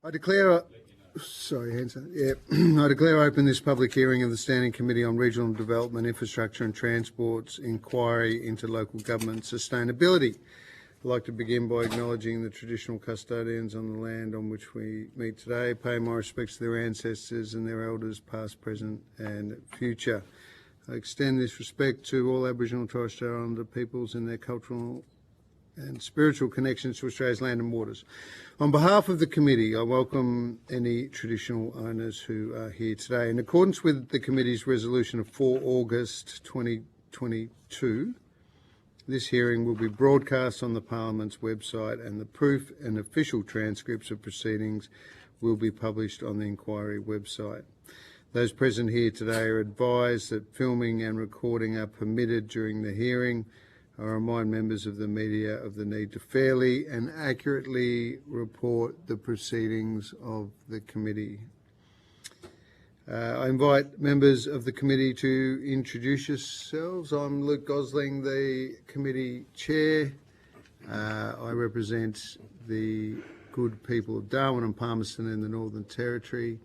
I declare, I declare open this public hearing of the Standing Committee on Regional Development, Infrastructure and Transport's inquiry into local government sustainability. I'd like to begin by acknowledging the traditional custodians on the land on which we meet today, pay my respects to their ancestors and their elders, past, present and future. I extend this respect to all Aboriginal and Torres Strait Islander peoples and their cultural and spiritual connections to Australia's land and waters. On behalf of the committee, I welcome any traditional owners who are here today. In accordance with the committee's resolution of 4 August 2022, this hearing will be broadcast on the Parliament's website, and the proof and official transcripts of proceedings will be published on the inquiry website. Those present here today are advised that filming and recording are permitted during the hearing. I remind members of the media of the need to fairly and accurately report the proceedings of the committee. I invite members of the committee to introduce yourselves. I'm Luke Gosling, the committee chair. I represent the good people of Darwin and Palmerston in the Northern Territory,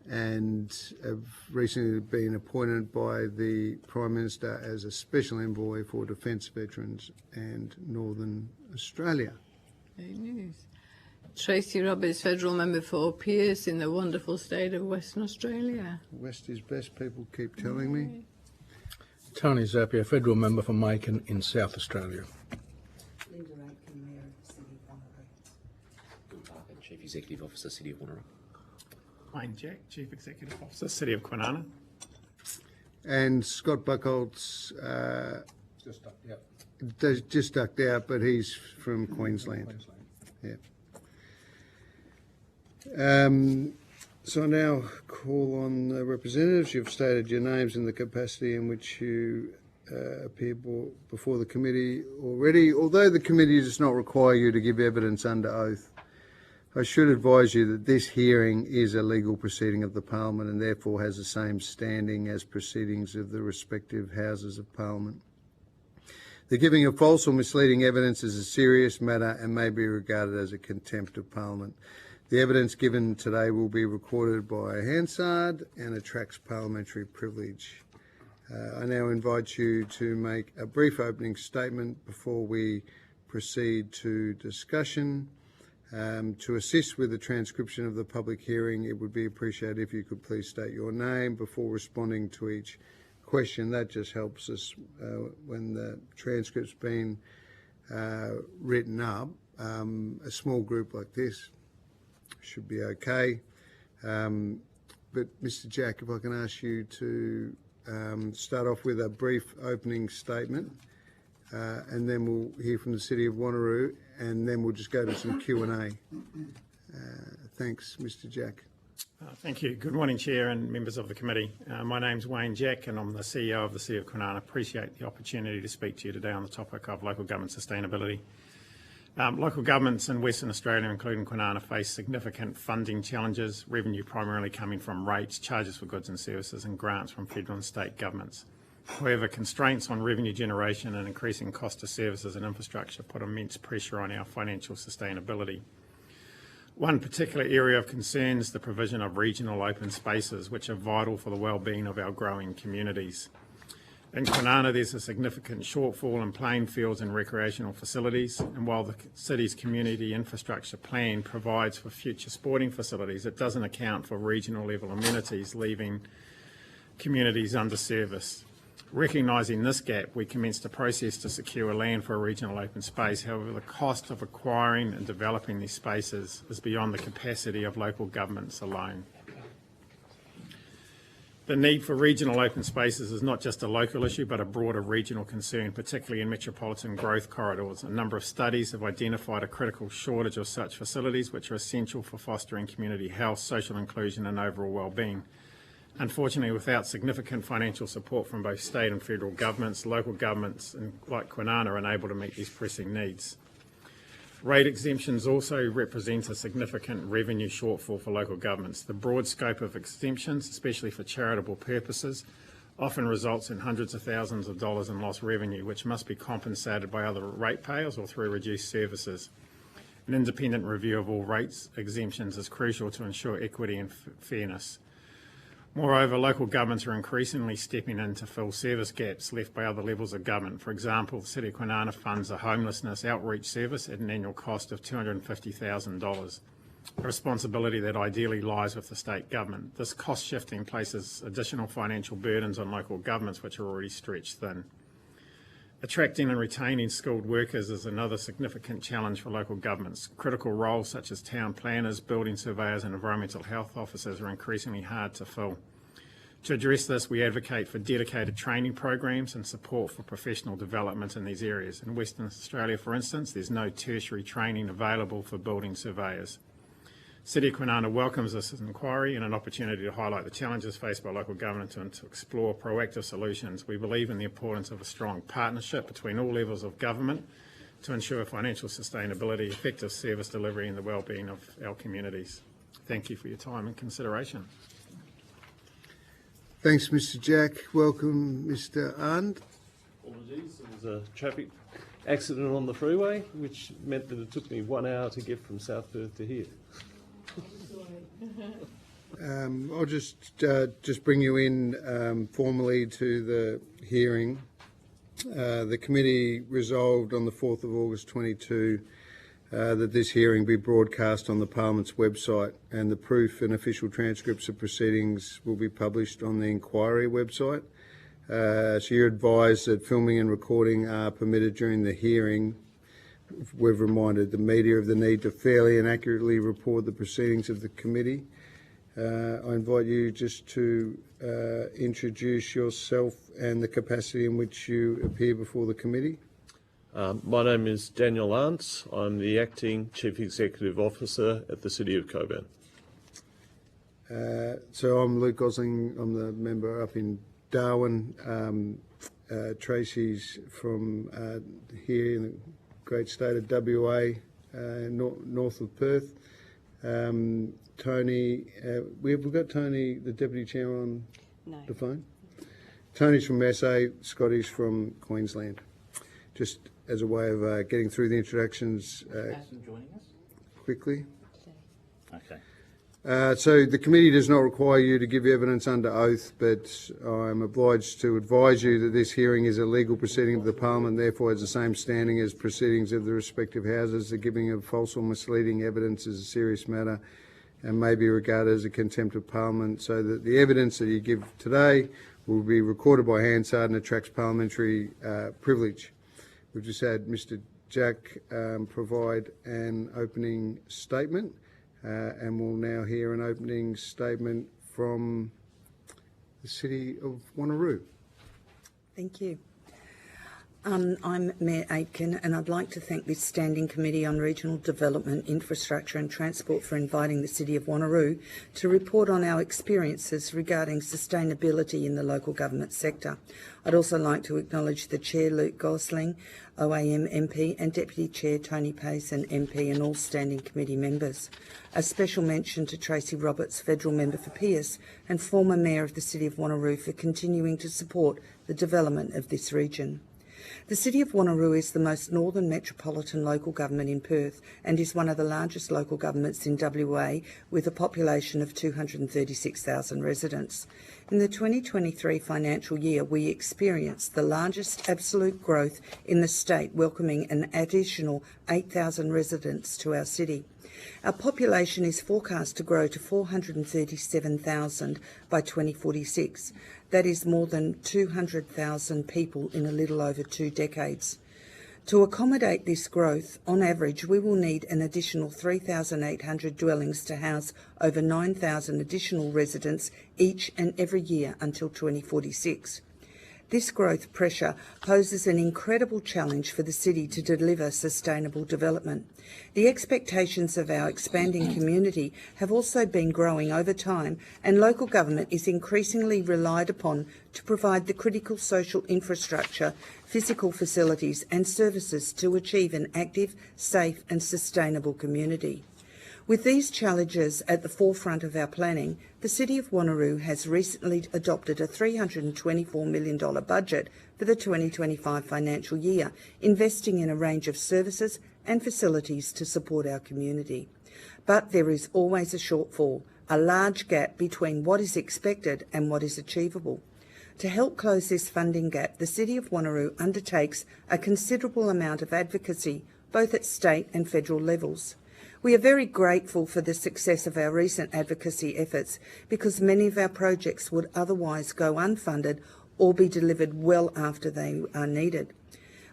and have recently been appointed by the Prime Minister as a Special Envoy for Defence Veterans and Northern Australia. Great news. Tracy Roberts, Federal Member for Pearce in the wonderful state of Western Australia. West is best, people keep telling me. Tony Zappia, Federal Member for Macon in South Australia. Linda Aitken, Mayor of the City of Wanneroo. Bill Parker, Chief Executive Officer, City of Wanneroo. Wayne Jack, Chief Executive Officer, City of Kwinana. And Scott Buckholtz just ducked out, but he's from Queensland. Yeah. So I now call on the representatives. You've stated your names and the capacity in which you appear before the committee already. Although the committee does not require you to give evidence under oath, I should advise you that this hearing is a legal proceeding of the Parliament and therefore has the same standing as proceedings of the respective Houses of Parliament. The giving of false or misleading evidence is a serious matter and may be regarded as a contempt of Parliament. The evidence given today will be recorded by Hansard and attracts parliamentary privilege. I now invite you to make a brief opening statement before we proceed to discussion. To assist with the transcription of the public hearing, it would be appreciated if you could please state your name before responding to each question. That just helps us when the transcript's been written up. A small group like this should be okay. But Mr. Jack, if I can ask you to start off with a brief opening statement, and then we'll hear from the City of Wanneroo, and then we'll just go to some Q&A. Thanks, Mr. Jack. Thank you. Good morning, Chair and members of the committee. My name's Wayne Jack and I'm the CEO of the City of Kwinana. Appreciate the opportunity to speak to you today on the topic of local government sustainability. Local governments in Western Australia, including Kwinana, face significant funding challenges, revenue primarily coming from rates, charges for goods and services and grants from federal and state governments. However, constraints on revenue generation and increasing cost of services and infrastructure put immense pressure on our financial sustainability. One particular area of concern is the provision of regional open spaces, which are vital for the well-being of our growing communities. In Kwinana, there's a significant shortfall in playing fields and recreational facilities, and while the city's community infrastructure plan provides for future sporting facilities, it doesn't account for regional level amenities, leaving communities underserviced. Recognising this gap, we commenced a process to secure land for a regional open space. However, the cost of acquiring and developing these spaces is beyond the capacity of local governments alone. The need for regional open spaces is not just a local issue, but a broader regional concern, particularly in metropolitan growth corridors. A number of studies have identified a critical shortage of such facilities, which are essential for fostering community health, social inclusion and overall well-being. Unfortunately, without significant financial support from both state and federal governments, local governments like Kwinana are unable to meet these pressing needs. Rate exemptions also represent a significant revenue shortfall for local governments. The broad scope of exemptions, especially for charitable purposes, often results in hundreds of thousands of dollars in lost revenue, which must be compensated by other ratepayers or through reduced services. An independent review of all rates exemptions is crucial to ensure equity and fairness. Moreover, local governments are increasingly stepping in to fill service gaps left by other levels of government. For example, the City of Kwinana funds a homelessness outreach service at an annual cost of $250,000, a responsibility that ideally lies with the state government. This cost shifting places additional financial burdens on local governments which are already stretched thin. Attracting and retaining skilled workers is another significant challenge for local governments. Critical roles such as town planners, building surveyors and environmental health officers are increasingly hard to fill. To address this, we advocate for dedicated training programs and support for professional development in these areas. In Western Australia, for instance, there's no tertiary training available for building surveyors. City of Kwinana welcomes this inquiry and an opportunity to highlight the challenges faced by local government and to explore proactive solutions. We believe in the importance of a strong partnership between all levels of government to ensure financial sustainability, effective service delivery and the wellbeing of our communities. Thank you for your time and consideration. Thanks, Mr. Jack. Welcome, Mr. Arndt. Apologies, there was a traffic accident on the freeway, which meant that it took me 1 hour to get from South Perth to here. I'll just bring you in formally to the hearing. The committee resolved on the 4th of August 22 that this hearing be broadcast on the Parliament's website, and the proof and official transcripts of proceedings will be published on the inquiry website. So you're advised that filming and recording are permitted during the hearing. We've reminded the media of the need to fairly and accurately report the proceedings of the committee. I invite you just to introduce yourself and the capacity in which you appear before the committee. My name is Daniel Arndt. I'm the Acting Chief Executive Officer at the City of Coburn. So I'm Luke Gosling. I'm the member up in Darwin. Tracy's from here in the great state of WA, north of Perth. Tony, we've got Tony, the Deputy Chair, on the phone. Tony's from SA, Scotty's from Queensland. Just as a way of getting through the introductions joining us? quickly. Okay. So the committee does not require you to give evidence under oath, but I'm obliged to advise you that this hearing is a legal proceeding of the Parliament, therefore has the same standing as proceedings of the respective houses. The giving of false or misleading evidence is a serious matter and may be regarded as a contempt of Parliament, so that the evidence that you give today will be recorded by Hansard and attracts parliamentary privilege. We've just had Mr. Jack provide an opening statement. And we'll now hear an opening statement from the City of Wanneroo. Thank you. I'm Mayor Aitken, and I'd like to thank this Standing Committee on Regional Development, Infrastructure and Transport for inviting the City of Wanneroo to report on our experiences regarding sustainability in the local government sector. I'd also like to acknowledge the Chair, Luke Gosling, OAM MP, and Deputy Chair, Tony Payson, MP, and all Standing Committee members. A special mention to Tracy Roberts, Federal Member for Pearce and former Mayor of the City of Wanneroo, for continuing to support the development of this region. The City of Wanneroo is the most northern metropolitan local government in Perth and is one of the largest local governments in WA, with a population of 236,000 residents. In the 2023 financial year, we experienced the largest absolute growth in the state, welcoming an additional 8,000 residents to our city. Our population is forecast to grow to 437,000 by 2046. That is more than 200,000 people in a little over 2 decades. To accommodate this growth, on average, we will need an additional 3,800 dwellings to house over 9,000 additional residents each and every year until 2046. This growth pressure poses an incredible challenge for the city to deliver sustainable development. The expectations of our expanding community have also been growing over time, and local government is increasingly relied upon to provide the critical social infrastructure, physical facilities and services to achieve an active, safe and sustainable community. With these challenges at the forefront of our planning, the City of Wanneroo has recently adopted a $324 million budget for the 2025 financial year, investing in a range of services and facilities to support our community. But there is always a shortfall, a large gap between what is expected and what is achievable. To help close this funding gap, the City of Wanneroo undertakes a considerable amount of advocacy, both at state and federal levels. We are very grateful for the success of our recent advocacy efforts because many of our projects would otherwise go unfunded or be delivered well after they are needed.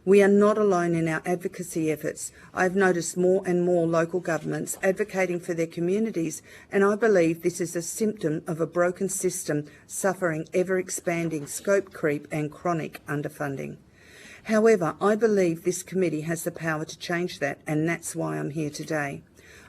We are not alone in our advocacy efforts. I've noticed more and more local governments advocating for their communities, and I believe this is a symptom of a broken system suffering ever-expanding scope creep and chronic underfunding. However, I believe this committee has the power to change that, and that's why I'm here today.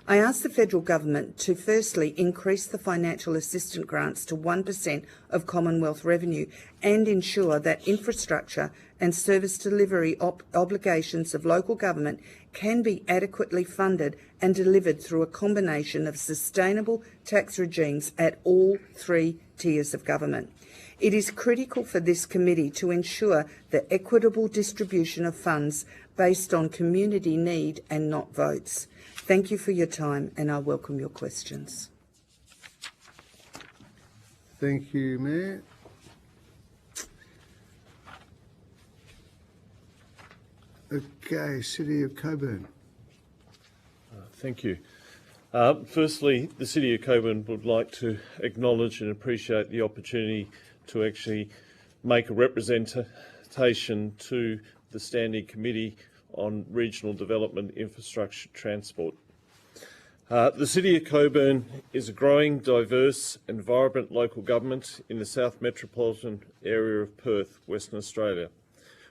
I ask the federal government to firstly increase the financial assistance grants to 1% of Commonwealth revenue and ensure that infrastructure and service delivery obligations of local government can be adequately funded and delivered through a combination of sustainable tax regimes at all three tiers of government. It is critical for this committee to ensure the equitable distribution of funds based on community need and not votes. Thank you for your time, and I welcome your questions. Thank you, Mayor. Okay, City of Coburn. Thank you. Firstly, the City of Coburn would like to acknowledge and appreciate the opportunity to actually make a representation to the Standing Committee on Regional Development, Infrastructure, Transport. The City of Coburn is a growing, diverse and vibrant local government in the South Metropolitan area of Perth, Western Australia,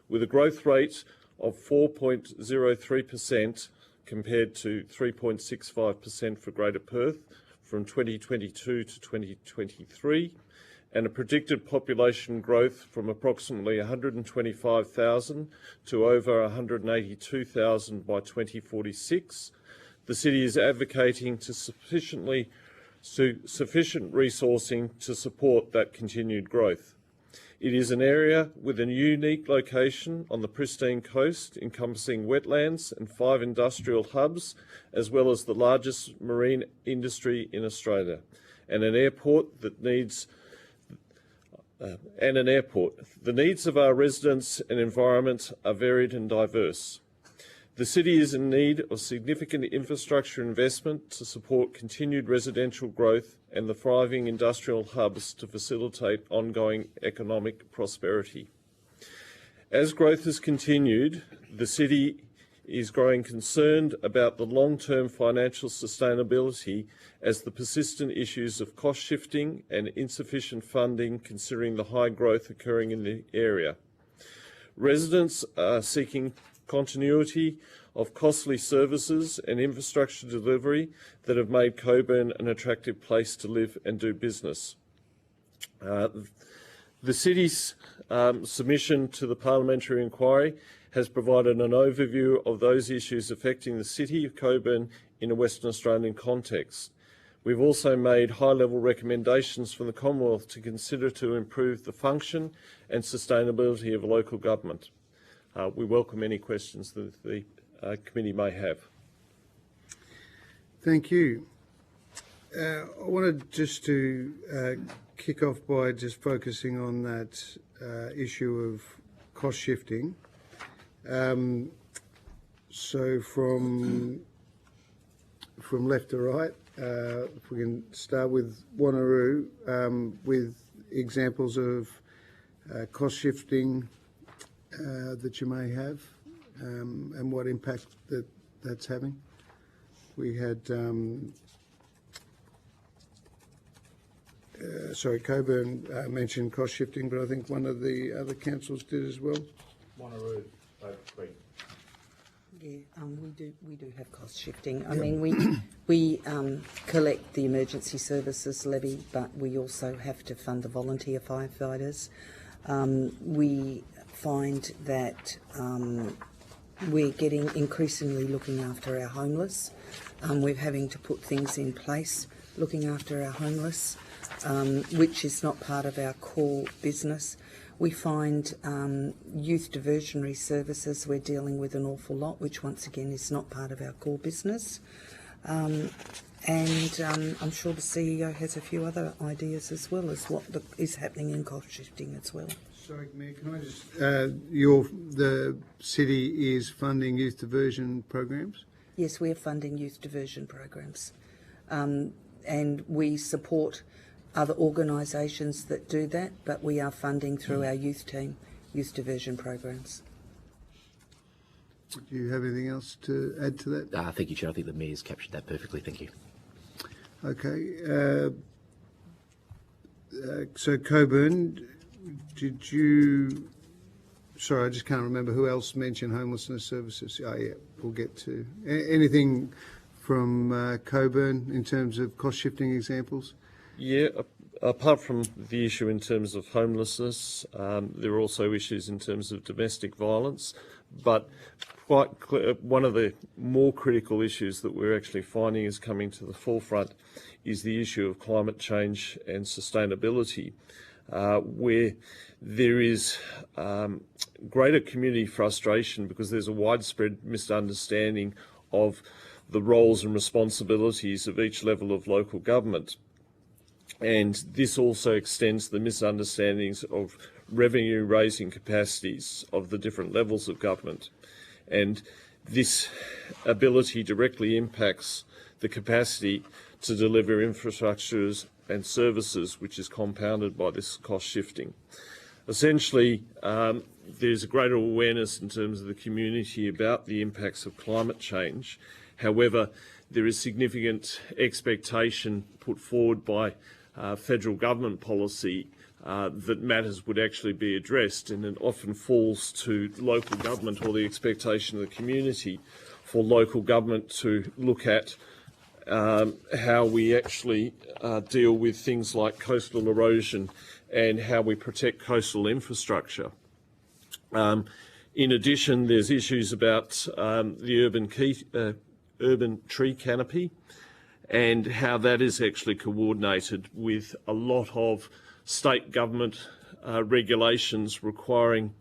with a growth rate of 4.03% compared to 3.65% for Greater Perth from 2022 to 2023, and a predicted population growth from approximately 125,000 to over 182,000 by 2046. The City is advocating to sufficient resourcing to support that continued growth. It is an area with a unique location on the pristine coast, encompassing wetlands and 5 industrial hubs, as well as the largest marine industry in Australia, and an airport that needs The needs of our residents and environment are varied and diverse. The City is in need of significant infrastructure investment to support continued residential growth and the thriving industrial hubs to facilitate ongoing economic prosperity. As growth has continued, the City is growing concerned about the long-term financial sustainability as the persistent issues of cost shifting and insufficient funding considering the high growth occurring in the area. Residents are seeking continuity of costly services and infrastructure delivery that have made Coburn an attractive place to live and do business. The City's submission to the parliamentary inquiry has provided an overview of those issues affecting the City of Coburn in a Western Australian context. We've also made high-level recommendations from the Commonwealth to consider to improve the function and sustainability of local government. We welcome any questions that the committee may have. Thank you. I wanted just to kick off by just focusing on that issue of cost shifting. So from left to right, if we can start with Wanneroo, with examples of cost shifting that you may have, and what impact that's having. We had, Coburn mentioned cost shifting, but I think one of the other councils did as well. Wanneroo, Oak Creek. Yeah, we do have cost shifting. I mean, we collect the emergency services levy, but we also have to fund the volunteer firefighters. We find that we're getting increasingly looking after our homeless. We're having to put things in place looking after our homeless, which is not part of our core business. We find youth diversionary services we're dealing with an awful lot, which once again is not part of our core business. And I'm sure the CEO has a few other ideas as well as what is happening in cost shifting as well. Sorry, Mayor, can I just, the city is funding youth diversion programs? Yes, we are funding youth diversion programs. And we support other organisations that do that, but we are funding through our youth team, youth diversion programs. Do you have anything else to add to that? Thank you, Chair. I think the Mayor's captured that perfectly. Thank you. Okay. So Coburn, did you... Sorry, I just can't remember who else mentioned homelessness services. Oh, yeah, we'll get to... Anything from Coburn in terms of cost-shifting examples? Yeah, apart from the issue in terms of homelessness, there are also issues in terms of domestic violence, but quite clear, one of the more critical issues that we're actually finding is coming to the forefront is the issue of climate change and sustainability, where there is greater community frustration because there's a widespread misunderstanding of the roles and responsibilities of each level of local government. And this also extends the misunderstandings of revenue raising capacities of the different levels of government. And this ability directly impacts the capacity to deliver infrastructures and services, which is compounded by this cost shifting. Essentially, there's a greater awareness in terms of the community about the impacts of climate change. However, there is significant expectation put forward by federal government policy that matters would actually be addressed, and it often falls to local government or the expectation of the community for local government to look at how we actually deal with things like coastal erosion and how we protect coastal infrastructure. In addition, there's issues about the urban tree canopy and how that is actually coordinated with a lot of state government regulations requiring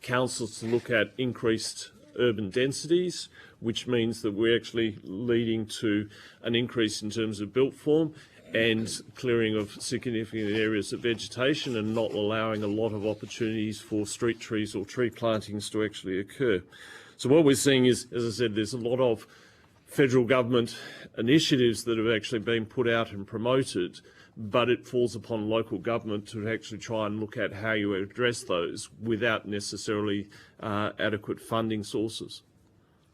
councils to look at increased urban densities, which means that we're actually leading to an increase in terms of built form and clearing of significant areas of vegetation and not allowing a lot of opportunities for street trees or tree plantings to actually occur. So what we're seeing is, as I said, there's a lot of federal government initiatives that have actually been put out and promoted, but it falls upon local government to actually try and look at how you address those without necessarily adequate funding sources.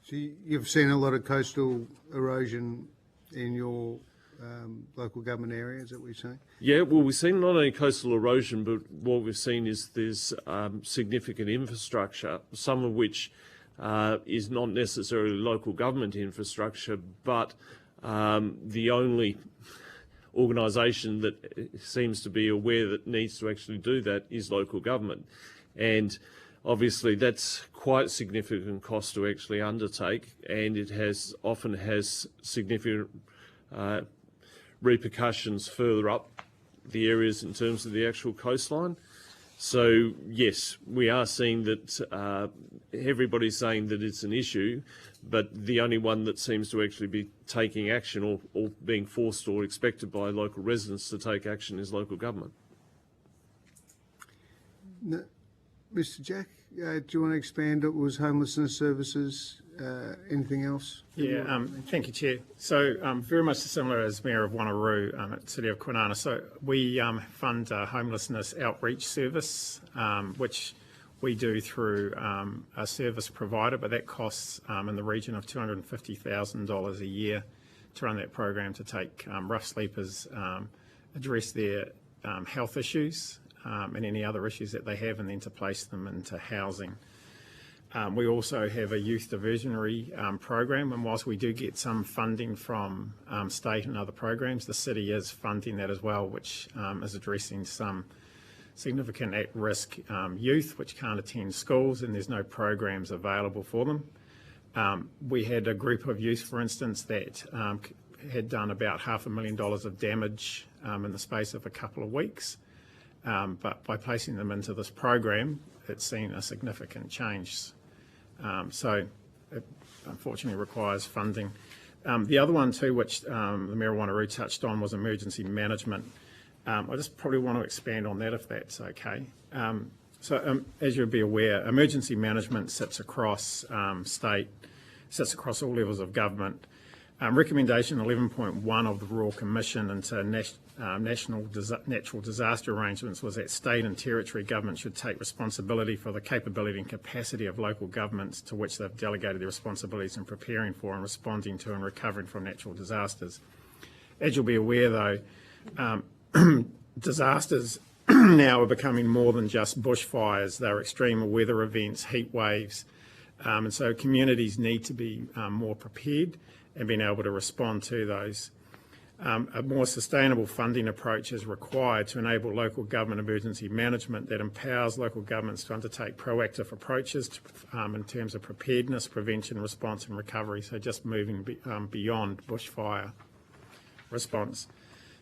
So you've seen a lot of coastal erosion in your local government areas, that we're saying? Yeah, well, we've seen not only coastal erosion, but what we've seen is there's significant infrastructure, some of which is not necessarily local government infrastructure, but the only organisation that seems to be aware that needs to actually do that is local government. And obviously that's quite a significant cost to actually undertake, and it often has significant repercussions further up the areas in terms of the actual coastline. So yes, we are seeing that everybody's saying that it's an issue, but the only one that seems to actually be taking action or being forced or expected by local residents to take action is local government. No, Mr. Jack, do you want to expand? It was homelessness services. Anything else? Yeah, thank you, Chair. So very much similar as Mayor of Wanneroo at the City of Kwinana. So we fund a homelessness outreach service, which we do through a service provider, but that costs in the region of $250,000 a year to run that program, to take rough sleepers, address their health issues and any other issues that they have, and then to place them into housing. We also have a youth diversionary program, and whilst we do get some funding from state and other programs, the city is funding that as well, which is addressing some significant at-risk youth which can't attend schools, and there's no programs available for them. We had a group of youth, for instance, that had done about $500,000 of damage in the space of a couple of weeks. But by placing them into this program, it's seen a significant change. So it unfortunately requires funding. The other one too, which the Mayor of Wanneroo touched on, was emergency management. I just probably want to expand on that if that's okay. As you'll be aware, emergency management sits across sits across all levels of government. Recommendation 11.1 of the Royal Commission into national natural disaster arrangements was that state and territory government should take responsibility for the capability and capacity of local governments to which they've delegated their responsibilities in preparing for and responding to and recovering from natural disasters. As you'll be aware though, disasters now are becoming more than just bushfires. They're extreme weather events, heat waves, and so communities need to be more prepared and being able to respond to those. A more sustainable funding approach is required to enable local government emergency management that empowers local governments to undertake proactive approaches to, in terms of preparedness, prevention, response and recovery, so just moving beyond bushfire response.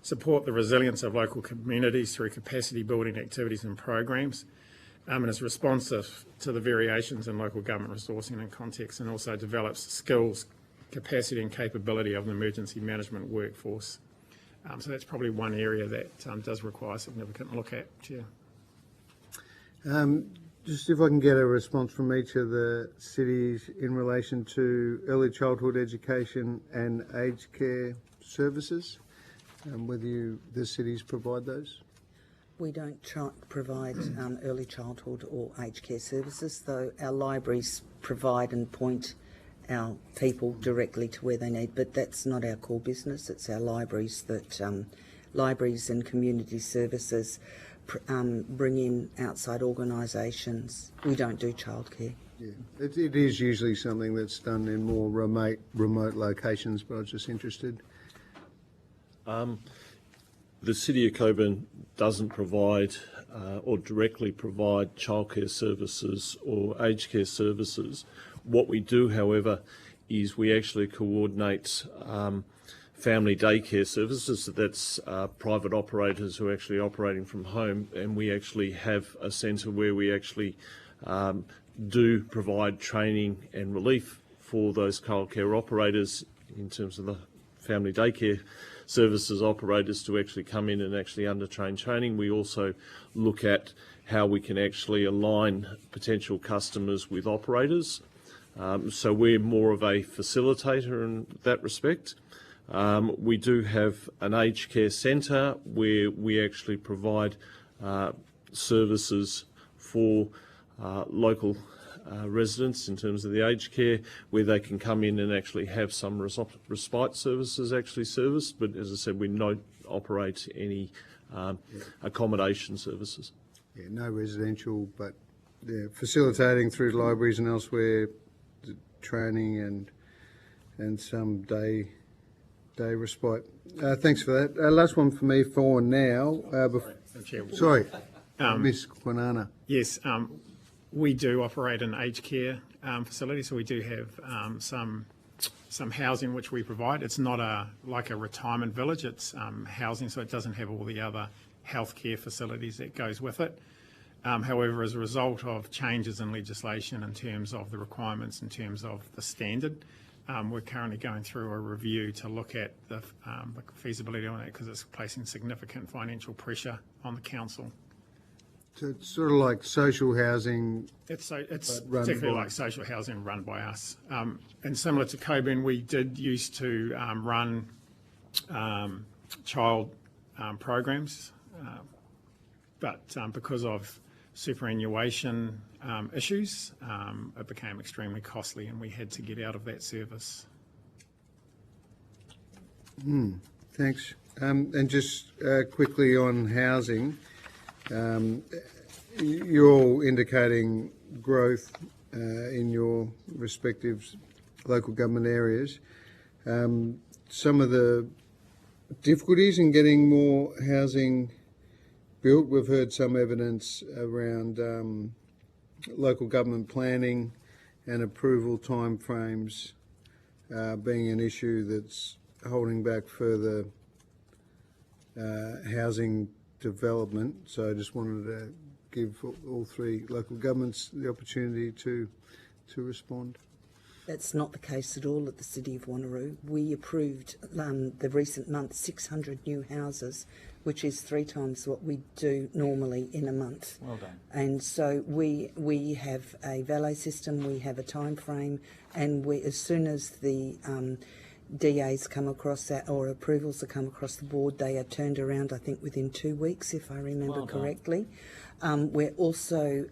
Support the resilience of local communities through capacity building activities and programs, and is responsive to the variations in local government resourcing and context, and also develops skills, capacity and capability of the emergency management workforce. So that's probably one area that does require significant look at, Chair. Just if I can get a response from each of the cities in relation to early childhood education and aged care services, whether the cities provide those. We don't provide early childhood or aged care services, though our libraries provide and point our people directly to where they need, but that's not our core business. It's our libraries that libraries and community services bring in outside organisations. We don't do childcare. Yeah, it is usually something that's done in more remote locations, but I was just interested. The City of Cockburn doesn't provide or directly provide childcare services or aged care services. What we do, however, is we actually coordinate family daycare services. That's private operators who are actually operating from home, and we actually have a centre where we actually do provide training and relief for those childcare operators in terms of the family daycare services operators to actually come in and actually undertrain training. We also look at how we can actually align potential customers with operators. So we're more of a facilitator in that respect. We do have an aged care centre where we actually provide services for local residents in terms of the aged care, where they can come in and actually have some respite services actually serviced. But as I said, we don't operate any accommodation services. Yeah, no residential, but facilitating through libraries and elsewhere, training and some day respite. Thanks for that. Last one for me for now. Sorry, Miss Quinana. Yes, we do operate an aged care facility, so we do have some housing which we provide. It's not like a retirement village, it's housing, so it doesn't have all the other healthcare facilities that goes with it. However, as a result of changes in legislation in terms of the requirements, in terms of the standard, we're currently going through a review to look at the feasibility on it, because it's placing significant financial pressure on the council. So it's sort of like social housing. It's particularly like social housing run by us. And similar to Cockburn, we did used to run child programs, but because of superannuation issues, it became extremely costly and we had to get out of that service. Thanks. And just quickly on housing, you're all indicating growth in your respective local government areas. Some of the difficulties in getting more housing built. We've heard some evidence around local government planning and approval timeframes being an issue that's holding back further housing development. So I just wanted to give all three local governments the opportunity to respond. That's not the case at all at the City of Wanneroo. We approved the recent month 600 new houses, which is 3 times what we do normally in a month. Well done. And so we have a valet system, we have a time frame, and as soon as the DAs come across that, or approvals that come across the board, they are turned around, I think, within 2 weeks, if I remember correctly. We're also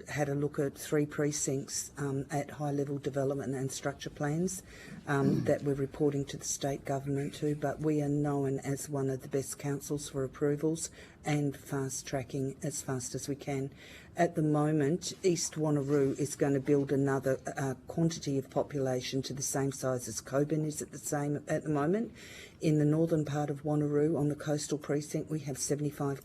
had a look at 3 precincts at high-level development and structure plans that we're reporting to the state government to, but we are known as one of the best councils for approvals and fast-tracking as fast as we can. At the moment, East Wanneroo is going to build another quantity of population to the same size as Coburn is at the moment. In the northern part of Wanneroo, on the coastal precinct, we have 75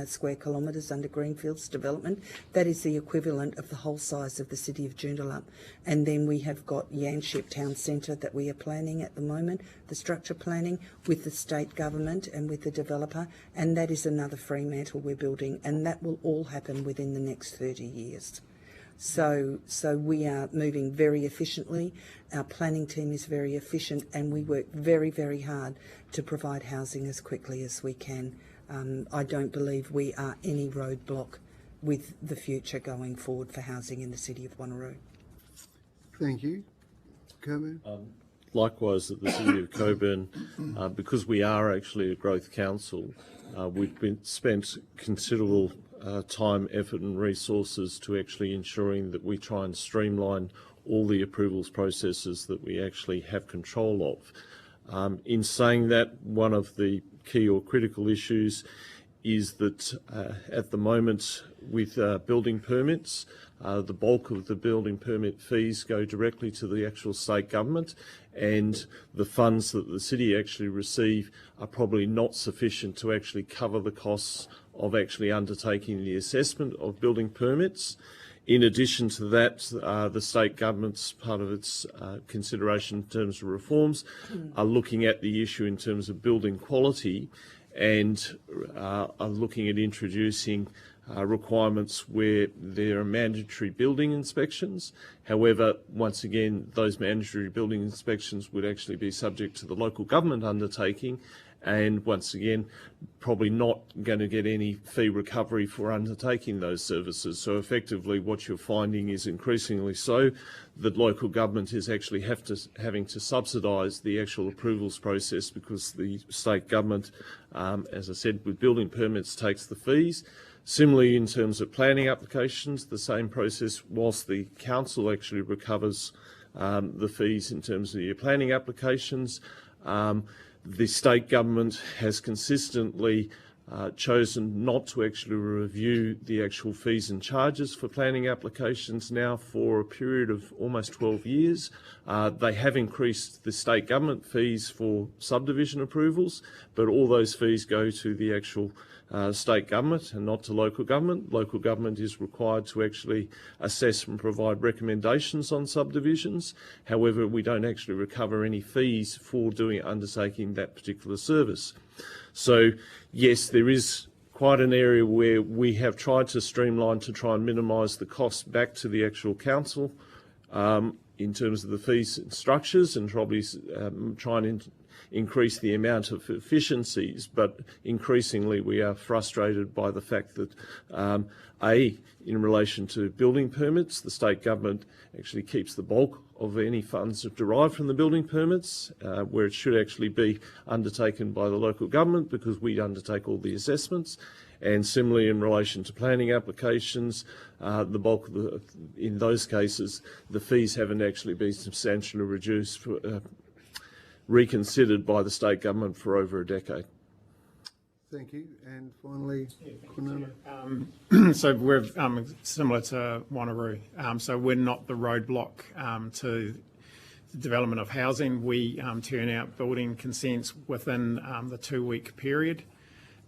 square kilometres under Greenfields development. That is the equivalent of the whole size of the city of Joondalup. And then we have got Yanship Town Centre that we are planning at the moment, the structure planning with the state government and with the developer, and that is another Fremantle we're building, and that will all happen within the next 30 years. So we are moving very efficiently. Our planning team is very efficient, and we work very, very hard to provide housing as quickly as we can. I don't believe we are any roadblock with the future going forward for housing in the City of Wanneroo. Thank you. Coburn? Likewise, at the City of Coburn, because we are actually a growth council, we've spent considerable time, effort and resources to actually ensuring that we try and streamline all the approvals processes that we actually have control of. In saying that, one of the key or critical issues is that at the moment with building permits, the bulk of the building permit fees go directly to the actual state government, and the funds that the city actually receive are probably not sufficient to actually cover the costs of actually undertaking the assessment of building permits. In addition to that, the state government's part of its consideration in terms of reforms are looking at the issue in terms of building quality, and are looking at introducing requirements where there are mandatory building inspections. However, once again, those mandatory building inspections would actually be subject to the local government undertaking, and once again, probably not going to get any fee recovery for undertaking those services. So effectively what you're finding is increasingly so that local government is actually having to subsidise the actual approvals process, because the state government, as I said, with building permits takes the fees. Similarly, in terms of planning applications, the same process, whilst the council actually recovers the fees in terms of your planning applications. The state government has consistently chosen not to actually review the actual fees and charges for planning applications now for a period of almost 12 years. They have increased the state government fees for subdivision approvals, but all those fees go to the actual state government and not to local government. Local government is required to actually assess and provide recommendations on subdivisions. However, we don't actually recover any fees for undertaking that particular service. So yes, there is quite an area where we have tried to streamline to try and minimise the cost back to the actual council in terms of the fees and structures, and probably try and increase the amount of efficiencies, but increasingly we are frustrated by the fact that in relation to building permits, the state government actually keeps the bulk of any funds derived from the building permits, where it should actually be undertaken by the local government, because we undertake all the assessments. And similarly, in relation to planning applications, the bulk of in those cases, the fees haven't actually been substantially reduced, reconsidered by the state government for over a decade. Thank you. And finally, So we're similar to Wanneroo. So we're not the roadblock to the development of housing. We turn out building consents within the 2-week period.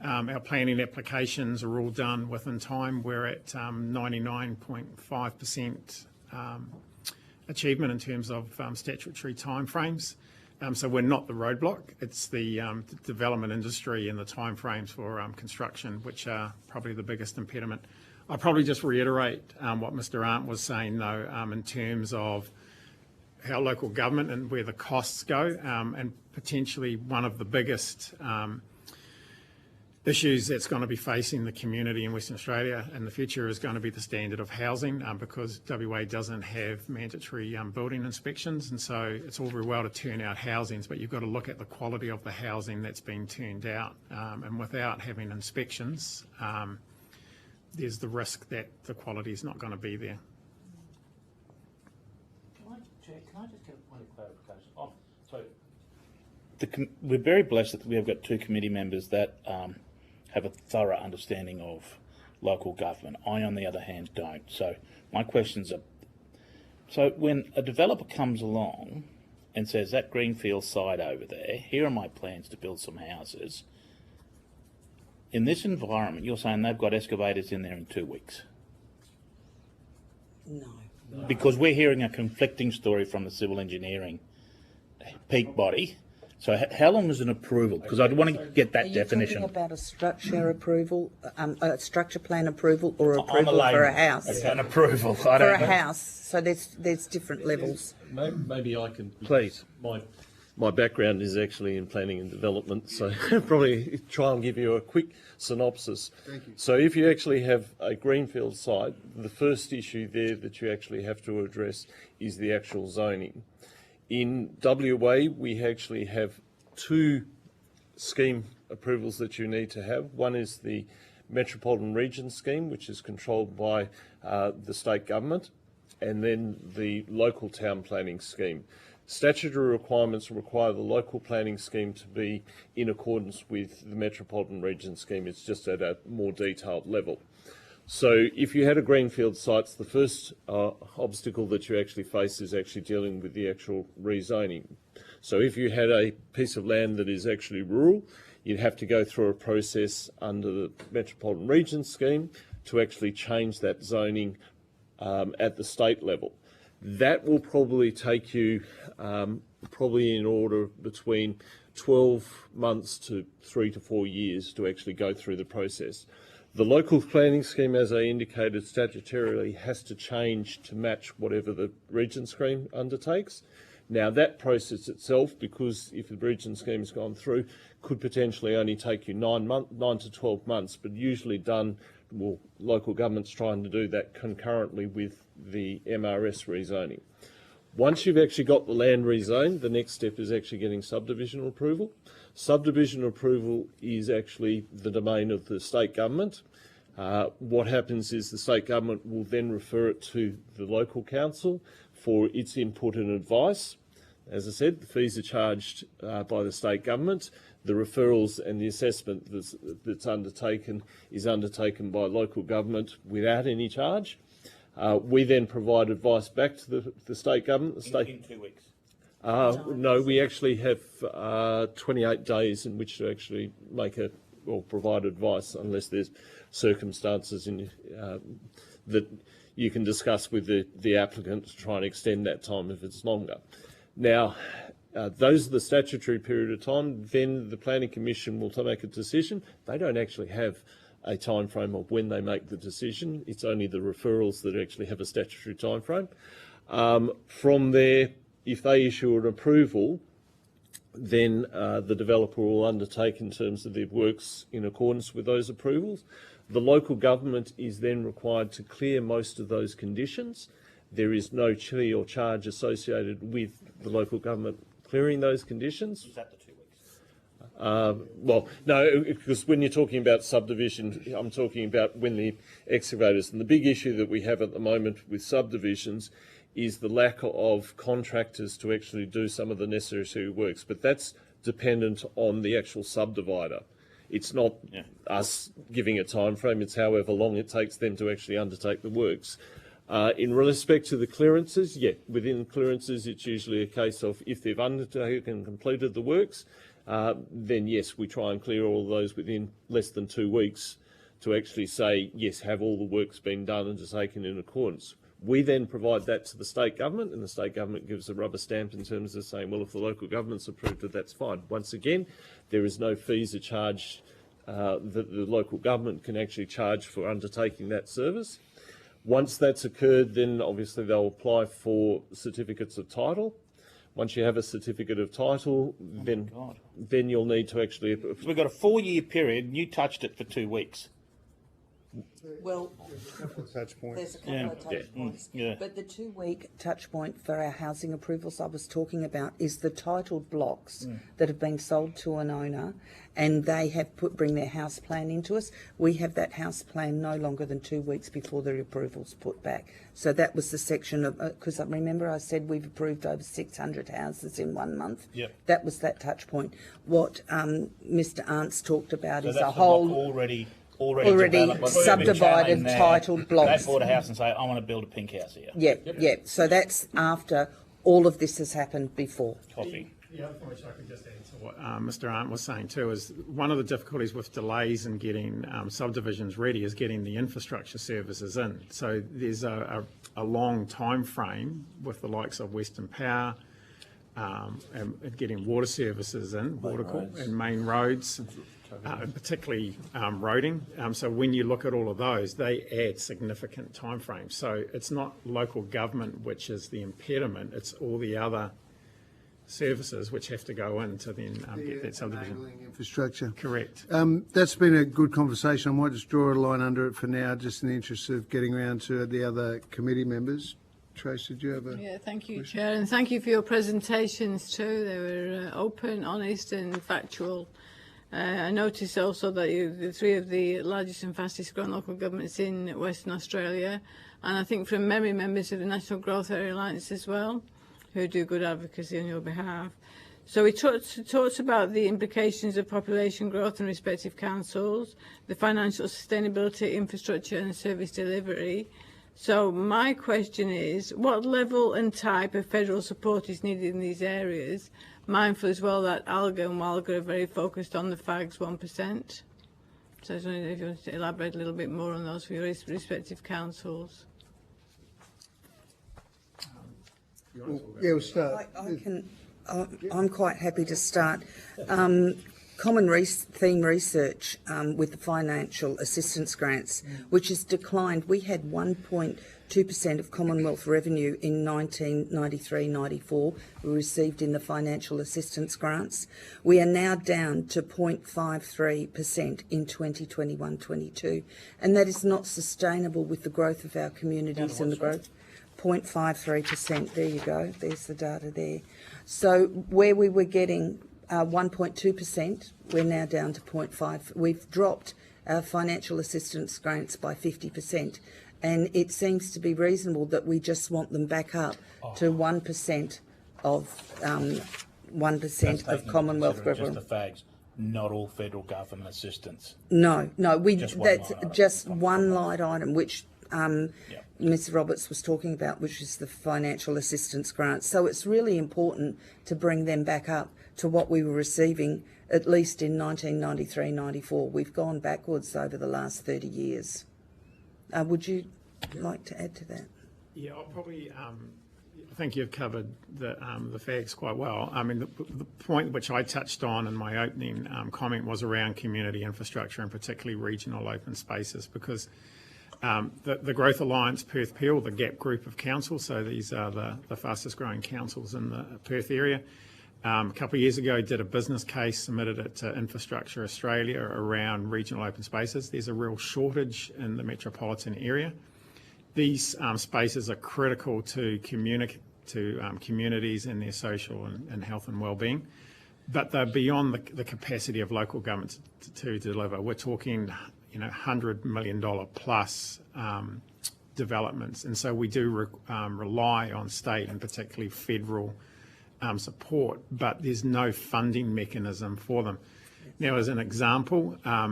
Our planning applications are all done within time. We're at 99.5% achievement in terms of statutory timeframes. So we're not the roadblock. It's the development industry and the timeframes for construction, which are probably the biggest impediment. I'll probably just reiterate what Mr. Arndt was saying, though, in terms of how local government and where the costs go, and potentially one of the biggest issues that's going to be facing the community in Western Australia in the future is going to be the standard of housing, because WA doesn't have mandatory building inspections, and so it's all very well to turn out housings, but you've got to look at the quality of the housing that's being turned out, and without having inspections, there's the risk that the quality is not going to be there. Can I just get a point of clarification? So we're very blessed that we have got two committee members that have a thorough understanding of local government. I, on the other hand, don't. So my questions are, so when a developer comes along and says, that greenfield site over there, here are my plans to build some houses, in this environment, you're saying they've got excavators in there in 2 weeks? No. Because we're hearing a conflicting story from the civil engineering peak body. So how long is an approval? Because I'd want to get that definition. Are you talking about a structure approval, a structure plan approval, or I'm approval layman. for a house? It's an approval. I For don't a know. house, so there's different levels. Maybe I can. Please. My background is actually in planning and development, so probably try and give you a quick synopsis. Thank you. So if you actually have a greenfield site, the first issue there that you actually have to address is the actual zoning. In WA, we actually have two scheme approvals that you need to have. One is the Metropolitan Region Scheme, which is controlled by the state government, and then the local town planning scheme. Statutory requirements require the local planning scheme to be in accordance with the Metropolitan Region Scheme. It's just at a more detailed level. So if you had a greenfield site, the first obstacle that you actually face is actually dealing with the actual rezoning. So if you had a piece of land that is actually rural, you'd have to go through a process under the Metropolitan Region Scheme to actually change that zoning at the state level. That will probably take you probably in order between 12 months to 3 to 4 years to actually go through the process. The local planning scheme, as I indicated, statutorily has to change to match whatever the region scheme undertakes. Now that process itself, because if the region scheme has gone through, could potentially only take you 9 to 12 months, but usually done, well, local government's trying to do that concurrently with the MRS rezoning. Once you've actually got the land rezoned, the next step is actually getting subdivision approval. Subdivision approval is actually the domain of the state government. What happens is the state government will then refer it to the local council for its input and advice. As I said, the fees are charged by the state government. The referrals and the assessment that's undertaken is undertaken by local government without any charge. We then provide advice back to the state government. In 2 weeks. No, we actually have 28 days in which to actually provide advice, unless there's circumstances that you can discuss with the applicant to try and extend that time if it's longer. Now, those are the statutory period of time. Then the Planning Commission will make a decision. They don't actually have a time frame of when they make the decision. It's only the referrals that actually have a statutory time frame. From there, if they issue an approval, then the developer will undertake in terms of their works in accordance with those approvals. The local government is then required to clear most of those conditions. There is no fee or charge associated with the local government clearing those conditions. Is that the 2 weeks? Well, no, because when you're talking about subdivision, I'm talking about when the excavators, and the big issue that we have at the moment with subdivisions is the lack of contractors to actually do some of the necessary works, but that's dependent on the actual subdivider. It's not us giving a time frame, it's however long it takes them to actually undertake the works. In respect to the clearances, within clearances, it's usually a case of if they've undertaken and completed the works, then yes, we try and clear all of those within less than 2 weeks to actually say, yes, have all the work's been done and just taken in accordance. We then provide that to the state government, and the state government gives a rubber stamp in terms of saying, well, if the local government's approved it, that's fine. Once again, there is no fees are charged that the local government can actually charge for undertaking that service. Once that's occurred, then obviously they'll apply for certificates of title. Once you have a certificate of title, then you'll need to actually... So we've got a 4-year period, and you touched it for 2 weeks. Well, Touch point. there's a couple of touch points. Yeah. But the 2-week touch point for our housing approvals I was talking about is the titled blocks that have been sold to an owner, and they have bring their house plan into us. We have that house plan no longer than 2 weeks before the approval's put back. So that was the section of, because I remember I said we've approved over 600 houses in 1 month. Yep. That was that touch point. What Mr. Arntz talked about So is that's a the whole... block already Already subdivided, titled blocks. They bought a house and say, I want to build a pink house here. Yeah. So that's after all of this has happened before. Copy. The other point which I could just add to what Mr. Arndt was saying too is one of the difficulties with delays in getting subdivisions ready is getting the infrastructure services in. So there's a long time frame with the likes of Western Power and getting water services in, and main roads. Particularly roading. So when you look at all of those, they add significant timeframes. So it's not local government which is the impediment, it's all the other services which have to go in to then get that subdivision. Enabling infrastructure. Correct. That's been a good conversation. I might just draw a line under it for now, just in the interest of getting around to the other committee members. Trace, did you have a... Yeah, thank you, Chair, and thank you for your presentations too. They were open, honest and factual. I noticed also that the 3 of the largest and fastest growing local governments in Western Australia, and I think from memory members of the National Growth Area Alliance as well, who do good advocacy on your behalf. So we talked about the implications of population growth in respective councils, the financial sustainability, infrastructure and service delivery. So my question is, what level and type of federal support is needed in these areas? Mindful as well that Alga and Walga are very focused on the FAG's 1%. So I was wondering if you want to elaborate a little bit more on those for your respective councils. Yeah, we'll start. I'm quite happy to start. Common theme research with the financial assistance grants, which has declined. We had 1.2% of Commonwealth revenue in 1993-94 we received in the financial assistance grants. We are now down to 0.53% in 2021-22, and that is not sustainable with the growth of our communities and the growth. 0.53%. There you go. There's the data there. So where we were getting 1.2%, we're now down to 0.5. We've dropped our financial assistance grants by 50%, and it seems to be reasonable that we just want them back up to 1% of 1% of Commonwealth revenue. Just the FAGs, not all federal government assistance. No, that's line just one line item, which Ms. Roberts was talking about, which is the financial assistance grants. So it's really important to bring them back up to what we were receiving, at least in 1993-94. We've gone backwards over the last 30 years. Would you like to add to that? Yeah, I'll probably. I think you've covered the FAGs quite well. I mean, the point which I touched on in my opening comment was around community infrastructure and particularly regional open spaces, because the Growth Alliance Perth Peel, the GAP group of councils, so these are the fastest growing councils in the Perth area, a couple of years ago did a business case, submitted it to Infrastructure Australia around regional open spaces. There's a real shortage in the metropolitan area. These spaces are critical to communities and their social and health and wellbeing, but they're beyond the capacity of local governments to deliver. We're talking, $100 million plus developments, and so we do rely on state and particularly federal support, but there's no funding mechanism for them. Now, as an example, a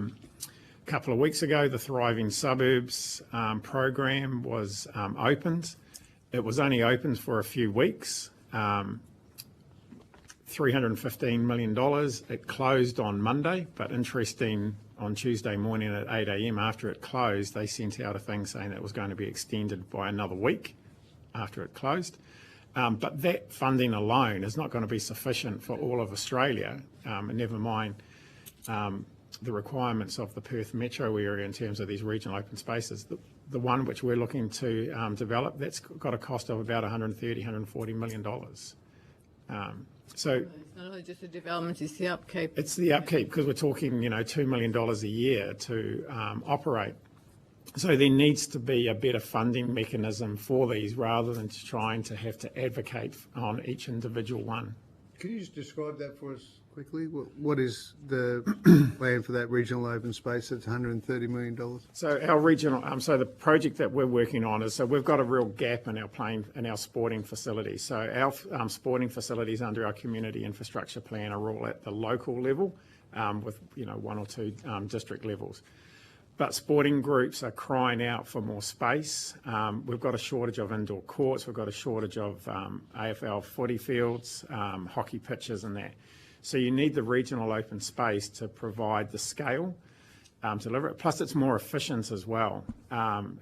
couple of weeks ago, the Thriving Suburbs program was opened. It was only opened for a few weeks. $315 million. It closed on Monday, but interesting, on Tuesday morning at 8 a.m. after it closed, they sent out a thing saying it was going to be extended by another week after it closed. But that funding alone is not going to be sufficient for all of Australia, and never mind the requirements of the Perth metro area in terms of these regional open spaces. The one which we're looking to develop, that's got a cost of about $140 million. So It's not only just the development, it's the upkeep. it's the upkeep, because we're talking, $2 million a year to operate. So there needs to be a better funding mechanism for these rather than trying to have to advocate on each individual one. Can you just describe that for us quickly? What is the plan for that regional open space that's $130 million? So our regional, so the project that we're working on is, so we've got a real gap in our sporting facilities. So our sporting facilities under our community infrastructure plan are all at the local level, with one or two district levels. But sporting groups are crying out for more space. We've got a shortage of indoor courts. We've got a shortage of AFL footy fields, hockey pitches and that. So you need the regional open space to provide the scale to deliver it. Plus it's more efficient as well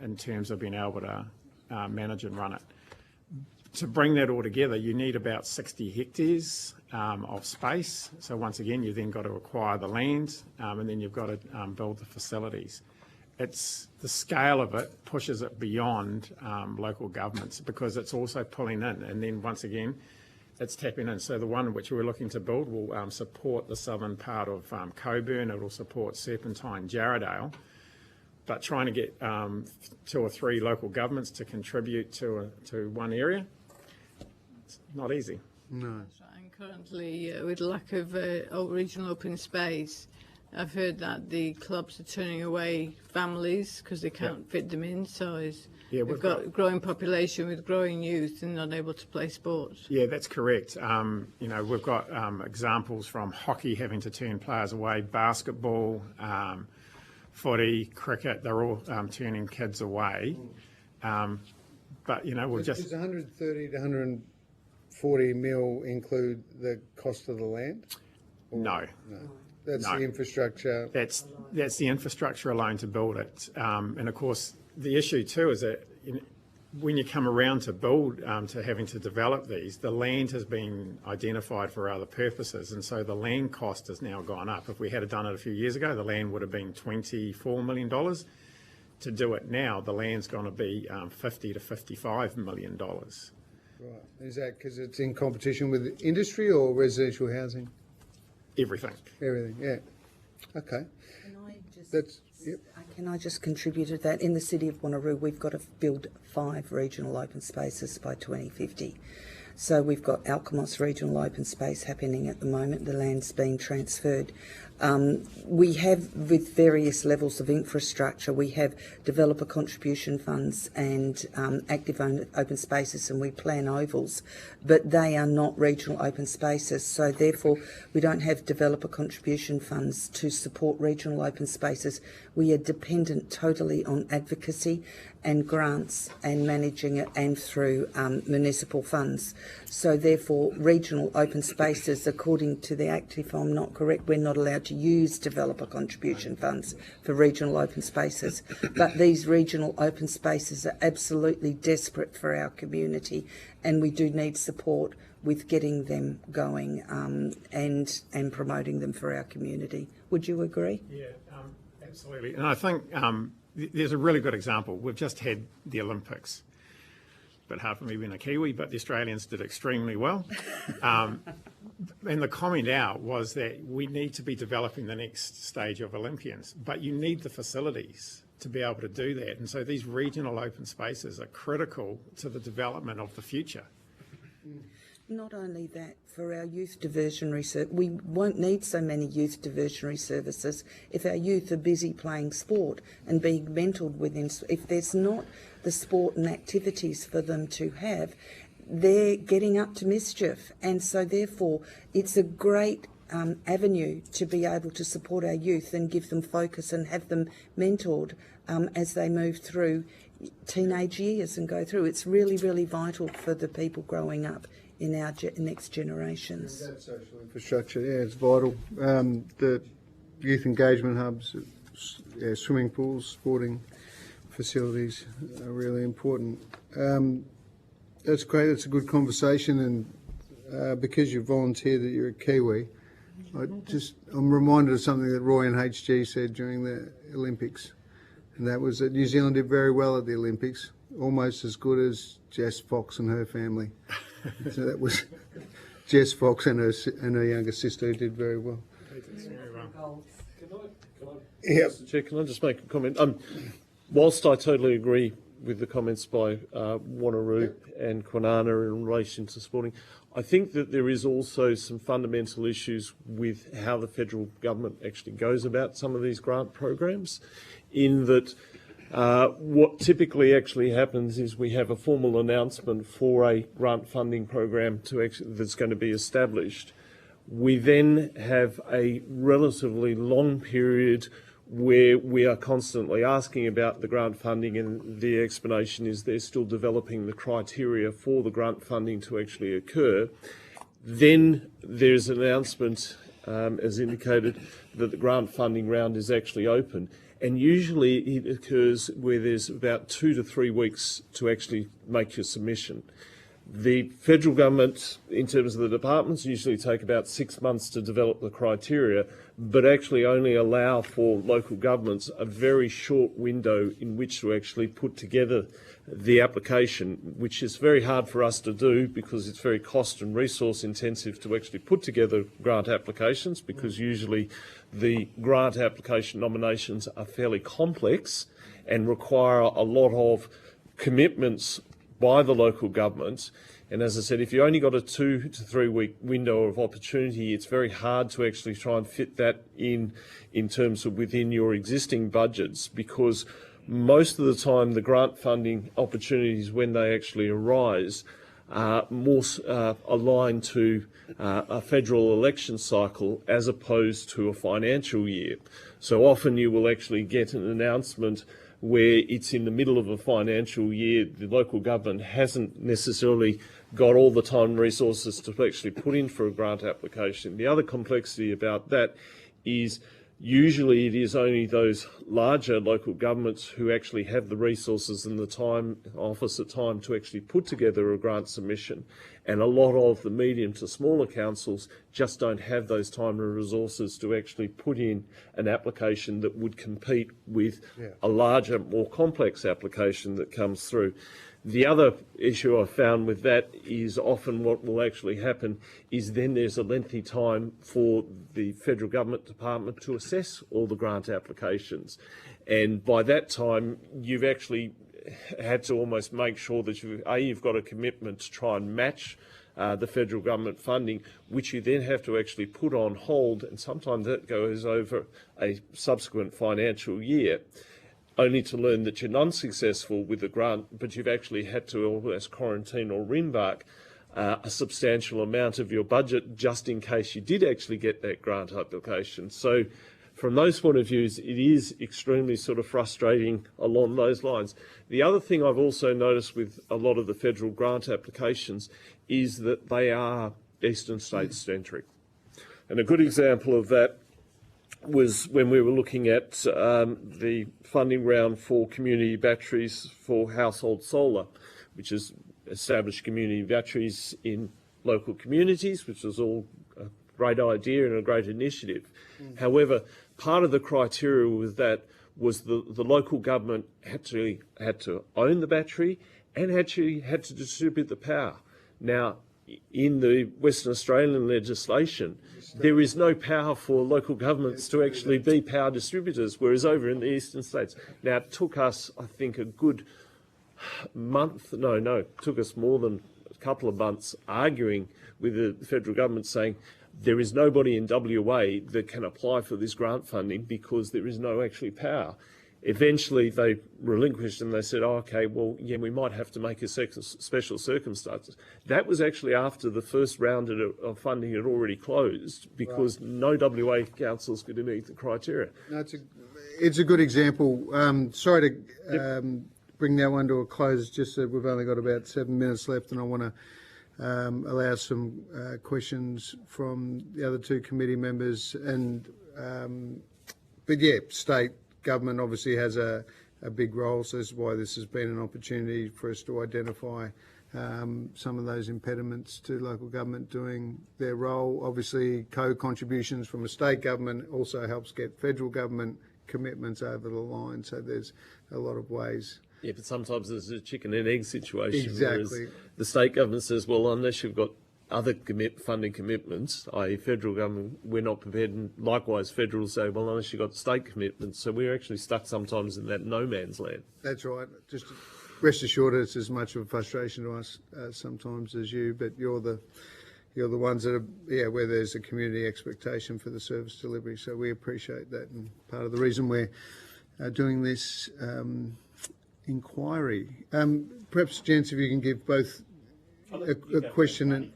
in terms of being able to manage and run it. To bring that all together, you need about 60 hectares of space. So once again, you've then got to acquire the land and then you've got to build the facilities. It's the scale of it pushes it beyond local governments, because it's also pulling in, and then once again, it's tapping in. So the one which we're looking to build will support the southern part of Coburn. It will support Serpentine, Jarrahdale. But trying to get 2 or 3 local governments to contribute to one area, it's not easy. No. And currently, with lack of regional open space, I've heard that the clubs are turning away families because they can't fit them in. So we've got a growing population with growing youth and not able to play sports. Yeah, that's correct. We've got examples from hockey having to turn players away, basketball, footy, cricket, they're all turning kids away. But, we've Does 130 to 140 mil include the cost of the land? No. That's No. the infrastructure. That's the infrastructure alone to build it. And of course, the issue too is that when you come around to build, to having to develop these, the land has been identified for other purposes. And so the land cost has now gone up. If we had done it a few years ago, the land would have been $24 million. To do it now, the land's going to be $50 to $55 million. Right. Is that because it's in competition with industry or residential housing? Everything. Everything, yeah. Okay. Can I just contribute to that? In the city of Wanneroo, we've got to build 5 regional open spaces by 2050. So we've got Alkimos Regional Open Space happening at the moment. The land's being transferred. We have, with various levels of infrastructure, we have developer contribution funds and active open spaces, and we plan ovals, but they are not regional open spaces. So therefore, we don't have developer contribution funds to support regional open spaces. We are dependent totally on advocacy and grants and managing it, and through municipal funds. So therefore, regional open spaces, according to the Act, if I'm not correct, we're not allowed to use developer contribution funds for regional open spaces. But these regional open spaces are absolutely desperate for our community, and we do need support with getting them going and promoting them for our community. Would you agree? Yeah, absolutely. And I think there's a really good example. We've just had the Olympics. But hard for me being a Kiwi, but the Australians did extremely well. And the comment out was that we need to be developing the next stage of Olympians, but you need the facilities to be able to do that. And so these regional open spaces are critical to the development of the future. Not only that, for our youth diversionary we won't need so many youth diversionary services if our youth are busy playing sport and being mentored within. If there's not the sport and activities for them to have, they're getting up to mischief. And so therefore, it's a great avenue to be able to support our youth and give them focus and have them mentored as they move through teenage years and go through. It's really, really vital for the people growing up in our next generations. That social infrastructure, yeah, it's vital. The youth engagement hubs, swimming pools, sporting facilities are really important. That's great. It's a good conversation, and because you volunteered that you're a Kiwi, I'm reminded of something that Roy and HG said during the Olympics, and that was that New Zealand did very well at the Olympics, almost as good as Jess Fox and her family. So that was Jess Fox and her younger sister who did very well. Yeah. Chair, can I just make a comment? Whilst I totally agree with the comments by Wanneroo and Kwinana in relation to sporting, I think that there is also some fundamental issues with how the federal government actually goes about some of these grant programs, in that what typically actually happens is we have a formal announcement for a grant funding program that's going to be established. We then have a relatively long period where we are constantly asking about the grant funding, and the explanation is they're still developing the criteria for the grant funding to actually occur. Then there's an announcement, as indicated, that the grant funding round is actually open. And usually it occurs where there's about 2 to 3 weeks to actually make your submission. The federal government, in terms of the departments, usually take about 6 months to develop the criteria, but actually only allow for local governments a very short window in which to actually put together the application, which is very hard for us to do because it's very cost and resource intensive to actually put together grant applications, because usually the grant application nominations are fairly complex and require a lot of commitments by the local governments. And as I said, if you only got a 2 to 3 week window of opportunity, it's very hard to actually try and fit that in terms of within your existing budgets, because most of the time the grant funding opportunities, when they actually arise, are more aligned to a federal election cycle as opposed to a financial year. So often you will actually get an announcement where it's in the middle of a financial year. The local government hasn't necessarily got all the time and resources to actually put in for a grant application. The other complexity about that is usually it is only those larger local governments who actually have the resources and the time, officer time, to actually put together a grant submission. And a lot of the medium to smaller councils just don't have those time and resources to actually put in an application that would compete with a larger, more complex application that comes through. The other issue I've found with that is often what will actually happen is then there's a lengthy time for the federal government department to assess all the grant applications. And by that time, you've actually had to almost make sure that you've got a commitment to try and match the federal government funding, which you then have to actually put on hold, and sometimes that goes over a subsequent financial year, only to learn that you're non-successful with the grant, but you've actually had to almost quarantine or reembark a substantial amount of your budget just in case you did actually get that grant application. So from those point of views, it is extremely sort of frustrating along those lines. The other thing I've also noticed with a lot of the federal grant applications is that they are eastern states centric. And a good example of that was when we were looking at the funding round for community batteries for household solar, which is established community batteries in local communities, which was all a great idea and a great initiative. However, part of the criteria with that was the local government had to own the battery and actually had to distribute the power. Now, in the Western Australian legislation, there is no power for local governments to actually be power distributors, whereas over in the eastern states. Now, it took us, I think, a good month, it took us more than a couple of months arguing with the federal government saying there is nobody in WA that can apply for this grant funding because there is no actually power. Eventually they relinquished and they said, oh, okay, well, yeah, we might have to make a special circumstances. That was actually after the first round of funding had already closed because no WA councils could meet the criteria. No, it's a good example. Sorry to bring that one to a close. Just that we've only got about 7 minutes left, and I want to allow some questions from the other two committee members. And but yeah, state government obviously has a big role, so this is why this has been an opportunity for us to identify some of those impediments to local government doing their role. Obviously, co-contributions from a state government also helps get federal government commitments over the line. So there's a lot of ways. Yeah, but sometimes there's a chicken and egg situation. Exactly. Whereas the state government says, well, unless you've got other funding commitments, i.e. federal government, we're not prepared. And likewise, federal say, well, unless you've got state commitments. So we're actually stuck sometimes in that no man's land. That's right. Just rest assured, it's as much of a frustration to us sometimes as you, but you're the ones that are, where there's a community expectation for the service delivery. So we appreciate that, and part of the reason we're doing this inquiry. Perhaps, gents, if you can give both a question and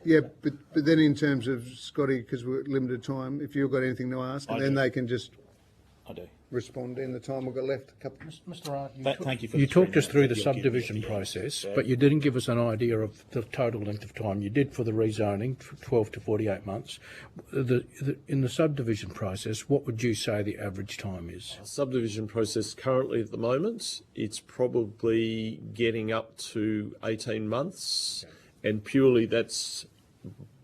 but then in terms of Scotty, because we're at limited time, if you've got anything to ask, and then they can just respond in the time we've got left. Mr. Wright, Thank you for you talked us through the opportunity. subdivision process, but you didn't give us an idea of the total length of time. You did for the rezoning, 12 to 48 months. In the subdivision process, what would you say the average time is? Subdivision process currently at the moment, it's probably getting up to 18 months, and purely that's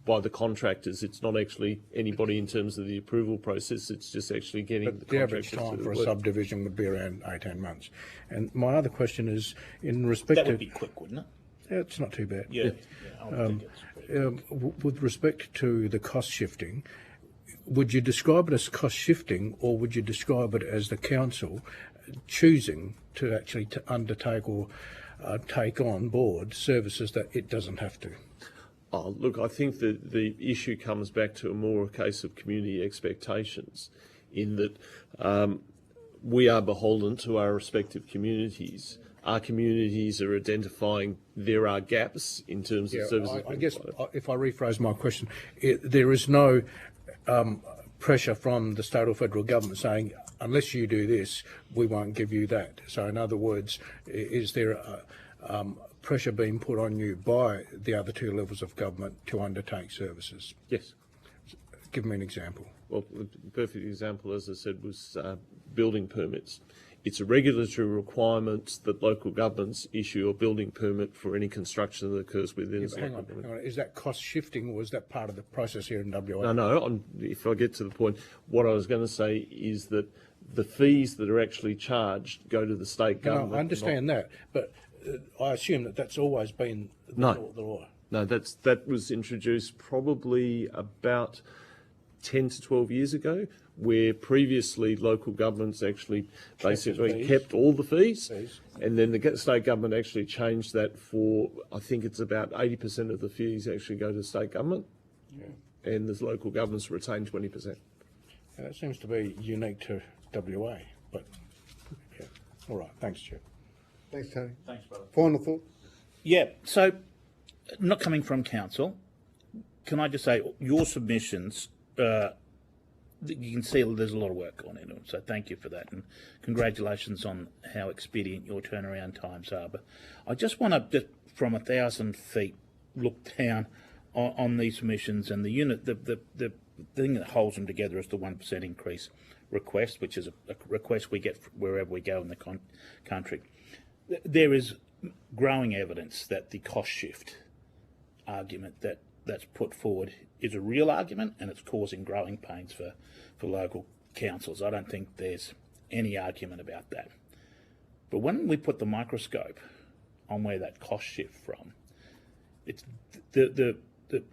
by the contractors. It's not actually anybody in terms of the approval process. It's just actually getting The average time for a subdivision would be around 18 months. And my other question is, in respect That to... would be quick, wouldn't it? Yeah, it's not too bad. Yeah. I would think it's With respect to the cost shifting, would you describe it as cost shifting, or would you describe it as the council choosing to actually undertake or take on board services that it doesn't have to? Oh, look, I think that the issue comes back to a case of community expectations, in that we are beholden to our respective communities. Our communities are identifying there are gaps in terms of services. I guess if I rephrase my question, there is no pressure from the state or federal government saying, unless you do this, we won't give you that. So in other words, is there pressure being put on you by the other two levels of government to undertake services? Yes. Give me an example. Well, the perfect example, as I said, was building permits. It's a regulatory requirement that local governments issue a building permit for any construction that occurs within a Hang on. Is that cost shifting, or is that part of the process here in WA? No. If I get to the point, what I was going to say is that the fees that are actually charged go to the state government. No, I understand that, but I assume that that's always been the law. No, that was introduced probably about 10 to 12 years ago, where previously local governments actually basically kept all the fees, and then the state government actually changed that for, I think it's about 80% of the fees actually go to the state government, and the local governments retain 20%. Yeah, that seems to be unique to WA, but yeah. All right, thanks, Chair. Thanks, Tony. Thanks, brother. Final thought? Yeah, so not coming from council, can I just say your submissions, you can see there's a lot of work on it, so thank you for that, and congratulations on how expedient your turnaround times are. But I just want to, just from 1,000 feet, look down on these submissions, and the unit, the thing that holds them together is the 1% increase request, which is a request we get wherever we go in the country. There is growing evidence that the cost shift argument that's put forward is a real argument, and it's causing growing pains for local councils. I don't think there's any argument about that. But when we put the microscope on where that cost shift from, it's the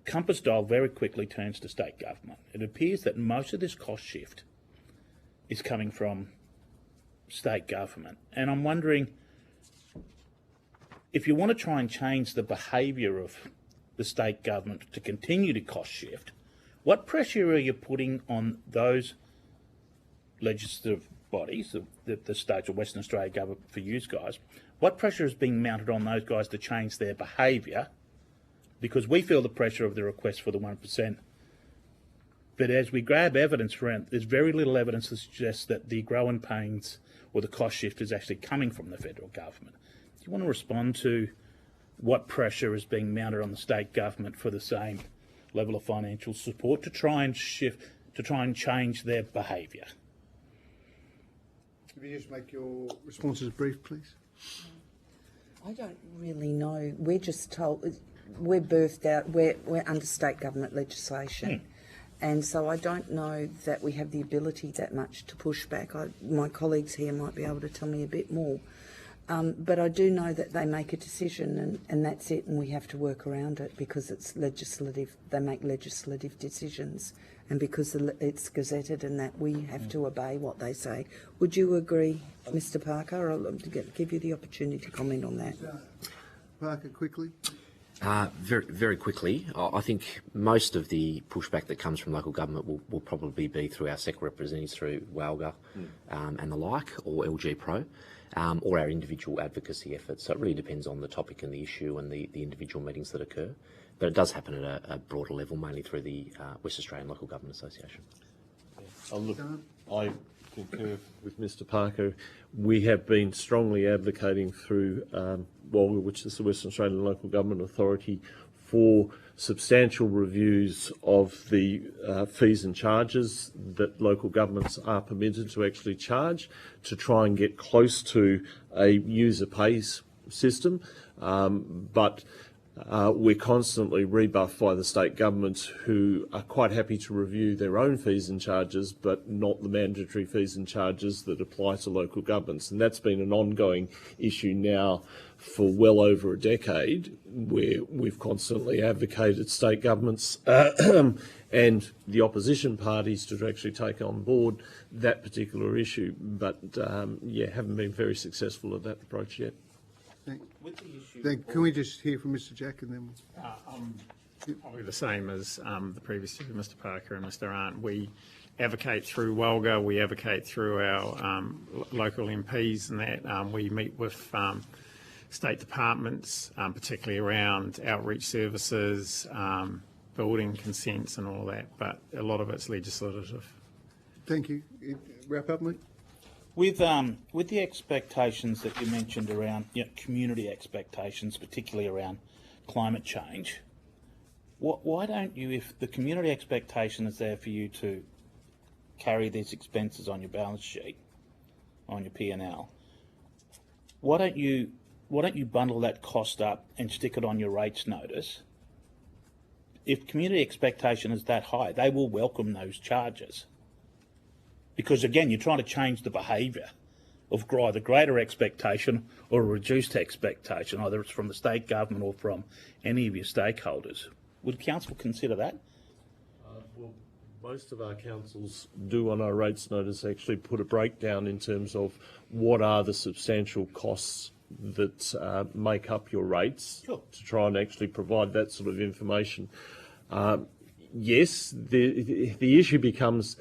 compass dial very quickly turns to state government. It appears that most of this cost shift is coming from state government, and I'm wondering, if you want to try and change the behaviour of the state government to continue to cost shift, what pressure are you putting on those legislative bodies, the states or Western Australia government for you guys? What pressure is being mounted on those guys to change their behaviour? Because we feel the pressure of the request for the 1%. But as we grab evidence around, there's very little evidence that suggests that the growing pains or the cost shift is actually coming from the federal government. Do you want to respond to what pressure is being mounted on the state government for the same level of financial support to try and change their behaviour? Could you just make your responses brief, please? I don't really know. We're just told, we're birthed out, we're under state government legislation. And so I don't know that we have the ability that much to push back. My colleagues here might be able to tell me a bit more. But I do know that they make a decision and that's it, and we have to work around it because it's legislative. They make legislative decisions, and because it's gazetted and that, we have to obey what they say. Would you agree, Mr. Parker? I'll give you the opportunity to comment on that. Parker, quickly. Very quickly, I think most of the pushback that comes from local government will probably be through our sector representatives, through WALGA and the like, or LG Pro, or our individual advocacy efforts. So it really depends on the topic and the issue and the individual meetings that occur. But it does happen at a broader level, mainly through the West Australian Local Government Association. Look, I concur with Mr. Parker. We have been strongly advocating through WALGA, which is the Western Australian Local Government Authority, for substantial reviews of the fees and charges that local governments are permitted to actually charge, to try and get close to a user pays system. But we're constantly rebuffed by the state governments, who are quite happy to review their own fees and charges, but not the mandatory fees and charges that apply to local governments. And that's been an ongoing issue now for well over a decade, where we've constantly advocated state governments and the opposition parties to actually take on board that particular issue. But haven't been very successful at that approach yet. Can we just hear from Mr. Jack and then Probably the same as the previous two, Mr. Parker and Mr. Arndt. We advocate through WALGA, we advocate through our local MPs, and that we meet with state departments, particularly around outreach services, building consents and all that, but a lot of it's legislative. Thank you. Wrap up, mate. With the expectations that you mentioned around community expectations, particularly around climate change, why don't you, if the community expectation is there for you to carry these expenses on your balance sheet, on your P&L, why don't you bundle that cost up and stick it on your rates notice? If community expectation is that high, they will welcome those charges. Because again, you're trying to change the behaviour of either greater expectation or a reduced expectation, either it's from the state government or from any of your stakeholders. Would council consider that? Well, most of our councils do on our rates notice actually put a breakdown in terms of what are the substantial costs that make up your rates, sure, to try and actually provide that sort of information. Yes, the issue becomes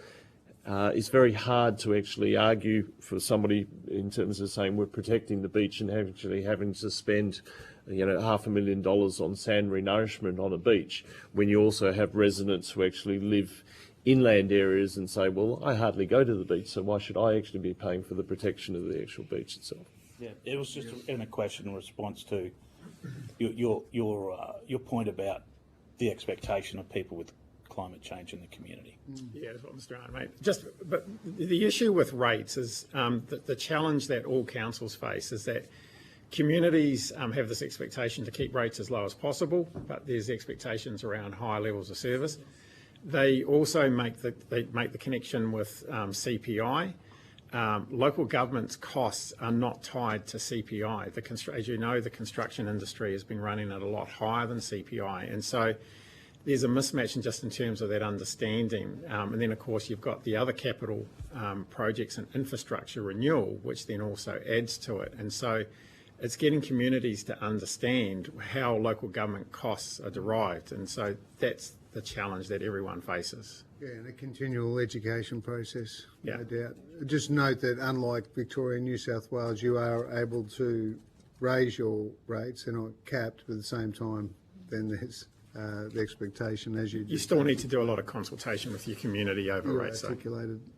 it's very hard to actually argue for somebody in terms of saying we're protecting the beach and actually having to spend $500,000 on sand renourishment on a beach, when you also have residents who actually live inland areas and say, well, I hardly go to the beach, so why should I actually be paying for the protection of the actual beach itself? Yeah, it was just a question in response to your point about the expectation of people with climate change in the community. Yeah, that's what Mr. Arndt made. But the issue with rates is the challenge that all councils face is that communities have this expectation to keep rates as low as possible, but there's expectations around high levels of service. They also make the connection with CPI. Local government's costs are not tied to CPI. As you know, the construction industry has been running at a lot higher than CPI, and so there's a mismatch in terms of that understanding. And then, of course, you've got the other capital projects and infrastructure renewal, which then also adds to it. And so it's getting communities to understand how local government costs are derived. And so that's the challenge that everyone faces. Yeah, and a continual education process, Yeah. no doubt. Just note that unlike Victoria and New South Wales, you are able to raise your rates. They're not capped, but at the same time, then there's the expectation as you You still need to do a lot of consultation with your community over rates.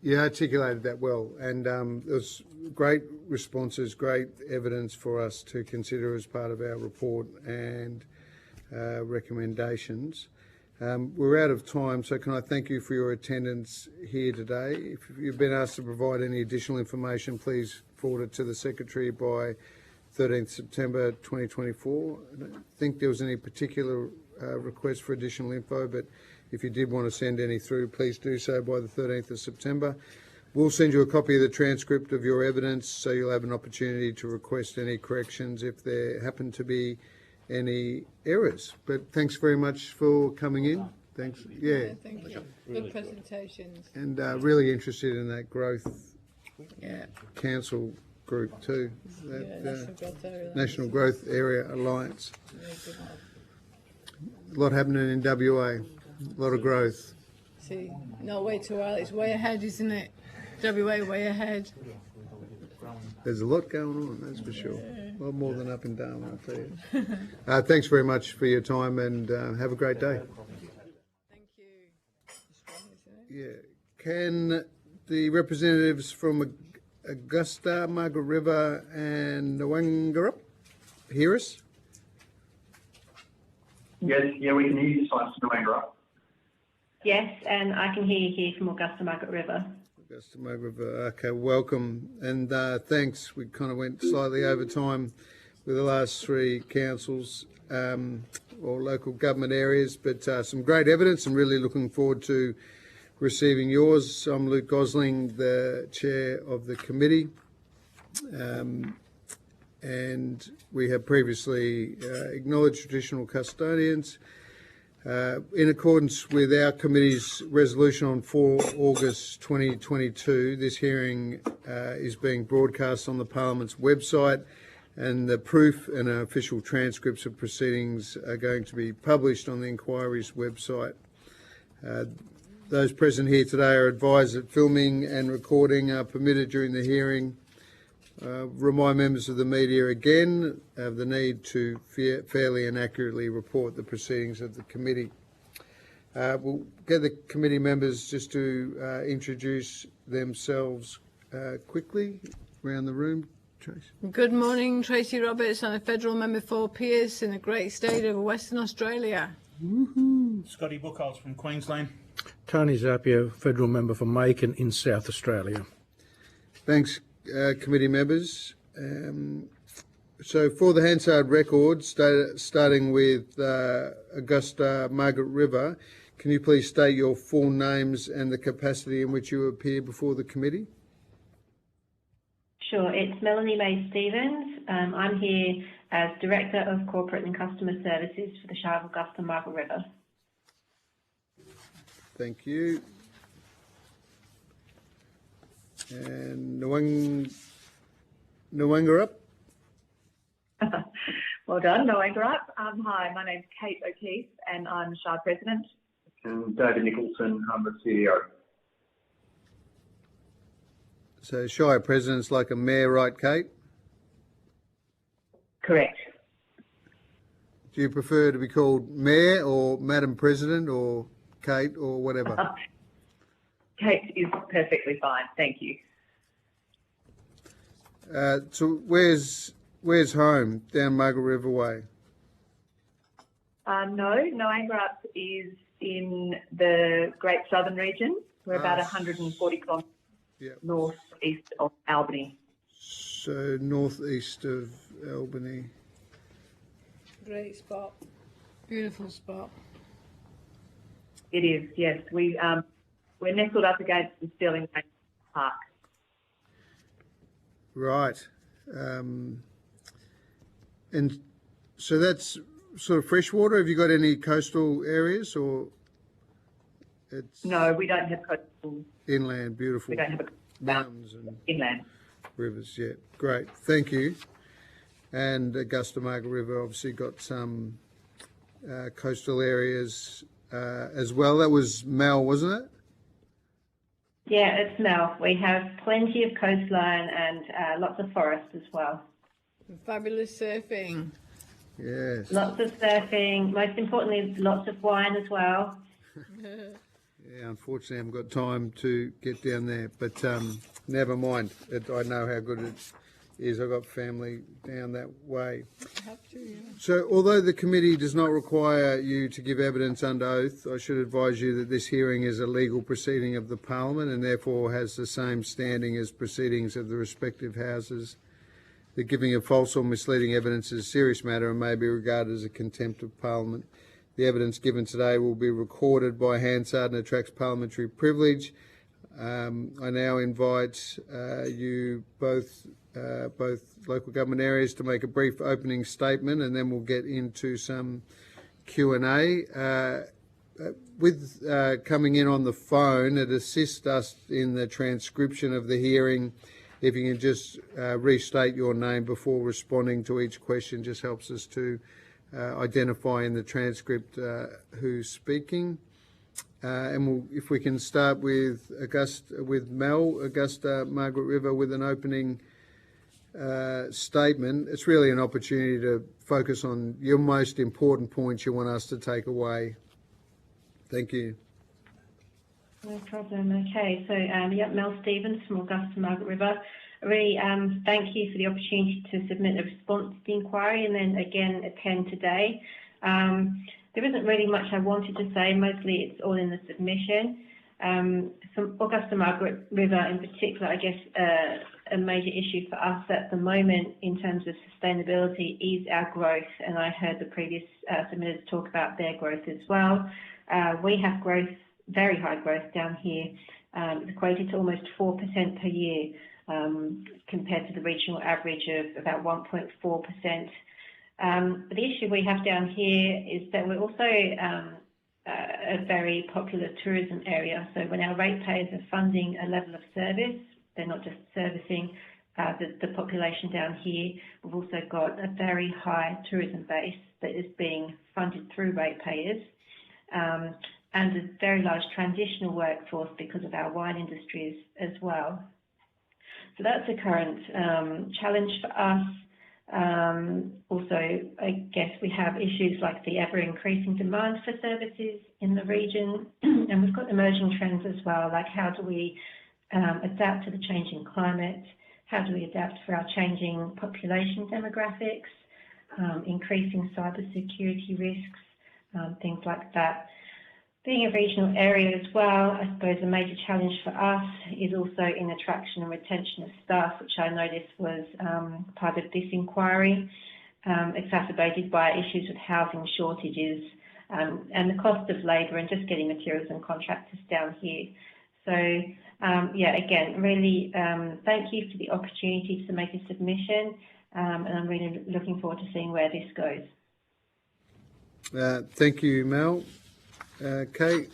You articulated that well, and there was great responses, great evidence for us to consider as part of our report and recommendations. We're out of time, so can I thank you for your attendance here today. If you've been asked to provide any additional information, please forward it to the Secretary by 13th September 2024. I don't think there was any particular request for additional info, but if you did want to send any through, please do so by the 13th of September. We'll send you a copy of the transcript of your evidence, so you'll have an opportunity to request any corrections if there happen to be any errors. But thanks very much for coming in. Thanks. Yeah. Thank you. Good presentations. And really interested in that growth Yeah. council group too. That, National Growth Area Alliance. Very good one. A lot happening in WA. A lot of growth. See, not way too early. It's way ahead, isn't it? WA way ahead. There's a lot going on, that's for sure. A lot more than up and down, I'll tell you. Thanks very much for your time, and have a great day. Thank you. Yeah. Can the representatives from Augusta, Margaret River and Nowangarup hear us? Yes, yeah, we can hear you, Simon Nowangarup. Yes, and I can hear you here from Augusta Margaret River. Augusta, Margaret River. Okay, welcome. And thanks. We kind of went slightly over time with the last three councils or local government areas, but some great evidence and really looking forward to receiving yours. I'm Luke Gosling, the chair of the committee. And we have previously acknowledged traditional custodians. In accordance with our committee's resolution on 4 August 2022, this hearing is being broadcast on the Parliament's website, and the proof and official transcripts of proceedings are going to be published on the inquiry's website. Those present here today are advised that filming and recording are permitted during the hearing. Remind members of the media again of the need to fairly and accurately report the proceedings of the committee. We'll get the committee members just to introduce themselves quickly around the room. Tracy. Good morning, Tracy Roberts. I'm a federal member for Pearce in the great state of Western Australia. Woohoo! Scotty Bookholz from Queensland. Tony Zappia, federal member for Macon in South Australia. Thanks, committee members. So for the Hansard record, starting with Augusta Margaret River, can you please state your full names and the capacity in which you appear before the committee? Sure, it's Melanie May Stevens. I'm here as Director of Corporate and Customer Services for the Shire of Augusta Margaret River. Thank you. And Nowangarup? Well done, Nowangarup. Hi, my name's Kate O'Keefe and I'm Shire President. And David Nicholson, I'm the CEO. So Shire President's like a mayor, right, Kate? Correct. Do you prefer to be called Mayor or Madam President or Kate or whatever? Kate is perfectly fine, thank you. So where's home? Down Margaret River Way? No, Nowangarup is in the Great Southern region. We're about 140 kilometres north-east of Albany. So northeast of Albany. Great spot. Beautiful spot. It is, yes. We're nestled up against the Stirling Park. Right. And so that's sort of freshwater. Have you got any coastal areas or it's No, we don't have coastal. Inland, beautiful. We don't have mountains and inland. rivers yet. Great, thank you. And Augusta Margaret River obviously got some coastal areas as well. That was Mal, wasn't it? Yeah, it's Mel. We have plenty of coastline and lots of forest as well. Fabulous surfing. Yes. Lots of surfing, most importantly, lots of wine as well. Yeah, unfortunately, I haven't got time to get down there, but never mind. I know how good it is. I've got family down that way. So, although the committee does not require you to give evidence under oath, I should advise you that this hearing is a legal proceeding of the Parliament and therefore has the same standing as proceedings of the respective houses. The giving of false or misleading evidence is a serious matter and may be regarded as a contempt of Parliament. The evidence given today will be recorded by Hansard and attracts parliamentary privilege. I now invite you both local government areas to make a brief opening statement, and then we'll get into some Q&A. With coming in on the phone, it assists us in the transcription of the hearing. If you can just restate your name before responding to each question, just helps us to identify in the transcript who's speaking. And if we can start with Augusta Margaret River with an opening statement. It's really an opportunity to focus on your most important points you want us to take away. Thank you. No problem. Okay, so Mel Stevens from Augusta Margaret River. Really thank you for the opportunity to submit a response to the inquiry and then again attend today. There isn't really much I wanted to say, mostly it's all in the submission. From Augusta Margaret River in particular, I guess a major issue for us at the moment in terms of sustainability is our growth, and I heard the previous submitters talk about their growth as well. We have growth, very high growth down here, equated to almost 4% per year, compared to the regional average of about 1.4%. The issue we have down here is that we're also a very popular tourism area. So when our ratepayers are funding a level of service, they're not just servicing the population down here. We've also got a very high tourism base that is being funded through ratepayers, and a very large transitional workforce because of our wine industries as well. So that's a current challenge for us. Also, I guess we have issues like the ever-increasing demand for services in the region, and we've got emerging trends as well, like how do we adapt to the changing climate, how do we adapt for our changing population demographics, increasing cybersecurity risks, things like that. Being a regional area as well, I suppose a major challenge for us is also in attraction and retention of staff, which I noticed was part of this inquiry, exacerbated by issues with housing shortages and the cost of labour and just getting materials and contractors down here. So, yeah, again, really thank you for the opportunity to make a submission, and I'm really looking forward to seeing where this goes. Thank you, Mel. Kate?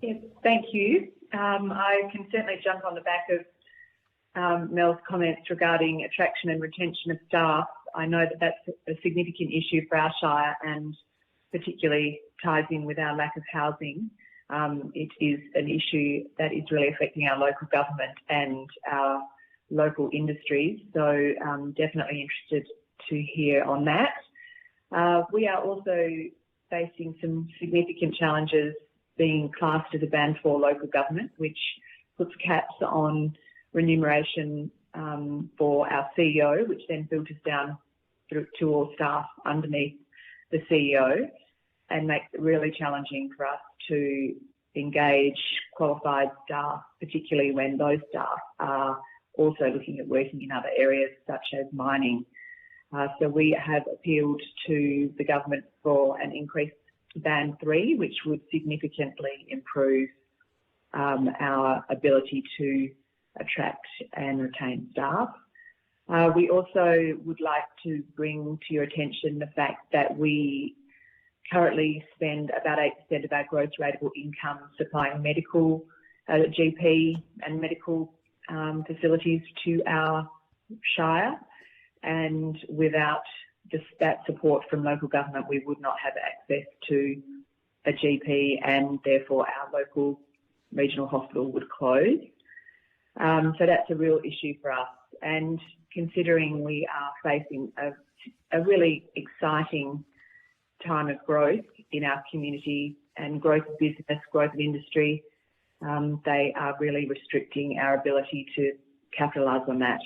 Yes, thank you. I can certainly jump on the back of Mel's comments regarding attraction and retention of staff. I know that that's a significant issue for our shire and particularly ties in with our lack of housing. It is an issue that is really affecting our local government and our local industries, so definitely interested to hear on that. We are also facing some significant challenges being classed as a Band 4 local government, which puts caps on remuneration for our CEO, which then filters down through to all staff underneath the CEO and makes it really challenging for us to engage qualified staff, particularly when those staff are also looking at working in other areas such as mining. So we have appealed to the government for an increased Band 3, which would significantly improve our ability to attract and retain staff. We also would like to bring to your attention the fact that we currently spend about 8% of our gross rateable income supplying medical, GP and medical facilities to our shire. And without just that support from local government, we would not have access to a GP and therefore our local regional hospital would close. So that's a real issue for us. And considering we are facing a a really exciting time of growth in our community and growth of business, growth of industry. They are really restricting our ability to capitalise on that.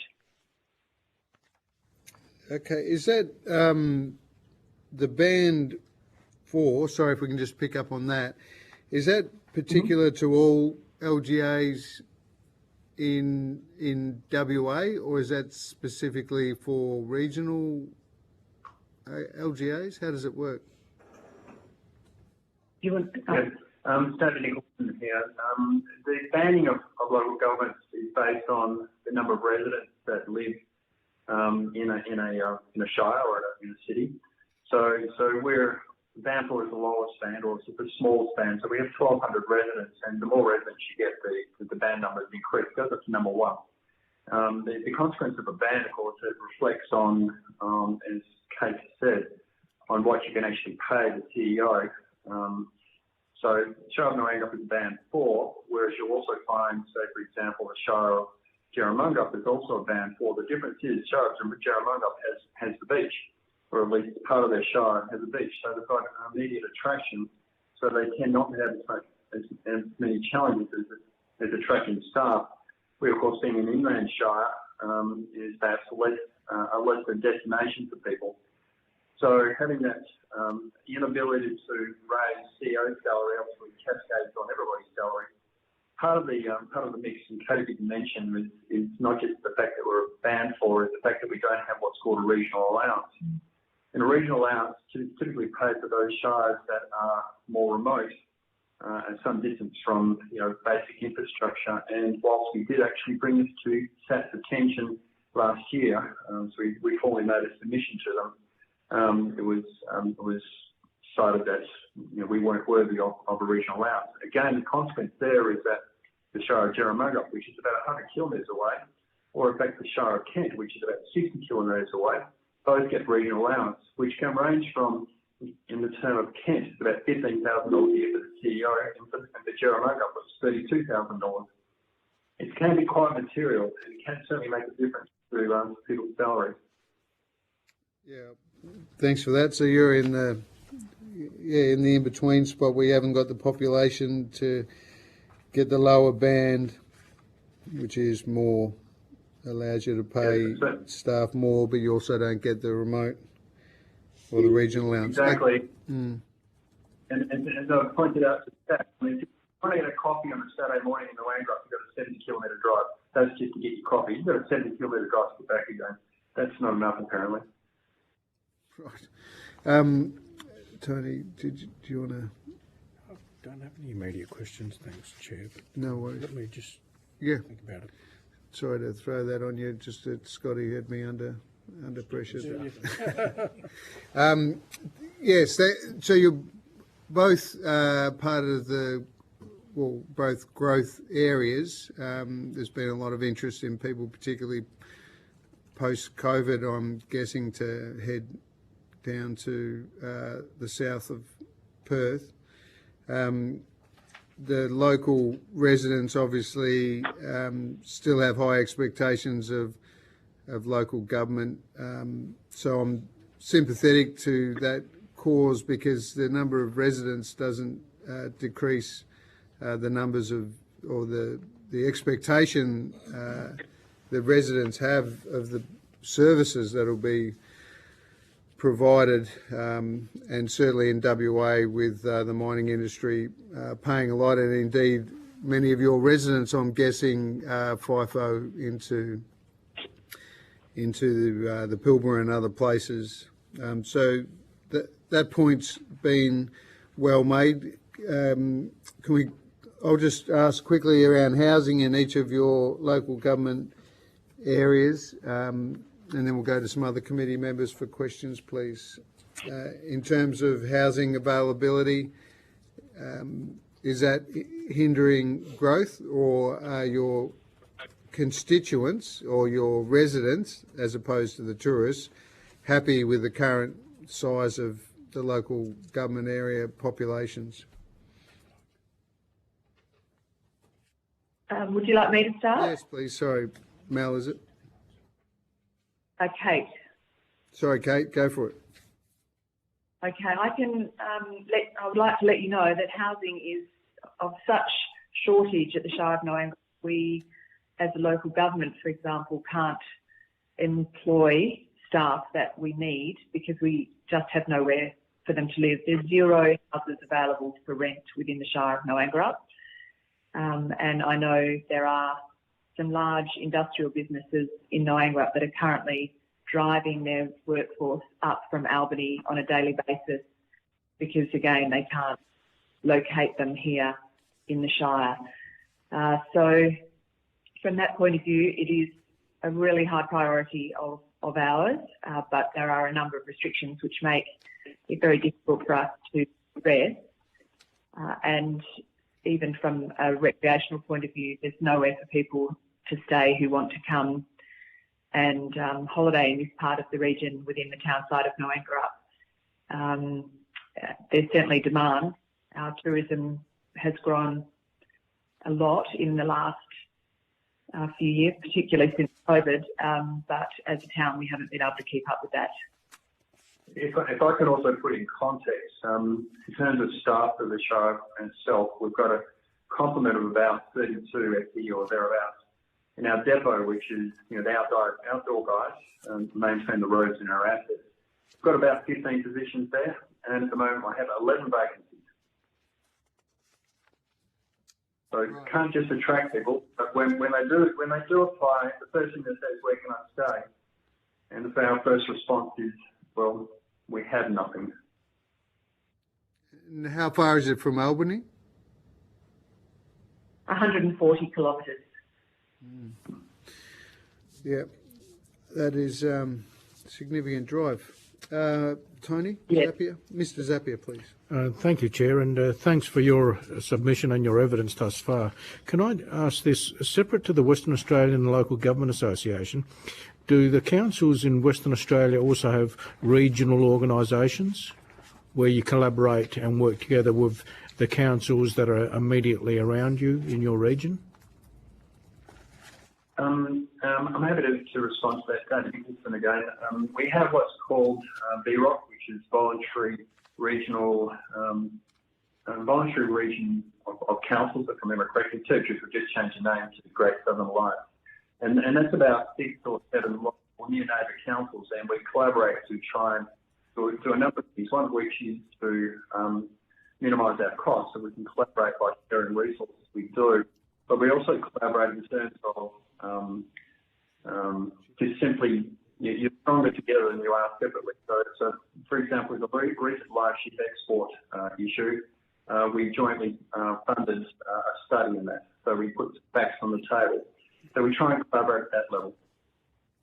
Okay, is that the band 4? Sorry if we can just pick up on that. Is that particular to all LGAs in WA, or is that specifically for regional LGAs? How does it work? You want? Yes. David Nicholson here. The banding of local governments is based on the number of residents that live in a shire or in a city. So we're band 4 is the lowest band, or it's the smallest band. So we have 1,200 residents, and the more residents you get, the band numbers increase. So that's number 1. The consequence of a band, of course, it reflects on, as Kate said, on what you can actually pay the CEO. So Shire of Narangba is band 4, whereas you'll also find, say, for example, the Shire of Jarramungup is also a band 4. The difference is Shire of Jarramungup has the beach, or at least part of their shire has a beach. So they've got immediate attraction, so they tend not to have as many challenges as attracting staff. We, of course, being an inland shire, is perhaps less a destination for people. So having that inability to raise CEO salary obviously cascades on everybody's salary. Part of the mix, and Katie did mention, is not just the fact that we're banned for, it's the fact that we don't have what's called a regional allowance. And a regional allowance typically pays for those shires that are more remote and some distance from basic infrastructure. And whilst we did actually bring this to SAT's attention last year, so we formally made a submission to them, it was cited that we weren't worthy of a regional allowance. Again, the consequence there is that the Shire of Jarramungup, which is about 100 kilometres away, or in fact the Shire of Kent, which is about 60 kilometres away, both get regional allowance, which can range from, in the term of Kent, about $15,000 a year for the CEO, and for Jarramungup was $32,000. It can be quite material, and it can certainly make a difference to people's salaries. Yeah, thanks for that. So you're in the in-between spot where you haven't got the population to get the lower band, which is more, allows you to pay staff more, but you also don't get the remote or the regional allowance. Exactly. And as I pointed out to Stat, I mean, if you want to get a coffee on a Saturday morning in the Landgraf, you've got a 70-kilometre drive. That's just to get your coffee. You've got a 70-kilometre drive to get back again. That's not enough, apparently. Right. Tony, do you want to? I don't have any immediate questions, thanks, Chair. But no worries. Let me just think about it. Sorry to throw that on you, just that Scotty had me under pressure. Yes, so you're both part of both growth areas. There's been a lot of interest in people, particularly post-COVID, I'm guessing, to head down to the south of Perth. The local residents obviously still have high expectations of local government, so I'm sympathetic to that cause, because the number of residents doesn't decrease the numbers of, or the expectation the residents have of the services that will be provided, and certainly in WA with the mining industry paying a lot, and indeed many of your residents, I'm guessing, FIFO into the Pilbara and other places. So that point's been well made. I'll just ask quickly around housing in each of your local government areas, and then we'll go to some other committee members for questions, please. In terms of housing availability, is that hindering growth, or are your constituents or your residents, as opposed to the tourists, happy with the current size of the local government area populations? Would you like me to start? Yes, please. Sorry, Mel, is it? Okay. Sorry, Kate, go for it. Okay, I would like to let you know that housing is of such shortage at the Shire of Noangra. We, as a local government, for example, can't employ staff that we need because we just have nowhere for them to live. There's 0 houses available for rent within the Shire of Noangra. And I know there are some large industrial businesses in Noangra that are currently driving their workforce up from Albany on a daily basis because, again, they can't locate them here in the Shire. So from that point of view, it is a really high priority of ours, but there are a number of restrictions which make it very difficult for us to progress. And even from a recreational point of view, there's nowhere for people to stay who want to come and holiday in this part of the region within the town side of Noangra. There's certainly demand. Our tourism has grown a lot in the last few years, particularly since COVID, but as a town we haven't been able to keep up with that. If I could also put in context, in terms of staff of the Shire itself, we've got a complement of about 32 FTE or thereabouts. In our depot, which is the outdoor guys, maintain the roads in our assets, we've got about 15 positions there, and at the moment I have 11 vacancies. So you can't just attract people, but when they do apply, the first thing they say is, "Where can I stay?" And our first response is, "Well, we have nothing." And how far is it from Albany? 140 kilometres. Yeah, that is significant drive. Tony, Yes. Zapier? Mr. Zapier, please. Thank you, Chair, and thanks for your submission and your evidence thus far. Can I ask this, separate to the Western Australian Local Government Association, do the councils in Western Australia also have regional organisations where you collaborate and work together with the councils that are immediately around you in your region? I'm happy to respond to that, David Nicholson again. We have what's called VROC, which is Voluntary Region of Councils, if I remember correctly. Territories have just changed the name to the Great Southern Alliance. And that's about 6 or 7 more near neighbour councils, and we collaborate to try and do a number of things, one of which is to minimise our costs, so we can collaborate by sharing resources we do. But we also collaborate in terms of just simply, you're stronger together than you are separately. So for example, the recent live ship export issue, we jointly funded a study in that. So we put facts on the table. So we try and collaborate at that level.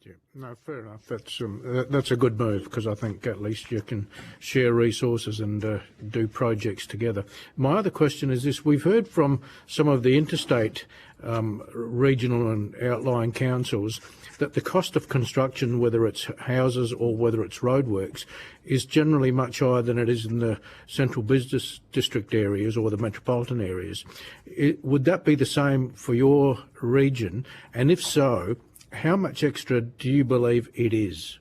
Yeah, no, fair enough. That's a good move because I think at least you can share resources and do projects together. My other question is this: we've heard from some of the interstate regional and outlying councils that the cost of construction, whether it's houses or whether it's roadworks, is generally much higher than it is in the central business district areas or the metropolitan areas. Would that be the same for your region? And if so, how much extra do you believe it is?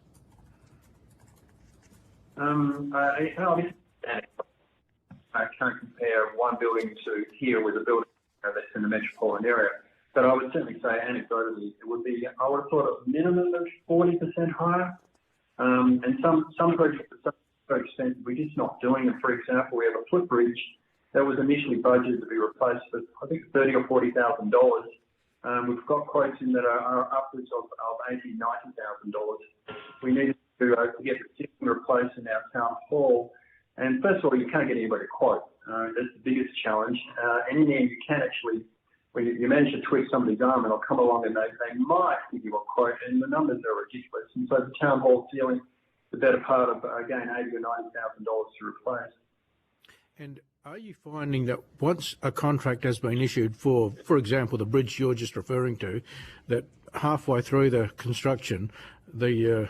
Obviously, I can't compare one building to here with a building that's in the metropolitan area. But I would certainly say anecdotally, it would be, I would have thought a minimum of 40% higher. And some projects are so expensive, we're just not doing them. For example, we have a footbridge that was initially budgeted to be replaced for, I think, $30,000 or $40,000. We've got quotes in that are upwards of $80,000, $90,000. We need to get the system replaced in our town hall. And first of all, you can't get anybody to quote. That's the biggest challenge. And in the end, you can actually, when you manage to twist somebody's arm, and they'll come along and they might give you a quote, and the numbers are ridiculous. And so the town hall ceiling, the better part of, again, $80,000 or $90,000 to replace. And are you finding that once a contract has been issued for example, the bridge you're just referring to, that halfway through the construction, the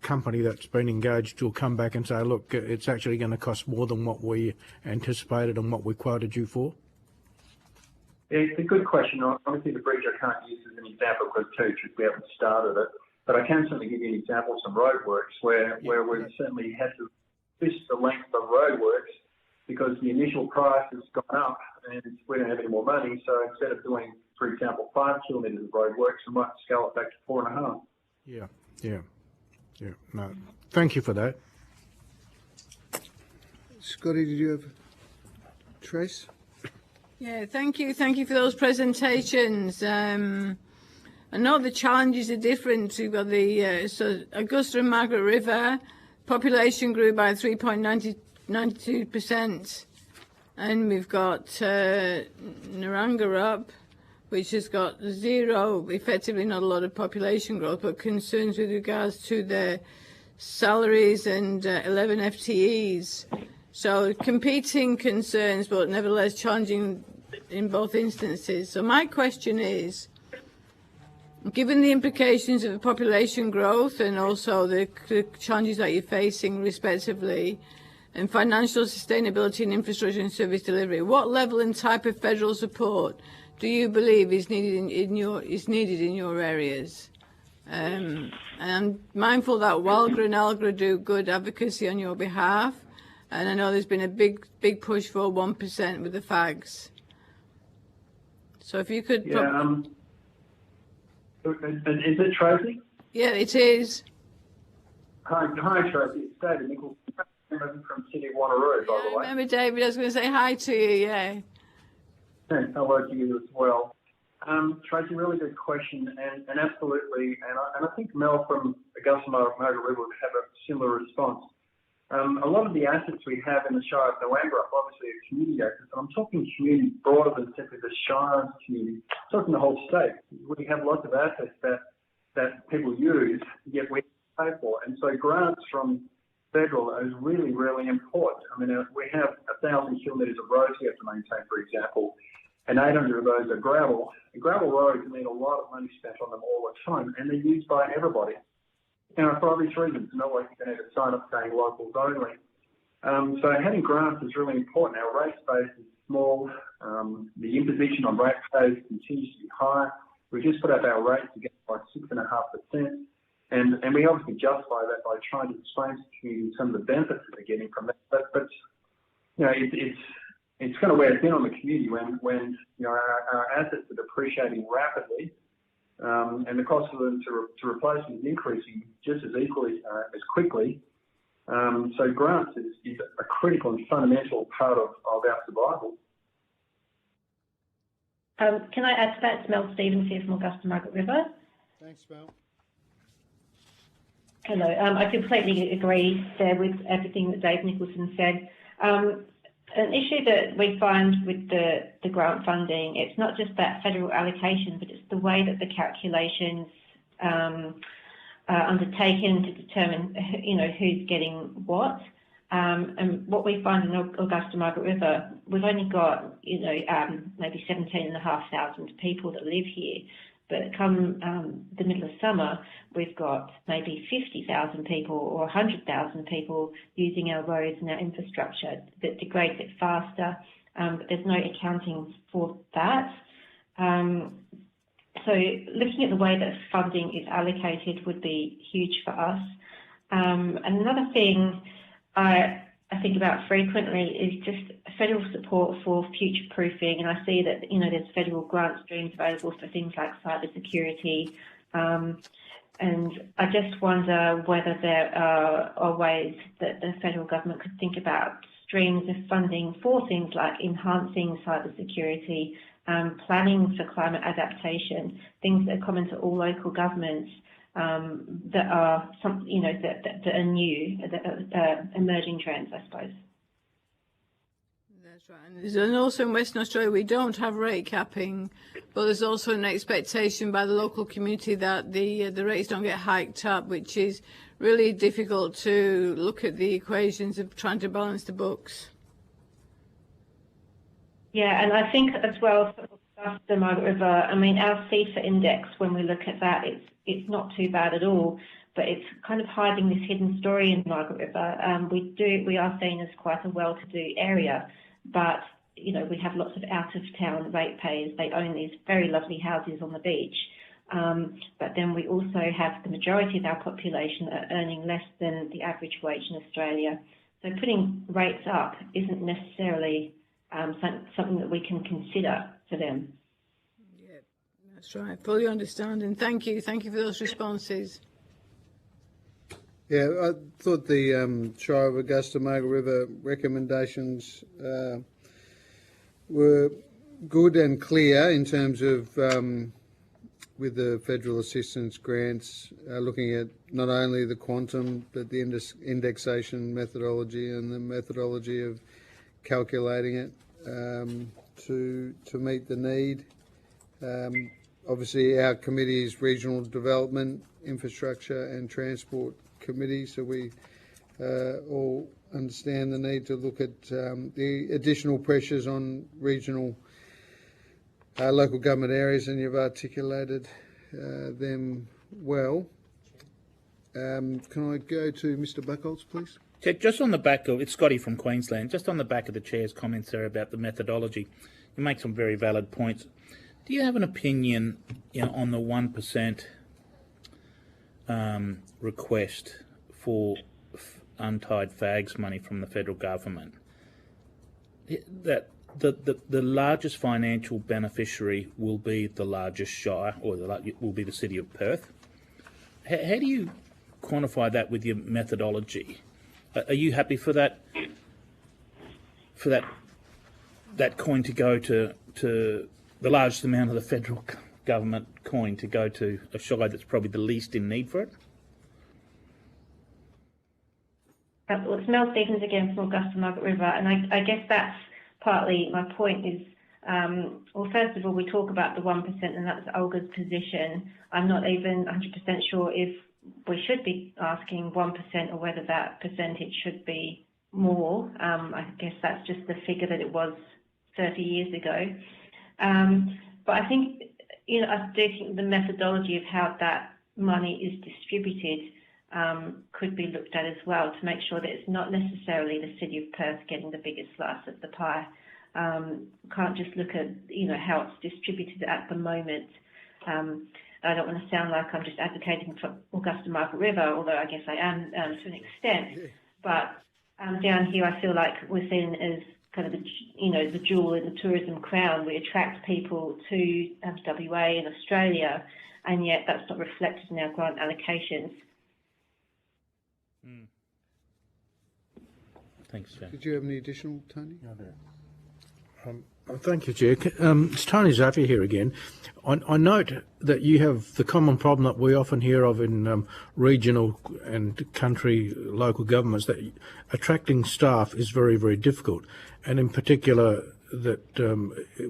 company that's been engaged will come back and say, look, it's actually going to cost more than what we anticipated and what we quoted you for? It's a good question. Obviously, the bridge I can't use as an example because we haven't started it. But I can certainly give you an example of some roadworks where we've certainly had to reduce the length of roadworks because the initial price has gone up and we don't have any more money. So instead of doing, for example, 5 kilometres of roadworks, we might scale it back to 4.5. Yeah. No, thank you for that. Scotty, did you have Trace? Yeah, thank you for those presentations. I know the challenges are different. We've got the so Augusta and Margaret River population grew by 3.92%, and we've got Naranggarup, which has got zero, effectively not a lot of population growth, but concerns with regards to their salaries and 11 FTEs. So competing concerns, but nevertheless challenging in both instances. So my question is, given the implications of the population growth and also the challenges that you're facing respectively, and financial sustainability and infrastructure and service delivery, what level and type of federal support do you believe is needed in your areas? And I'm mindful that Walgra and Algra do good advocacy on your behalf, and I know there's been a big push for 1% with the fags. So if you could... Is it Tracy? Yeah, it is. Hi Tracy. It's David Nicholson from City of Wanneroo, by the way. I remember, David. I was going to say hi to you, yeah. Hello to you as well. Tracy, really good question, and absolutely, and I think Mel from Augusta Margaret River would have a similar response. A lot of the assets we have in the Shire of Naranggarup obviously are community assets, and I'm talking community broader than simply the Shire's community. I'm talking the whole state. We have lots of assets that people use, yet we pay for, and so grants from federal is really, really important. I mean, we have 1,000 kilometres of roads we have to maintain, for example, and 800 of those are gravel. And gravel roads need a lot of money spent on them all the time, and they're used by everybody. For obvious reasons, not like you're going to sign up saying locals only. So having grants is really important. Our rate space is small. The imposition on rate space continues to be high. We just put up our rates again by 6.5%. And we obviously justify that by trying to explain to communities some of the benefits that they're getting from that. But it's going to wear thin on the community when our assets are depreciating rapidly, and the cost of them to replace them is increasing just as equally as quickly. So grants is a critical and fundamental part of our survival. Can I add to that? It's Mel Stevens here from Augusta Margaret River. Thanks, Mel. Hello. I completely agree there with everything that Dave Nicholson said. An issue that we find with the grant funding, it's not just that federal allocation, but it's the way that the calculations are undertaken to determine, who's getting what. And what we find in Augusta Margaret River, we've only got, maybe 17,500 people that live here. But come the middle of summer, we've got maybe 50,000 people or 100,000 people using our roads and our infrastructure that degrades it faster, but there's no accounting for that. So looking at the way that funding is allocated would be huge for us. And another thing I think about frequently is just federal support for future-proofing, and I see that there's federal grant streams available for things like cyber security, and I just wonder whether there are ways that the federal government could think about streams of funding for things like enhancing cyber security, planning for climate adaptation, things that are common to all local governments. That are that are new, that are emerging trends, I suppose. That's right. And also in Western Australia, we don't have rate capping, but there's also an expectation by the local community that the rates don't get hiked up, which is really difficult to look at the equations of trying to balance the books. Yeah, and I think as well, the Margaret River, our CEFA index, when we look at that, it's not too bad at all, but it's kind of hiding this hidden story in Margaret River. We are seen as quite a well-to-do area, but we have lots of out-of-town ratepayers. They own these very lovely houses on the beach, But then we also have the majority of our population that are earning less than the average wage in Australia. So putting rates up isn't necessarily something that we can consider for them. Yeah, that's right. Fully understand, and thank you for those responses. Yeah, I thought the Shire of Augusta Margaret River recommendations were good and clear in terms of with the federal assistance grants, looking at not only the quantum but the indexation methodology and the methodology of calculating it to meet the need. Obviously, our committee is Regional Development, Infrastructure and Transport Committee, so we all understand the need to look at the additional pressures on regional local government areas, and you've articulated them well. Can I go to Mr. Buckholz, please? Just on the back of, it's Scotty from Queensland, just on the back of the Chair's comments there about the methodology, you make some very valid points. Do you have an opinion on the 1% request for untied fags money from the federal government? That the largest financial beneficiary will be the largest shire, or will be the city of Perth. How do you quantify that with your methodology? Are you happy for that coin to go to the largest amount of the federal government coin to go to a shire that's probably the least in need for it? Well, it's Mel Stephens again from Augusta Margaret River, and I guess that's partly my point is, well, first of all, we talk about the 1%, and that's Olga's position. I'm not even 100% sure if we should be asking 1% or whether that percentage should be more. I guess that's just the figure that it was 30 years ago. But I think, I do think the methodology of how that money is distributed could be looked at as well, to make sure that it's not necessarily the city of Perth getting the biggest slice of the pie. Can't just look at how it's distributed at the moment. I don't want to sound like I'm just advocating for Augusta Margaret River, although I guess I am to an extent. But down here, I feel like we're seen as kind of the jewel in the tourism crown. We attract people to WA and Australia, and yet that's not reflected in our grant allocations. Thanks, Chair. Did you have any additional, Tony? Thank you, Chair. It's Tony Zaffi here again. I note that you have the common problem that we often hear of in regional and country local governments, that attracting staff is very, very difficult, and in particular that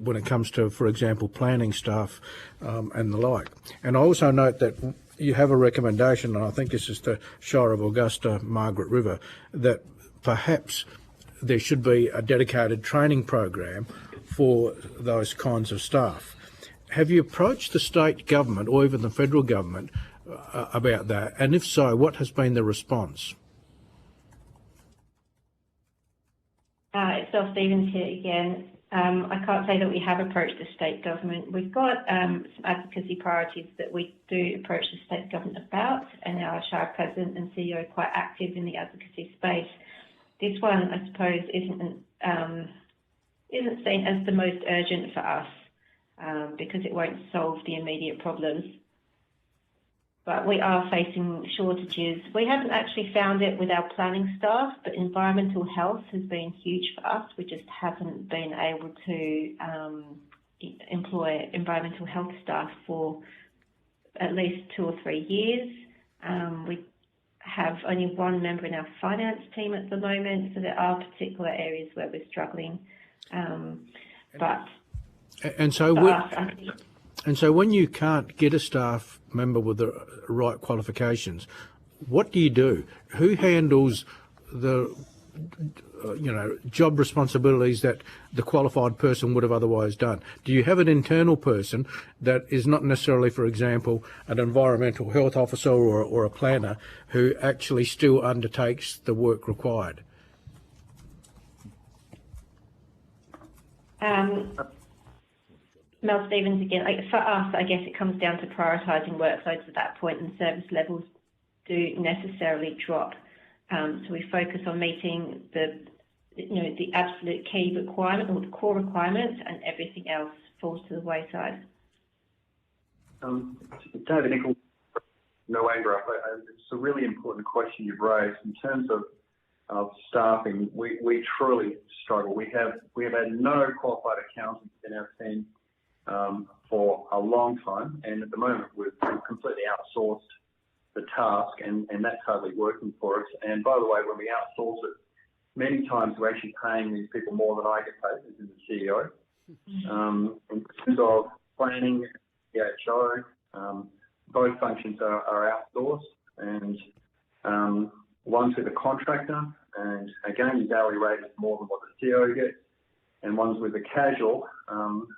when it comes to, for example, planning staff and the like. And I also note that you have a recommendation, and I think this is the Shire of Augusta Margaret River, that perhaps there should be a dedicated training program for those kinds of staff. Have you approached the state government or even the federal government about that? And if so, what has been the response? It's Mel Stephens here again. I can't say that we have approached the state government. We've got some advocacy priorities that we do approach the state government about, and our Shire President and CEO are quite active in the advocacy space. This one, I suppose, isn't seen as the most urgent for us because it won't solve the immediate problems. But we are facing shortages. We haven't actually found it with our planning staff, but environmental health has been huge for us. We just haven't been able to employ environmental health staff for at least 2 or 3 years. We have only one member in our finance team at the moment, so there are particular areas where we're struggling. So when you can't get a staff member with the right qualifications, what do you do? Who handles the job responsibilities that the qualified person would have otherwise done? Do you have an internal person that is not necessarily, for example, an environmental health officer or a planner who actually still undertakes the work required? Mel Stevens again. For us, I guess it comes down to prioritising workloads at that point, and service levels do necessarily drop. So we focus on meeting the absolute key requirement or the core requirements, and everything else falls to the wayside. David Nichols, Noangra, it's a really important question you've raised in terms of staffing. We truly struggle. We have had no qualified accountants in our team for a long time, and at the moment we've completely outsourced the task, and that's hardly working for us. And by the way, when we outsource it, many times we're actually paying these people more than I get paid as the CEO. In terms of planning, EHO, both functions are outsourced, and one's with a contractor, and again, his hourly rate is more than what the CEO gets, and one's with a casual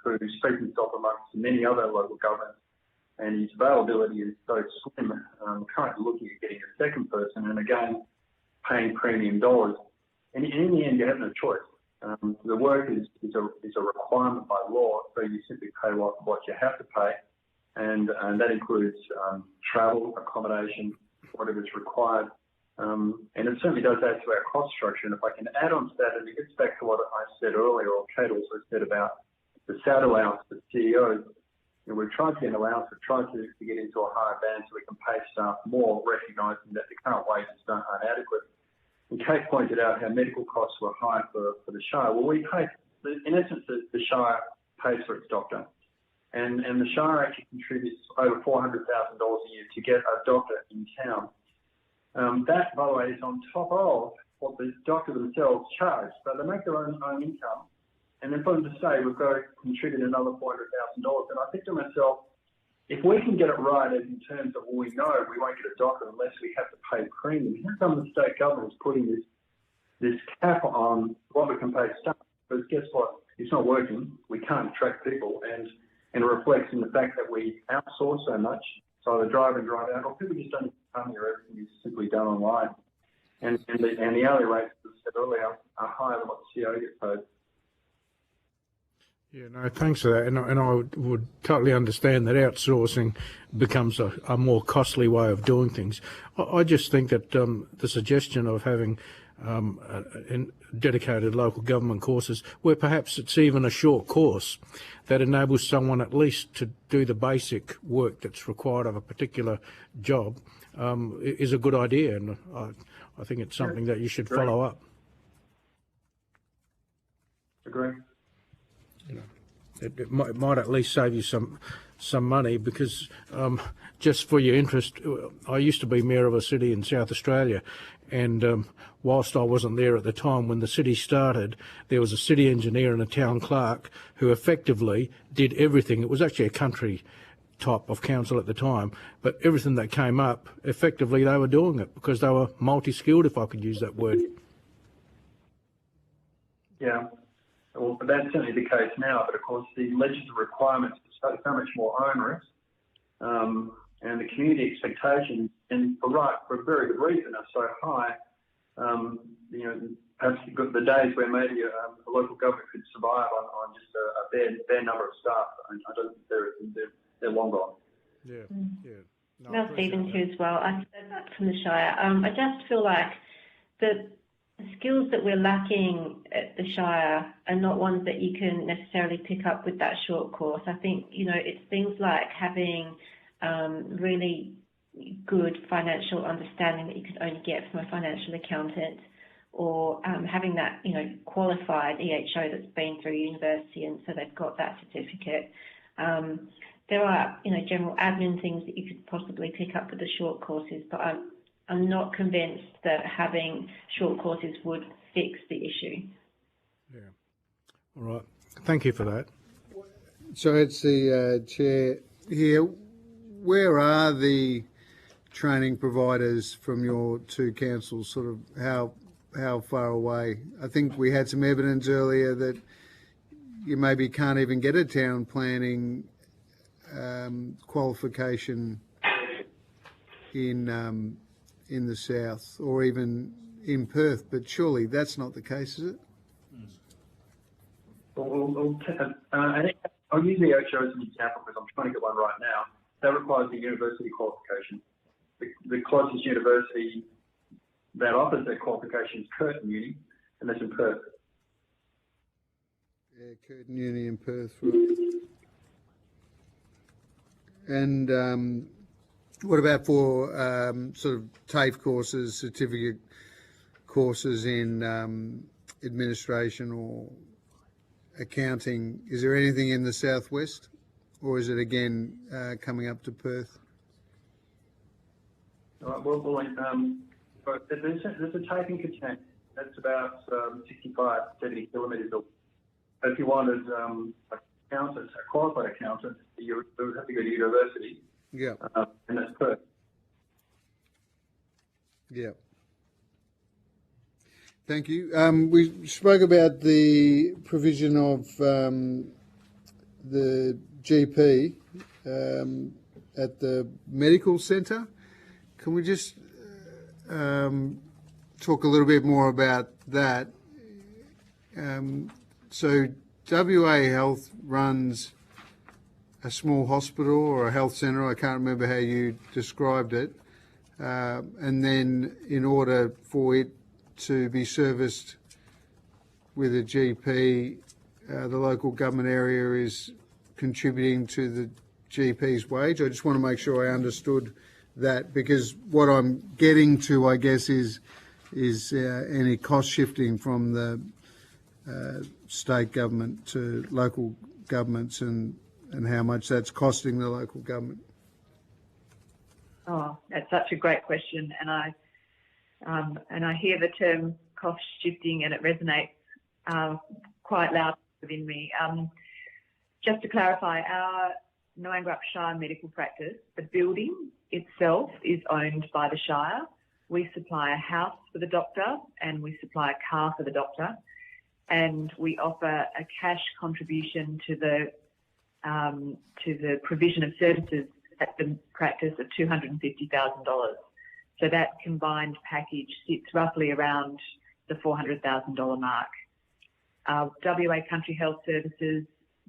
who spreads himself amongst many other local governments, and his availability is so slim. Currently looking at getting a second person, and again, paying premium dollars. And in the end, you have no choice. The work is a requirement by law, so you simply pay what you have to pay, and that includes travel, accommodation, whatever's required. And it certainly does add to our cost structure. And if I can add on to that, and it gets back to what I said earlier, or Kate also said about the SAT allowance for CEOs, we've tried to get an allowance, we've tried to get into a higher band so we can pay staff more, recognising that the current wages aren't adequate. And Kate pointed out how medical costs were high for the Shire. Well, we pay, in essence, the Shire pays for its doctor. And the Shire actually contributes over $400,000 a year to get a doctor in town. That, by the way, is on top of what the doctor themselves charge. So they make their own income. And then for them to say, we've got to contribute another $400,000. And I think to myself, if we can get it right as in terms of, well, we know we won't get a doctor unless we have to pay premium, how come the state government is putting this cap on what we can pay staff? Because guess what? It's not working. We can't attract people. And it reflects in the fact that we outsource so much. So either drive in, drive out, or people just don't come here. Everything is simply done online. And the hourly rates, as I said earlier, are higher than what the CEO gets paid. Yeah, no, thanks for that. And I would totally understand that outsourcing becomes a more costly way of doing things. I just think that the suggestion of having dedicated local government courses, where perhaps it's even a short course, that enables someone at least to do the basic work that's required of a particular job, is a good idea. And I think it's something that you should follow up. Agree. It might at least save you some money, because just for your interest, I used to be mayor of a city in South Australia, and whilst I wasn't there at the time when the city started, there was a city engineer and a town clerk who effectively did everything. It was actually a country type of council at the time, but everything that came up, effectively they were doing it because they were multi-skilled, if I could use that word. Yeah. Well, that's certainly the case now, but of course the legislative requirements are so much more onerous, and the community expectations, and for a very good reason, are so high. Perhaps the days where maybe a local government could survive on just a bare number of staff, I don't think they're long gone. Yeah, yeah. No, Mel Stevens here as well. I said that from the Shire. I just feel like the skills that we're lacking at the Shire are not ones that you can necessarily pick up with that short course. I think, it's things like having really good financial understanding that you could only get from a financial accountant, or having that, qualified EHO that's been through university and so they've got that certificate. There are, general admin things that you could possibly pick up with the short courses, but I'm not convinced that having short courses would fix the issue. Yeah. All right. Thank you for that. So it's the chair here. Where are the training providers from your two councils? Sort of how far away? I think we had some evidence earlier that you maybe can't even get a town planning qualification in the south, or even in Perth, but surely that's not the case, is it? I think I'll use the Ocho as an example because I'm trying to get one right now. That requires a university qualification. The closest university that offers that qualification is Curtin Uni, and that's in Perth. Yeah, Curtin Uni in Perth. Right. And what about for sort of TAFE courses, certificate courses in administration or accounting? Is there anything in the southwest, or is it again coming up to Perth? But there's a TAFE in Kitchener. That's about 65, 70 kilometres away. So if you wanted a qualified accountant, you would have to go to university. Yeah. And that's Perth. Yeah. Thank you. We spoke about the provision of the GP at the medical centre. Can we just talk a little bit more about that? So WA Health runs a small hospital or a health centre, I can't remember how you described it, and then in order for it to be serviced with a GP, the local government area is contributing to the GP's wage. I just want to make sure I understood that, because what I'm getting to, I guess, is any cost shifting from the state government to local governments and how much that's costing the local government. Oh, that's such a great question, and I hear the term cost shifting, and it resonates quite loud within me. Just to clarify, our Noangrap Shire medical practice, the building itself is owned by the Shire. We supply a house for the doctor, and we supply a car for the doctor, and we offer a cash contribution to the provision of services at the practice of $250,000. So that combined package sits roughly around the $400,000 mark. WA Country Health Services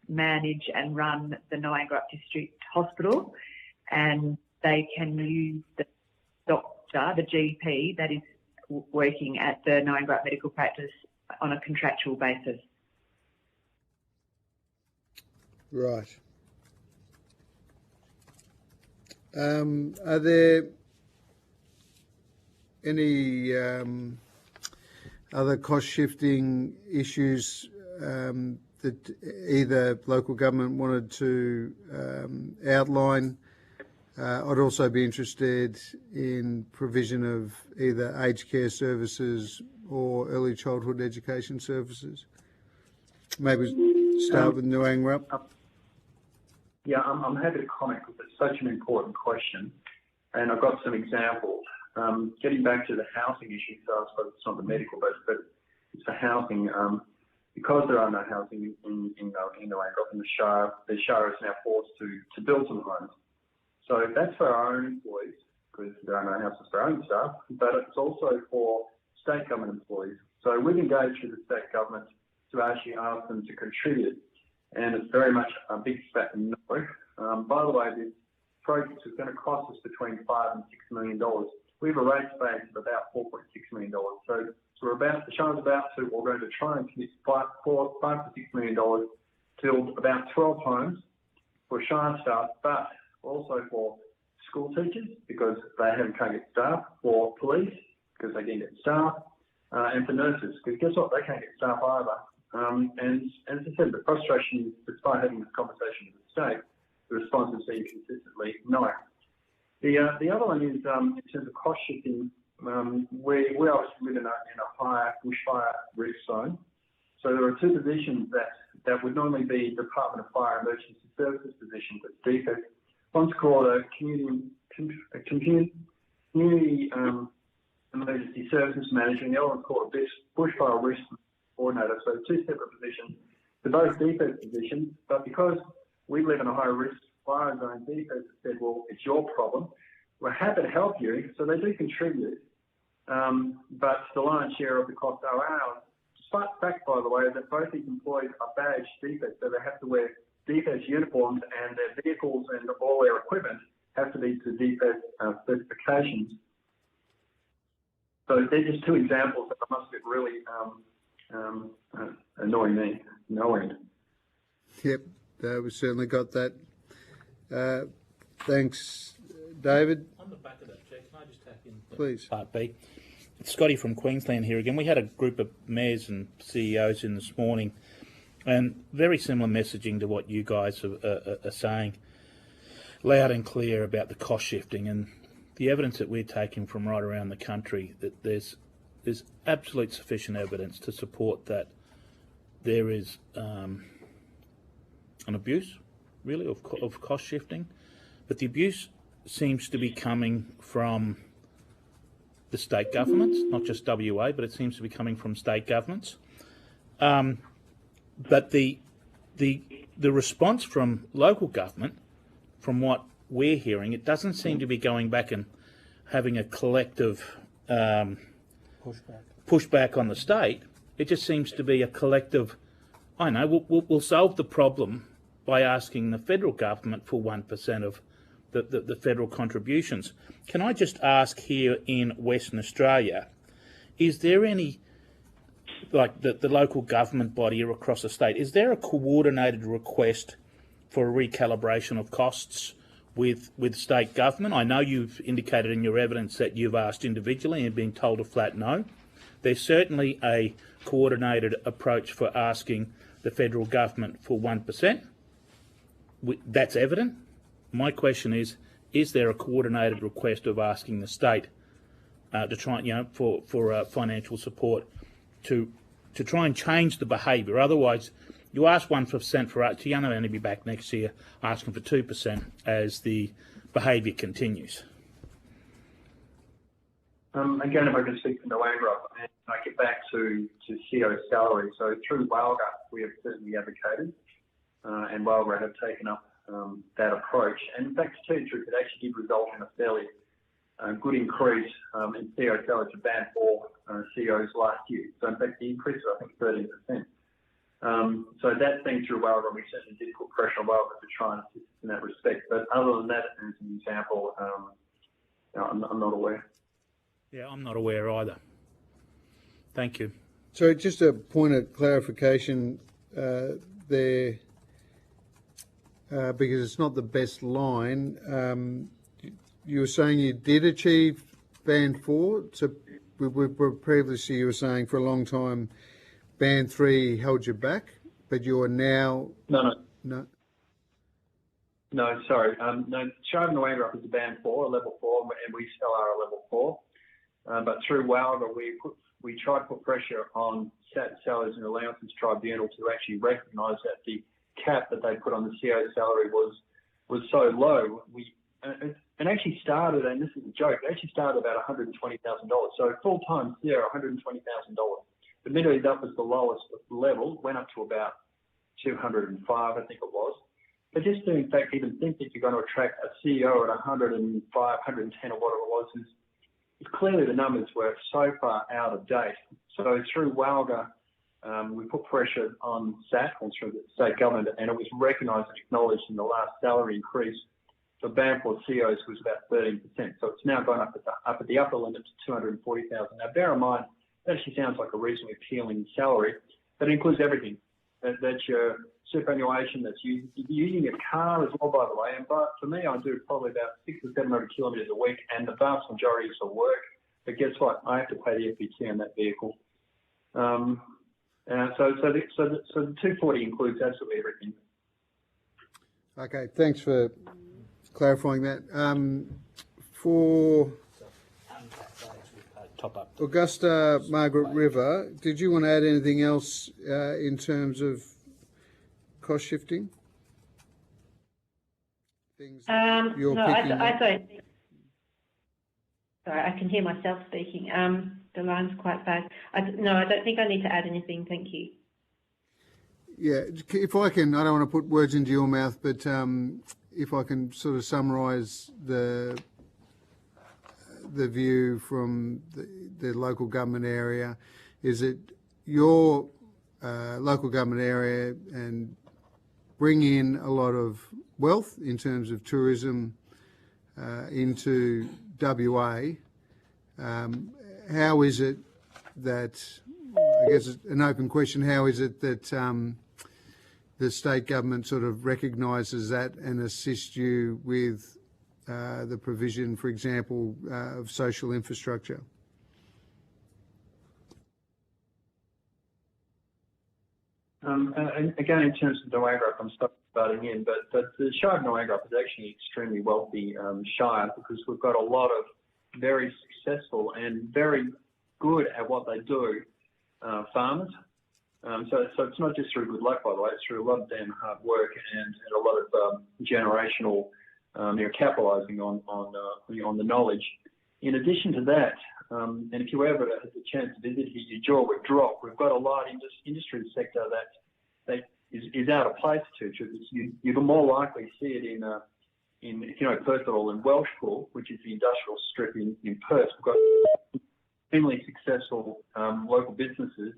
manage and run the Noangrap District Hospital, and they can use the doctor, the GP, that is working at the Noangrap medical practice on a contractual basis. Right. Are there any other cost shifting issues that either local government wanted to outline? I'd also be interested in provision of either aged care services or early childhood education services. Maybe start with Noangrap. Yeah, I'm happy to comment because it's such an important question, and I've got some examples. Getting back to the housing issue, so I suppose it's not the medical, but it's the housing. Because there are no housing in Noangrap, and the Shire is now forced to build some homes. So that's for our own employees, because there are no houses for our own staff, but it's also for state government employees. So we've engaged with the state government to actually ask them to contribute, and it's very much a big fat no. By the way, this project is going to cost us between $5 and $6 million. We have a rate base of about $4.6 million. So the Shire's about to, or going to try and commit $5 to $6 million to build about 12 homes for Shire staff, but also for school teachers because they can't get staff, for police because they can't get staff, and for nurses because guess what, they can't get staff either. And as I said, the frustration is, despite having this conversation with the state, the response has been consistently no. The other one is in terms of cost shifting. We obviously live in a higher bushfire risk zone, so there are two positions that would normally be Department of Fire Emergency Services positions at DFEC. One's called a community emergency services manager, and the other one's called a bushfire risk coordinator. So two separate positions. They're both DFEC positions, but because we live in a high risk fire zone, DFEC has said, well, it's your problem. We're happy to help you. So they do contribute, but the lion's share of the costs are ours. Despite the fact, by the way, that both these employees are badged DFEC, so they have to wear DFS uniforms and their vehicles and all their equipment have to be to DFS specifications. So they're just two examples that must be really annoying me, no end. Yep, we certainly got that. Thanks, David. On the back of that, Chair, can I just tap in? Please. Part B. It's Scotty from Queensland here again. We had a group of mayors and CEOs in this morning, and very similar messaging to what you guys are saying, loud and clear about the cost shifting and the evidence that we're taking from right around the country, that there's absolute sufficient evidence to support that there is an abuse, really, of cost shifting. But the abuse seems to be coming from the state governments, not just WA, but it seems to be coming from state governments. But the response from local government, from what we're hearing, it doesn't seem to be going back and having a collective pushback on the state. It just seems to be a collective, I know, we'll solve the problem by asking the federal government for 1% of the federal contributions. Can I just ask here in Western Australia, is there any, like the local government body or across the state, is there a coordinated request for a recalibration of costs with state government? I know you've indicated in your evidence that you've asked individually and been told a flat no. There's certainly a coordinated approach for asking the federal government for 1%. That's evident. My question is there a coordinated request of asking the state to try, for financial support to try and change the behaviour? Otherwise, you ask 1% for us, you're going to be back next year asking for 2% as the behaviour continues. Again, if I can speak to Noangra, and I get back to CO salary. So through WALGA, we have certainly advocated, and WALGA have taken up that approach. And in fact, to tell you the truth, it actually did result in a fairly good increase in CO salary to Band 4 COs last year. So in fact, the increase was, I think, 13%. So that's been through WALGA, and we certainly did put pressure on WALGA to try and assist in that respect. But other than that, as an example, I'm not aware. Yeah, I'm not aware either. Thank you. So just a point of clarification there, because it's not the best line. You were saying you did achieve Band 4. So previously you were saying for a long time Band 3 held you back, but you are now... No, sorry. No, Shire Noangra is a Band 4, a Level 4, and we still are a Level 4. But through WALGA, we tried to put pressure on Salaries and Allowances Tribunal to actually recognise that the cap that they put on the CO salary was so low. It actually started, and this is a joke, it actually started about $120,000. So full-time CO, $120,000. Admittedly, that was the lowest level, went up to about 205, I think it was. But just to, in fact, even think that you're going to attract a CEO at 105, 110 or whatever it was, clearly the numbers were so far out of date. So through WALGA, we put pressure on SAT, or through the state government, and it was recognised and acknowledged in the last salary increase for Band 4 COs was about 13%. So it's now gone up at the upper limit to 240,000. Now bear in mind, that actually sounds like a reasonably appealing salary, but it includes everything. That's your superannuation, that's using your car as well, by the way. And but for me, I do probably about 600 or 700 kilometres a week, and the vast majority is for work. But guess what? I have to pay the FBT on that vehicle. So the 240 includes absolutely everything. Okay, thanks for clarifying that. For Top up. Augusta Margaret River, did you want to add anything else in terms of cost shifting? Things you're no, picking I up? don't think. Sorry, I can hear myself speaking. The line's quite bad. I don't think I need to add anything. Thank you. Yeah, if I can, I don't want to put words into your mouth, but if I can sort of summarise the view from the local government area, is that your local government area and bring in a lot of wealth in terms of tourism into WA. How is it that, I guess it's an open question, how is it that the state government sort of recognises that and assists you with the provision, for example, of social infrastructure? Again, in terms of Noangrap, I'm starting in, but the Shire of Noangrap is actually an extremely wealthy shire because we've got a lot of very successful and very good at what they do farmers. So it's not just through good luck, by the way, it's through a lot of damn hard work and a lot of generational, capitalising on the knowledge. In addition to that, and if you ever had the chance to visit here, your jaw would drop. We've got a large industry sector that is out of place to you'd more likely see it in if you know Perth at all, in Welshpool, which is the industrial strip in Perth. We've got extremely successful local businesses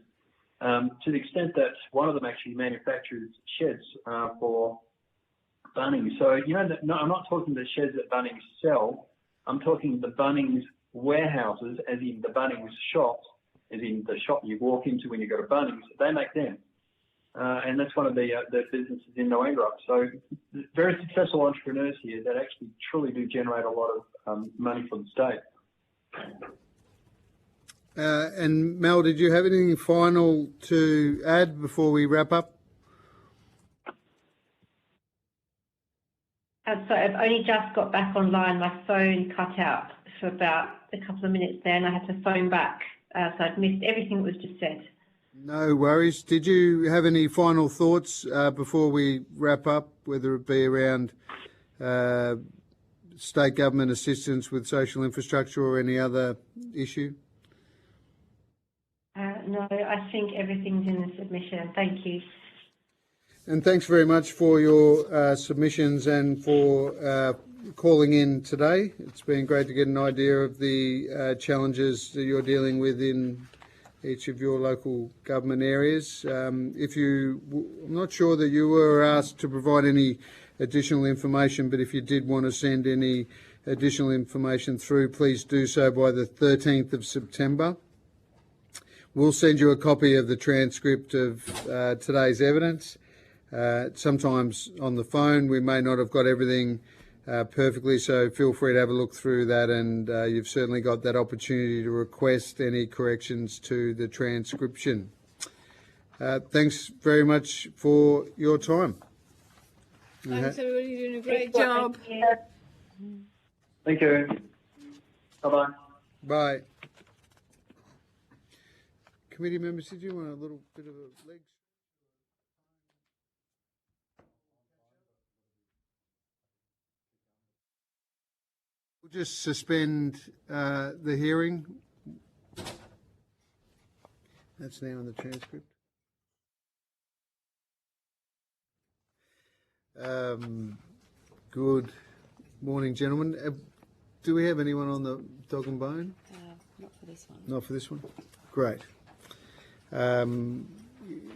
to the extent that one of them actually manufactures sheds for Bunnings. So, I'm not talking the sheds that Bunnings sell. I'm talking the Bunnings warehouses, as in the Bunnings shops, as in the shop you walk into when you go to Bunnings. They make them. And that's one of the businesses in Noangrap. So very successful entrepreneurs here that actually truly do generate a lot of money for the state. And Mel, did you have anything final to add before we wrap up? So I've only just got back online. My phone cut out for about a couple of minutes there and I had to phone back. So I've missed everything that was just said. No worries. Did you have any final thoughts before we wrap up, whether it be around state government assistance with social infrastructure or any other issue? No, I think everything's in the submission. Thank you. And thanks very much for your submissions and for calling in today. It's been great to get an idea of the challenges that you're dealing with in each of your local government areas. I'm not sure that you were asked to provide any additional information, but if you did want to send any additional information through, please do so by the 13th of September. We'll send you a copy of the transcript of today's evidence. Sometimes on the phone we may not have got everything perfectly, so feel free to have a look through that, and you've certainly got that opportunity to request any corrections to the transcription. Thanks very much for your time. Thanks everybody, you're doing a great job. Thank you. Bye-bye. Bye. Committee members, did you want a little bit of a leg? We'll just suspend the hearing. That's now in the transcript. Good morning, gentlemen. Do we have anyone on the dog and bone? Not for this one. Not for this one? Great.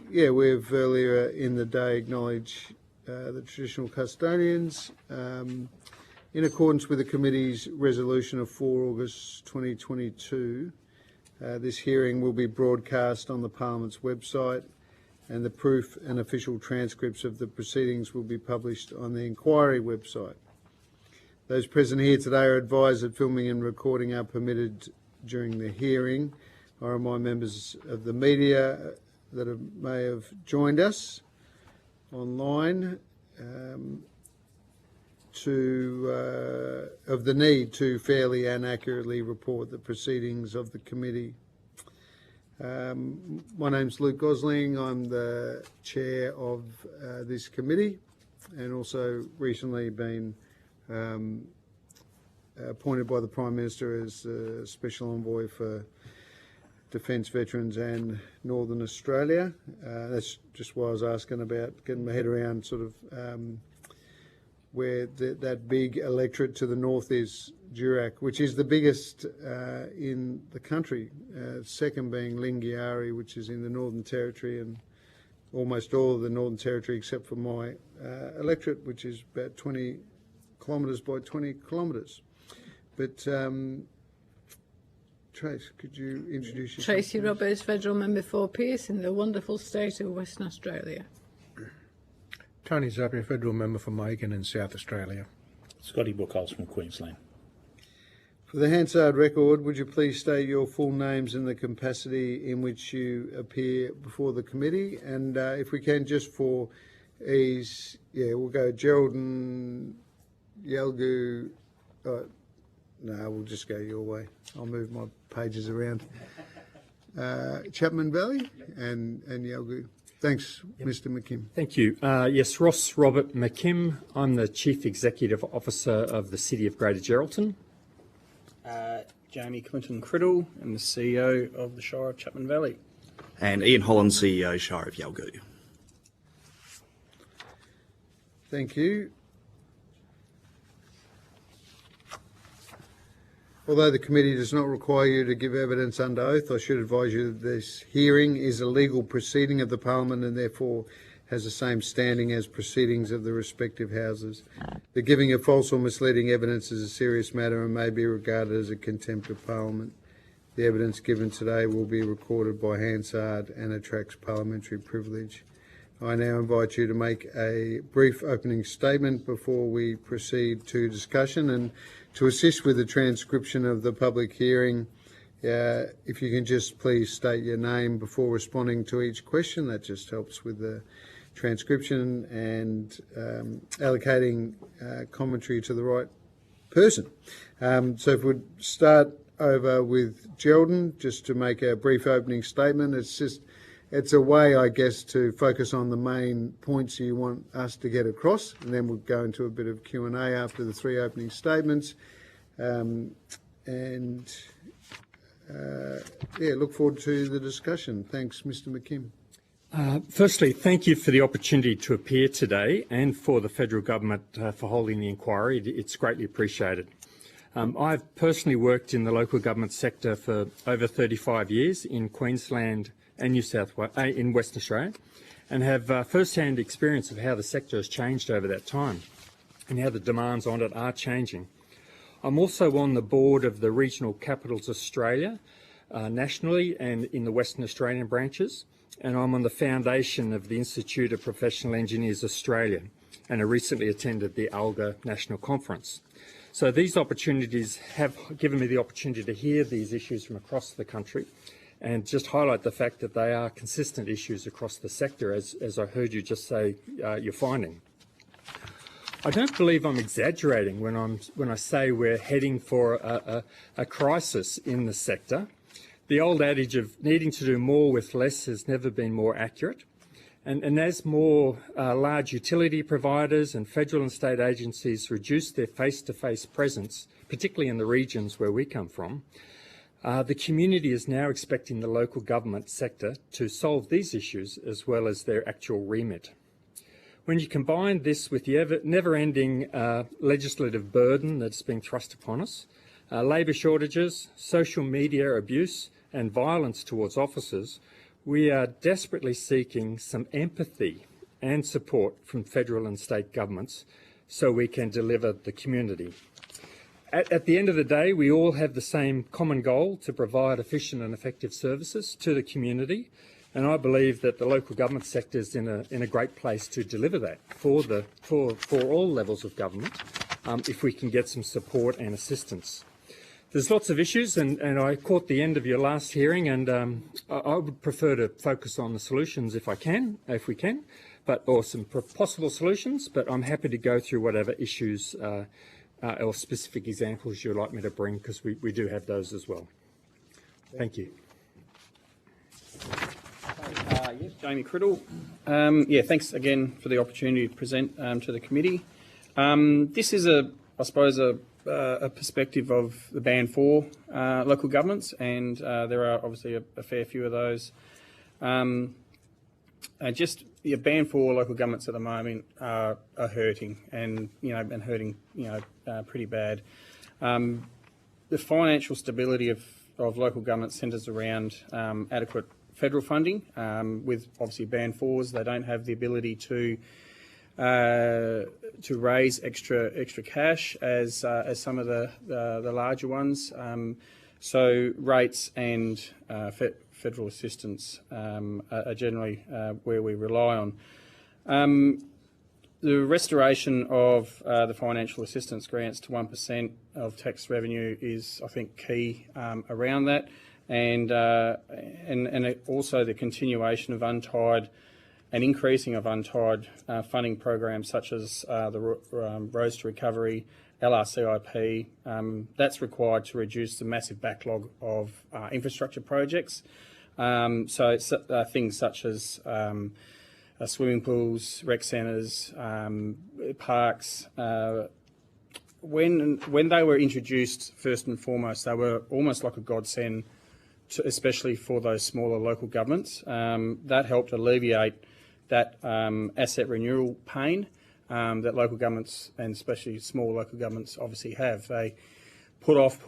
We've earlier in the day acknowledged the traditional custodians. In accordance with the committee's resolution of 4 August 2022, this hearing will be broadcast on the Parliament's website, and the proof and official transcripts of the proceedings will be published on the inquiry website. Those present here today are advised that filming and recording are permitted during the hearing. I remind members of the media that may have joined us online of the need to fairly and accurately report the proceedings of the committee. My name's Luke Gosling. I'm the chair of this committee, and also recently been appointed by the Prime Minister as Special Envoy for Defence, Veterans and Northern Australia. That's just why I was asking about getting my head around sort of where that big electorate to the north is, Durack, which is the biggest in the country, second being Lingiari, which is in the Northern Territory, and almost all of the Northern Territory except for my electorate, which is about 20 kilometres by 20 kilometres. But Trace, could you introduce yourself? Tracy please? Roberts, Federal Member for Pearce in the wonderful state of Western Australia. Tony Zappia, Federal Member for Megan in South Australia. Scotty Buchholz from Queensland. For the Hansard record, would you please state your full names and the capacity in which you appear before the committee? And if we can, just for ease, we'll go Geraldine, Yalgu. No, we'll just go your way. I'll move my pages around. Chapman Valley and Yalgu. Thanks, Mr. McKim. Thank you. Yes, Ross Robert McKim. I'm the Chief Executive Officer of the City of Greater Geraldton. Jamie Clinton Criddle, I'm the CEO of the Shire of Chapman Valley. And Ian Holland, CEO, Shire of Yalgu. Thank you. Although the committee does not require you to give evidence under oath, I should advise you that this hearing is a legal proceeding of the Parliament and therefore has the same standing as proceedings of the respective houses. The giving of false or misleading evidence is a serious matter and may be regarded as a contempt of Parliament. The evidence given today will be recorded by Hansard and attracts parliamentary privilege. I now invite you to make a brief opening statement before we proceed to discussion, and to assist with the transcription of the public hearing, if you can just please state your name before responding to each question. That just helps with the transcription and allocating commentary to the right person. So if we'd start over with Geraldine, just to make a brief opening statement. It's a way, I guess, to focus on the main points you want us to get across, and then we'll go into a bit of Q&A after the three opening statements. Look forward to the discussion. Thanks, Mr. McKim. Firstly, thank you for the opportunity to appear today and for the federal government for holding the inquiry. It's greatly appreciated. I've personally worked in the local government sector for over 35 years in Queensland and New South Wales, in Western Australia, and have first-hand experience of how the sector has changed over that time and how the demands on it are changing. I'm also on the board of the Regional Capitals Australia nationally and in the Western Australian branches, and I'm on the foundation of the Institute of Professional Engineers Australia, and I recently attended the ALGA National Conference. So these opportunities have given me the opportunity to hear these issues from across the country and just highlight the fact that they are consistent issues across the sector, as I heard you just say you're finding. I don't believe I'm exaggerating when I say we're heading for a crisis in the sector. The old adage of needing to do more with less has never been more accurate. And as more large utility providers and federal and state agencies reduce their face-to-face presence, particularly in the regions where we come from, the community is now expecting the local government sector to solve these issues as well as their actual remit. When you combine this with the never-ending legislative burden that's being thrust upon us, labour shortages, social media abuse and violence towards officers, we are desperately seeking some empathy and support from federal and state governments so we can deliver the community. At the end of the day, we all have the same common goal to provide efficient and effective services to the community, and I believe that the local government sector is in a great place to deliver that for all levels of government, if we can get some support and assistance. There's lots of issues, and I caught the end of your last hearing, and I would prefer to focus on the solutions if we can, or some possible solutions. But I'm happy to go through whatever issues or specific examples you'd like me to bring, because we do have those as well. Thank you. Yes, Jamie Criddle. Thanks again for the opportunity to present to the committee. This is, I suppose, a perspective of the Band 4 local governments, and there are obviously a fair few of those. Band 4 local governments at the moment are hurting, and hurting pretty bad. The financial stability of local government centres around adequate federal funding. With obviously Band 4s, they don't have the ability to raise extra cash as some of the larger ones. So rates and federal assistance are generally where we rely on. The restoration of the financial assistance grants to 1% of tax revenue is, I think, key around that, and also the continuation of untied and increasing of untied funding programs such as the Roads to Recovery, LRCIP. That's required to reduce the massive backlog of infrastructure projects. So it's, things such as swimming pools, rec centres, parks. When they were introduced, first and foremost, they were almost like a godsend, especially for those smaller local governments. That helped alleviate that asset renewal pain that local governments, and especially small local governments, obviously have. They put off,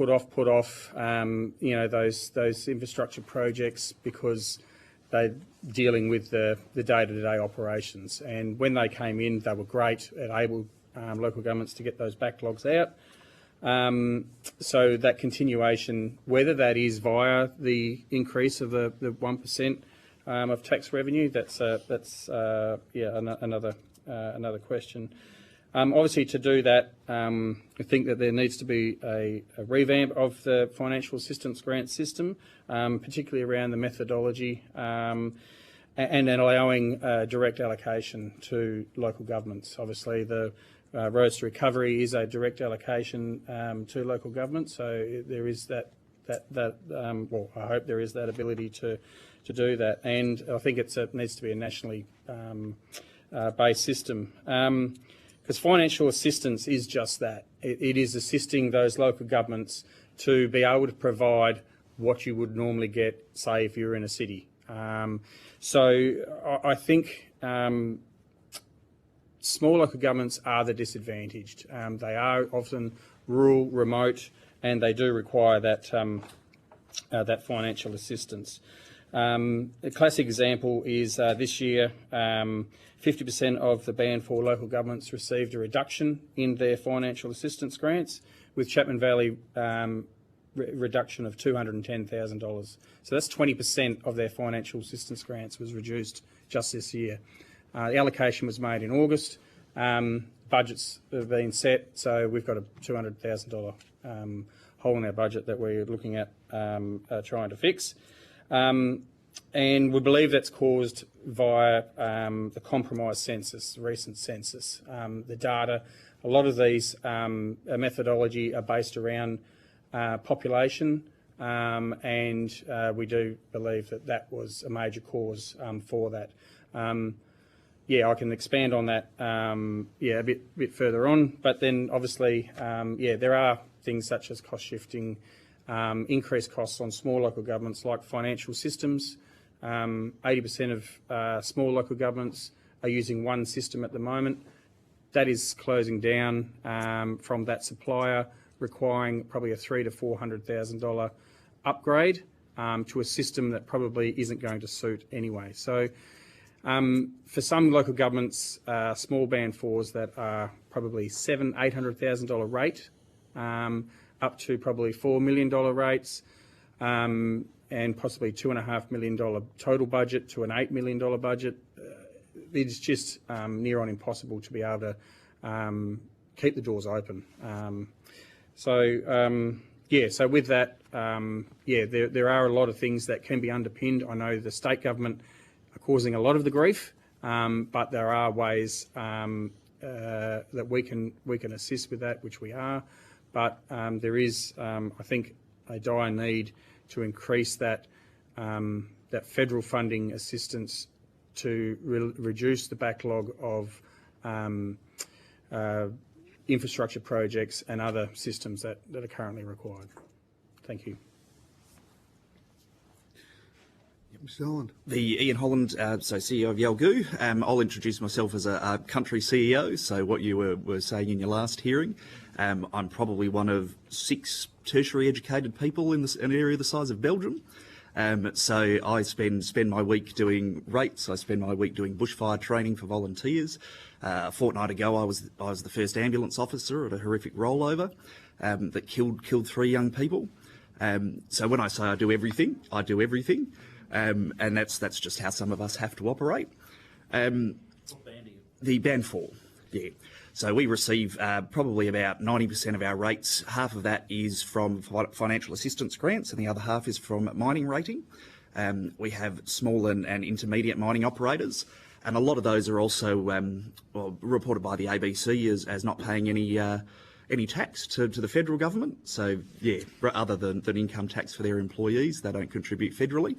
those infrastructure projects because they're dealing with the day-to-day operations. And when they came in, they were great at able local governments to get those backlogs out. So that continuation, whether that is via the increase of the 1% of tax revenue, that's another question. Obviously, to do that, I think that there needs to be a revamp of the financial assistance grant system, particularly around the methodology, and then allowing direct allocation to local governments. Obviously, the Roads to Recovery is a direct allocation to local governments, so there is that well, I hope there is that ability to do that, and I think it needs to be a nationally based system. Because financial assistance is just that. It is assisting those local governments to be able to provide what you would normally get, say, if you were in a city. So I think small local governments are the disadvantaged. They are often rural, remote, and they do require that that financial assistance. A classic example is this year, 50% of the Band 4 local governments received a reduction in their financial assistance grants, with Chapman Valley reduction of $210,000. So that's 20% of their financial assistance grants was reduced just this year. The allocation was made in August. Budgets have been set, so we've got a $200,000 hole in our budget that we're looking at trying to fix. And we believe that's caused via the compromised census, the recent census. The data, a lot of these methodology are based around population, and we do believe that that was a major cause for that. I can expand on that a bit further on, but then obviously, there are things such as cost shifting, increased costs on small local governments like financial systems. 80% of small local governments are using one system at the moment. That is closing down from that supplier, requiring probably a $300,000 to $400,000 upgrade to a system that probably isn't going to suit anyway. So for some local governments, small Band 4s that are probably $700,000 to $800,000 rate, up to probably $4 million rates, and possibly $2.5 million total budget to an $8 million budget. It's just near on impossible to be able to keep the doors open. So with that, there are a lot of things that can be underpinned. I know the state government are causing a lot of the grief, but there are ways that we can assist with that, which we are. But there is, I think, a dire need to increase that that federal funding assistance to reduce the backlog of infrastructure projects and other systems that are currently required. Thank you. Mr. Holland. The Ian Holland, so CEO of Yalgoo. I'll introduce myself as a country CEO, so what you were saying in your last hearing. I'm probably one of 6 tertiary educated people in an area the size of Belgium. So I spend my week doing rates. I spend my week doing bushfire training for volunteers. A fortnight ago, I was the first ambulance officer at a horrific rollover that killed 3 young people. So when I say I do everything, I do everything, and that's just how some of us have to operate. The band 4, yeah. So we receive probably about 90% of our rates. Half of that is from financial assistance grants and the other half is from mining rating. We have small and intermediate mining operators, and a lot of those are also reported by the ABC as not paying any tax to the federal government. So yeah, other than income tax for their employees, they don't contribute federally.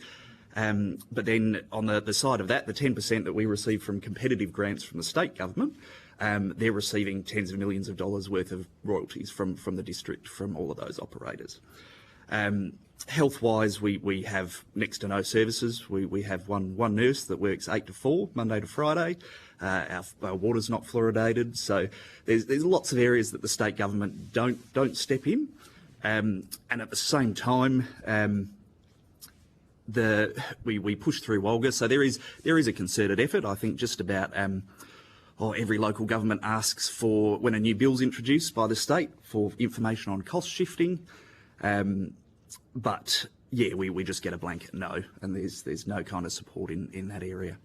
But then on the side of that, the 10% that we receive from competitive grants from the state government, they're receiving tens of millions of dollars worth of royalties from the district from all of those operators. Health-wise, we have next to no services. We have one nurse that works 8 to 4, Monday to Friday. Our water's not fluoridated, so there's lots of areas that the state government don't step in. And at the same time, we push through WOLGA, so there is a concerted effort. I think just about every local government asks for, when a new bill's introduced by the state, for information on cost shifting. But yeah, we just get a blanket no, and there's no kind of support in that area.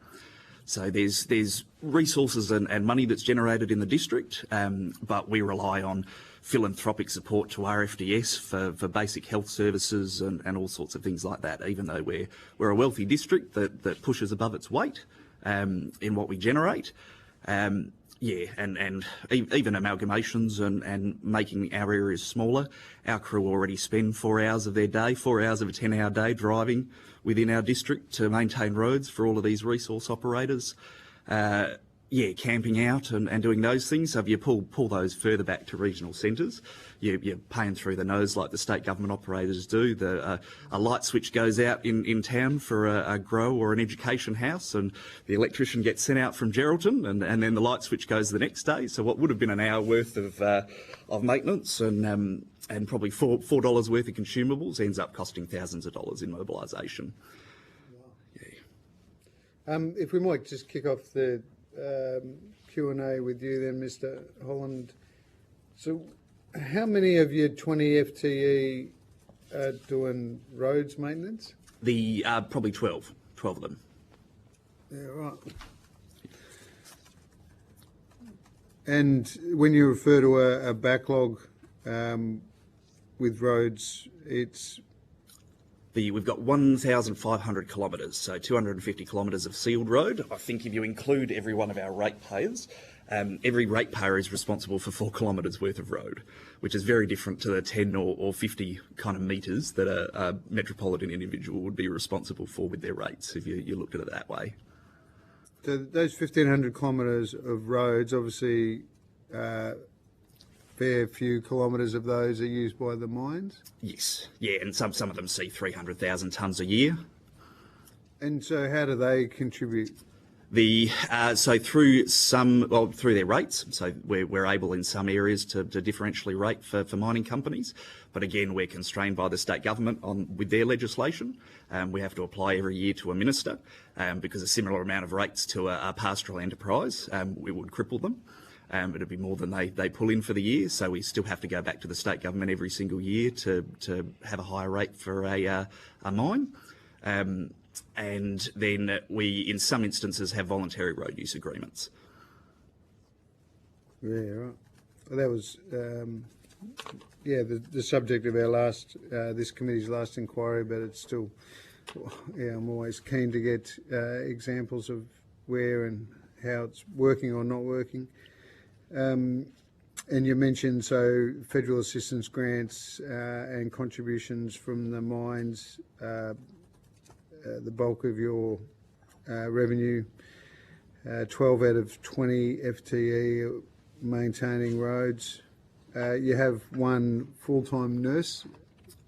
So there's resources and money that's generated in the district, but we rely on philanthropic support to RFDS for basic health services and all sorts of things like that, even though we're a wealthy district that pushes above its weight in what we generate. Yeah, and even amalgamations and making our areas smaller. Our crew already spend 4 hours of their day, 4 hours of a 10-hour day driving within our district to maintain roads for all of these resource operators. Yeah, camping out and doing those things. So if you pull those further back to regional centres, you're paying through the nose like the state government operators do. A light switch goes out in town for a grow or an education house, and the electrician gets sent out from Geraldton, and then the light switch goes the next day. So what would have been an hour worth of maintenance and probably $4 worth of consumables ends up costing thousands of dollars in mobilisation. Yeah. If we might just kick off the Q&A with you then, Mr. Holland. So how many of your 20 FTE are doing roads maintenance? Probably 12 of them. Yeah, right. And when you refer to a backlog with roads, it's... We've got 1,500 kilometres, so 250 kilometres of sealed road. I think if you include every one of our ratepayers, every ratepayer is responsible for 4 kilometres worth of road, which is very different to the 10 or 50 kind of metres that a metropolitan individual would be responsible for with their rates, if you looked at it that way. So those 1,500 kilometres of roads, obviously, fair few kilometres of those are used by the mines? Yes, yeah, and some of them see 300,000 tonnes a year. And so how do they contribute? So through their rates, so we're able in some areas to differentially rate for mining companies, but again we're constrained by the state government with their legislation. We have to apply every year to a minister because a similar amount of rates to a pastoral enterprise, we would cripple them. It'd be more than they pull in for the year, so we still have to go back to the state government every single year to have a higher rate for a mine. And then we, in some instances, have voluntary road use agreements. Yeah, right. Well, that was, the subject of our this committee's last inquiry, but it's still, I'm always keen to get examples of where and how it's working or not working. And you mentioned, so federal assistance grants and contributions from the mines, the bulk of your revenue, 12 out of 20 FTE maintaining roads. You have one full-time nurse.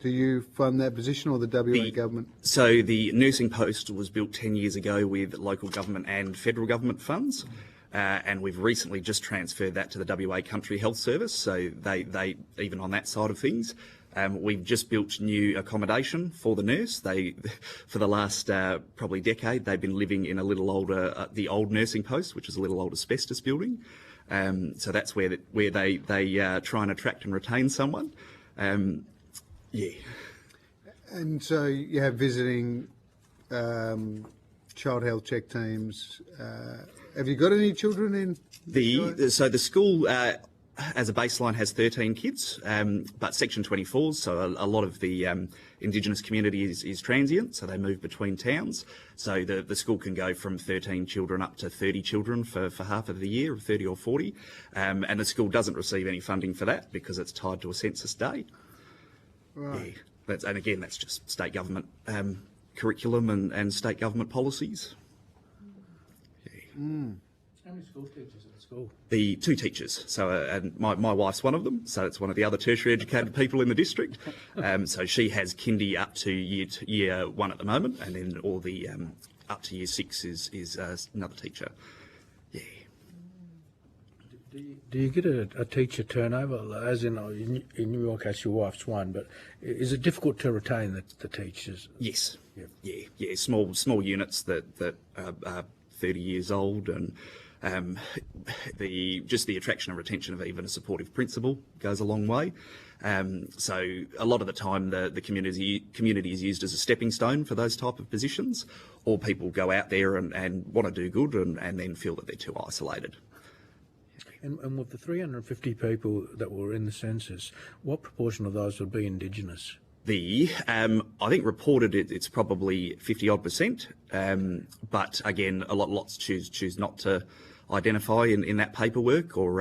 Do you fund that position or the WA government? So the nursing post was built 10 years ago with local government and federal government funds. And we've recently just transferred that to the WA Country Health Service, so they even on that side of things, We've just built new accommodation for the nurse. For the last probably decade, they've been living in a little older, the old nursing post, which is a little old asbestos building. So that's where they try and attract and retain someone. Yeah. And so you have visiting child health check teams. Have you got any children in? So the school, as a baseline, has 13 kids, but Section 24, so a lot of the Indigenous community is transient, so they move between towns. So the school can go from 13 children up to 30 children for half of the year, or 30 or 40, and the school doesn't receive any funding for that because it's tied to a census day. Right. Yeah, and again, that's just state government curriculum and state government policies. How many school teachers at the school? The 2 teachers. So, and my wife's one of them. So it's one of the other tertiary educated people in the district. So she has kindy up to year 1 at the moment, and then all the up to year 6 is another teacher. Yeah. Do you get a teacher turnover? As in your case, your wife's one, but is it difficult to retain the teachers? Yes. Yeah. Small units that are 30 years old, and the attraction and retention of even a supportive principal goes a long way. So a lot of the time the community is used as a stepping stone for those type of positions, or people go out there and want to do good and then feel that they're too isolated. And with the 350 people that were in the census, what proportion of those would be Indigenous? I think reported it's probably 50-odd%, but again, lots choose not to identify in that paperwork, or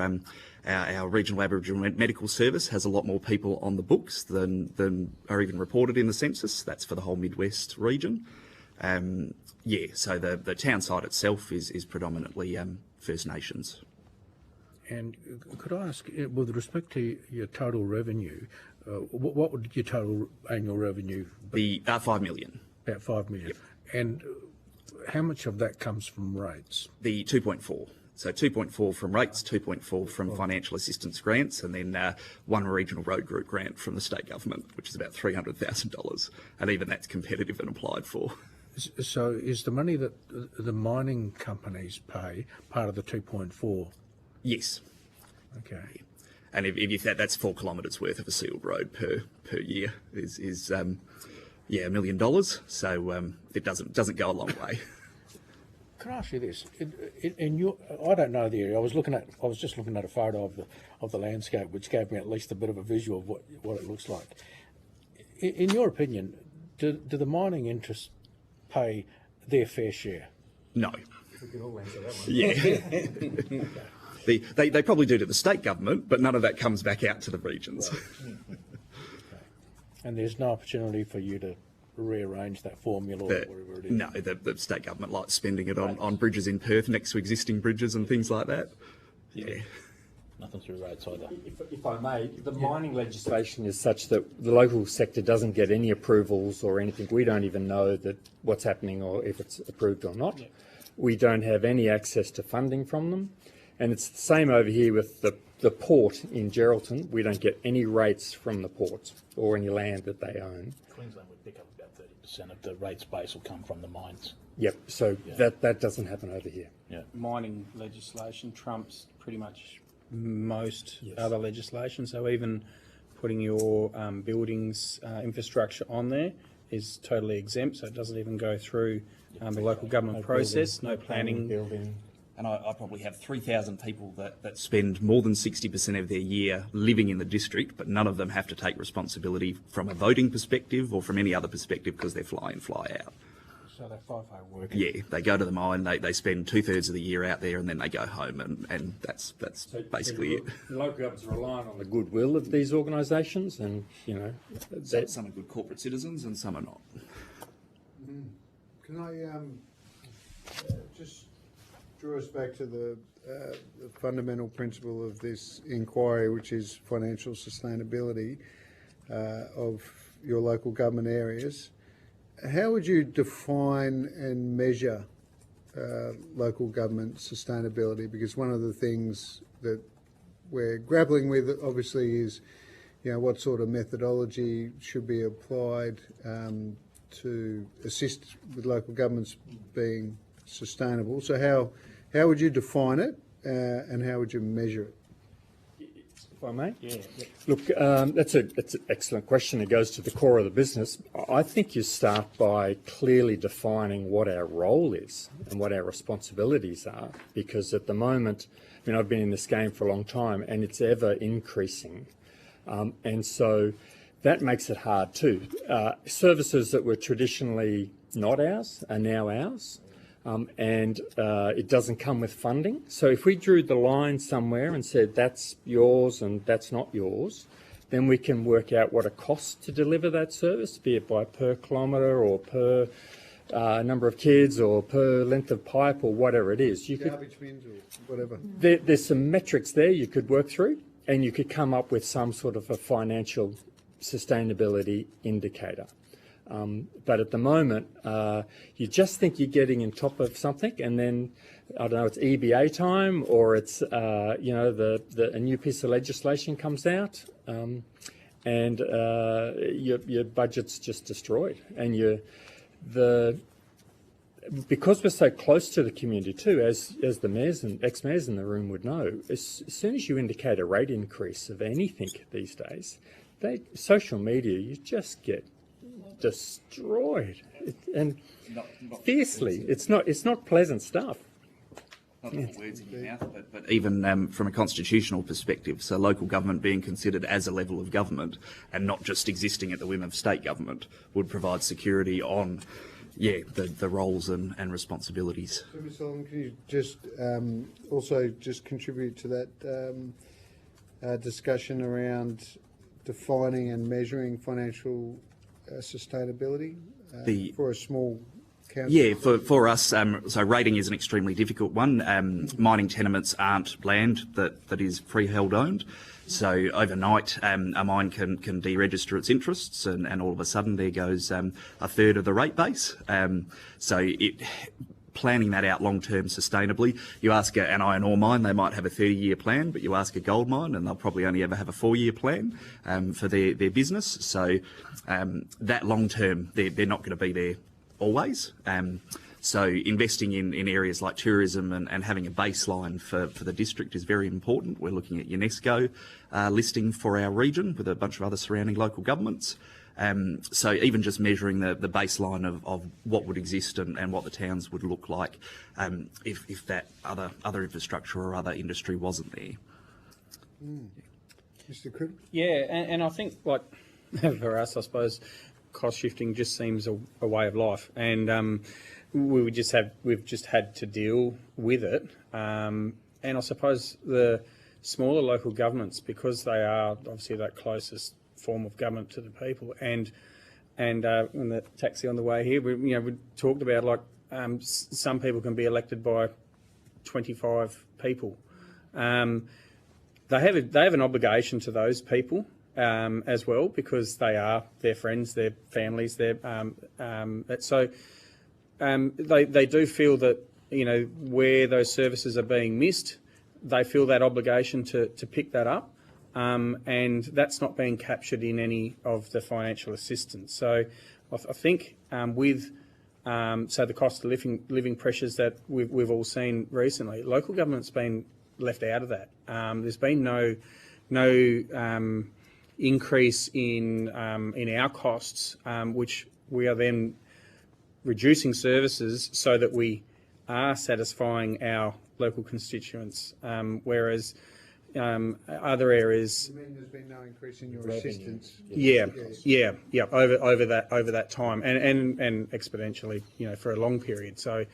our regional Aboriginal medical service has a lot more people on the books than are even reported in the census. That's for the whole Midwest region. So the town site itself is predominantly First Nations. And could I ask, with respect to your total revenue, what would your total annual revenue be? 5 million. About 5 million. Yep. And how much of that comes from rates? The 2.4. So 2.4 from rates, 2.4 from financial assistance grants, and then one regional road group grant from the state government, which is about $300,000. And even that's competitive and applied for. So is the money that the mining companies pay part of the 2.4? Yes. Okay. And if that's 4 kilometres worth of a sealed road per year is $1 million. So it doesn't go a long way. Can I ask you this? I don't know the area. I was just looking at a photo of the landscape, which gave me at least a bit of a visual of what it looks like. In your opinion, do the mining interests pay their fair share? No. We could all answer that one. Yeah. They probably do to the state government, but none of that comes back out to the regions. Right. Okay. And there's no opportunity for you to rearrange that formula or whatever it is? No, the state government likes spending it on bridges in Perth next to existing bridges and things like that. Yeah. Nothing through rates either. If I may, the mining legislation is such that the local sector doesn't get any approvals or anything. We don't even know that what's happening or if it's approved or not. Yeah. We don't have any access to funding from them. And it's the same over here with the port in Geraldton. We don't get any rates from the port or any land that they own. Queensland would pick up about 30% of the rates base will come from the mines. Yep, so that doesn't happen over here. Yeah. Mining legislation trumps pretty much most other legislation. So even putting your buildings infrastructure on there is totally exempt. So it doesn't even go through the local government process. No planning. Building. And I probably have 3,000 people that spend more than 60% of their year living in the district, but none of them have to take responsibility from a voting perspective or from any other perspective because they're fly in, fly out. So they're FIFO working? Yeah, they go to the mine, they spend 2/3 of the year out there and then they go home and that's basically it. The local government's relying on the goodwill of these organisations and, you know... Some are good corporate citizens and some are not. Can I just draw us back to the fundamental principle of this inquiry, which is financial sustainability of your local government areas. How would you define and measure local government sustainability? Because one of the things that we're grappling with, obviously, is what sort of methodology should be applied to assist with local governments being sustainable. So how would you define it and how would you measure it? If I may? Yeah. Look, that's an excellent question. It goes to the core of the business. I think you start by clearly defining what our role is and what our responsibilities are, because at the moment, I've been in this game for a long time and it's ever increasing. And so that makes it hard too. Services that were traditionally not ours are now ours. And it doesn't come with funding. So if we drew the line somewhere and said that's yours and that's not yours, then we can work out what it costs to deliver that service, be it by per kilometre or per number of kids or per length of pipe or whatever it is. Garbage bins or whatever. There's some metrics there you could work through and you could come up with some sort of a financial sustainability indicator. But at the moment, you just think you're getting on top of something, and then I don't know, it's EBA time, or it's a new piece of legislation comes out, and your budget's just destroyed, and because we're so close to the community too, as the mayors and ex-mayors in the room would know, as soon as you indicate a rate increase of anything these days, social media, you just get destroyed and fiercely. It's not pleasant stuff. Not to put words in your mouth, but even from a constitutional perspective, so local government being considered as a level of government and not just existing at the whim of state government would provide security on the roles and responsibilities. So, Ms. Solomon, can you just also just contribute to that discussion around defining and measuring financial sustainability for a small council? Yeah, for us, so rating is an extremely difficult one. Mining tenements aren't land that is freehold owned. So overnight, a mine can deregister its interests, and all of a sudden there goes a third of the rate base. Planning that out long-term sustainably. You ask an iron ore mine, they might have a 30-year plan, but you ask a gold mine and they'll probably only ever have a 4-year plan for their business. So that long-term, they're not going to be there always. So investing in areas like tourism and having a baseline for the district is very important. We're looking at UNESCO listing for our region with a bunch of other surrounding local governments. So even just measuring the baseline of what would exist and what the towns would look like if that other infrastructure or other industry wasn't there. Mr. Cribb? Yeah, and I think, like, for us, I suppose, cost shifting just seems a way of life, and we've just had to deal with it. And I suppose the smaller local governments, because they are obviously that closest form of government to the people, and in the taxi on the way here, we talked about, like, some people can be elected by 25 people. They have an obligation to those people as well, because they are their friends, their families, they do feel that, where those services are being missed, they feel that obligation to pick that up. And that's not being captured in any of the financial assistance. So I think with the cost of living pressures that we've all seen recently, local government's been left out of that. There's been no increase in our costs, which we are then reducing services so that we are satisfying our local constituents, whereas other areas. You mean there's been no increase in your assistance? Yeah, over that time, and exponentially, for a long period. So,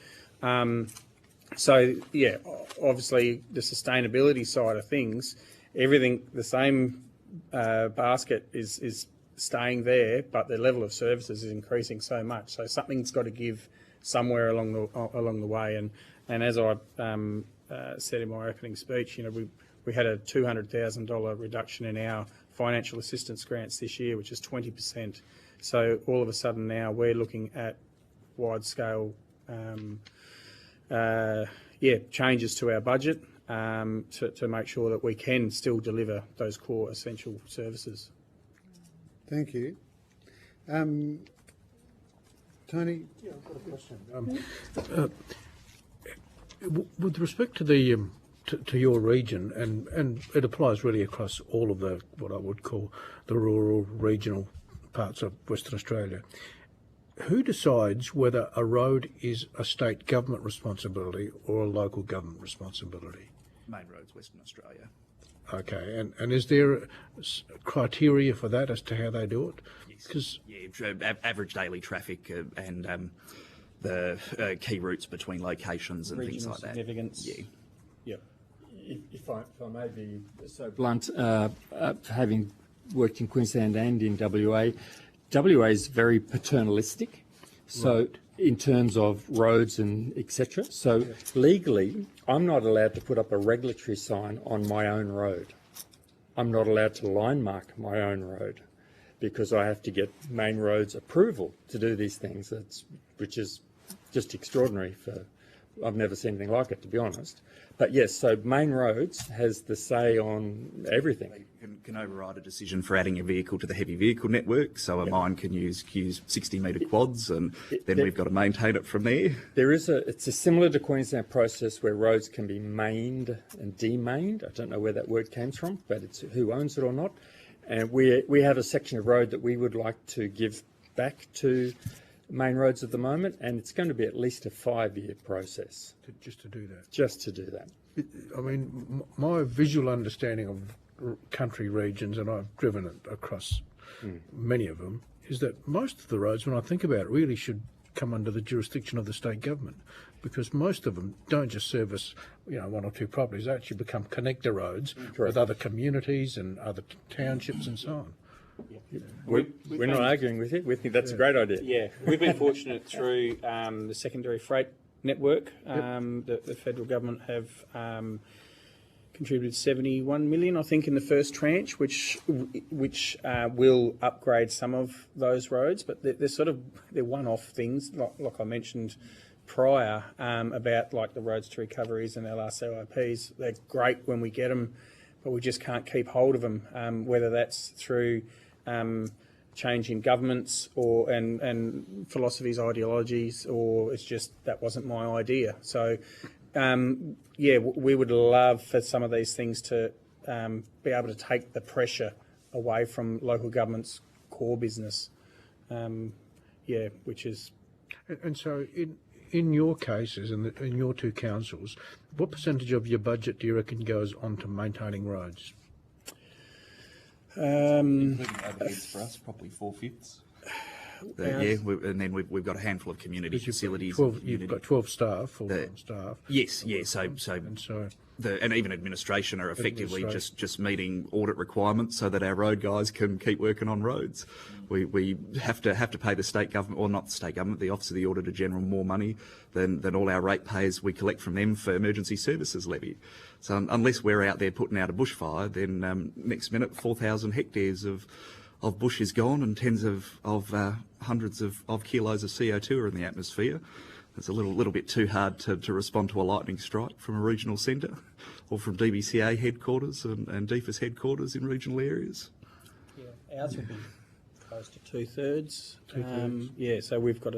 obviously the sustainability side of things, everything the same basket is staying there, but the level of services is increasing so much. So something's got to give somewhere along the way, and as I said in my opening speech, we had a $200,000 reduction in our financial assistance grants this year, which is 20%. So all of a sudden now we're looking at wide-scale changes to our budget to make sure that we can still deliver those core essential services. Thank you. Tony? Yeah, I've got a question. With respect to the to your region, and it applies really across all of the what I would call the rural, regional parts of Western Australia, who decides whether a road is a state government responsibility or a local government responsibility? Main roads, Western Australia. Okay, and is there criteria for that as to how they do it? Yes. Yeah, average daily traffic and the key routes between locations and things like that. Significance. Yeah. Yep. If I may be so blunt, having worked in Queensland and in WA, WA is very paternalistic. So Right. in terms of roads and etc. So legally, I'm not allowed to put up a regulatory sign on my own road. I'm not allowed to line mark my own road because I have to get main roads approval to do these things, which is just extraordinary. I've never seen anything like it, to be honest. But yes, so main roads has the say on everything. They can override a decision for adding a vehicle to the heavy vehicle network, so a mine can use 60-metre quads, and then we've got to maintain it from there. It's a similar to Queensland process where roads can be mained and demained. I don't know where that word came from, but it's who owns it or not. And we have a section of road that we would like to give back to main roads at the moment, and it's going to be at least a 5-year process. Just to do that? Just to do that. I mean, my visual understanding of country regions, and I've driven it across many of them, is that most of the roads, when I think about it, really should come under the jurisdiction of the state government, because most of them don't just service, one or two properties. They actually become connector roads with other communities and other townships and so on. We're not arguing with you. We think that's a great idea. Yeah, we've been fortunate through the secondary freight network. The federal government have contributed 71 million, I think, in the first tranche, which will upgrade some of those roads. But they're one-off things, like I mentioned prior, about like the roads to recoveries and LRCIPs. They're great when we get them, but we just can't keep hold of them, whether that's through change in governments and philosophies, ideologies, or it's just that wasn't my idea. So, we would love for some of these things to be able to take the pressure away from local government's core business. Which is. And so, in your cases and in your two councils, what percentage of your budget do you reckon goes on to maintaining roads? Including overheads for us, probably 4/5. And then we've got a handful of community facilities. You've got 12 staff, full-time staff. Yes, yeah. And even administration are effectively just meeting audit requirements so that our road guys can keep working on roads. We have to pay the state government, or not the state government, the Office of the Auditor General, more money than all our ratepayers we collect from them for emergency services levy. So unless we're out there putting out a bushfire, then next minute 4,000 hectares of bush is gone, and tens of hundreds of kilos of CO2 are in the atmosphere. It's a little bit too hard to respond to a lightning strike from a regional centre, or from DBCA headquarters and DFIS headquarters in regional areas. Yeah, ours will be close to two-thirds. So we've got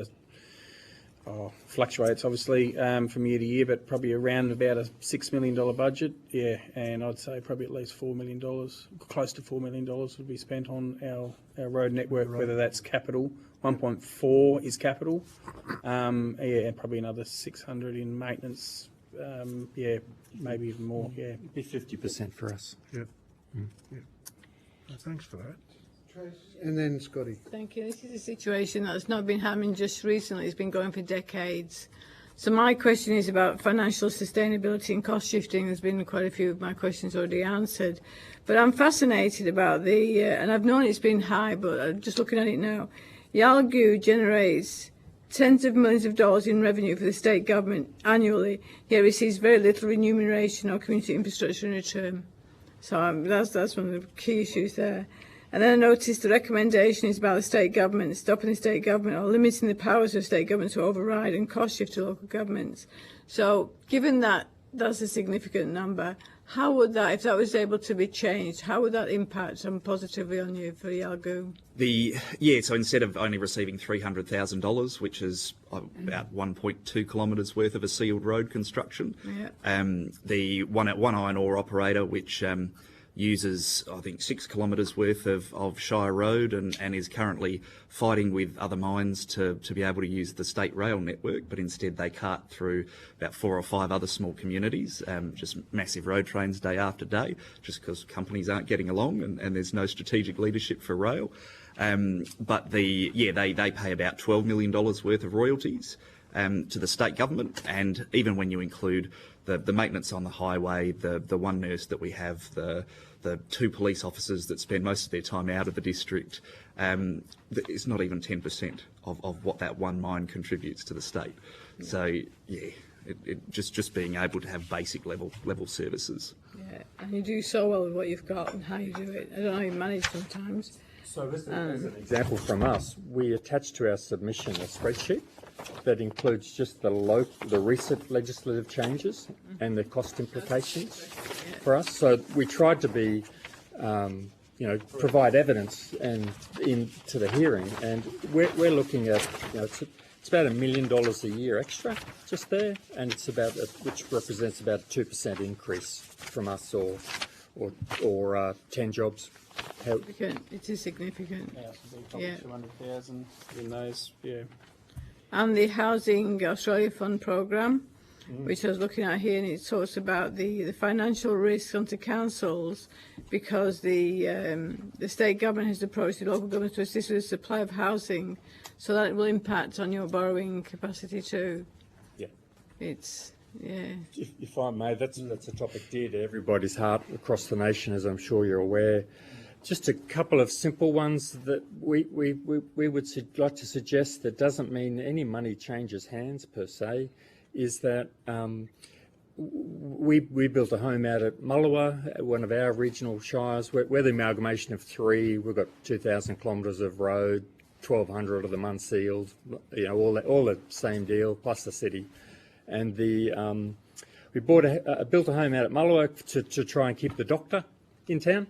fluctuates obviously from year to year, but probably around about a $6 million budget. Yeah, and I'd say probably at least $4 million, close to $4 million would be spent on our road network, whether that's capital. 1.4 is capital. And probably another 600 in maintenance. Maybe even more. Yeah, it'd be 50% for us. Yeah. Well, thanks for that. And then Scotty. Thank you. This is a situation that's not been happening just recently. It's been going for decades. So my question is about financial sustainability and cost shifting. There's been quite a few of my questions already answered. But I'm fascinated about and I've known it's been high, but I'm just looking at it now. Yalgoo generates tens of millions of dollars in revenue for the state government annually, yet receives very little remuneration or community infrastructure in return. So that's one of the key issues there. And then I noticed the recommendation is about the state government, stopping the state government or limiting the powers of state government to override and cost shift to local governments. So given that that's a significant number. How would that, if that was able to be changed, how would that impact positively on you for Yargoo? So instead of only receiving $300,000, which is about 1.2 kilometres worth of a sealed road construction, the one iron ore operator, which uses, I think, 6 kilometres worth of Shire Road and is currently fighting with other mines to be able to use the state rail network, but instead they cart through about 4 or 5 other small communities, just massive road trains day after day, just because companies aren't getting along and there's no strategic leadership for rail. But they pay about $12 million worth of royalties to the state government, and even when you include the maintenance on the highway, the one nurse that we have, the 2 police officers that spend most of their time out of the district, it's not even 10% of what that one mine contributes to the state. Yeah. So it just being able to have basic level services. Yeah, and you do so well with what you've got and how you do it. I don't know how you manage sometimes. So as an example from us, we attached to our submission a spreadsheet that includes just the recent legislative changes and the cost implications for us. So we tried to be, provide evidence to the hearing, and we're looking at, it's about $1 million a year extra just there, and it's which represents about a 2% increase from us, or 10 jobs. It is significant. Yeah, 200,000 in those. Yeah. And the Housing Australia Fund programme, which I was looking at here, and it talks about the financial risk onto councils because the state government has approached the local government to assist with the supply of housing, so that will impact on your borrowing capacity too. Yeah. If I may, that's a topic dear to everybody's heart across the nation, as I'm sure you're aware. Just a couple of simple ones that we would like to suggest that doesn't mean any money changes hands per se, is that we built a home out at Mullewa, one of our regional shires. We're the amalgamation of 3. We've got 2,000 kilometres of road, 1,200 of them unsealed, all the same deal, plus the city. And we built a home out at Mullewa to try and keep the doctor in town.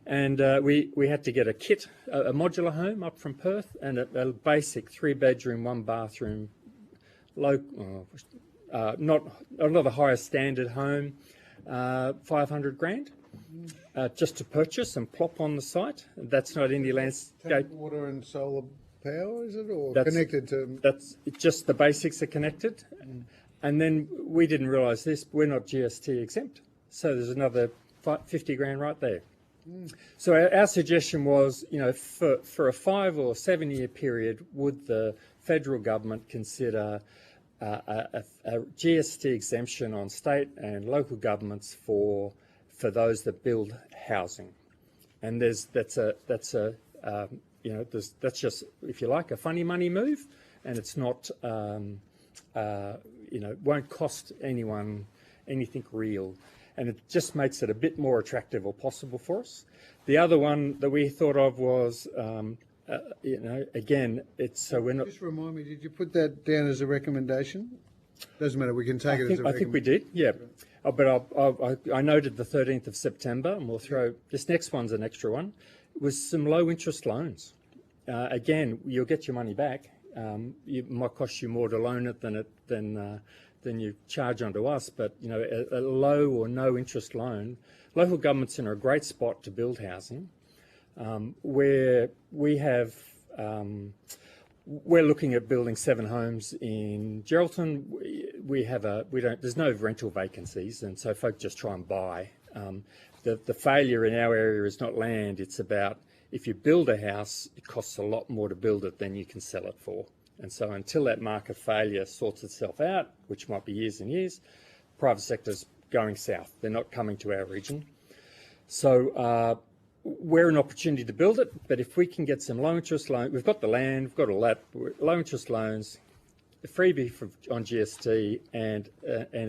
And we had to get a kit, a modular home up from Perth, and a basic 3-bedroom, 1-bathroom, not the highest standard home, $500,000 just to purchase and plop on the site. That's not in the landscape. Water and solar power, is it, or connected to? That's just the basics are connected, and then we didn't realise this. We're not GST exempt, so there's another $50,000 right there. So our suggestion was, for a 5 or 7 year period, would the federal government consider a GST exemption on state and local governments for those that build housing? And that's just, if you like, a funny money move, and it's not, won't cost anyone anything real. And it just makes it a bit more attractive or possible for us. The other one that we thought of was, again, it's so we're not. Just remind me, did you put that down as a recommendation? Doesn't matter, we can take it as a recommendation. I think we did, yeah. But I noted the 13th of September, and we'll throw, this next one's an extra one, was some low interest loans. Again, you'll get your money back. It might cost you more to loan it than you charge onto us, but a low or no interest loan. Local government's in a great spot to build housing, where we have. We're looking at building 7 homes in Geraldton. There's no rental vacancies, and so folk just try and buy. The failure in our area is not land; it's about if you build a house, it costs a lot more to build it than you can sell it for. And so until that market failure sorts itself out, which might be years and years, private sector's going south. They're not coming to our region. So we're an opportunity to build it, but if we can get some low interest loans, we've got the land, we've got all that, low interest loans, a freebie on GST, and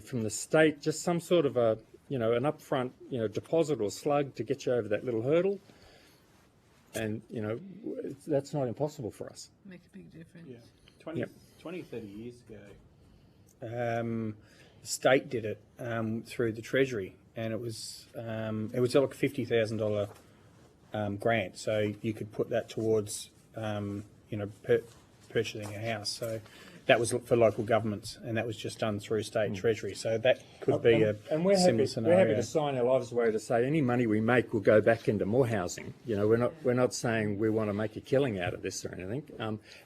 from the state, just some sort of an upfront, deposit or slug to get you over that little hurdle. And, that's not impossible for us. Make a big difference. Yeah. 20, 30 years ago, the state did it through the Treasury, and it was like a $50,000 grant, so you could put that towards purchasing a house. So that was for local governments, and that was just done through state Treasury. So that could be a similar scenario. We're happy to sign our lives away to say any money we make will go back into more housing. You know, we're not saying we want to make a killing out of this or anything.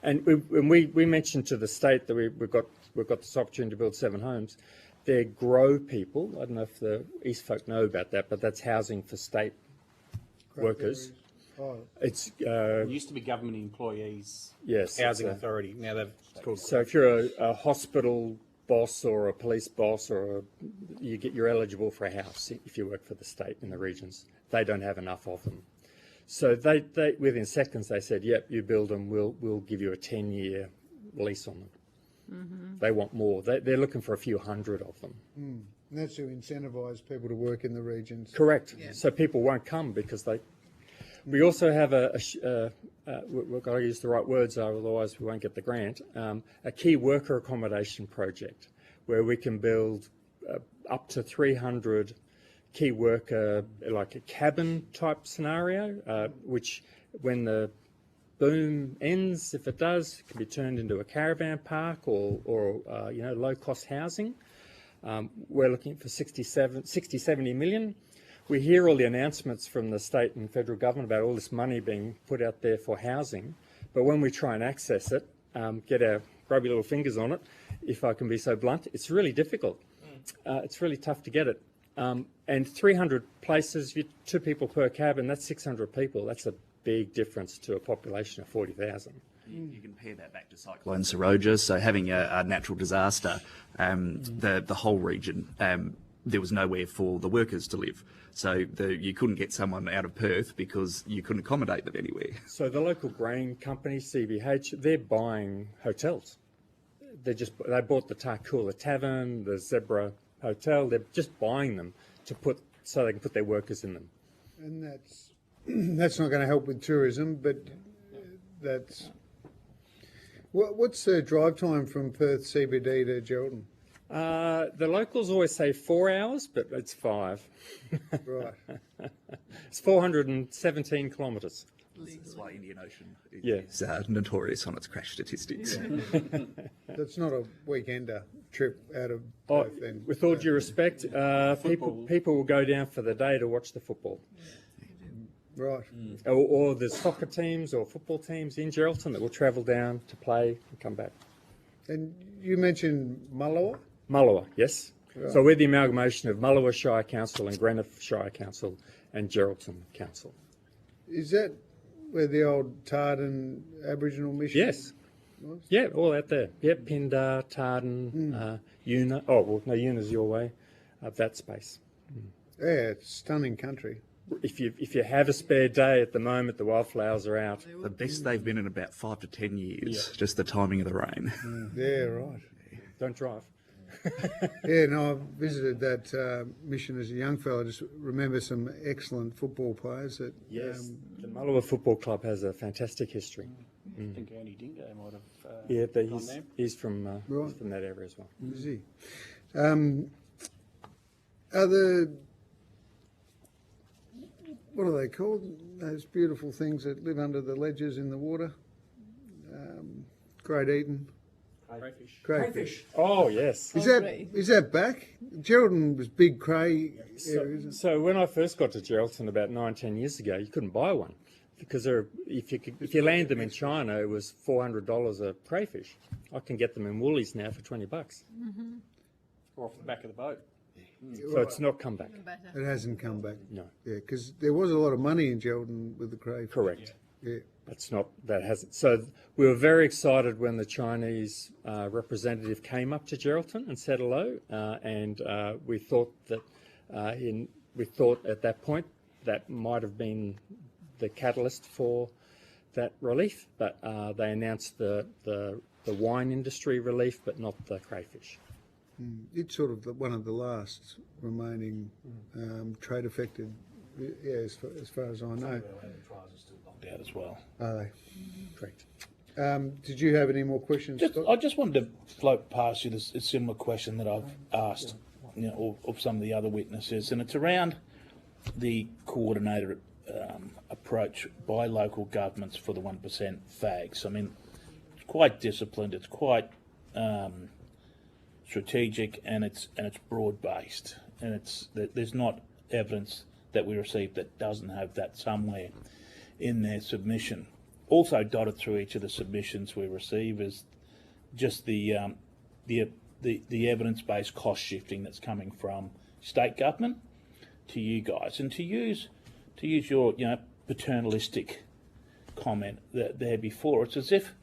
And we mentioned to the state that we've got this opportunity to build 7 homes. They're GROW people. I don't know if the East folk know about that, but that's housing for state workers. Oh, It's It used to be government employees, yes, housing authority. Now they've called. So if you're a hospital boss or a police boss, you're eligible for a house if you work for the state in the regions. They don't have enough of them, so they within seconds they said, "Yep, you build them. We'll give you a 10-year lease on them." Mm-hmm. They want more. They're looking for a few hundred of them. and that's to incentivise people to work in the regions. Correct. Yeah. So people won't come because they. We also have we've got to use the right words, otherwise we won't get the grant, a key worker accommodation project where we can build up to 300 key worker, like a cabin type scenario, which when the boom ends, if it does, it can be turned into a caravan park or low-cost housing. We're looking for 60-70 million. We hear all the announcements from the state and federal government about all this money being put out there for housing, but when we try and access it, get our grubby little fingers on it, if I can be so blunt, it's really difficult. It's really tough to get it. And 300 places, 2 people per cabin, that's 600 people. That's a big difference to a population of 40,000. You can pair that back to Cyclone Seroja, so having a natural disaster, the whole region, there was nowhere for the workers to live. So you couldn't get someone out of Perth because you couldn't accommodate them anywhere. So the local grain company, CBH, they're buying hotels. They bought the Tarcoola Tavern, the Zebra Hotel. They're just buying them so they can put their workers in them. And that's not going to help with tourism, but that's... What's the drive time from Perth CBD to Geraldton? The locals always say 4 hours, but it's 5. Right. It's 417 kilometres. That's why Indian Ocean is notorious on its crash statistics. That's not a weekender trip out of Perth then. With all due respect, people will go down for the day to watch the football. Right. Or there's soccer teams or football teams in Geraldton that will travel down to play and come back. And you mentioned Mullawa? Mullawa, yes. Right. So we're the amalgamation of Mullawa Shire Council and Greenock Shire Council and Geraldton Council. Is that where the old Tardan Aboriginal mission Yes. was? Yeah, all out there. Yep, Pindar, Tardan, Una. Oh, well, no, Una's your way. That space. Yeah, it's stunning country. If you have a spare day at the moment, the wildflowers are out. The best they've been in about 5 to 10 years, just the timing of the rain. Yeah, right. Don't drive. Yeah, no, I visited that mission as a young fellow. I just remember some excellent football players. The Mullawa Football Club has a fantastic history. I think Ernie Dingo might have he's from that area as well. Is he? What are they called? Those beautiful things that live under the ledges in the water? Great Eaton. Crayfish. Oh, yes. Is that back? Geraldton was big cray area, isn't it? So when I first got to Geraldton about 9-10 years ago, you couldn't buy one because if you land them in China, it was $400 a crayfish. I can get them in Woolies now for $20. Or off the back of the boat. So it's not come back. It hasn't come back. No. Yeah, because there was a lot of money in Geraldton with the crayfish. Correct. Yeah. That hasn't. So we were very excited when the Chinese representative came up to Geraldton and said hello, and we thought that at that point that might have been the catalyst for that relief, but they announced the wine industry relief, but not the crayfish. It's sort of one of the last remaining trade affected, as far as I know. Trials are still locked out as well. Are they? Correct. Did you have any more questions, Scott? I just wanted to float past you a similar question that I've asked, of some of the other witnesses, and it's around the coordinated approach by local governments for the 1% fags. I mean, it's quite disciplined, it's quite strategic, and it's broad based, and there's not evidence that we received that doesn't have that somewhere in their submission. Also dotted through each of the submissions we receive is just the evidence-based cost shifting that's coming from state government to you guys, and to use your paternalistic comment there before. It's as if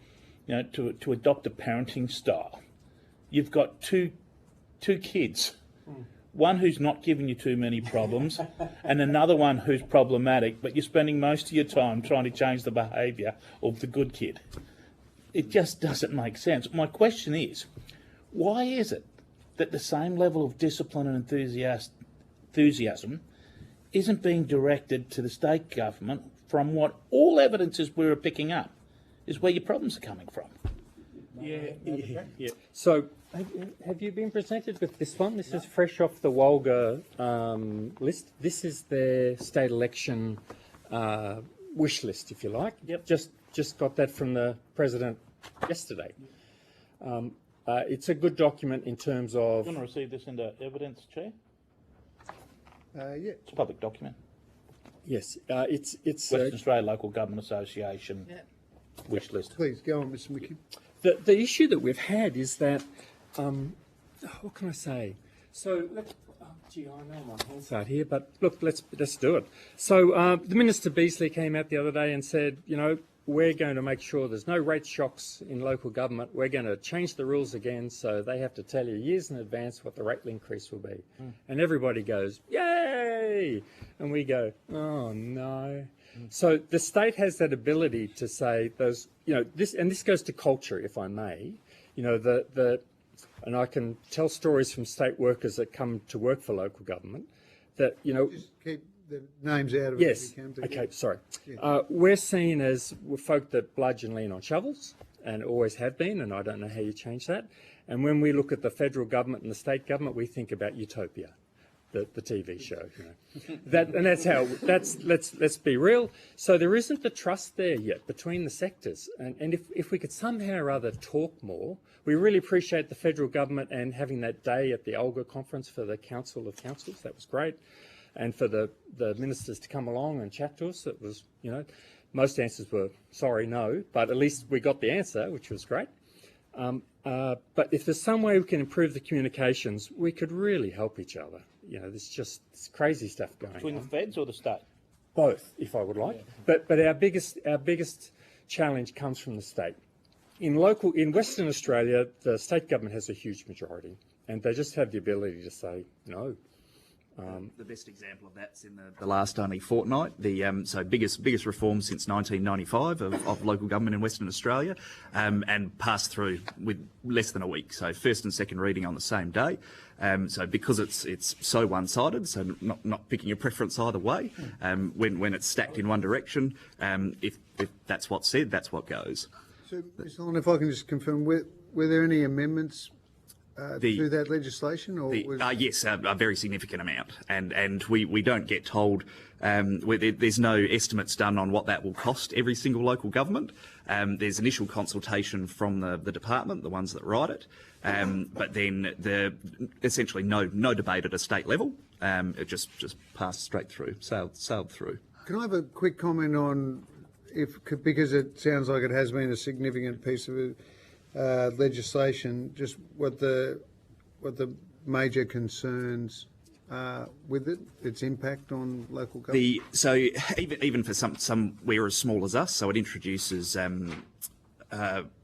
to adopt a parenting style. You've got two kids. One who's not giving you too many problems, and another one who's problematic, but you're spending most of your time trying to change the behaviour of the good kid. It just doesn't make sense. My question is, why is it that the same level of discipline and enthusiasm isn't being directed to the state government from what all evidence is we're picking up is where your problems are coming from? Yeah. So, have you been presented with this one? This is fresh off the Walga list. This is their state election wish list, if you like. Yep. Just got that from the president yesterday. It's a good document in terms of. Do you want to receive this into evidence, Chair? Yeah. It's a public document. Yes, it's Western Australia Local Government Association wish list. Please go on, Mr. Mickey. The issue that we've had is that, what can I say? So, I know I'm on hindsight here, but look, let's do it. So, the Minister Beasley came out the other day and said, we're going to make sure there's no rate shocks in local government. We're going to change the rules again, so they have to tell you years in advance what the rate increase will be. And everybody goes, yay! And we go, oh no. So the state has that ability to say those, this goes to culture, if I may. And I can tell stories from state workers that come to work for local government that, Just keep the names out of yes. it if you can. Please. Okay, sorry. Yeah. We're seen as folk that bludge and lean on shovels, and always have been, and I don't know how you change that. And when we look at the federal government and the state government, we think about Utopia, the TV show. Let's be real. So there isn't the trust there yet between the sectors. And if we could somehow or other talk more, we really appreciate the federal government and having that day at the Olga conference for the Council of Councils. That was great. And for the ministers to come along and chat to us, it was, most answers were sorry, no, but at least we got the answer, which was great. But if there's some way we can improve the communications, we could really help each other. There's just this crazy stuff going Between on. the feds or the state? Both, if I would like. Yeah. But our biggest challenge comes from the state. In Western Australia, the state government has a huge majority, and they just have the ability to say no. The best example of that's in the last only fortnight. So biggest reform since 1995 of local government in Western Australia, and passed through with less than a week. So first and second reading on the same day. So because it's so one-sided, so not picking a preference either way. When it's stacked in one direction, if that's what's said, that's what goes. So, Mr. Holland, if I can just confirm, were there any amendments through that legislation? Or yes, a very significant amount, and we don't get told. There's no estimates done on what that will cost every single local government. There's initial consultation from the department, the ones that write it, but then essentially no debate at a state level. It just passed straight through, sailed through. Can I have a quick comment on because it sounds like it has been a significant piece of legislation, just what the major concerns are with it, its impact on local government? So even for somewhere as small as us, so it introduces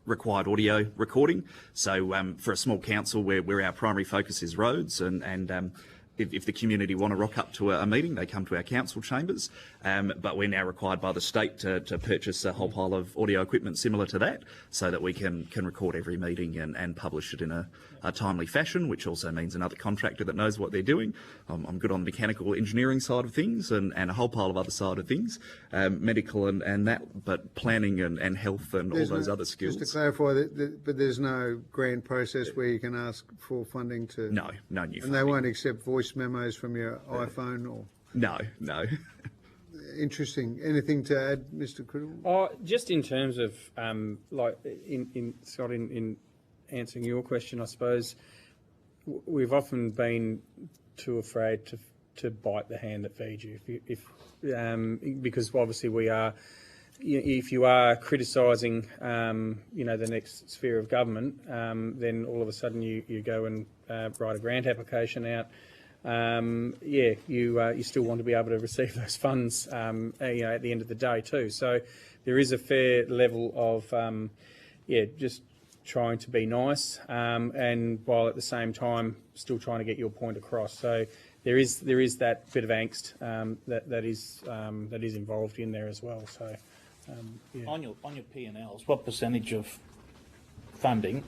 required audio recording. So for a small council where our primary focus is roads and if the community want to rock up to a meeting, they come to our council chambers. But we're now required by the state to purchase a whole pile of audio equipment similar to that, so that we can record every meeting and publish it in a timely fashion, which also means another contractor that knows what they're doing. I'm good on the mechanical engineering side of things and a whole pile of other side of things, medical and that, but planning and health and all those other skills. Just to clarify, but there's no grant process where you can ask for funding to... No new funding. And they won't accept voice memos from your iPhone or... No. Interesting. Anything to add, Mr. Criddle? Just in terms of, Scott, in answering your question, I suppose we've often been too afraid to bite the hand that feeds you. Because obviously we are, if you are criticising, the next sphere of government, then all of a sudden you go and write a grant application out. You still want to be able to receive those funds, at the end of the day too. So there is a fair level of, just trying to be nice, and while at the same time still trying to get your point across. So there is that bit of angst that is involved in there as well. So on your P&Ls, what percentage of funding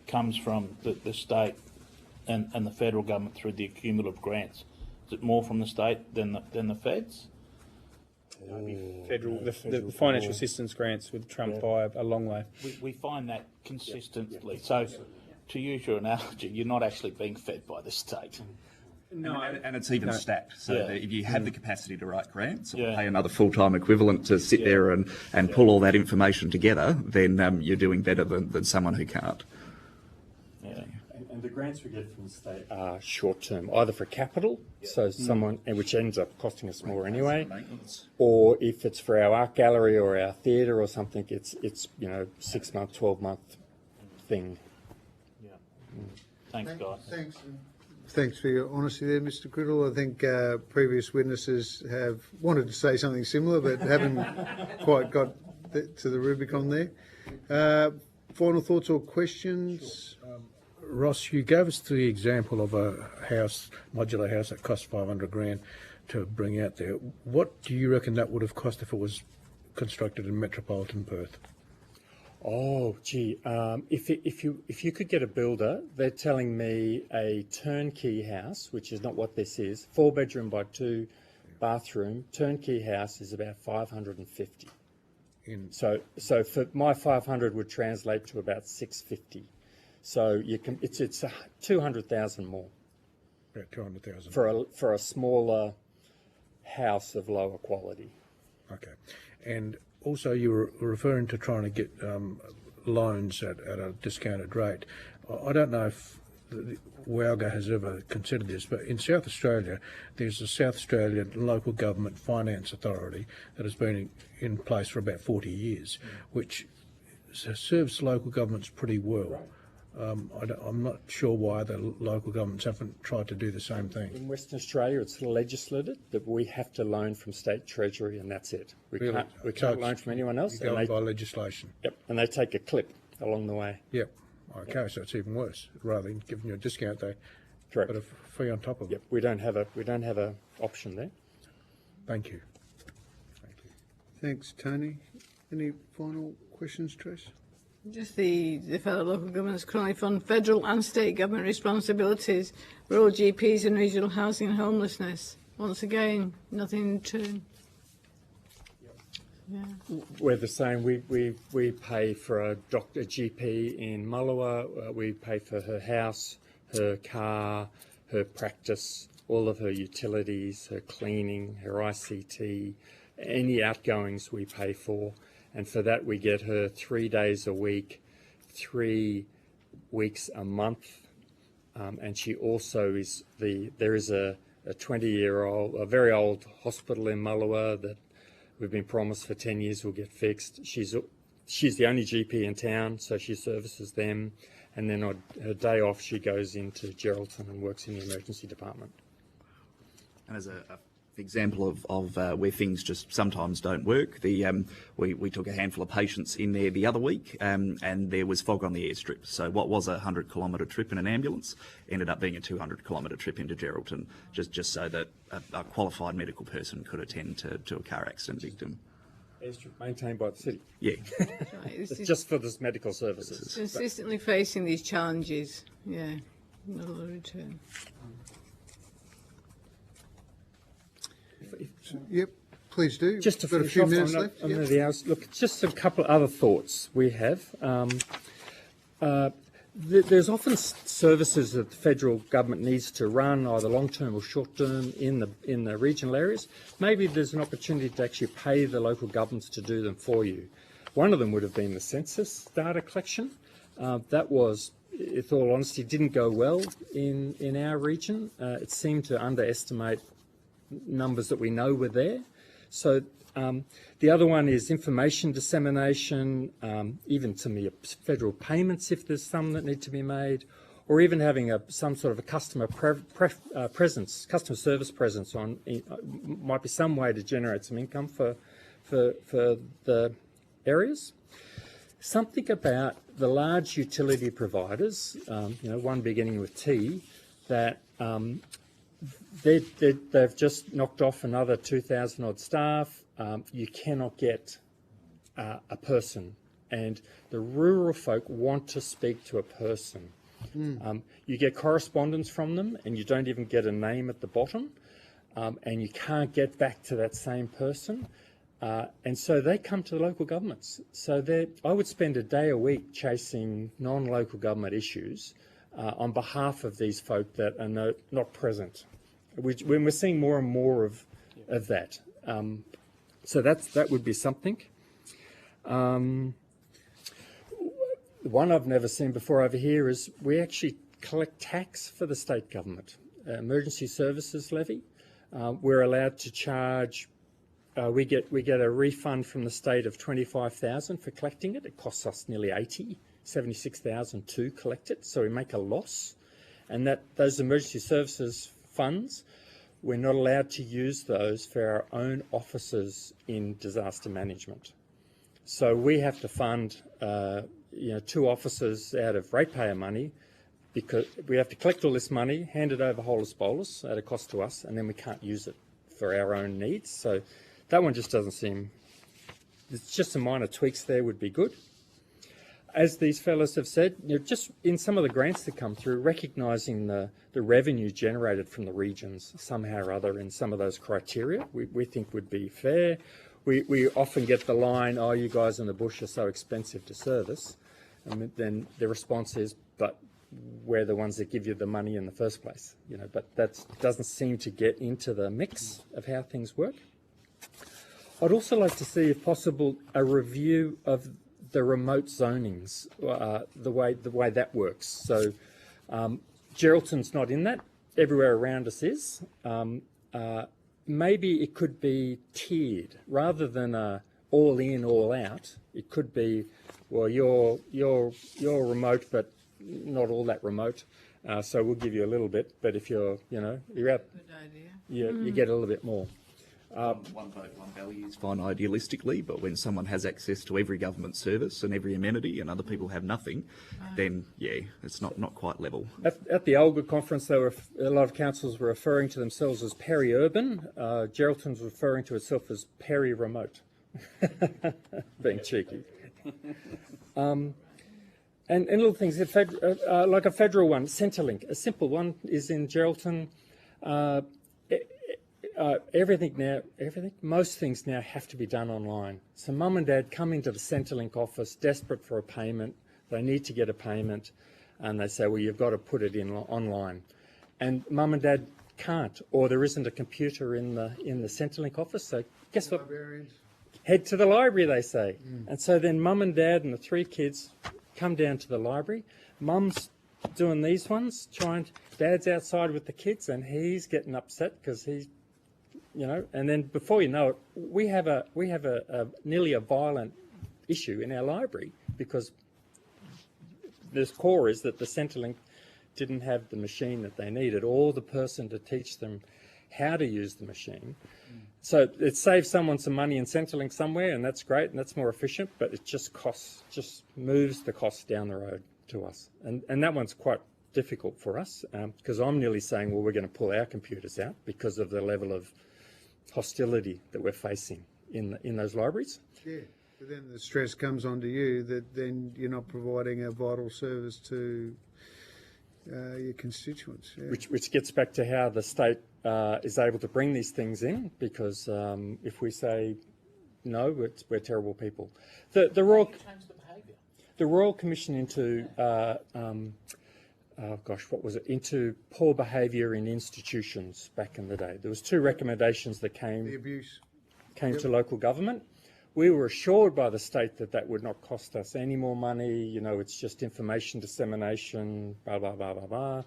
comes from the state and the federal government through the cumulative grants? Is it more from the state than the feds? Federal, the financial assistance grants would trump by a long way. We find that consistently. So, to use your analogy, you're not actually being fed by the state. No, and it's even stacked. So that if you have the capacity to write grants or pay another full-time equivalent to sit there and pull all that information together, then you're doing better than someone who can't. And the grants we get from the state are short-term, either for capital, so someone, which ends up costing us more anyway, or if it's for our art gallery or our theatre or something, it's 6-month, 12-month thing. Yeah. Thanks, guys. Thanks for your honesty there, Mr. Criddle. I think previous witnesses have wanted to say something similar, but haven't quite got to the Rubicon there. Final thoughts or questions? Ross, you gave us the example of a modular house that cost $500,000 to bring out there. What do you reckon that would have cost if it was constructed in metropolitan Perth? Oh, gee, if you could get a builder, they're telling me a turnkey house, which is not what this is, 4-bedroom by 2-bathroom, turnkey house is about 550. So for my 500 would translate to about 650. So it's 200,000 more. About 200,000 for a smaller house of lower quality. Okay, and also you were referring to trying to get loans at a discounted rate. I don't know if Wowga has ever considered this, but in South Australia, there's a South Australian Local Government Finance Authority that has been in place for about 40 years, which serves local governments pretty well. I'm not sure why the local governments haven't tried to do the same thing. In Western Australia, it's legislated that we have to loan from state treasury, and that's it. We can't loan from anyone else. You go by legislation. Yep, and they take a clip along the way. Yep. Okay, so it's even worse. Rather than giving you a discount, they put a fee on top of it. Yep, we don't have a option there. Thank you. Thanks, Tony. Any final questions, Trish? Just the fellow local governments currently fund federal and state government responsibilities, rural GPs and regional housing and homelessness. Once again, nothing in return. Yeah. We're the same. We pay for a GP in Mullewa. We pay for her house, her car, her practice, all of her utilities, her cleaning, her ICT, any outgoings we pay for. And for that, we get her 3 days a week, 3 weeks a month. And she also is there is a 20-year-old, a very old hospital in Mullewa that we've been promised for 10 years will get fixed. She's the only GP in town, so she services them. And then on her day off, she goes into Geraldton and works in the emergency department. And as a example of where things just sometimes don't work. We took a handful of patients in there the other week, and there was fog on the airstrip. So what was a 100-kilometre trip in an ambulance ended up being a 200-kilometre trip into Geraldton, just so that a qualified medical person could attend to a car accident victim. Airstrip maintained by the city. Yeah. It's Just for this medical services. consistently facing these challenges. Yeah, no return. Yep, please do. Just to Got a finish few off minutes on left. the, on Yep. the hours, look, just a couple other thoughts we have. There's often services that the federal government needs to run, either long-term or short-term, in the regional areas. Maybe there's an opportunity to actually pay the local governments to do them for you. One of them would have been the census data collection. That was, with all honesty, didn't go well in our region. It seemed to underestimate numbers that we know were there. So the other one is information dissemination, even to me, federal payments if there's some that need to be made, or even having some sort of a customer presence, customer service presence on, might be some way to generate some income for the areas. Something about the large utility providers, one beginning with T, that they've just knocked off another 2,000 odd staff. You cannot get a person, and the rural folk want to speak to a person. You get correspondence from them, and you don't even get a name at the bottom, and you can't get back to that same person. And so they come to the local governments. So I would spend a day a week chasing non-local government issues on behalf of these folk that are not present. When we're seeing more and more of that. So that would be something. One I've never seen before over here is we actually collect tax for the state government, emergency services levy. We're allowed to charge. We get a refund from the state of $25,000 for collecting it. It costs us nearly $76,000 to collect it, so we make a loss. And those emergency services funds, we're not allowed to use those for our own officers in disaster management. So we have to fund 2 officers out of ratepayer money, because we have to collect all this money, hand it over holus bolus at a cost to us, and then we can't use it for our own needs. So that one just doesn't seem, it's just some minor tweaks there would be good. As these fellows have said, just in some of the grants that come through, recognising the revenue generated from the regions somehow or other in some of those criteria, we think would be fair. We often get the line, oh, you guys in the bush are so expensive to service. And then the response is, but we're the ones that give you the money in the first place. But that doesn't seem to get into the mix of how things work. I'd also like to see, if possible, a review of the remote zonings, the way that works. So Geraldton's not in that. Everywhere around us is. Maybe it could be tiered rather than all in, all out. It could be, well, you're remote, but not all that remote. So we'll give you a little bit. But if you're out, Good idea. you get a little bit more. One vote, one value is fine idealistically, but when someone has access to every government service and every amenity and other people have nothing, then, it's not quite level. At the ALGA conference, a lot of councils were referring to themselves as peri-urban. Geraldton's referring to itself as peri-remote, being cheeky. And little things, like a federal one, Centrelink, a simple one is in Geraldton. Most things now have to be done online. So mum and dad come into the Centrelink office desperate for a payment. They need to get a payment, and they say, well, you've got to put it in online. And mum and dad can't, or there isn't a computer in the Centrelink office. So guess what? Librarians. Head to the library, they say. And so then mum and dad and the 3 kids come down to the library. Mum's doing these ones, dad's outside with the kids, and he's getting upset because he's, and then before you know it, we have a nearly a violent issue in our library because the core is that the Centrelink didn't have the machine that they needed or the person to teach them how to use the machine. So it saves someone some money in Centrelink somewhere, and that's great, and that's more efficient, but it just moves the cost down the road to us. And that one's quite difficult for us, because I'm nearly saying, well, we're going to pull our computers out because of the level of hostility that we're facing in those libraries. Yeah, but then the stress comes onto you that then you're not providing a vital service to your constituents. Yeah. Which gets back to how the state is able to bring these things in, because if we say no, we're terrible people. The Royal Commission into into poor behaviour in institutions back in the day. There was 2 recommendations that came to local government. We were assured by the state that that would not cost us any more money. You know, it's just information dissemination, blah, blah, blah, blah, blah.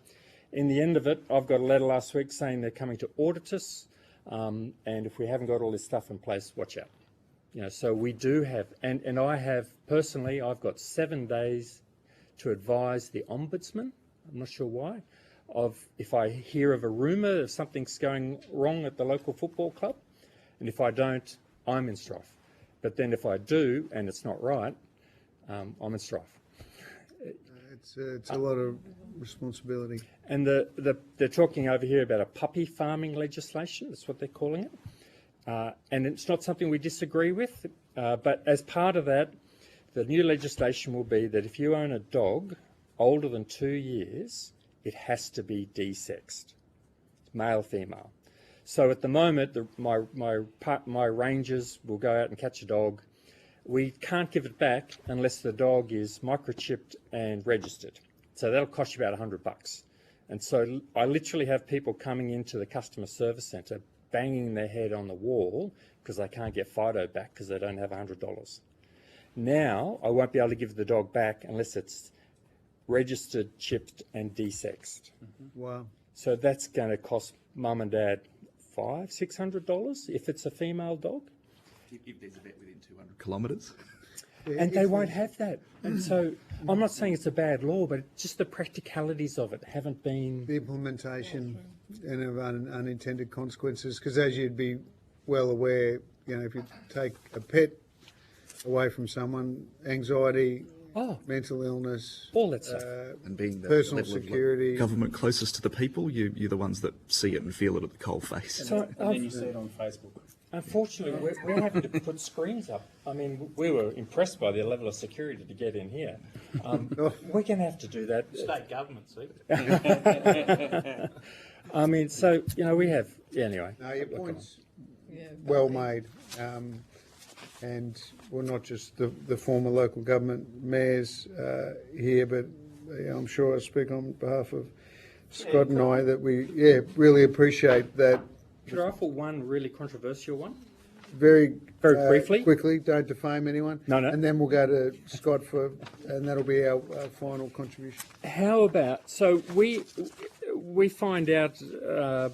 In the end of it, I've got a letter last week saying they're coming to audit us, and if we haven't got all this stuff in place, watch out. You know, so we do have, and I have personally, I've got 7 days to advise the Ombudsman, I'm not sure why, of if I hear of a rumour of something's going wrong at the local football club, and if I don't, I'm in strife. But then if I do, and it's not right, I'm in strife. It's a lot of responsibility. And they're talking over here about a puppy farming legislation, that's what they're calling it. And it's not something we disagree with, but as part of that, the new legislation will be that if you own a dog older than 2 years, it has to be desexed, male, female. So at the moment, my rangers will go out and catch a dog. We can't give it back unless the dog is microchipped and registered. So that'll cost you about $100. And so I literally have people coming into the customer service centre banging their head on the wall because they can't get Fido back because they don't have $100. Now I won't be able to give the dog back unless it's registered, chipped and desexed. Wow. So that's going to cost mum and dad $500-600 if it's a female dog. If there's a vet within 200 kilometres. And they won't have that. And so I'm not saying it's a bad law, but just the practicalities of it haven't been... The implementation and of unintended consequences, because as you'd be well aware, you know, if you take a pet away from someone, anxiety, mental illness, all that stuff, and being the personal level of security, government closest to the people, you're the ones that see it and feel it at the coalface. And then you see it on Facebook. Unfortunately, we're having to put screens up. I mean, we were impressed by the level of security to get in here. We're going to have to do that. State government, see? I mean, so, you know, we have... Yeah, anyway. No, your point's well made. And well, not just the former local government mayors here, but I'm sure I speak on behalf of Scott and I that we really appreciate that. Could I offer one really controversial one? Very briefly. Quickly, don't defame anyone. No. And then we'll go to Scott and that'll be our final contribution. How about, so we find out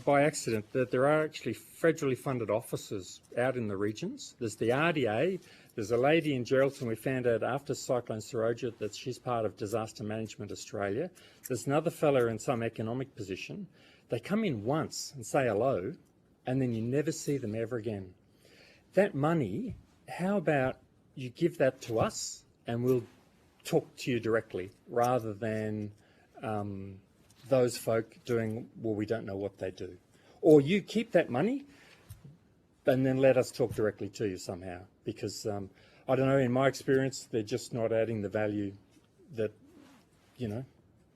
by accident that there are actually federally funded offices out in the regions. There's the RDA. There's a lady in Geraldton, we found out after Cyclone Saroja that she's part of Disaster Management Australia. There's another fella in some economic position. They come in once and say hello, and then you never see them ever again. That money, how about you give that to us and we'll talk to you directly rather than those folk doing, well, we don't know what they do. Or you keep that money and then let us talk directly to you somehow. Because, I don't know, in my experience, they're just not adding the value that, you know,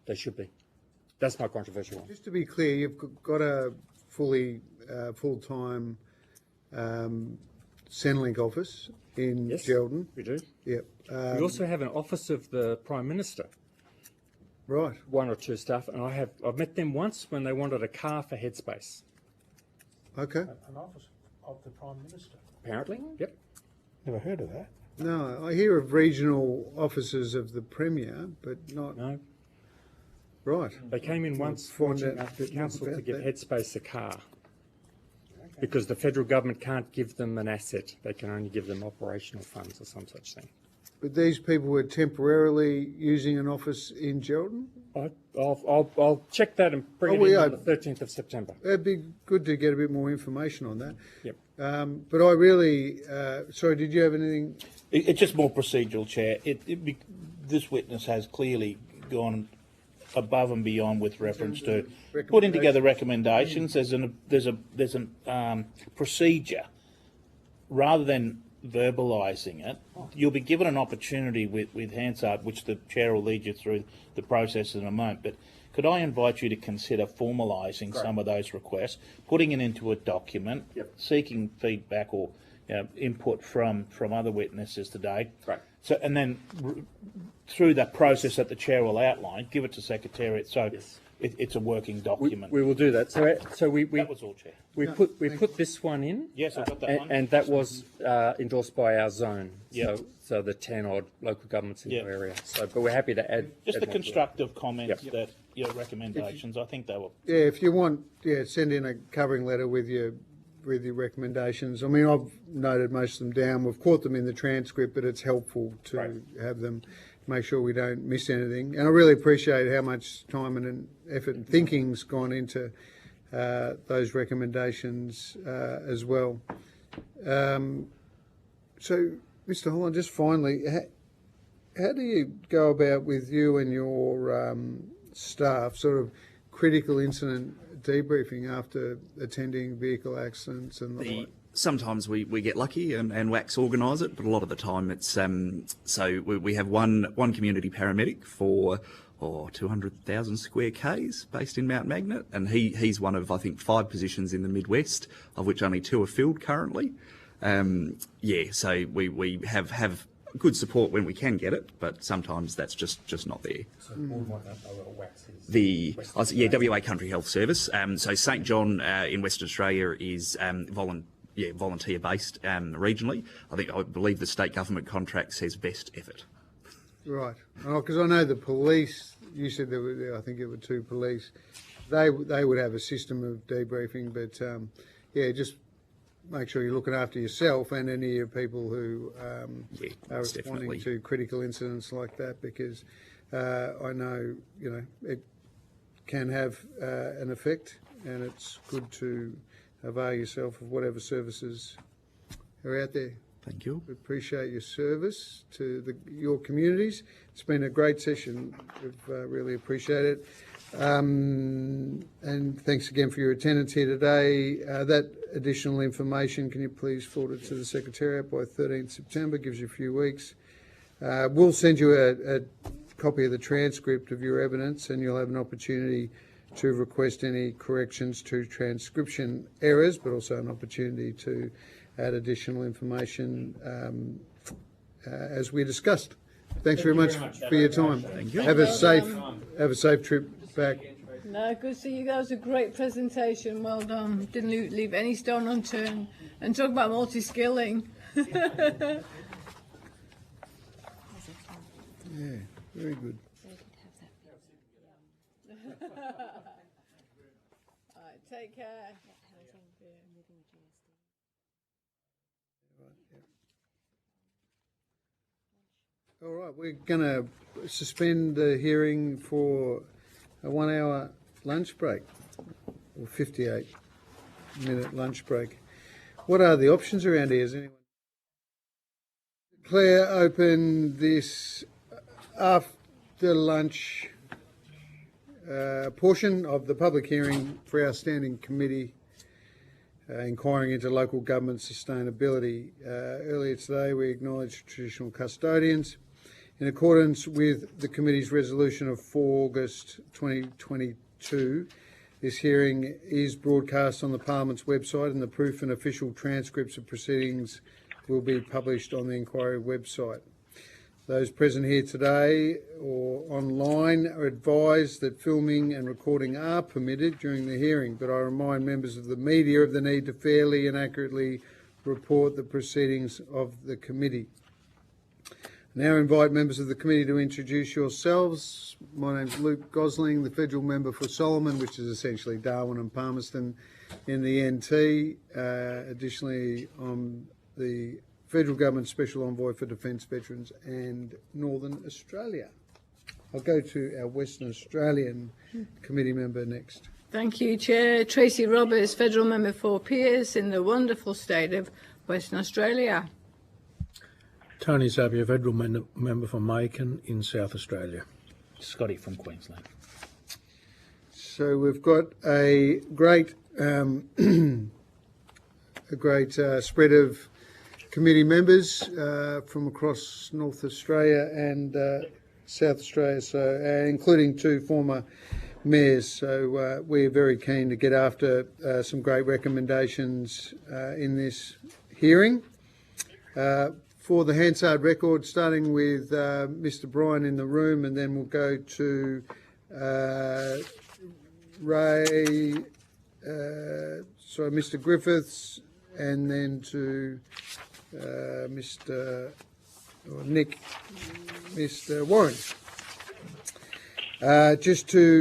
they should be. That's my controversial one. Just to be clear, you've got a fully full-time Centrelink office in Geraldton. We do. Yep. We also have an office of the Prime Minister. Right. 1 or 2 staff, and I've met them once when they wanted a car for Headspace. Okay. An office of the Prime Minister. Apparently, yep. Never heard of that. No, I hear of regional offices of the Premier, but not... No. Right. They came in once wanting the council to give Headspace a car. Because the federal government can't give them an asset. They can only give them operational funds or some such thing. but these people were temporarily using an office in Geraldton? I'll check that and bring it in on the 13th of September. It'd be good to get a bit more information on that. Yep. But I really, sorry, did you have anything? It's just more procedural, Chair. This witness has clearly gone above and beyond with reference to putting together recommendations. There's a procedure. Rather than verbalising it, you'll be given an opportunity with Hansard, which the Chair will lead you through the process in a moment. But could I invite you to consider formalising some of those requests, putting it into a document, seeking feedback or input from other witnesses today. Right. So, and then through that process that the Chair will outline, give it to Secretariat so it's a working document. We will do that. So we that was all, Chair. We put this one in. Yes, I've got that one. And that was endorsed by our zone. Yep. So the 10 odd local governments in the area. So, but we're happy to add just add the more constructive comments that your recommendations. I think they were. Yeah, if you want, send in a covering letter with your recommendations. I mean, I've noted most of them down. We've caught them in the transcript, but it's helpful to have them, make sure we don't miss anything. And I really appreciate how much time and effort and thinking's gone into those recommendations as well. So, Mr. Holland, just finally, how do you go about with you and your staff sort of critical incident debriefing after attending vehicle accidents and the like? Sometimes we get lucky and WACS organise it, but a lot of the time it's so we have one community paramedic for 200,000 square k's based in Mount Magnet, and he's one of I think 5 positions in the Midwest, of which only 2 are filled currently. So we have good support when we can get it, but sometimes that's just not there. So WACS is WA Country Health Service. So St John in Western Australia is volunteer based regionally. I believe the state government contract says best effort. Right. Because I know the police. You said I think there were 2 police. They would have a system of debriefing, but just make sure you're looking after yourself and any of your people who are responding to critical incidents like that, because I know it can have an effect, and it's good to avail yourself of whatever services are out there. Thank you. We appreciate your service to your communities. It's been a great session. We've really appreciated it. And thanks again for your attendance here today. That additional information, can you please forward it to the Secretariat by 13th September? Gives you a few weeks. We'll send you a copy of the transcript of your evidence, and you'll have an opportunity to request any corrections to transcription errors, but also an opportunity to add additional information as we discussed. Thanks very much for your time. Thank you. Have a safe trip back. No, good to see you. That was a great presentation. Well done. Didn't leave any stone unturned. And talk about multi-skilling. Yeah, very good. All right, take care. All right, we're going to suspend the hearing for a 1-hour lunch break, or 58-minute lunch break. What are the options around here? Has anyone? Declare open this after lunch portion of the public hearing for our standing committee inquiring into local government sustainability. Earlier today we acknowledged traditional custodians. In accordance with the committee's resolution of 4 August 2022, this hearing is broadcast on the Parliament's website, and the proof and official transcripts of proceedings will be published on the inquiry website. Those present here today or online are advised that filming and recording are permitted during the hearing, but I remind members of the media of the need to fairly and accurately report the proceedings of the committee. Now invite members of the committee to introduce yourselves. My name's Luke Gosling, the federal member for Solomon, which is essentially Darwin and Palmerston in the NT. Additionally, I'm the Federal Government Special Envoy for Defence, Veterans and Northern Australia. I'll go to our Western Australian committee member next. Thank you, Chair. Tracy Roberts, Federal Member for Pearce in the wonderful state of Western Australia. Tony Zapier, Federal Member for Macon in South Australia. Scotty from Queensland. So we've got a great spread of committee members from across North Australia and South Australia, so including 2 former mayors. So we're very keen to get after some great recommendations in this hearing. For the Hansard record, starting with Mr. Bryan in the room, and then we'll go to Mr. Griffiths, and then to Mr. Warren.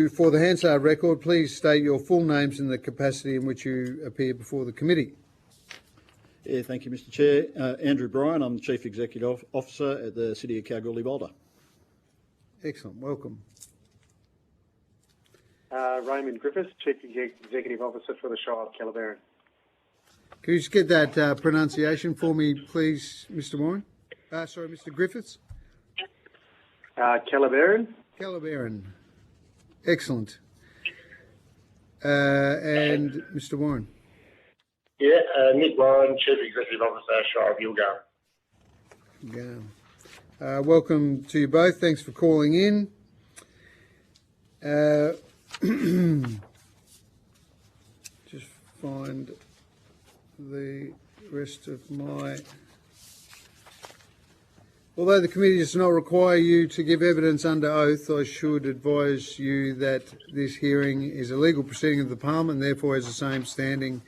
For the Hansard record, please state your full names and the capacity in which you appear before the committee. Yeah, thank you, Mr. Chair. Andrew Bryan, I'm the Chief Executive Officer at the City of Kalgoorlie-Boulder. Excellent, welcome. Raymond Griffiths, Chief Executive Officer for the Shire of Calabarin. Can you just get that pronunciation for me, please, Mr. Warren? Mr. Griffiths? Calabarin. Calabarin. Excellent. And Mr. Warren? Yeah, Nick Warren, Chief Executive Officer, Shire of Yilgarn. Yeah. Welcome to you both. Thanks for calling in. Just find the rest of my... Although the committee does not require you to give evidence under oath, I should advise you that this hearing is a legal proceeding of the Parliament and therefore has the same standing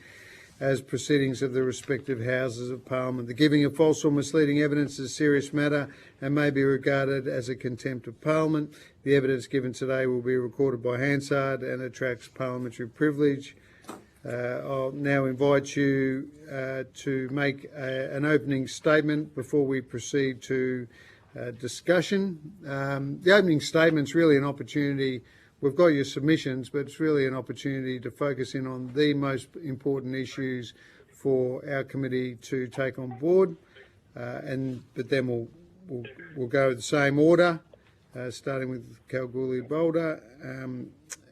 as proceedings of the respective Houses of Parliament. The giving of false or misleading evidence is a serious matter and may be regarded as a contempt of Parliament. The evidence given today will be recorded by Hansard and attracts parliamentary privilege. I'll now invite you to make an opening statement before we proceed to discussion. The opening statement's really an opportunity. We've got your submissions, but it's really an opportunity to focus in on the most important issues for our committee to take on board. But then we'll go the same order, starting with Kalgoorlie-Boulder,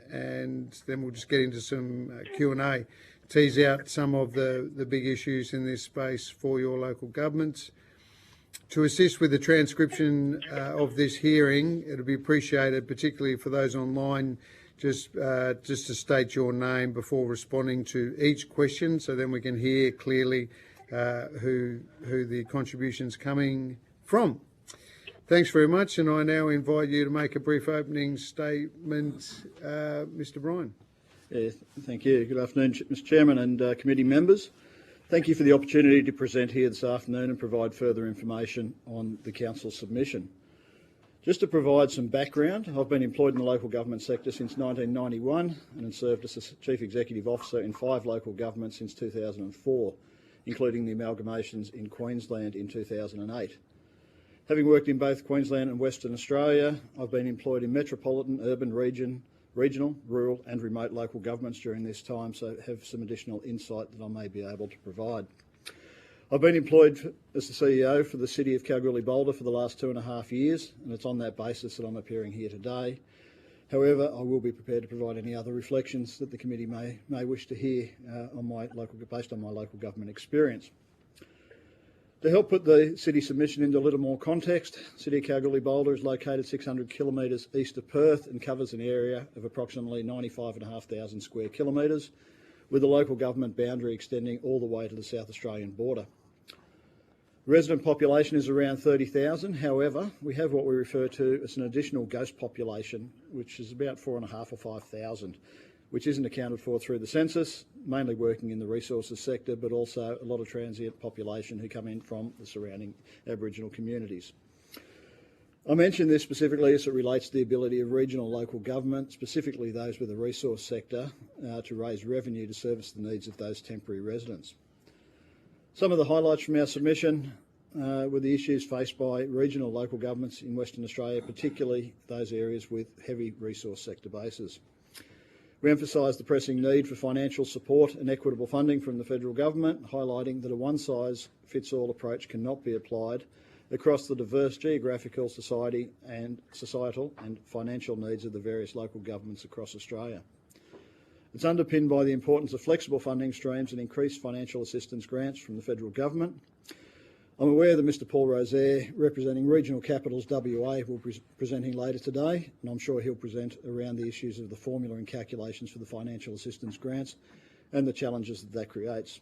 and then we'll just get into some Q&A, tease out some of the big issues in this space for your local governments. To assist with the transcription of this hearing, it would be appreciated, particularly for those online, just to state your name before responding to each question, so then we can hear clearly who the contribution's coming from. Thanks very much, and I now invite you to make a brief opening statement, Mr. Bryan. Yeah, thank you. Good afternoon, Mr. Chairman and committee members. Thank you for the opportunity to present here this afternoon and provide further information on the Council's submission. Just to provide some background, I've been employed in the local government sector since 1991 and have served as a Chief Executive Officer in 5 local governments since 2004, including the amalgamations in Queensland in 2008. Having worked in both Queensland and Western Australia, I've been employed in metropolitan, urban, regional, rural and remote local governments during this time, so have some additional insight that I may be able to provide. I've been employed as the CEO for the City of Kalgoorlie-Boulder for the last 2.5 years, and it's on that basis that I'm appearing here today. However, I will be prepared to provide any other reflections that the committee may wish to hear based on my local government experience. To help put the city submission into a little more context, City of Kalgoorlie-Boulder is located 600 kilometres east of Perth and covers an area of approximately 95,500 square kilometres, with the local government boundary extending all the way to the South Australian border. The resident population is around 30,000. However, we have what we refer to as an additional ghost population, which is about 4,500 or 5,000, which isn't accounted for through the census, mainly working in the resources sector, but also a lot of transient population who come in from the surrounding Aboriginal communities. I mention this specifically as it relates to the ability of regional local government, specifically those with the resource sector, to raise revenue to service the needs of those temporary residents. Some of the highlights from our submission: with the issues faced by regional local governments in Western Australia, particularly those areas with heavy resource sector bases. We emphasised the pressing need for financial support and equitable funding from the federal government, highlighting that a one-size-fits-all approach cannot be applied across the diverse geographical, societal and financial needs of the various local governments across Australia. It's underpinned by the importance of flexible funding streams and increased financial assistance grants from the federal government. I'm aware that Mr Paul Rosaire, representing Regional Capitals WA, will be presenting later today, and I'm sure he'll present around the issues of the formula and calculations for the financial assistance grants and the challenges that creates.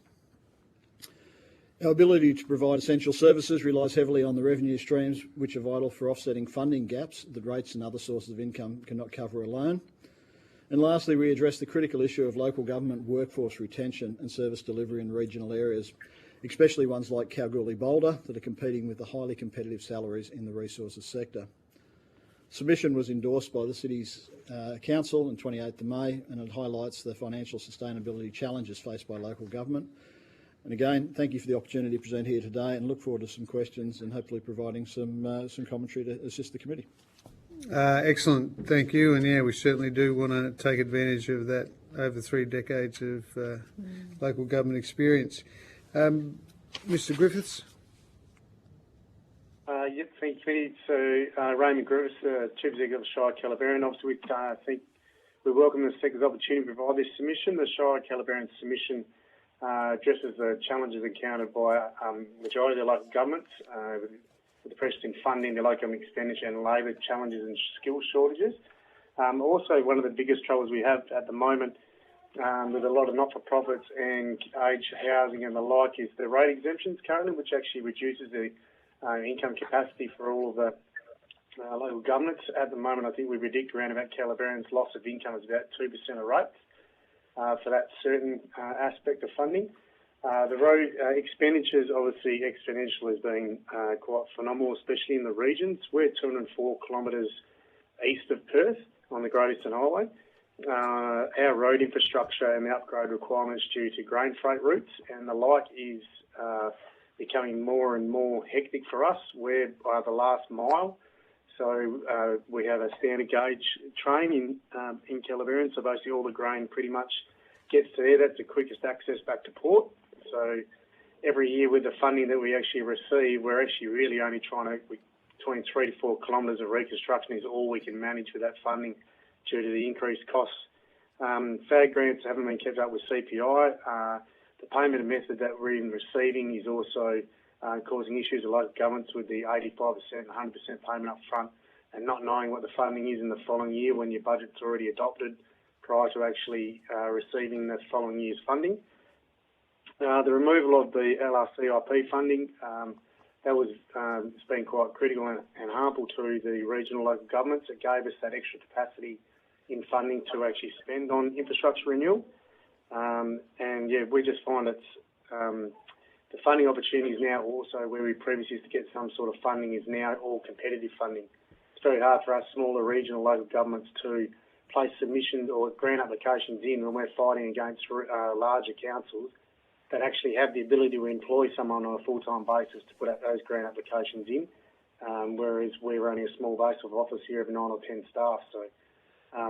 Our ability to provide essential services relies heavily on the revenue streams which are vital for offsetting funding gaps that rates and other sources of income cannot cover alone. And lastly, we address the critical issue of local government workforce retention and service delivery in regional areas, especially ones like Kalgoorlie-Boulder that are competing with the highly competitive salaries in the resources sector. Submission was endorsed by the City's Council on 28th of May, and it highlights the financial sustainability challenges faced by local government. And again, thank you for the opportunity to present here today, and look forward to some questions and hopefully providing some commentary to assist the committee. Excellent, thank you. And yeah, we certainly do want to take advantage of that over 3 decades of local government experience. Mr Griffiths. Yep, thank you. So, Raymond Griffiths, Chief Executive of Shire Calabrian. Obviously, we welcome the sector's opportunity to provide this submission. The Shire Calabrian submission addresses the challenges encountered by majority of the local governments with the pressures in funding, the local government expenditure and labour challenges and skill shortages. Also, one of the biggest troubles we have at the moment with a lot of not-for-profits and aged housing and the like is the rate exemptions currently, which actually reduces the income capacity for all of the local governments. At the moment, I think we predict around about Calabrian's loss of income is about 2% of rates for that certain aspect of funding. The road expenditures, obviously, exponential has been quite phenomenal, especially in the regions. We're 204 kilometres east of Perth on the Great Eastern Highway. Our road infrastructure and the upgrade requirements due to grain freight routes and the like is becoming more and more hectic for us. We're by the last mile. So we have a standard gauge train in Calabrian, so basically all the grain pretty much gets to there. That's the quickest access back to port. So every year with the funding that we actually receive, we're actually really only trying to, between 3 to 4 kilometres of reconstruction is all we can manage with that funding due to the increased costs. FAG grants haven't been kept up with CPI. The payment method that we're even receiving is also causing issues with local governments with the 85% and 100% payment up front and not knowing what the funding is in the following year when your budget's already adopted prior to actually receiving the following year's funding. The removal of the LRCIP funding, that was it's been quite critical and harmful to the regional local governments. It gave us that extra capacity in funding to actually spend on infrastructure renewal. And yeah, we just find it's the funding opportunities now also where we previously used to get some sort of funding is now all competitive funding. It's very hard for us smaller regional local governments to place submissions or grant applications in when we're fighting against larger councils that actually have the ability to employ someone on a full-time basis to put out those grant applications in, whereas we're only a small base of office here of 9 or 10 staff. So,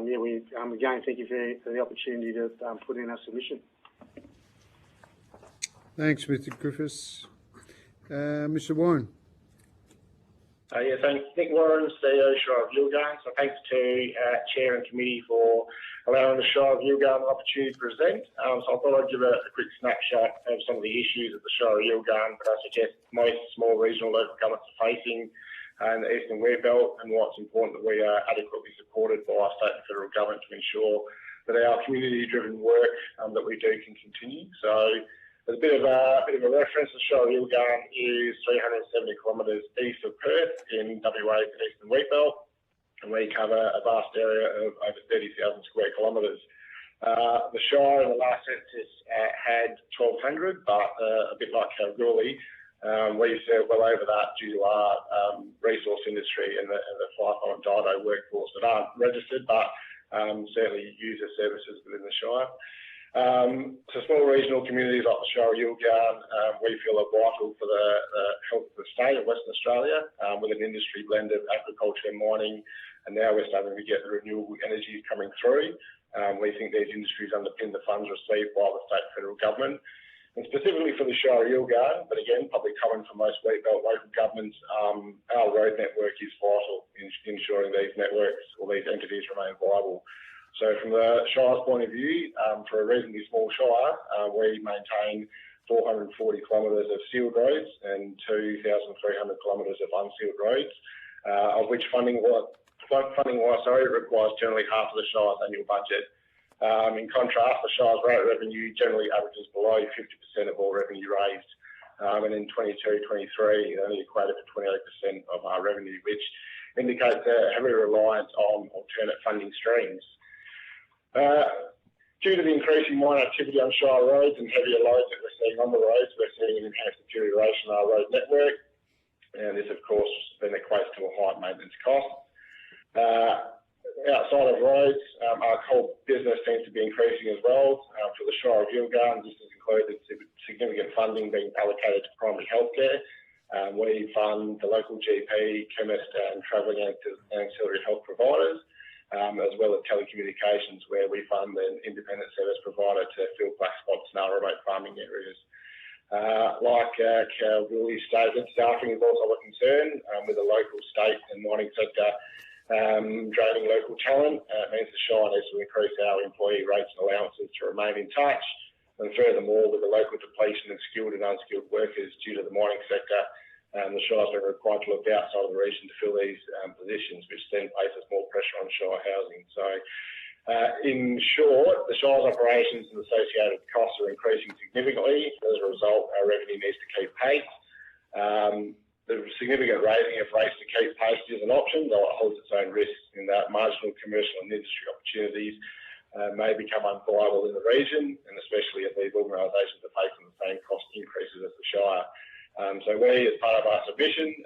yeah, we again thank you for the opportunity to put in our submission. Thanks, Mr Griffiths. Mr Warren. Yeah, thanks. Nick Warren, CEO, Shire of Yilgarn. So thanks to Chair and Committee for allowing the Shire of Yilgarn an opportunity to present. So I thought I'd give a quick snapshot of some of the issues that the Shire of Yilgarn, but I suggest most small regional local governments are facing in the Eastern Weir Belt, and why it's important that we are adequately supported by our state and federal government to ensure that our community-driven work that we do can continue. So as a bit of a reference, the Shire of Yilgarn is 370 kilometres east of Perth in WA's Eastern Wheat Belt, and we cover a vast area of over 30,000 square kilometres. The Shire in the last census had 1,200, but a bit like Kalgoorlie, we serve well over that due to our resource industry and the FIFO and DIDO workforce that aren't registered, but certainly use the services within the Shire. So small regional communities like the Shire of Yilgarn, we feel are vital for the health of the state of Western Australia, with an industry blend of agriculture and mining, and now we're starting to get the renewable energy coming through. We think these industries underpin the funds received by the state and federal government. And specifically for the Shire of Yilgarn, but again, probably common for most wheatbelt local governments, our road network is vital in ensuring these networks or these entities remain viable. So from the Shire's point of view, for a reasonably small Shire, we maintain 440 kilometres of sealed roads and 2,300 kilometres of unsealed roads, of which funding-wise, requires generally half of the Shire's annual budget. In contrast, the Shire's rate revenue generally averages below 50% of all revenue raised. And in 22-23, it only equated to 28% of our revenue, which indicates a heavy reliance on alternate funding streams. Due to the increasing mine activity on Shire roads and heavier loads that we're seeing on the roads, we're seeing an enhanced deterioration of our road network, and this, of course, then equates to a high maintenance cost. Outside of roads, our core business seems to be increasing as well. For the Shire of Yilgarn, this has included significant funding being allocated to primary healthcare. We fund the local GP, chemist, and travelling ancillary health providers, as well as telecommunications, where we fund an independent service provider to fill black spots in our remote farming areas. Like Willie stated, staffing is also a concern with the local, state and mining sector draining local talent. It means the Shire needs to increase our employee rates and allowances to remain in touch. And furthermore, with the local depletion of skilled and unskilled workers due to the mining sector, the Shire's been required to look outside of the region to fill these positions, which then places more pressure on Shire housing. So, in short, the Shire's operations and associated costs are increasing significantly. As a result, our revenue needs to keep pace. The significant raising of rates to keep pace is an option, though it holds its own risks in that marginal commercial and industry opportunities may become unviable in the region, and especially if these organisations are facing the same cost increases as the Shire. So we, as part of our submission,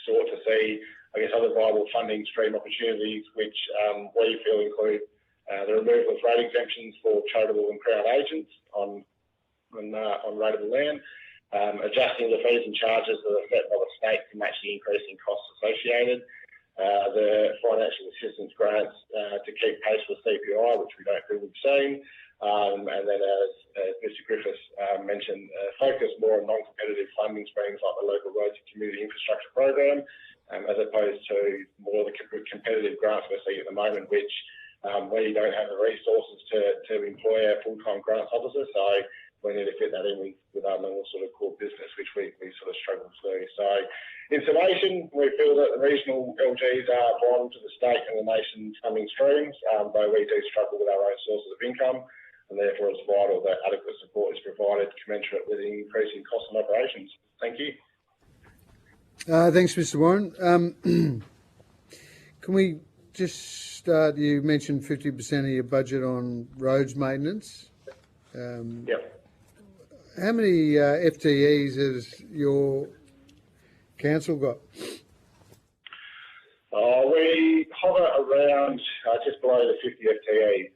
sought to see, I guess, other viable funding stream opportunities, which we feel include the removal of rate exemptions for charitable and Crown agents on rateable land, adjusting the fees and charges that are set by the state to match the increasing costs associated, the financial assistance grants to keep pace with CPI, which we don't feel we've seen, and then as Mr Griffiths mentioned, focus more on non-competitive funding streams like the Local Roads and Community Infrastructure Program, as opposed to more of the competitive grants we're seeing at the moment, which we don't have the resources to employ our full-time grants officers, so we need to fit that in with our normal sort of core business, which we sort of struggle to do. So, in summation, we feel that the regional LGs are vital to the state and the nation's funding streams, though we do struggle with our own sources of income, and therefore it's vital that adequate support is provided commensurate with the increasing costs and operations. Thank you. Thanks, Mr Warren. Can we just start, you mentioned 50% of your budget on roads maintenance. Yep. How many FTEs has your council got? We hover around just below the 50 FTE.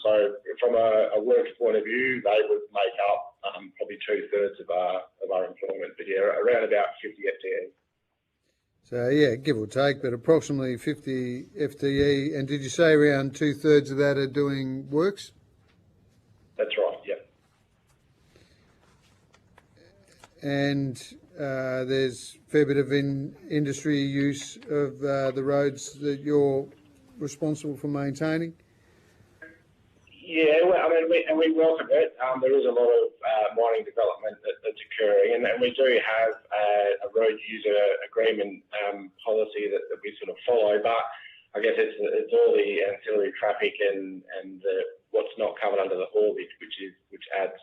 So from a work point of view, they would make up probably 2/3 of our employment, but yeah, around about 50 FTE. So yeah, give or take, but approximately 50 FTE. And did you say around 2/3 of that are doing works? That's right, yeah. And there's a fair bit of industry use of the roads that you're responsible for maintaining? Yeah, well, I mean, we welcome it. There is a lot of mining development that's occurring, and we do have a road user agreement policy that we sort of follow, but I guess it's all the ancillary traffic and what's not covered under the haulage, which adds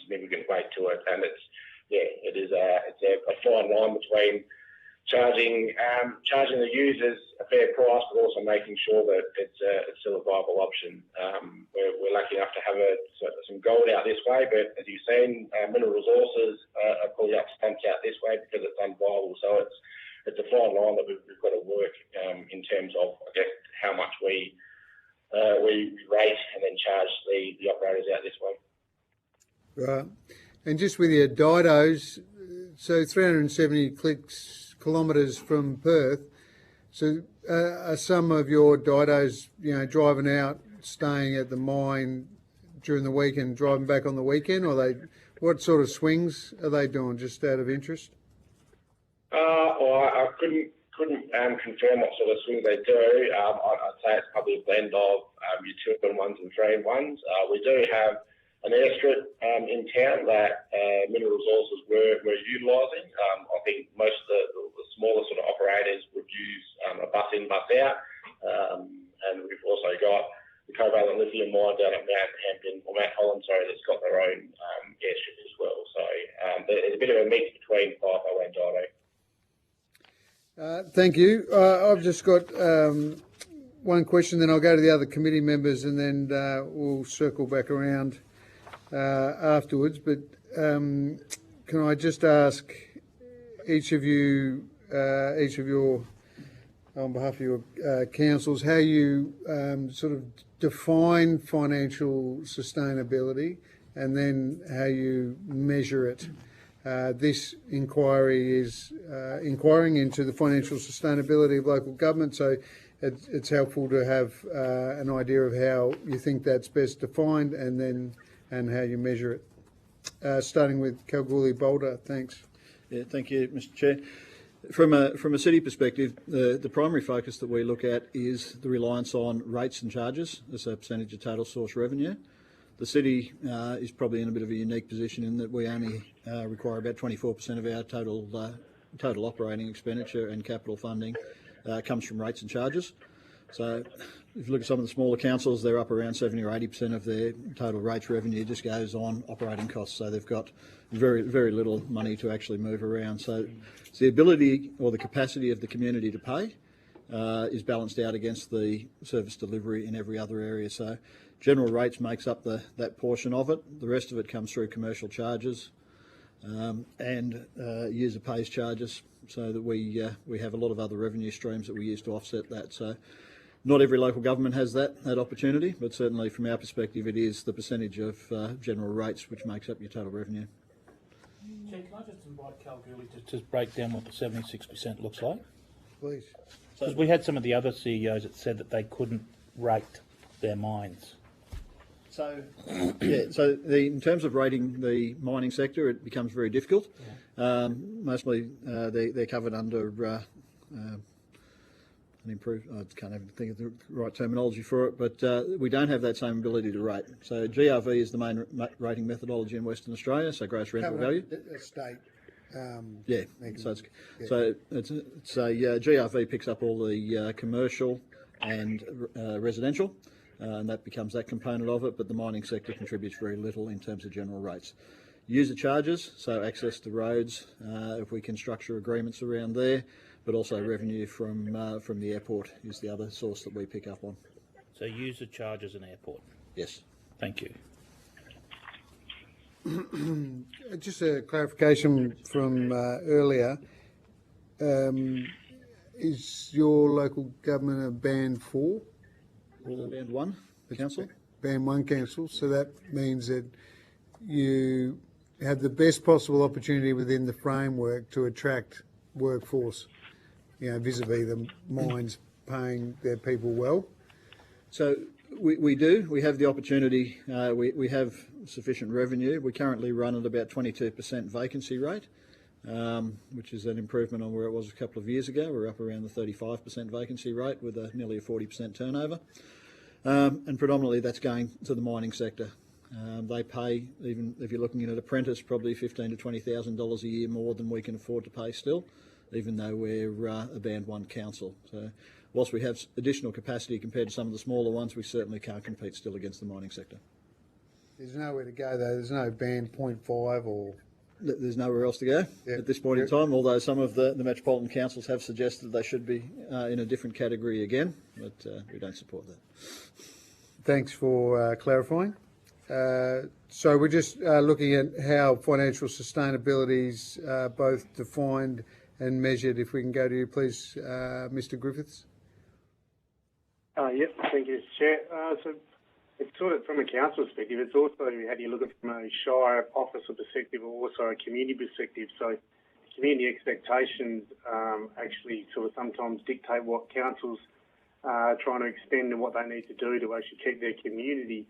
significant weight to it, and it's a fine line between charging the users a fair price, but also making sure that it's still a viable option. We're lucky enough to have some gold out this way, but as you've seen, mineral resources are pulling up stumps out this way because it's unviable. So it's a fine line that we've got to work in terms of, I guess, how much we we rate and then charge the operators out this way. Right. And just with your didos, so 370 kilometres from Perth, so are some of your didos, driving out, staying at the mine during the week and driving back on the weekend, or what sort of swings are they doing, just out of interest? Well, I couldn't confirm what sort of swings they do. I'd say it's probably a blend of your 2-in-1s and 3-in-1s. We do have an airstrip in town that Mineral Resources were utilising. I think most of the smaller sort of operators would use a bus in, bus out. And we've also got the covalent lithium mine down at Mount Holland, that's got their own airstrip as well. So there's a bit of a mix between FIFO and Dido. Thank you. I've just got one question, then I'll go to the other committee members, and then we'll circle back around afterwards. But can I just ask each of your, on behalf of your councils, how you sort of define financial sustainability, and then how you measure it. This inquiry is inquiring into the financial sustainability of local government, so it's helpful to have an idea of how you think that's best defined, and how you measure it. Starting with Kalgoorlie Boulder, thanks. Yeah, thank you, Mr. Chair. From a city perspective, the primary focus that we look at is the reliance on rates and charges as a percentage of total source revenue. The city is probably in a bit of a unique position in that we only require about 24% of our total operating expenditure and capital funding comes from rates and charges. So if you look at some of the smaller councils, they're up around 70 or 80% of their total rates revenue just goes on operating costs. So they've got very, very little money to actually move around. So it's the ability or the capacity of the community to pay is balanced out against the service delivery in every other area. So general rates makes up that portion of it. The rest of it comes through commercial charges and user pays charges, so that we have a lot of other revenue streams that we use to offset that. So not every local government has that opportunity, but certainly from our perspective, it is the percentage of general rates which makes up your total revenue. Chair, can I just invite Kalgoorlie to break down what the 76% looks like? Please. Because we had some of the other CEOs that said that they couldn't rate their mines. So, in terms of rating the mining sector, it becomes very difficult. Yeah. Mostly they're covered under an improved, I can't even think of the right terminology for it, but we don't have that same ability to rate. So GRV is the main rating methodology in Western Australia, so gross rental value. State. GRV picks up all the commercial and residential, and that becomes that component of it, but the mining sector contributes very little in terms of general rates. User charges, so access to roads, if we can structure agreements around there, but also revenue from the airport is the other source that we pick up on. So user charges and airport? Yes. Thank you. Just a clarification from earlier. Is your local government a Band 4? Band 1 council? Band 1 council, so that means that you have the best possible opportunity within the framework to attract workforce, vis-a-vis the mines paying their people well. So we do. We have the opportunity. We have sufficient revenue. We currently run at about 22% vacancy rate, which is an improvement on where it was a couple of years ago. We're up around the 35% vacancy rate with nearly a 40% turnover. And predominantly that's going to the mining sector. They pay, even if you're looking at an apprentice, probably $15,000 to $20,000 a year more than we can afford to pay still, even though we're a Band 1 council. So whilst we have additional capacity compared to some of the smaller ones, we certainly can't compete still against the mining sector. There's nowhere to go though. There's no Band 0.5 or... There's nowhere else to go at this point in time, although some of the metropolitan councils have suggested they should be in a different category again, but we don't support that. Thanks for clarifying. So we're just looking at how financial sustainability is both defined and measured. If we can go to you, please, Mr. Griffiths. Yep, thank you, Chair. So it's sort of from a council perspective, it's also how do you look at it from a Shire officer perspective or also a community perspective. So community expectations actually sort of sometimes dictate what councils are trying to expend and what they need to do to actually keep their community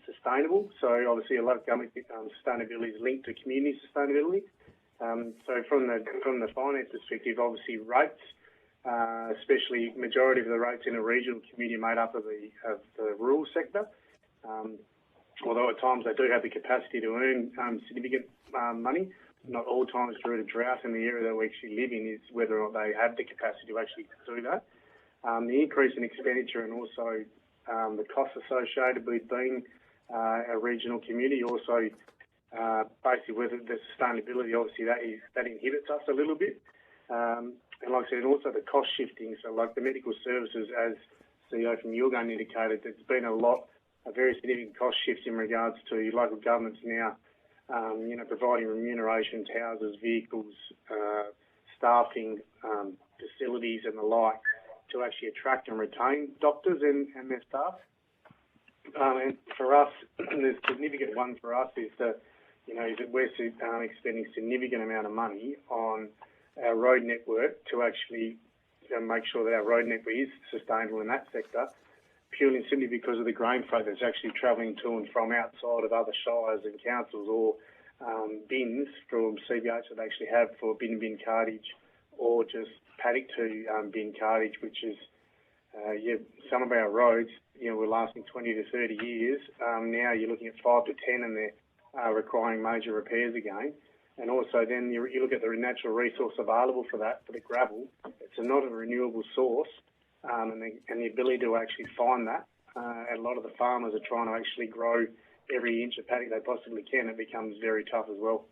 sustainable. So obviously a lot of government sustainability is linked to community sustainability. So from the finance perspective, obviously rates, especially majority of the rates in a regional community are made up of the rural sector. Although at times they do have the capacity to earn significant money, not all times due to drought in the area that we actually live in is whether or not they have the capacity to actually do that. The increase in expenditure and also the costs associated with being a regional community, also basically whether the sustainability, obviously that inhibits us a little bit. And like I said, also the cost shifting. So like the medical services, as CEO from Yilgarn indicated, there's been a very significant cost shift in regards to local governments now, providing remunerations, houses, vehicles, staffing, facilities and the like to actually attract and retain doctors and their staff. And for us, the significant one for us is that, is that we're expending significant amount of money on our road network to actually make sure that our road network is sustainable in that sector, purely and simply because of the grain freight that's actually travelling to and from outside of other shires and councils, or bins from CBH that they actually have for bin cartage, or just paddock to bin cartage, which is some of our roads were lasting 20 to 30 years. Now you're looking at 5 to 10 and they're requiring major repairs again. And also then you look at the natural resource available for that, for the gravel. It's not a renewable source, and the ability to actually find that. A lot of the farmers are trying to actually grow every inch of paddock they possibly can. It becomes very tough as well.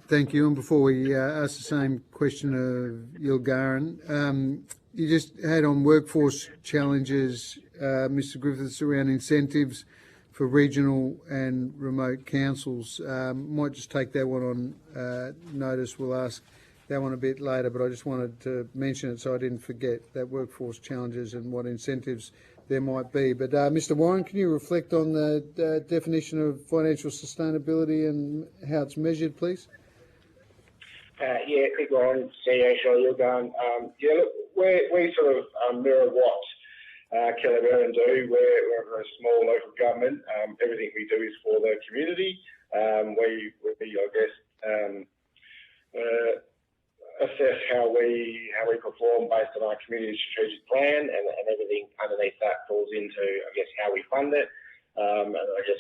Thank you. And before we ask the same question of Yilgarn, you just had on workforce challenges, Mr. Griffiths, around incentives for regional and remote councils. Might just take that one on notice. We'll ask that one a bit later, but I just wanted to mention it so I didn't forget that workforce challenges and what incentives there might be. But Mr. Warren, can you reflect on the definition of financial sustainability and how it's measured, please? Nick Warren, CEO, Yilgarn. We sort of mirror what Kellerberrin do. We're a very small local government. Everything we do is for the community. We assess how we perform based on our community strategic plan, and everything underneath that falls into how we fund it. And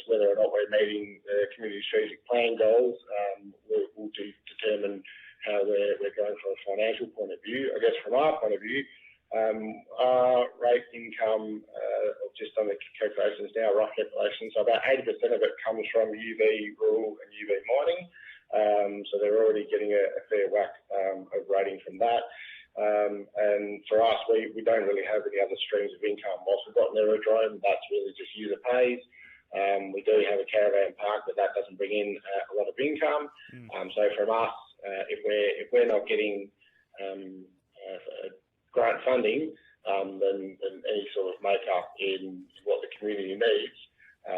whether or not we're meeting the community strategic plan goals will determine how we're going from a financial point of view. From our point of view, our rate income, just on the calculations now, rough calculations, so about 80% of it comes from UV rural and UV mining. So they're already getting a fair whack of rating from that. And for us, we don't really have any other streams of income. Whilst we've got an aerodrome, that's really just user pays. We do have a caravan park, but that doesn't bring in a lot of income. So from us, if we're not getting grant funding, then any sort of make-up in what the community needs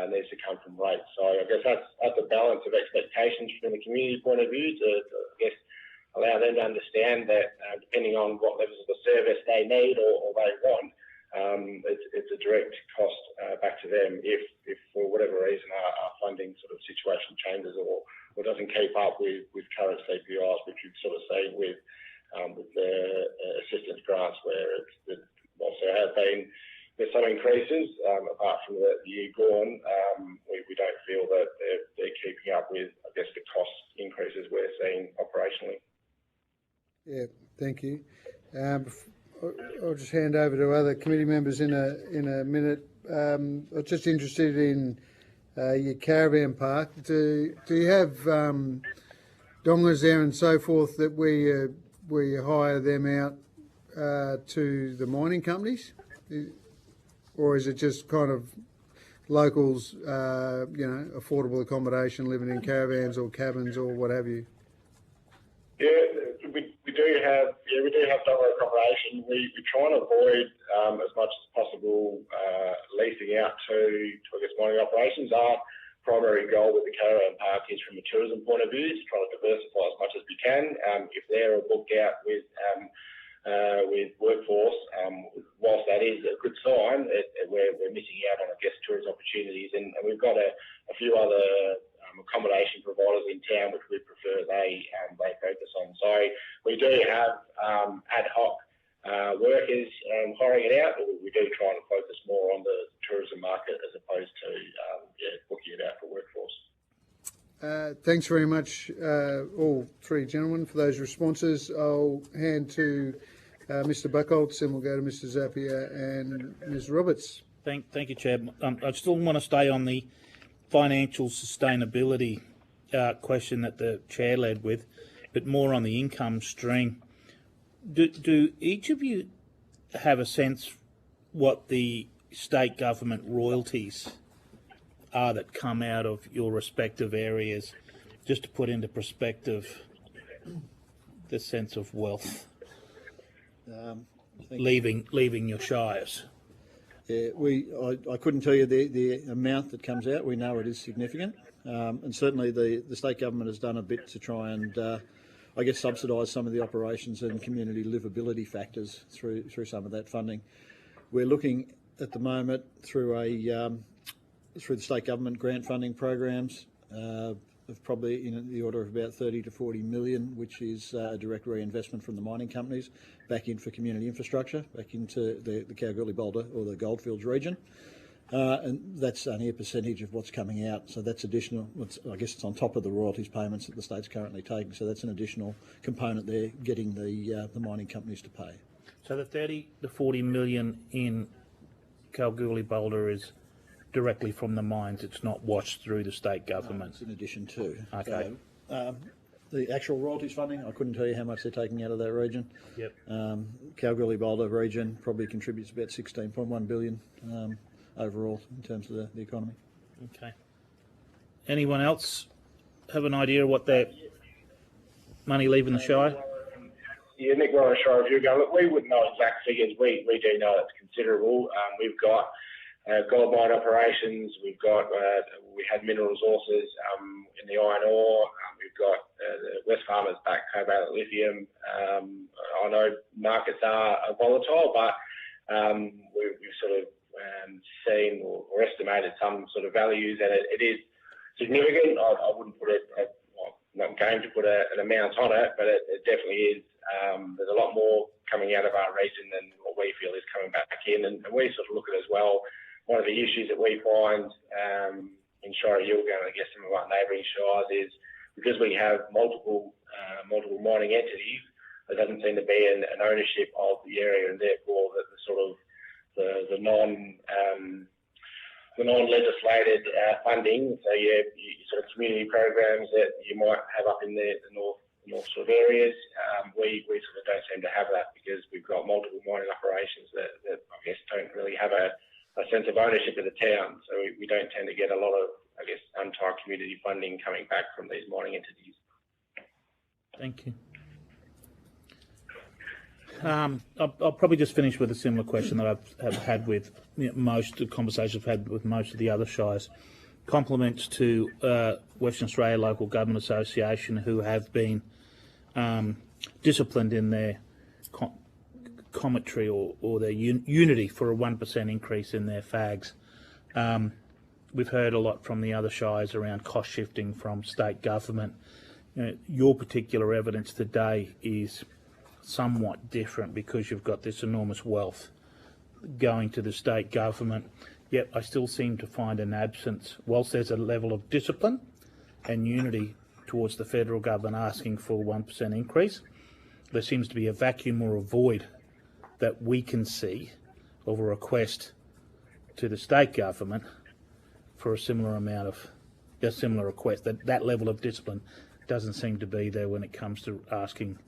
needs to come from rates. So that's a balance of expectations from the community point of view to allow them to understand that depending on what levels of the service they need or they want, it's a direct cost back to them if for whatever reason our funding sort of situation changes or doesn't keep up with current CPIs, which you'd sort of see with the assistance grants, where whilst there have been some increases, apart from the year gone, we don't feel that they're keeping up with the cost increases we're seeing operationally. Yeah, thank you. I'll just hand over to other committee members in a minute. I'm just interested in your caravan park. Do you have dongers there and so forth that where you hire them out to the mining companies, or is it just kind of locals, affordable accommodation, living in caravans or cabins or what have you? Yeah, we do do have dollar accommodation. We try and avoid as much as possible leasing out to I guess mining operations. Our primary goal with the caravan park is from a tourism point of view to try to diversify as much as we can. If they're booked out with workforce, whilst that is a good sign, we're missing out on I guess tourism opportunities, and we've got a few other accommodation providers in town which we prefer they focus on. So we do have ad hoc workers hiring it out, but we do try and focus more on the tourism market as opposed to booking it out for workforce. Thanks very much, all three gentlemen, for those responses. I'll hand to Mr. Buckholz, and we'll go to Mr. Zapier and Ms. Roberts. Thank you, Chair. I still want to stay on the financial sustainability question that the Chair led with, but more on the income stream. Do each of you have a sense what the state government royalties are that come out of your respective areas, just to put into perspective the sense of wealth leaving your shires? Yeah, I couldn't tell you the amount that comes out. We know it is significant, and certainly the state government has done a bit to try and, I guess, subsidise some of the operations and community livability factors through some of that funding. We're looking at the moment through the state government grant funding programs of probably in the order of about 30 to 40 million, which is a direct reinvestment from the mining companies back in for community infrastructure, back into the Kalgoorlie-Boulder or the Goldfields region. And that's only a percentage of what's coming out. So that's additional. I guess it's on top of the royalties payments that the state's currently taking. So that's an additional component there, getting the mining companies to pay. So the 30 to 40 million in Kalgoorlie-Boulder is directly from the mines. It's not washed through the state government. It's in addition to. Okay. So, the actual royalties funding, I couldn't tell you how much they're taking out of that region. Yep. Kalgoorlie-Boulder region probably contributes about 16.1 billion overall in terms of the economy. Okay. Anyone else have an idea of what their money leaving the Shire? Yeah, Nick Warren, Shire Review. Look, we wouldn't know exact figures. We do know it's considerable. We've got gold mine operations. We had mineral resources in the iron ore. We've got the West Farmers back cobalt lithium. I know markets are volatile, but we've sort of seen or estimated some sort of values, and it is significant. I wouldn't put it. I'm not going to put an amount on it, but it definitely is. There's a lot more coming out of our region than what we feel is coming back in, and we sort of look at it as well. One of the issues that we find in Shire Yilgarn, and I guess some of our neighbouring shires, is because we have multiple mining entities, there doesn't seem to be an ownership of the area, and therefore the non-legislated funding. So you sort of community programs that you might have up in the north sort of areas. We sort of don't seem to have that because we've got multiple mining operations that I guess don't really have a sense of ownership of the town. So we don't tend to get a lot of, I guess, untied community funding coming back from these mining entities. Thank you. I'll probably just finish with a similar question that I've had with most of the conversations I've had with most of the other shires. Compliments to Western Australia Local Government Association, who have been disciplined in their commentary or their unity for a 1% increase in their fags. We've heard a lot from the other shires around cost shifting from state government. Your particular evidence today is somewhat different because you've got this enormous wealth going to the state government. Yet I still seem to find an absence, whilst there's a level of discipline and unity towards the federal government asking for a 1% increase, there seems to be a vacuum or a void that we can see of a request to the state government for a similar amount of a similar request. That level of discipline doesn't seem to be there when it comes to asking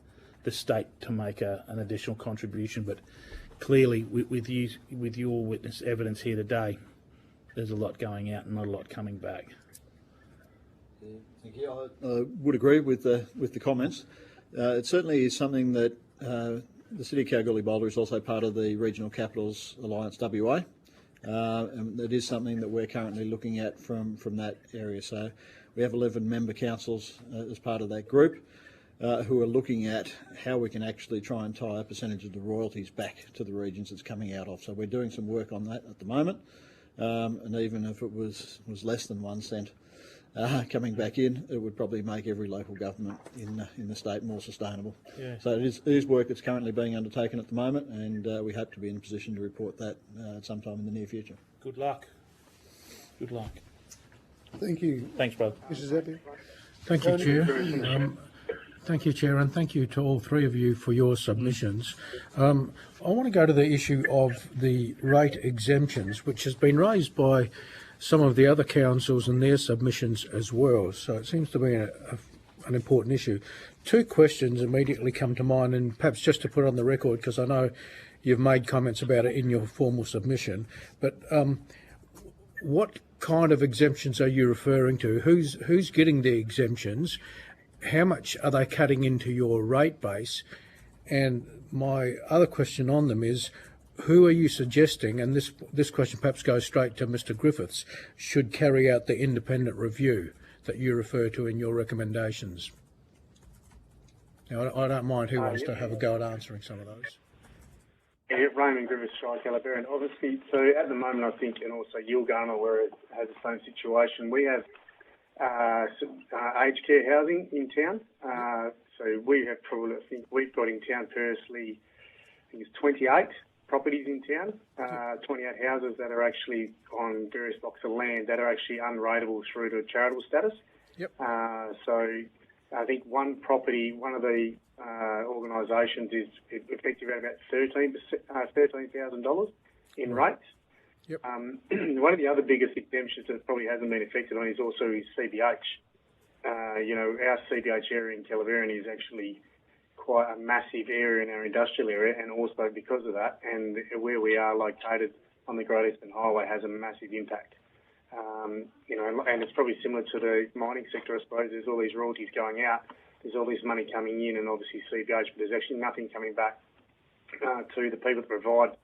the state to make an additional contribution. But clearly, with your witness evidence here today, there's a lot going out and not a lot coming back. Thank you. I would agree with the comments. It certainly is something that the City of Kalgoorlie-Boulder is also part of the Regional Capitals Alliance WA, and it is something that we're currently looking at from that area. So we have 11 member councils as part of that group who are looking at how we can actually try and tie a percentage of the royalties back to the regions it's coming out of. So we're doing some work on that at the moment, and even if it was less than 1 cent coming back in, it would probably make every local government in the state more sustainable. Yeah. So it is work that's currently being undertaken at the moment, and we hope to be in a position to report that sometime in the near future. Good luck. Good luck. Thank you. Thanks, brother. Mrs. Epping. Thank you, Chair. Thank you, Chair, and thank you to all three of you for your submissions. I want to go to the issue of the rate exemptions, which has been raised by some of the other councils and their submissions as well. So it seems to be an important issue. Two questions immediately come to mind, and perhaps just to put on the record, because I know you've made comments about it in your formal submission, but what kind of exemptions are you referring to? Who's getting the exemptions? How much are they cutting into your rate base? And my other question on them is, who are you suggesting, and this question perhaps goes straight to Mr. Griffiths, should carry out the independent review that you refer to in your recommendations? Now, I don't mind who wants to have a go at answering some of those. Yeah, Raymond Griffiths, Shire Calabrian. Obviously, so at the moment, I think, and also Yilgarn, where it has the same situation, we have aged care housing in town. So we have probably, I think we've got in town personally, I think it's 28 properties in town, 28 houses that are actually on various blocks of land that are actually unrateable through to charitable status. Yep. So I think one property, one of the organisations is effective at about $13,000 in rates. Yep. One of the other biggest exemptions that probably hasn't been affected on is also his CBH. Our CBH area in Calaverian is actually quite a massive area in our industrial area, and also because of that, and where we are located on the Great Eastern Highway has a massive impact. And it's probably similar to the mining sector, I suppose. There's all these royalties going out, there's all this money coming in, and obviously CBH, but there's actually nothing coming back to the people that provide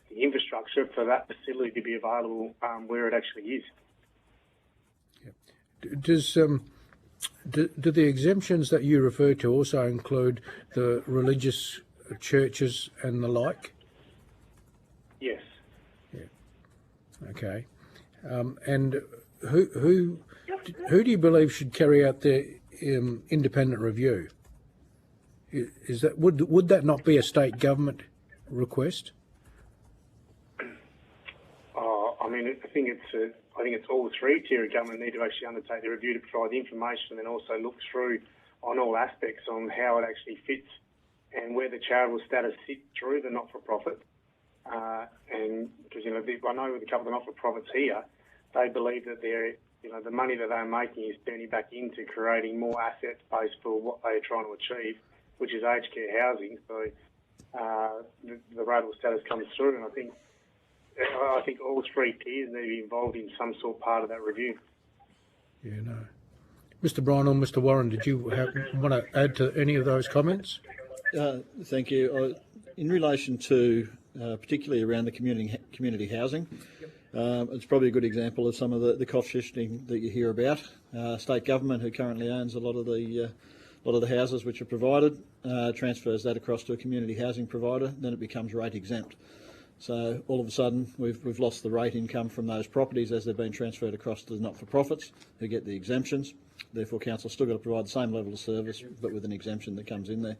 the infrastructure for that facility to be available where it actually is. Yep. Do the exemptions that you refer to also include the religious churches and the like? Yes. Yeah. Okay. And who do you believe should carry out the independent review? Is that would that not be a state government request? I think it's all three tier of government need to actually undertake the review to provide the information, and then also look through on all aspects on how it actually fits and where the charitable status sits through the not-for-profit. And because I know with a couple of the not-for-profits here, they believe that the money that they're making is turning back into creating more asset base for what they're trying to achieve, which is aged care housing. So the rateable status comes through, and I think all three tiers need to be involved in some sort of part of that review. Yeah, no. Mr. Bryan or Mr. Warren, did you want to add to any of those comments? Thank you. In relation to particularly around the community housing, it's probably a good example of some of the cost shifting that you hear about. State government, who currently owns a lot of the houses which are provided, transfers that across to a community housing provider, then it becomes rate exempt. So all of a sudden we've lost the rate income from those properties as they've been transferred across to the not-for-profits who get the exemptions. Therefore, council's still got to provide the same level of service, but with an exemption that comes in there.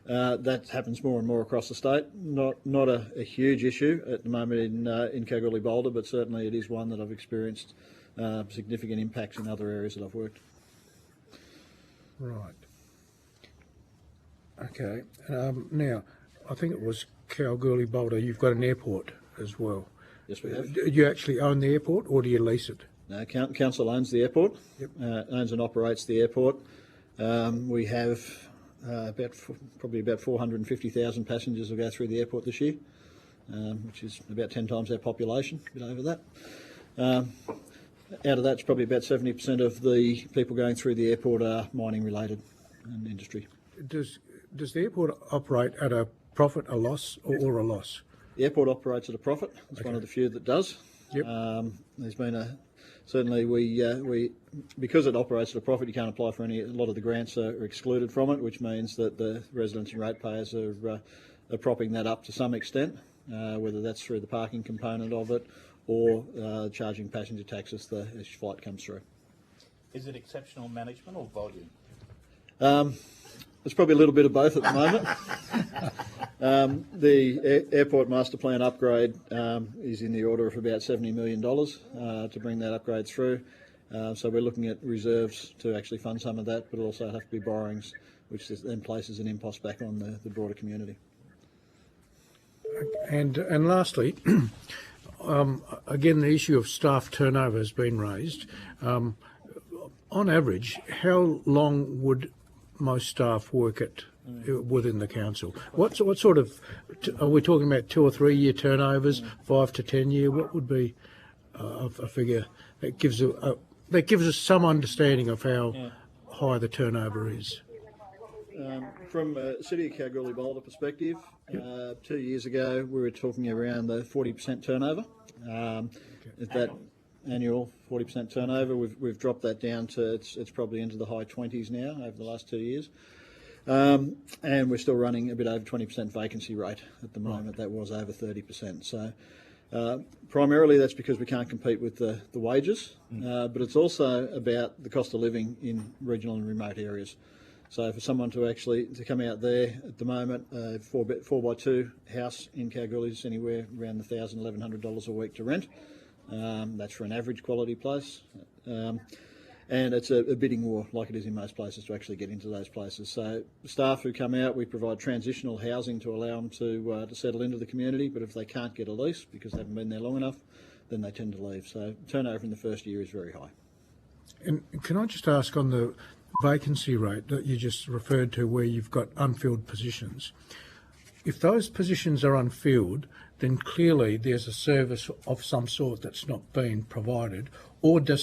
That happens more and more across the state. Not a huge issue at the moment in Kalgoorlie-Boulder, but certainly it is one that I've experienced significant impacts in other areas that I've worked. Right. Okay. Now, I think it was Kalgoorlie-Boulder, you've got an airport as well. Yes, we have. Do you actually own the airport, or do you lease it? No, council owns the airport. Yep. Owns and operates the airport. We have probably about 450,000 passengers will go through the airport this year, which is about 10 times our population, a bit over that. Out of that, probably about 70% of the people going through the airport are mining related and industry. Does the airport operate at a profit, a loss, or a loss? The airport operates at a profit. It's one of the few that does. Yep. There's been certainly we because it operates at a profit, you can't apply for any. A lot of the grants are excluded from it, which means that the residents and ratepayers are propping that up to some extent, whether that's through the parking component of it or charging passenger taxes as flight comes through. Is it exceptional management or volume? It's probably a little bit of both at the moment. The airport master plan upgrade is in the order of about $70 million to bring that upgrade through. So we're looking at reserves to actually fund some of that, but it'll also have to be borrowings, which then places an impost back on the broader community. And lastly, again, the issue of staff turnover has been raised. On average, how long would most staff work at within the council? What sort of, are we talking about 2 or 3 year turnovers, 5 to 10 year? What would be a figure that gives us some understanding of how high the turnover is? From a City of Kalgoorlie-Boulder perspective, 2 years ago we were talking around the 40% turnover. That annual 40% turnover, we've dropped that down to it's probably into the high 20s now over the last 2 years. And we're still running a bit over 20% vacancy rate at the moment. That was over 30%. So primarily that's because we can't compete with the wages, but it's also about the cost of living in regional and remote areas. So for someone to come out there at the moment, a 4x2 house in Kalgoorlie is anywhere around $1,000, $1,100 a week to rent. That's for an average quality place. And it's a bidding war, like it is in most places, to actually get into those places. So staff who come out, we provide transitional housing to allow them to settle into the community, but if they can't get a lease because they haven't been there long enough, then they tend to leave. So turnover in the first year is very high. And can I just ask on the vacancy rate that you just referred to, where you've got unfilled positions, if those positions are unfilled, then clearly there's a service of some sort that's not being provided, or do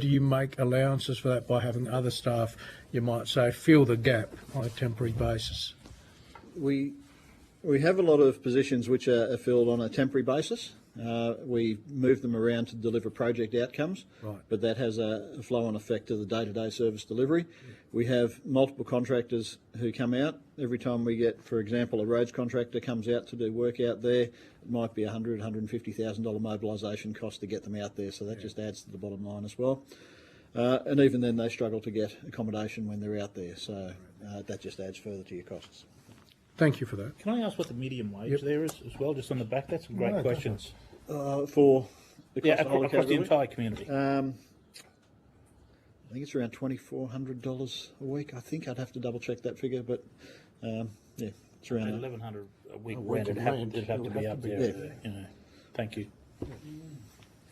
you make allowances for that by having other staff, you might say, fill the gap on a temporary basis? We have a lot of positions which are filled on a temporary basis. We move them around to deliver project outcomes, but that has a flow-on effect to the day-to-day service delivery. We have multiple contractors who come out. Every time we get, for example, a roads contractor comes out to do work out there, it might be $100,000, $150,000 mobilisation cost to get them out there, so that just adds to the bottom line as well. And even then they struggle to get accommodation when they're out there, so that just adds further to your costs. Thank you for that. Can I ask what the medium wage there is as well, just on the back? That's some great questions. For across the entire community. I think it's around $2,400 a week. I think I'd have to double check that figure, but it's around $1,100 a week rent. It'd have to be up there. You know. Thank you.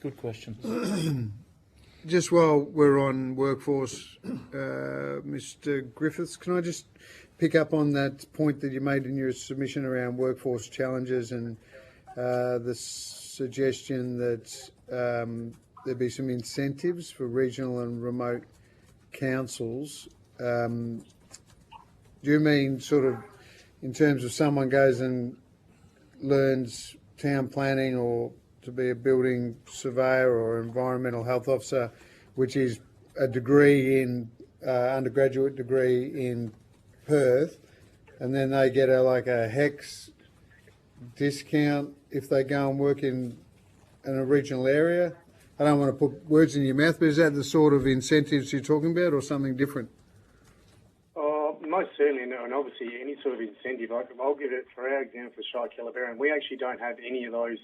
Good questions. Just while we're on workforce, Mr. Griffiths, can I just pick up on that point that you made in your submission around workforce challenges and the suggestion that there be some incentives for regional and remote councils. Do you mean sort of in terms of someone goes and learns town planning or to be a building surveyor or environmental health officer, which is a degree in undergraduate degree in Perth, and then they get a HEX discount if they go and work in a regional area? I don't want to put words in your mouth, but is that the sort of incentives you're talking about, or something different? Most certainly, no, and obviously any sort of incentive. I'll give it for our example for Shire Calabarin. We actually don't have any of those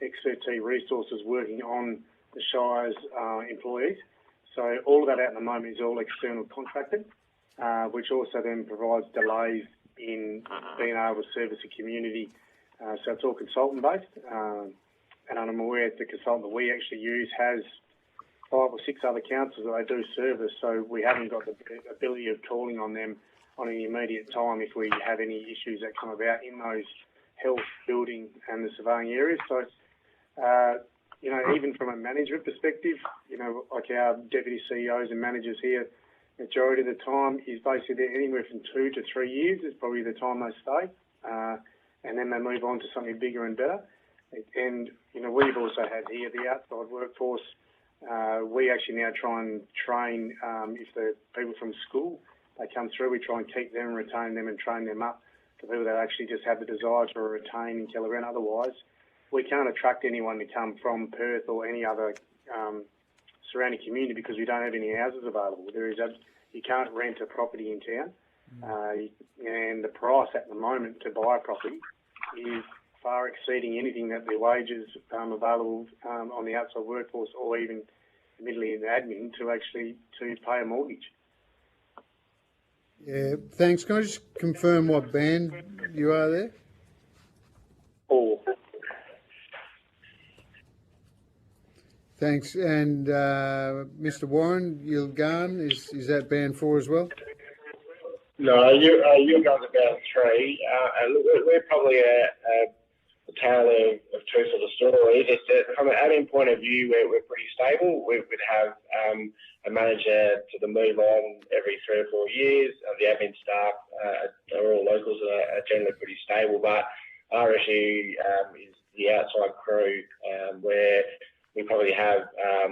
expertise resources working on the Shire's employees. So all of that at the moment is all external contracted, which also then provides delays in being able to service the community. So it's all consultant-based. And I'm aware the consultant that we actually use has 5 or 6 other councils that they do service, so we haven't got the ability of calling on them on an immediate time if we have any issues that come about in those health, building and the surveying areas. So, even from a management perspective, like our deputy CEOs and managers here, majority of the time is basically they're anywhere from 2 to 3 years is probably the time they stay, and then they move on to something bigger and better. And, we've also had here the outside workforce. We actually now try and train, if the people from school, they come through, we try and keep them and retain them and train them up for people that actually just have the desire to retain in Kellerberrin. Otherwise, we can't attract anyone to come from Perth or any other surrounding community because we don't have any houses available. You can't rent a property in town, and the price at the moment to buy a property is far exceeding anything that the wages available on the outside workforce or even admittedly in admin to pay a mortgage. Yeah, thanks. Can I just confirm what band you are there? Or Thanks. And Mr. Warren, Yilgarn, is that band 4 as well? No, you guys are band 3. We're probably a tale of two sort of stories. It's from an admin point of view, we're pretty stable. We'd have a manager to the move on every 3 or 4 years. The admin staff are all locals and are generally pretty stable. But our issue is the outside crew, where we probably have a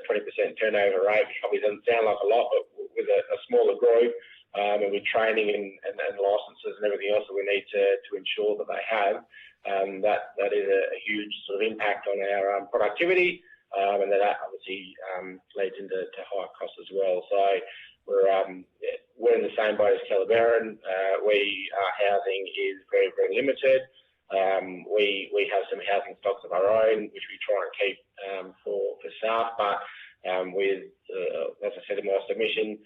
20% turnover rate, which probably doesn't sound like a lot, but with a smaller group, and with training and licences and everything else that we need to ensure that they have, that is a huge sort of impact on our productivity, and that obviously leads into higher costs as well. So we're in the same boat as Kellerberrin. Our housing is very, very limited. We have some housing stocks of our own, which we try and keep for staff, but as I said in my submission,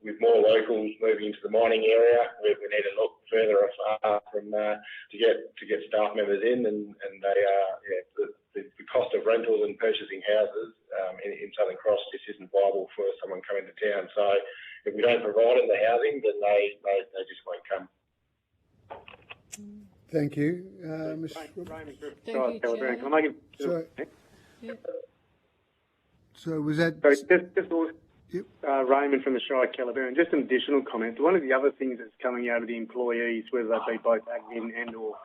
with more locals moving into the mining area, we need to look further afar from to get staff members in, and the cost of rentals and purchasing houses in Southern Cross just isn't viable for someone coming to town. So if we don't provide them the housing, then they just won't come. Thank you, Ms. Can I make it? So was that? Raymond from the Shire Kellerberrin. Just an additional comment. One of the other things that's coming out of the employees, whether they be both admin and or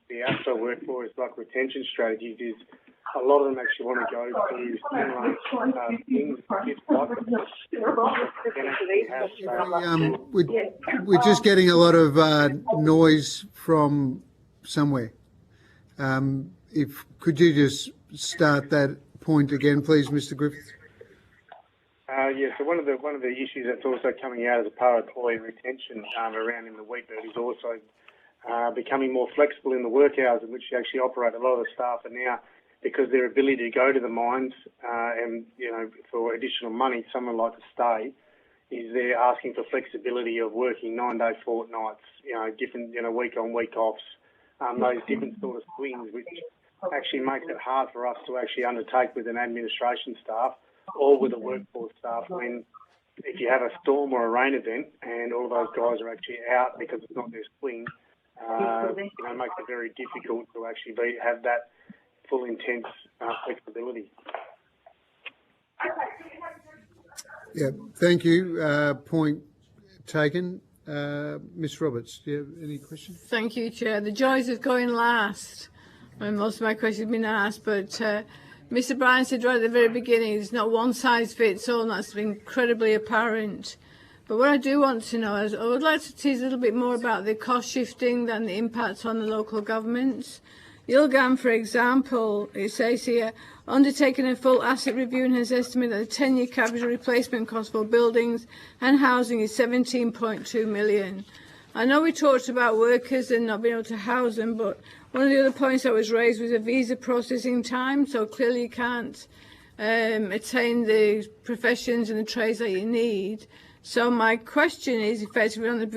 the outside workforce, like retention strategies, is a lot of them actually want to go through things. We're just getting a lot of noise from somewhere. Could you just start that point again, please, Mr. Griffiths? So one of the issues that's also coming out as a part of employee retention around in the Wheatbird is also becoming more flexible in the work hours in which you actually operate. A lot of the staff are now, because their ability to go to the mines and for additional money, someone like to stay, is they're asking for flexibility of working 9-day fortnights, different week on week offs, those different sort of swings, which actually makes it hard for us to actually undertake with an administration staff or with a workforce staff when if you have a storm or a rain event and all of those guys are actually out because it's not their swing, it makes it very difficult to actually have that full intense flexibility. Yeah, thank you. Point taken. Ms. Roberts, do you have any questions? Thank you, Chair. The joys of going last. Well, most of my questions have been asked, but Mr. Bryan said right at the very beginning, it's not one size fits all, and that's incredibly apparent. But what I do want to know is, I would like to tease a little bit more about the cost shifting and the impacts on the local governments. Yilgarn, for example, it says here, undertaken a full asset review and has estimated that the 10-year capital replacement cost for buildings and housing is 17.2 million. I know we talked about workers and not being able to house them, but one of the other points that was raised was a visa processing time, so clearly you can't attain the professions and the trades that you need. So my question is, effectively on the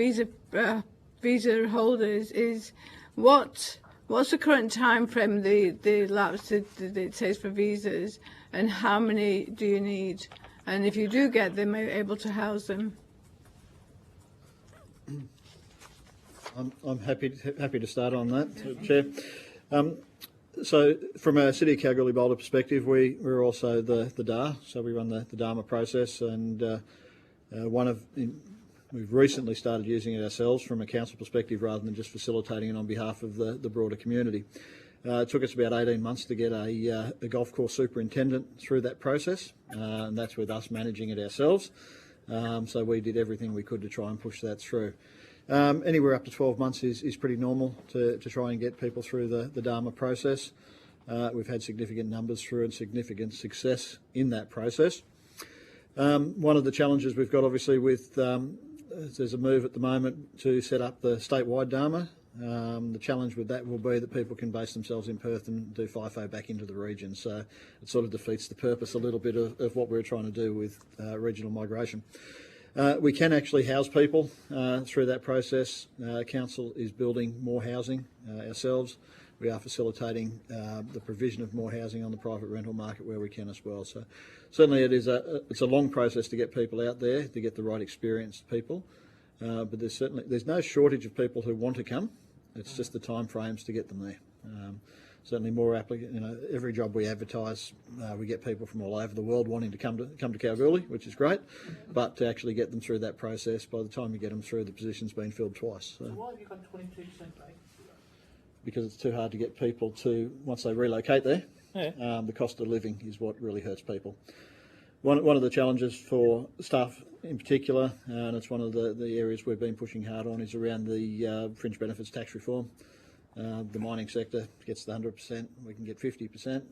visa holders, is what's the current time frame, the lapse that it says for visas, and how many do you need? And if you do get them, are you able to house them? I'm happy to start on that, Chair. So from a City of Kalgoorlie-Boulder perspective, we're also the DAR, so we run the DARMA process, and we've recently started using it ourselves from a council perspective rather than just facilitating it on behalf of the broader community. It took us about 18 months to get a golf course superintendent through that process, and that's with us managing it ourselves. So we did everything we could to try and push that through. Anywhere up to 12 months is pretty normal to try and get people through the DARMA process. We've had significant numbers through and significant success in that process. One of the challenges we've got obviously with, there's a move at the moment to set up the statewide DARMA. The challenge with that will be that people can base themselves in Perth and do FIFO back into the region. So it sort of defeats the purpose a little bit of what we're trying to do with regional migration. We can actually house people through that process. Council is building more housing ourselves. We are facilitating the provision of more housing on the private rental market where we can as well. So certainly it's a long process to get people out there, to get the right experienced people. But there's no shortage of people who want to come. It's just the time frames to get them there. Certainly more applicants. Every job we advertise, we get people from all over the world wanting to come to Kalgoorlie, which is great. But to actually get them through that process, by the time you get them through, the position's been filled twice. So why have you got 22% vacancy? Because it's too hard to get people to, once they relocate there, the cost of living is what really hurts people. One of the challenges for staff in particular, and it's one of the areas we've been pushing hard on, is around the fringe benefits tax reform. The mining sector gets the 100%, we can get 50%.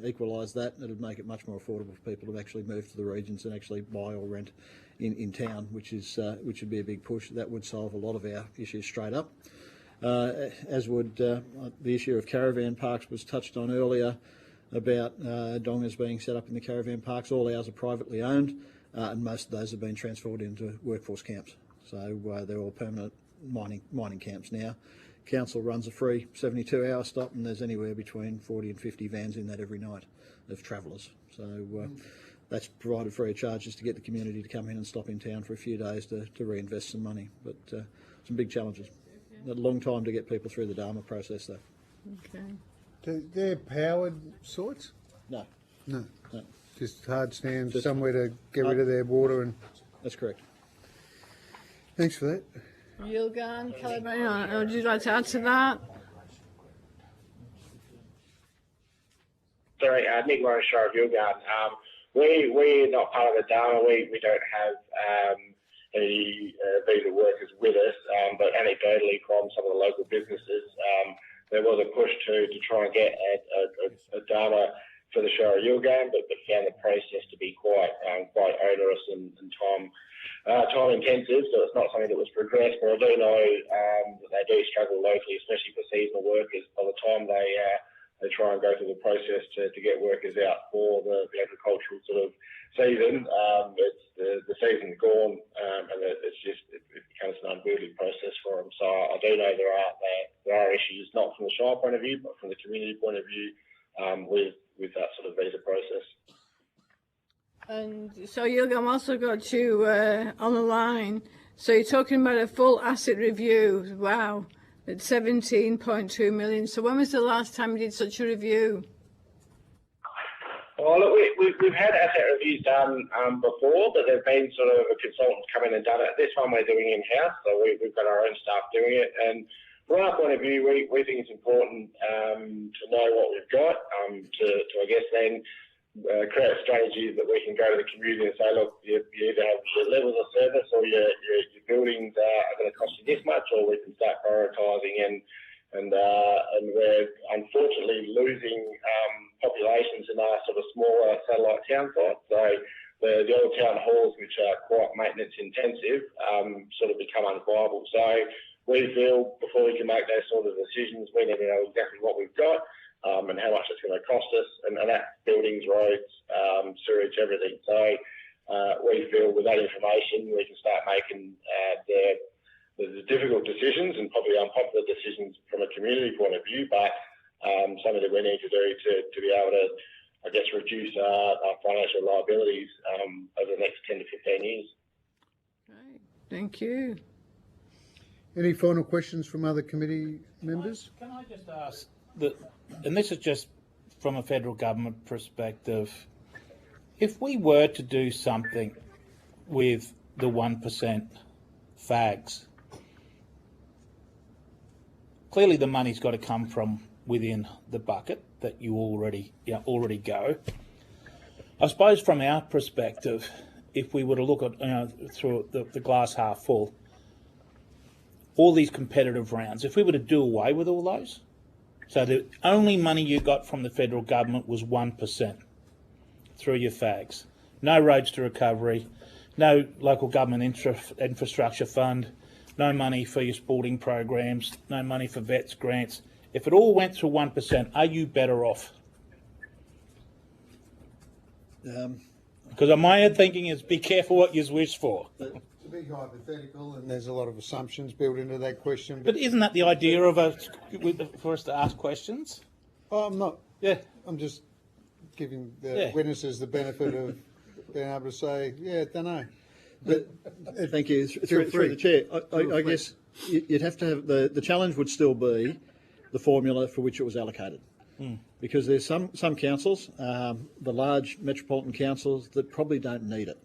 Equalise that, it'd make it much more affordable for people to actually move to the regions and actually buy or rent in town, which would be a big push. That would solve a lot of our issues straight up. As would the issue of caravan parks was touched on earlier, about dongers being set up in the caravan parks. All ours are privately owned, and most of those have been transformed into workforce camps. So they're all permanent mining camps now. Council runs a free 72-hour stop, and there's anywhere between 40 and 50 vans in that every night of travellers. So that's provided free of charge just to get the community to come in and stop in town for a few days to reinvest some money. But some big challenges. A long time to get people through the DARMA process, though. Okay. They're powered sorts? No. No. Just hard stands, somewhere to get rid of their water and... That's correct. Thanks for that. Yilgarn, Caliban, would you like to add to that? Sorry, Nick Warren, Shire of Yilgarn. We're not part of the DARMA. We don't have any visa workers with us, but anecdotally from some of the local businesses, there was a push to try and get a DARMA for the Shire of Yilgarn, but found the process to be quite onerous and time intensive, so it's not something that was progressed. But I do know that they do struggle locally, especially for seasonal workers. By the time they try and go through the process to get workers out for the agricultural sort of season, the season's gone, and it becomes an unwieldy process for them. So I do know there are issues, not from the Shire point of view, but from the community point of view, with that sort of visa process. And so Yilgarn also got you on the line. So you're talking about a full asset review. Wow, at 17.2 million. So when was the last time you did such a review? Well, look, we've had asset reviews done before, but there've been sort of a consultant come in and done it. This one we're doing in-house, so we've got our own staff doing it. And from our point of view, we think it's important to know what we've got, to I guess then create strategies that we can go to the community and say, look, you either have your levels of service or your buildings are going to cost you this much, or we can start prioritising and we're unfortunately losing populations in our sort of smaller satellite town sites. So the old town halls, which are quite maintenance intensive, sort of become unviable. So we feel before we can make those sort of decisions, we need to know exactly what we've got and how much it's going to cost us, and that's buildings, roads, sewage, everything. So we feel with that information we can start making the difficult decisions and probably unpopular decisions from a community point of view, but something that we need to do to be able to, I guess, reduce our financial liabilities over the next 10 to 15 years. Right. Thank you. Any final questions from other committee members? Can I just ask, and this is just from a federal government perspective, if we were to do something with the 1% fags, clearly the money's got to come from within the bucket that you already go. I suppose from our perspective, if we were to look at through the glass half full, all these competitive rounds, if we were to do away with all those, so the only money you got from the federal government was 1% through your fags, no roads to recovery, no local government infrastructure fund, no money for your sporting programs, no money for vets grants. If it all went through 1%, are you better off? Because my thinking is be careful what you wish for. It's a big hypothetical, and there's a lot of assumptions built into that question. But isn't that the idea of for us to ask questions? Oh, I'm not. Yeah. I'm just giving the witnesses the benefit of being able to say, yeah, don't know. But thank you. Through the chair, I guess you'd have to have the challenge would still be the formula for which it was allocated. Because there's some councils, the large metropolitan councils, that probably don't need it.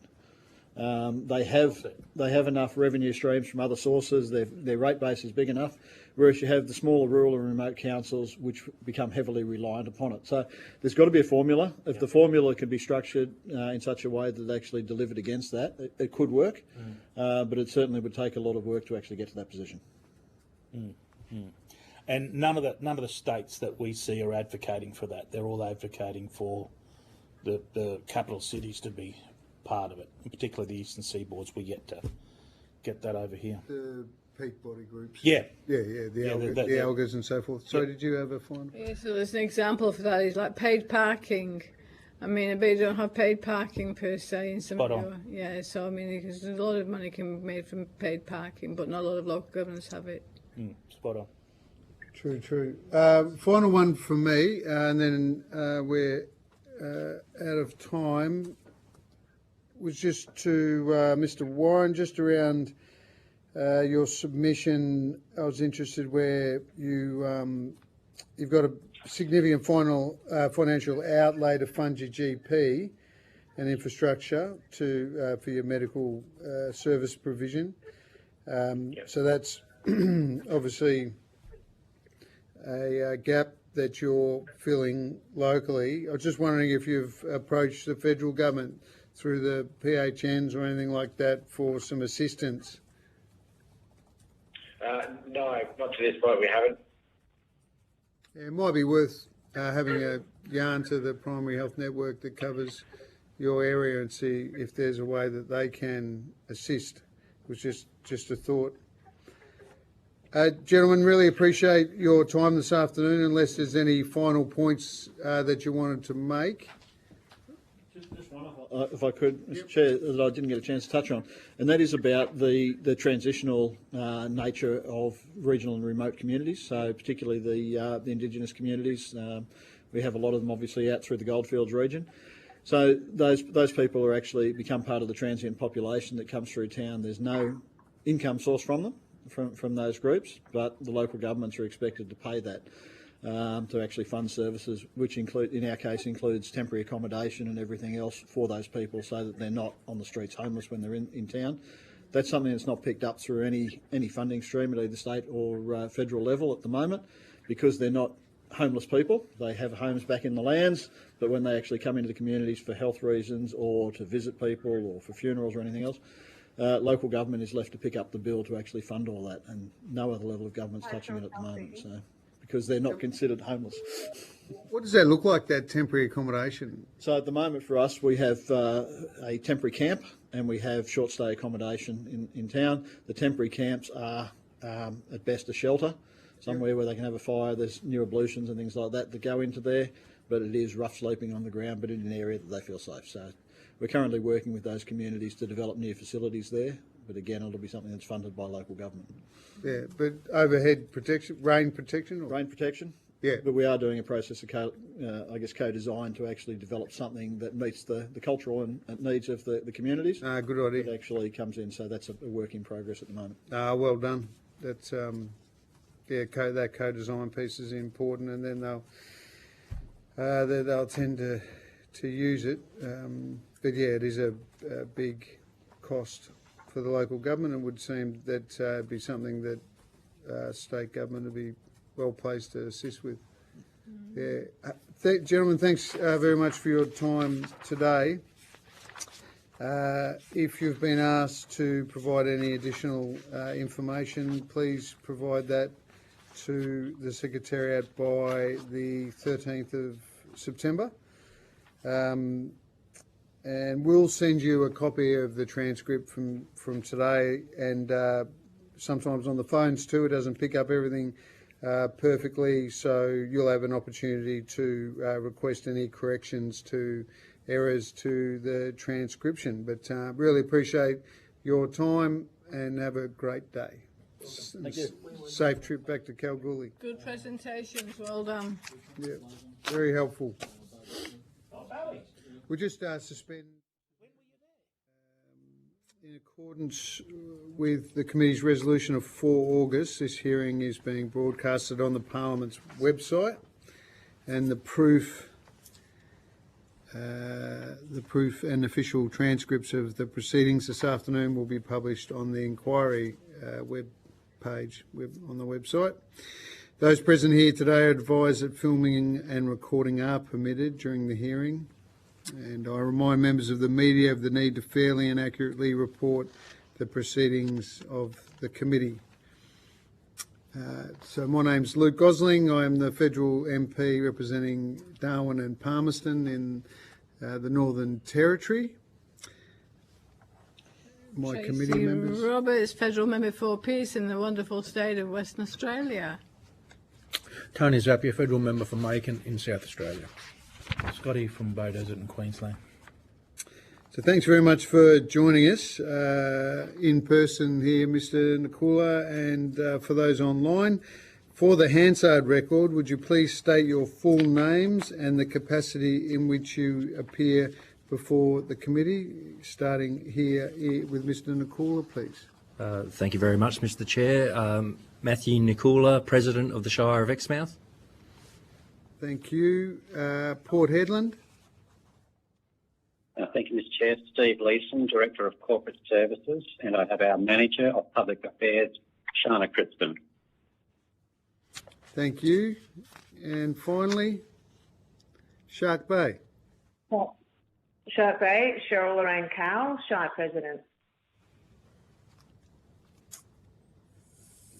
They have enough revenue streams from other sources. Their rate base is big enough. Whereas you have the smaller rural and remote councils, which become heavily reliant upon it. So there's got to be a formula. If the formula can be structured in such a way that it actually delivered against that, it could work. But it certainly would take a lot of work to actually get to that position. And none of the states that we see are advocating for that. They're all advocating for the capital cities to be part of it, and particularly the eastern seaboards. We yet to get that over here. The peak body groups. Yeah. The algas and so forth. So did you have a final? Yeah, so there's an example for that is like paid parking. I mean, I bet you don't have paid parking per se in some of your, so I mean, because a lot of money can be made from paid parking, but not a lot of local governments have it. Spot on. True. Final one from me, and then we're out of time. Was just to Mr. Warren, just around your submission. I was interested where you've got a significant financial outlay to fund your GP and infrastructure for your medical service provision. So that's obviously a gap that you're filling locally. I was just wondering if you've approached the federal government through the PHNs or anything like that for some assistance. No, not to this point we haven't. Yeah, it might be worth having a yarn to the primary health network that covers your area and see if there's a way that they can assist. It was just a thought. Gentlemen, really appreciate your time this afternoon, unless there's any final points that you wanted to make. Just one, if I could, Mr. Chair, that I didn't get a chance to touch on, and that is about the transitional nature of regional and remote communities, so particularly the Indigenous communities. We have a lot of them obviously out through the Goldfields region. So those people are actually become part of the transient population that comes through town. There's no income source from them, from those groups, but the local governments are expected to pay that to actually fund services, which in our case includes temporary accommodation and everything else for those people, so that they're not on the streets homeless when they're in town. That's something that's not picked up through any funding stream at either state or federal level at the moment, because they're not homeless people. They have homes back in the lands, but when they actually come into the communities for health reasons or to visit people or for funerals or anything else, local government is left to pick up the bill to actually fund all that, and no other level of government's touching it at the moment, so because they're not considered homeless. What does that look like, that temporary accommodation? So at the moment for us, we have a temporary camp and we have short stay accommodation in town. The temporary camps are at best a shelter, somewhere where they can have a fire. There's new ablutions and things like that go into there, but it is rough sleeping on the ground, but in an area that they feel safe. So we're currently working with those communities to develop new facilities there, but again, it'll be something that's funded by local government. Yeah, but overhead protection, rain protection? Or? Rain protection. Yeah. But we are doing a process of co-design to actually develop something that meets the cultural and needs of the communities. Good idea. It actually comes in, so that's a work in progress at the moment. Well done. That's that co-design piece is important, and then they'll tend to use it. But yeah, it is a big cost for the local government, and would seem that it'd be something that state government would be well placed to assist with. Yeah, gentlemen, thanks very much for your time today. If you've been asked to provide any additional information, please provide that to the Secretariat by the 13th of September. And we'll send you a copy of the transcript from today, and sometimes on the phones too. It doesn't pick up everything perfectly, so you'll have an opportunity to request any corrections to errors to the transcription. But really appreciate your time and have a great day. Thank you. Safe trip back to Kalgoorlie. Good presentations, well done. Yeah, very helpful. We'll just suspend. In accordance with the committee's resolution of 4 August, this hearing is being broadcasted on the Parliament's website, and the proof and official transcripts of the proceedings this afternoon will be published on the inquiry web page on the website. Those present here today are advised that filming and recording are permitted during the hearing, and I remind members of the media of the need to fairly and accurately report the proceedings of the committee. So my name's Luke Gosling. I am the federal MP representing Darwin and Palmerston in the Northern Territory. My committee members. Roberts, Federal Member for Peace in the wonderful state of Western Australia. Tony Zappia, Federal Member for Macon in South Australia. Scotty from Beaudesert in Queensland. So thanks very much for joining us in person here, Mr. Nikula, and for those online. For the Hansard record, would you please state your full names and the capacity in which you appear before the committee, starting here with Mr. Nikula, please. Thank you very much, Mr. Chair. Matthew Nikula, President of the Shire of Exmouth. Thank you. Port Hedland. Thank you, Mr. Chair. Steve Leeson, Director of Corporate Services, and I have our Manager of Public Affairs, Shana Crispin. Thank you. And finally, Shark Bay. Shark Bay, Cheryl Lorraine Cowell, Shire President.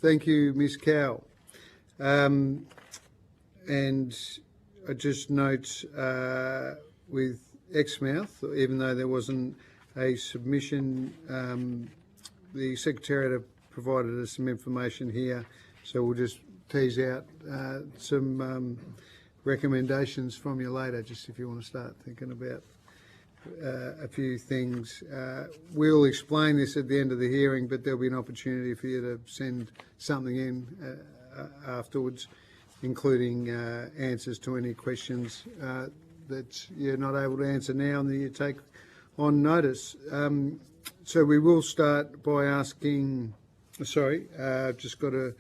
Thank you, Ms. Cowell. And I just note with Exmouth, even though there wasn't a submission, the Secretariat have provided us some information here, so we'll just tease out some recommendations from you later, just if you want to start thinking about a few things. We'll explain this at the end of the hearing, but there'll be an opportunity for you to send something in afterwards, including answers to any questions that you're not able to answer now and that you take on notice. So we will start by asking, just got to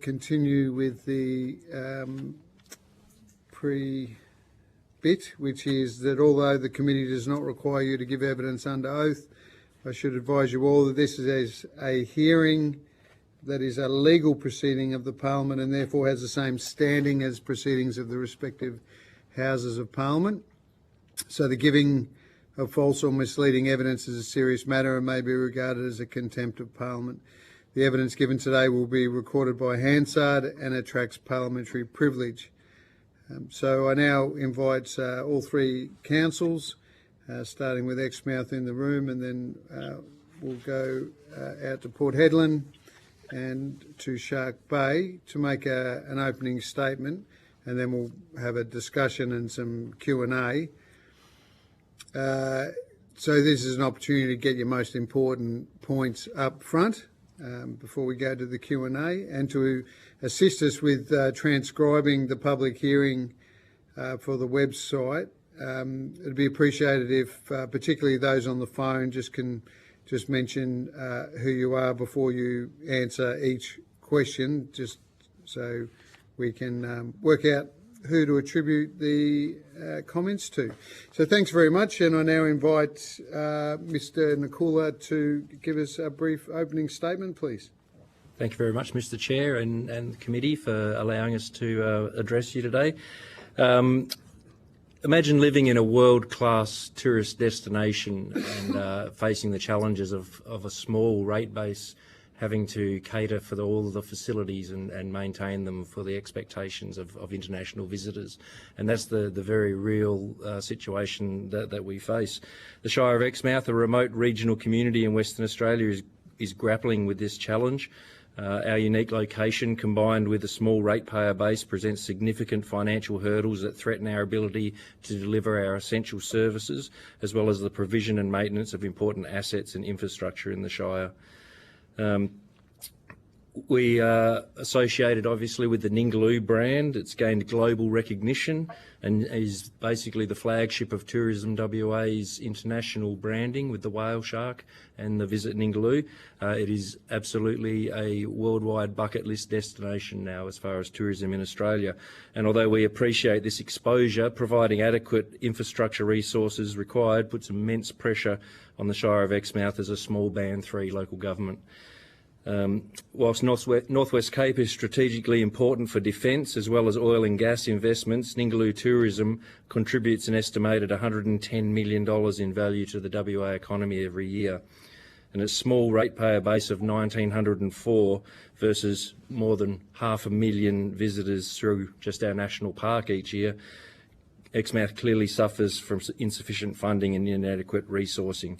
continue with the pre-bit, which is that although the committee does not require you to give evidence under oath, I should advise you all that this is a hearing that is a legal proceeding of the Parliament and therefore has the same standing as proceedings of the respective Houses of Parliament. So the giving of false or misleading evidence is a serious matter and may be regarded as a contempt of Parliament. The evidence given today will be recorded by Hansard and attracts parliamentary privilege. So I now invite all three councils, starting with Exmouth in the room, and then we'll go out to Port Hedland and to Shark Bay to make an opening statement, and then we'll have a discussion and some Q&A. So this is an opportunity to get your most important points up front before we go to the Q&A, and to assist us with transcribing the public hearing for the website. It'd be appreciated if, particularly those on the phone, just mention who you are before you answer each question, just so we can work out who to attribute the comments to. So thanks very much, and I now invite Mr. Nikula to give us a brief opening statement, please. Thank you very much, Mr. Chair, and the committee for allowing us to address you today. Imagine living in a world-class tourist destination and facing the challenges of a small rate base, having to cater for all of the facilities and maintain them for the expectations of international visitors. And that's the very real situation that we face. The Shire of Exmouth, a remote regional community in Western Australia, is grappling with this challenge. Our unique location, combined with a small ratepayer base, presents significant financial hurdles that threaten our ability to deliver our essential services, as well as the provision and maintenance of important assets and infrastructure in the Shire. We are associated, obviously, with the Ningaloo brand. It's gained global recognition and is basically the flagship of Tourism WA's international branding with the whale shark and the Visit Ningaloo. It is absolutely a worldwide bucket list destination now as far as tourism in Australia. And although we appreciate this exposure, providing adequate infrastructure resources required puts immense pressure on the Shire of Exmouth as a small Band 3 local government. Whilst Northwest Cape is strategically important for defence as well as oil and gas investments, Ningaloo tourism contributes an estimated $110 million in value to the WA economy every year. And its small ratepayer base of 1,904 versus more than 500,000 visitors through just our national park each year, Exmouth clearly suffers from insufficient funding and inadequate resourcing.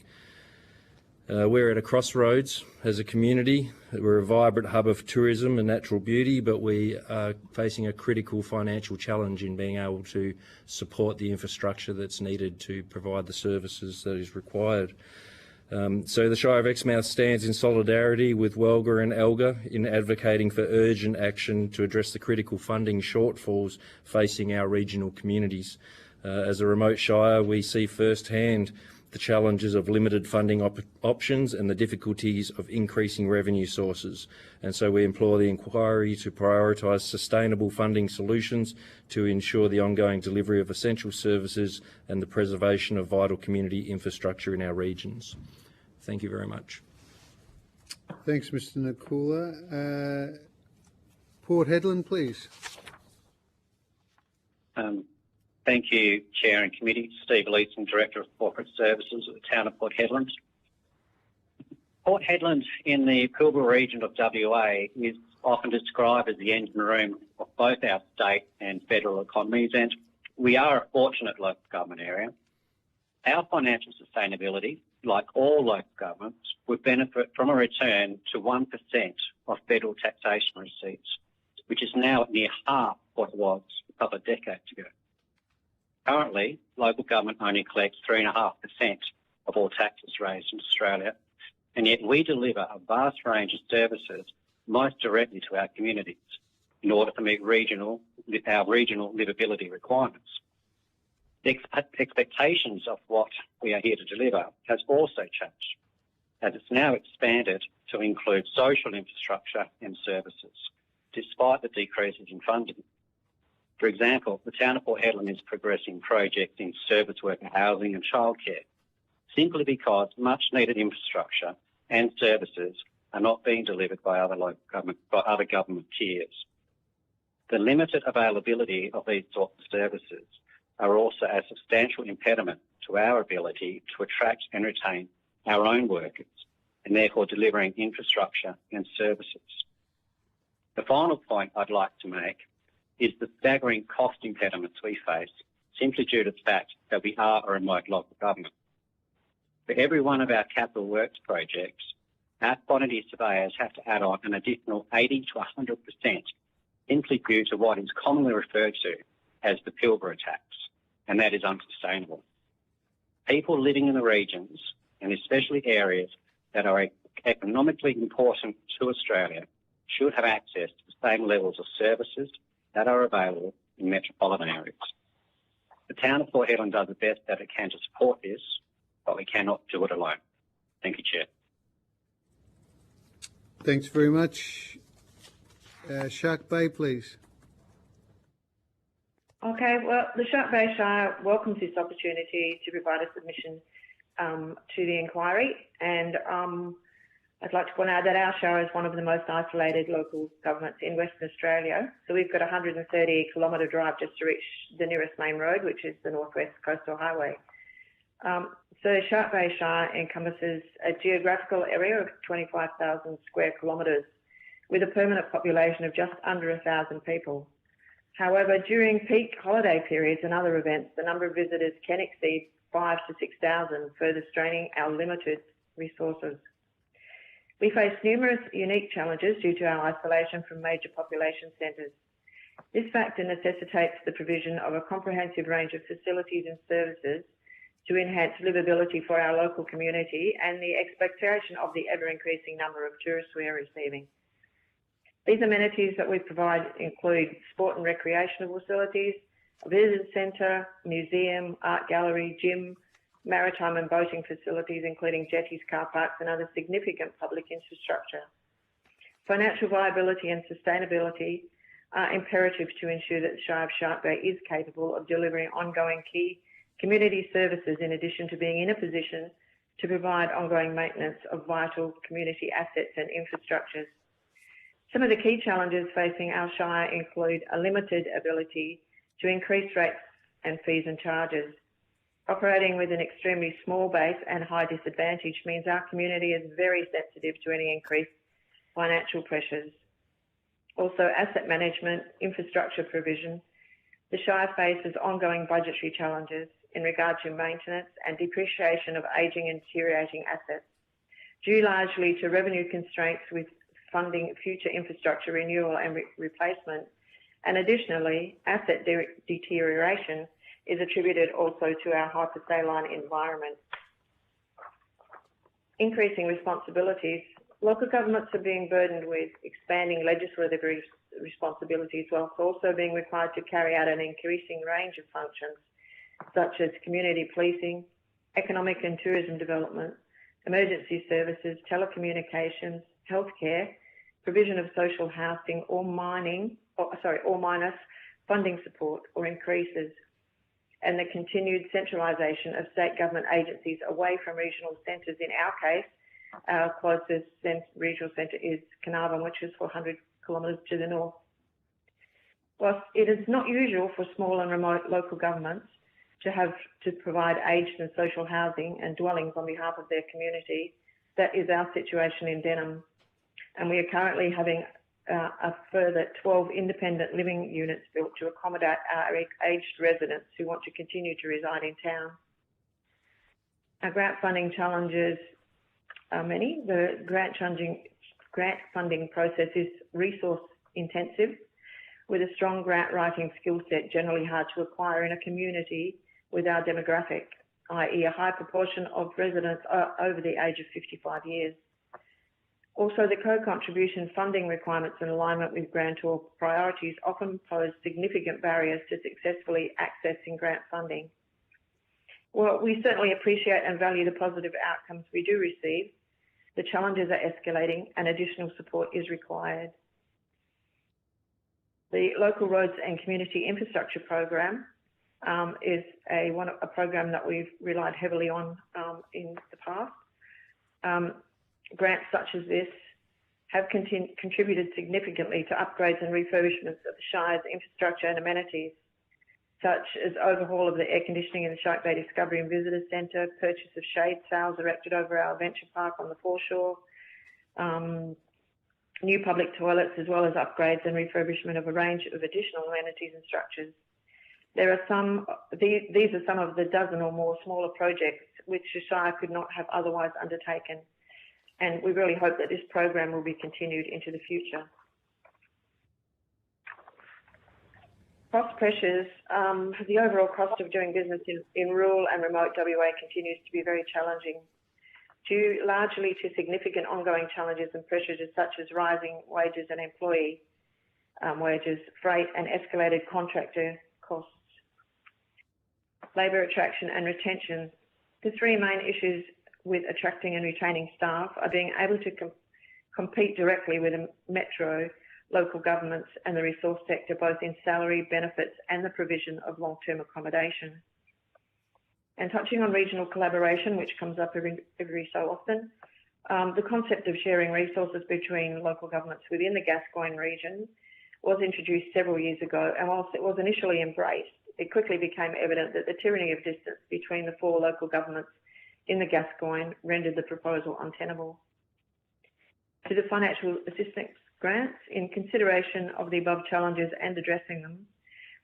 We're at a crossroads as a community. We're a vibrant hub of tourism and natural beauty, but we are facing a critical financial challenge in being able to support the infrastructure that's needed to provide the services that is required. So the Shire of Exmouth stands in solidarity with Welga and Elga in advocating for urgent action to address the critical funding shortfalls facing our regional communities. As a remote shire, we see firsthand the challenges of limited funding options and the difficulties of increasing revenue sources. And so we implore the inquiry to prioritise sustainable funding solutions to ensure the ongoing delivery of essential services and the preservation of vital community infrastructure in our regions. Thank you very much. Thanks, Mr. Nikula. Port Hedland, please. Thank you, Chair and Committee. Steve Leeson, Director of Corporate Services at the Town of Port Hedland. Port Hedland in the Pilbara region of WA is often described as the engine room of both our state and federal economies, and we are a fortunate local government area. Our financial sustainability, like all local governments, would benefit from a return to 1% of federal taxation receipts, which is now near half what it was a couple of decades ago. Currently, local government only collects 3.5% of all taxes raised in Australia, and yet we deliver a vast range of services most directly to our communities in order to meet our regional livability requirements. The expectations of what we are here to deliver has also changed, as it's now expanded to include social infrastructure and services, despite the decreases in funding. For example, the Town of Port Hedland is progressing projects in service worker housing and childcare, simply because much needed infrastructure and services are not being delivered by other government tiers. The limited availability of these sorts of services are also a substantial impediment to our ability to attract and retain our own workers, and therefore delivering infrastructure and services. The final point I'd like to make is the staggering cost impediments we face simply due to the fact that we are a remote local government. For every one of our capital works projects, our quantity surveyors have to add on an additional 80 to 100% simply due to what is commonly referred to as the Pilbara tax, and that is unsustainable. People living in the regions, and especially areas that are economically important to Australia, should have access to the same levels of services that are available in metropolitan areas. The Town of Port Hedland does the best that it can to support this, but we cannot do it alone. Thank you, Chair. Thanks very much. Shark Bay, please. Okay, well, the Shark Bay Shire welcomes this opportunity to provide a submission to the inquiry, and I'd like to point out that our shire is one of the most isolated local governments in Western Australia. So we've got a 130-kilometre drive just to reach the nearest main road, which is the Northwest Coastal Highway. So Shark Bay Shire encompasses a geographical area of 25,000 square kilometres with a permanent population of just under 1,000 people. However, during peak holiday periods and other events, the number of visitors can exceed 5,000 to 6,000, further straining our limited resources. We face numerous unique challenges due to our isolation from major population centres. This factor necessitates the provision of a comprehensive range of facilities and services to enhance livability for our local community and the expectation of the ever-increasing number of tourists we are receiving. These amenities that we provide include sport and recreational facilities, a visitor centre, museum, art gallery, gym, maritime and boating facilities, including jetties, car parks and other significant public infrastructure. Financial viability and sustainability are imperative to ensure that the Shire of Shark Bay is capable of delivering ongoing key community services in addition to being in a position to provide ongoing maintenance of vital community assets and infrastructures. Some of the key challenges facing our Shire include a limited ability to increase rates and fees and charges. Operating with an extremely small base and high disadvantage means our community is very sensitive to any increased financial pressures. Also, asset management, infrastructure provision. The Shire faces ongoing budgetary challenges in regard to maintenance and depreciation of ageing and deteriorating assets, due largely to revenue constraints with funding future infrastructure renewal and replacement. And additionally, asset deterioration is attributed also to our hypersaline environment. Increasing responsibilities. Local governments are being burdened with expanding legislative responsibilities whilst also being required to carry out an increasing range of functions such as community policing, economic and tourism development, emergency services, telecommunications, healthcare, provision of social housing or minus funding support or increases, and the continued centralisation of state government agencies away from regional centres. In our case, our closest regional centre is Carnarvon, which is 400 kilometres to the north. Whilst it is not usual for small and remote local governments to have to provide aged and social housing and dwellings on behalf of their community, that is our situation in Denham. And we are currently having a further 12 independent living units built to accommodate our aged residents who want to continue to reside in town. Our grant funding challenges are many. The grant funding process is resource intensive, with a strong grant writing skill set generally hard to acquire in a community with our demographic, i.e. a high proportion of residents are over the age of 55 years. Also, the co-contribution funding requirements in alignment with grantor priorities often pose significant barriers to successfully accessing grant funding. Well, we certainly appreciate and value the positive outcomes we do receive. The challenges are escalating and additional support is required. The Local Roads and Community Infrastructure Program is a program that we've relied heavily on in the past. Grants such as this have contributed significantly to upgrades and refurbishments of the Shire's infrastructure and amenities, such as overhaul of the air conditioning in the Shark Bay Discovery and Visitor Centre, purchase of shade sails erected over our adventure park on the foreshore, new public toilets, as well as upgrades and refurbishment of a range of additional amenities and structures. These are some of the dozen or more smaller projects which the Shire could not have otherwise undertaken. And we really hope that this program will be continued into the future. Cost pressures. The overall cost of doing business in rural and remote WA continues to be very challenging, due largely to significant ongoing challenges and pressures such as rising wages and employee wages, freight and escalated contractor costs. Labour attraction and retention. The three main issues with attracting and retaining staff are being able to compete directly with a metro local governments and the resource sector, both in salary, benefits and the provision of long-term accommodation. And touching on regional collaboration, which comes up every so often, the concept of sharing resources between local governments within the Gascoyne region was introduced several years ago, and whilst it was initially embraced, it quickly became evident that the tyranny of distance between the 4 local governments in the Gascoyne rendered the proposal untenable. To the financial assistance grants, in consideration of the above challenges and addressing them,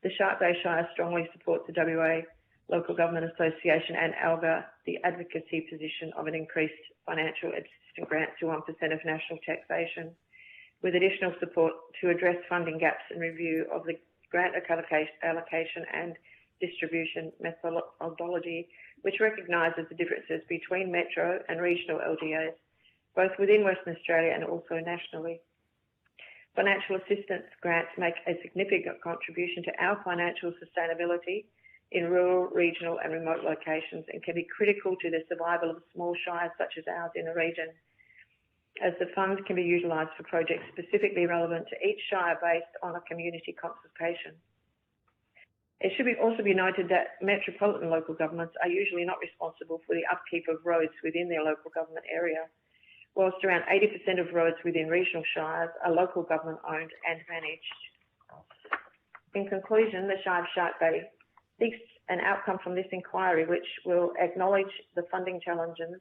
the Shark Bay Shire strongly supports the WA Local Government Association and ALGA the advocacy position of an increased financial assistance grant to 1% of national taxation, with additional support to address funding gaps and review of the grant allocation and distribution methodology, which recognises the differences between metro and regional LGAs, both within Western Australia and also nationally. Financial assistance grants make a significant contribution to our financial sustainability in rural, regional and remote locations, and can be critical to the survival of small shires such as ours in the region, as the funds can be utilised for projects specifically relevant to each shire based on a community consultation. It should also be noted that metropolitan local governments are usually not responsible for the upkeep of roads within their local government area, whilst around 80% of roads within regional shires are local government owned and managed. In conclusion, the Shire of Shark Bay seeks an outcome from this inquiry which will acknowledge the funding challenges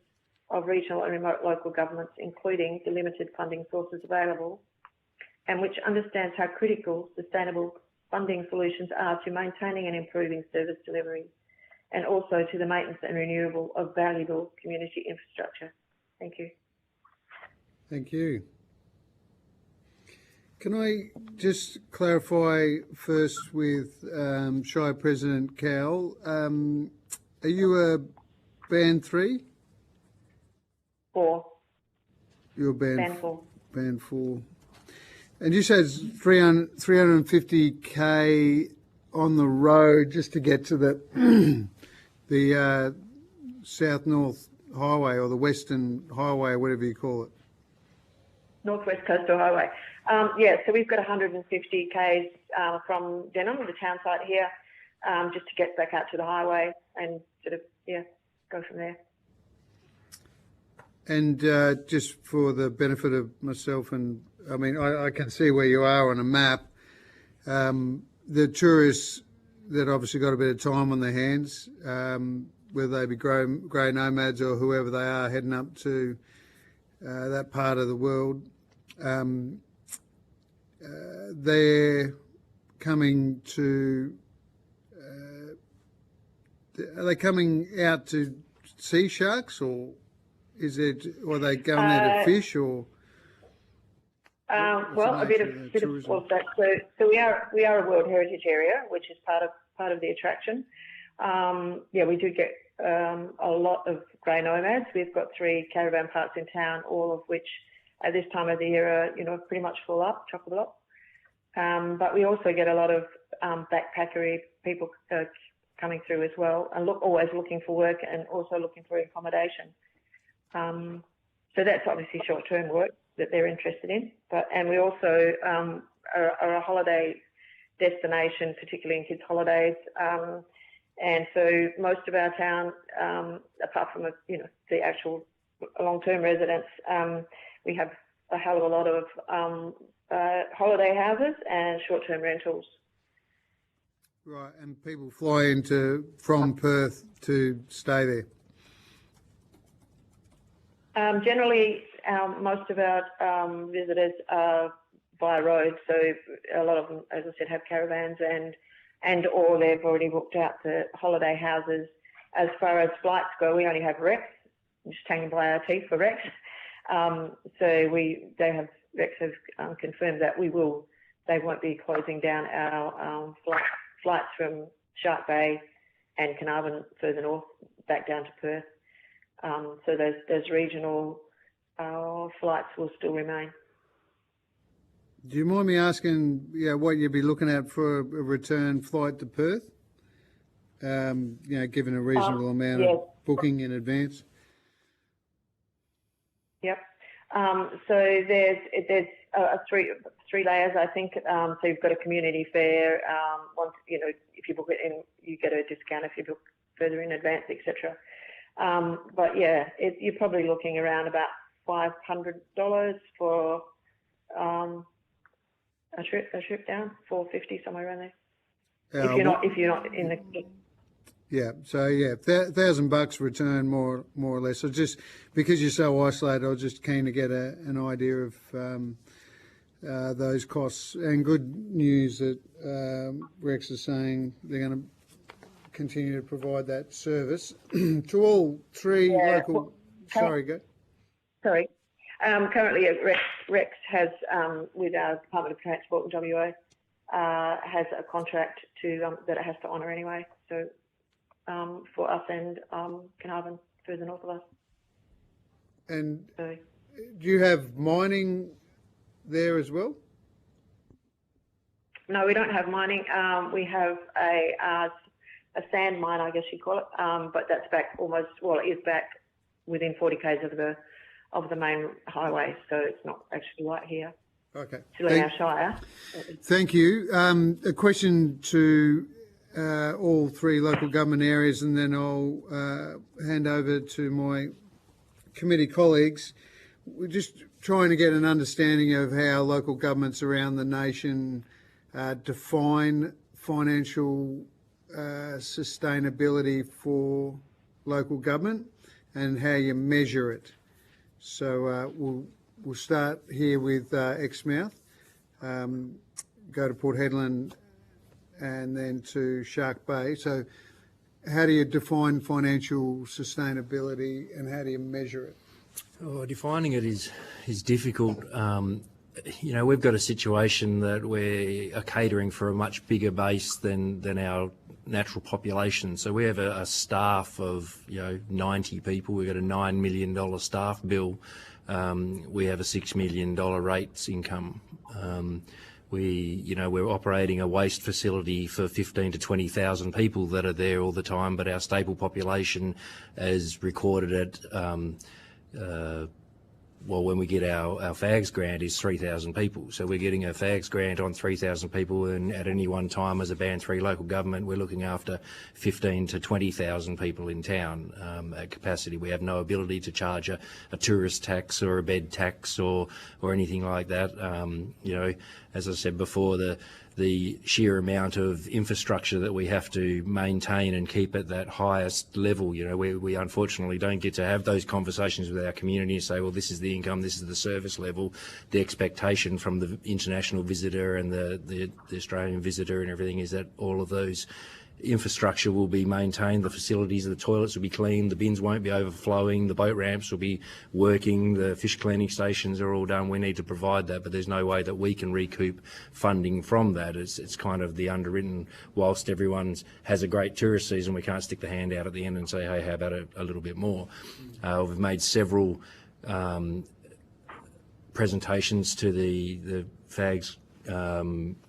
of regional and remote local governments, including the limited funding sources available, and which understands how critical sustainable funding solutions are to maintaining and improving service delivery, and also to the maintenance and renewal of valuable community infrastructure. Thank you. Thank you. Can I just clarify first with Shire President Cowell, are you a Band 3? 4. You're Band 4. Band 4. And you said 350k on the road just to get to the the south-north highway or the western highway, whatever you call it. Northwest Coastal Highway. Yeah, so we've got 150 k's from Denham, the town site here, just to get back out to the highway and sort of, go from there. And just for the benefit of myself, and I mean, I can see where you are on a map. The tourists that obviously got a bit of time on their hands, whether they be grey nomads or whoever they are heading up to that part of the world, they're coming to. Are they coming out to see sharks, or are they going there to fish, or? Well, a bit of all that. So we are a World Heritage Area, which is part of the attraction. We do get a lot of grey nomads. We've got 3 caravan parks in town, all of which at this time of the year are, pretty much full up, chock-a-block up. But we also get a lot of backpackery people coming through as well, and always looking for work and also looking for accommodation. So that's obviously short-term work that they're interested in. And we also are a holiday destination, particularly in kids' holidays. And so most of our town, apart from the actual long-term residents, we have a hell of a lot of holiday houses and short-term rentals. Right, and people fly from Perth to stay there. Generally, most of our visitors are by road, so a lot of them, as I said, have caravans and or they've already booked out the holiday houses. As far as flights go, we only have Rex, just hanging by our teeth for Rex. Rex have confirmed that they won't be closing down our flights from Shark Bay and Carnarvon further north back down to Perth. So those regional flights will still remain. Do you mind me asking, what you'd be looking at for a return flight to Perth? Given a reasonable amount of booking in advance. Yep. So there's three layers, I think. So you've got a community fair. Once if you book it in, you get a discount if you book further in advance, etc. But yeah, you're probably looking around about $500 for a trip down, $450 somewhere around there. If you're not in the. Yeah, so yeah, $1,000 return more or less. So just because you're so isolated, I was just keen to get an idea of those costs. And good news that Rex is saying they're going to continue to provide that service to all three local. Sorry, go. Sorry. Currently, Rex has with our Department of Transport in WA has a contract that it has to honour anyway. So. For us and Carnarvon further north of us. And do you have mining there as well? No, we don't have mining. We have a sand mine, I guess you call it, but that's back it is back within 40 k's of the main highway, so it's not actually right here. Okay. Still in our shire. Thank you. A question to all three local government areas, and then I'll hand over to my committee colleagues. We're just trying to get an understanding of how local governments around the nation define financial sustainability for local government and how you measure it. So we'll start here with Exmouth, go to Port Hedland, and then to Shark Bay. So how do you define financial sustainability and how do you measure it? Oh, defining it is difficult. We've got a situation that we are catering for a much bigger base than our natural population. So we have a staff of 90 people. We've got a $9 million staff bill. We have a $6 million rates income. We're operating a waste facility for 15 to 20,000 people that are there all the time, but our staple population is recorded at when we get our FAGS grant is 3,000 people. So we're getting a FAGS grant on 3,000 people, and at any one time as a Band 3 local government, we're looking after 15 to 20,000 people in town at capacity. We have no ability to charge a tourist tax or a bed tax or anything like that. As I said before, the sheer amount of infrastructure that we have to maintain and keep at that highest level, we unfortunately don't get to have those conversations with our community and say, well, this is the income, this is the service level. The expectation from the international visitor and the Australian visitor and everything is that all of those infrastructure will be maintained, the facilities, the toilets will be clean, the bins won't be overflowing, the boat ramps will be working, the fish cleaning stations are all done. We need to provide that, but there's no way that we can recoup funding from that. It's kind of the underwritten, whilst everyone has a great tourist season, we can't stick the hand out at the end and say, hey, how about a little bit more? We've made several presentations to the FAGS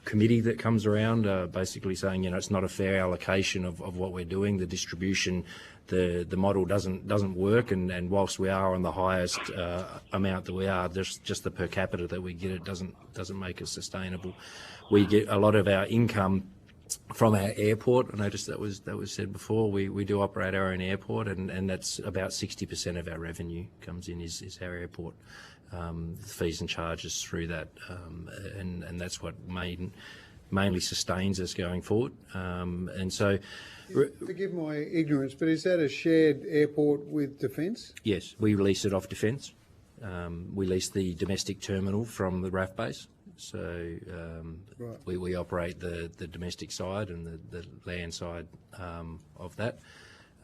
committee that comes around, basically saying, it's not a fair allocation of what we're doing. The distribution, the model doesn't work, and whilst we are on the highest amount that we are, just the per capita that we get, it doesn't make it sustainable. We get a lot of our income from our airport. I noticed that was said before. We do operate our own airport, and that's about 60% of our revenue comes in is our airport. The fees and charges through that, and that's what mainly sustains us going forward. And so, forgive my ignorance, but is that a shared airport with Defence? Yes, we lease it off Defence. We lease the domestic terminal from the RAF base. So right. we operate the domestic side and the land side of that.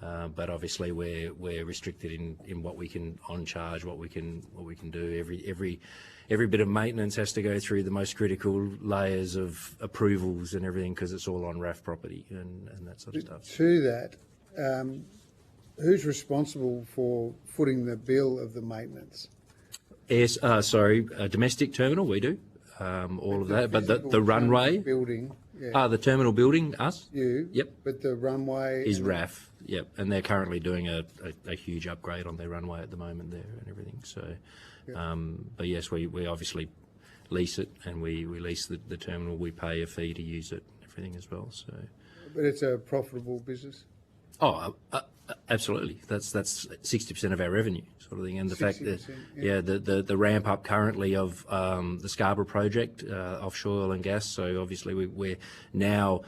But obviously we're restricted in what we can on charge, what we can do. Every bit of maintenance has to go through the most critical layers of approvals and everything, because it's all on RAF property and that sort of stuff. To that, who's responsible for footing the bill of the maintenance? Yes, a domestic terminal we do. All of that, but the runway building. Yeah. The terminal building, us? You? Yep. But the runway? Is RAF, yep. And they're currently doing a huge upgrade on their runway at the moment there and everything. So, but yes, we obviously lease it, and we lease the terminal. We pay a fee to use it and everything as well. So, But it's a profitable business? Oh, absolutely. That's 60% of our revenue, sort of thing. And the fact that, the ramp up currently of the Scarborough project, offshore oil and gas. So obviously we're now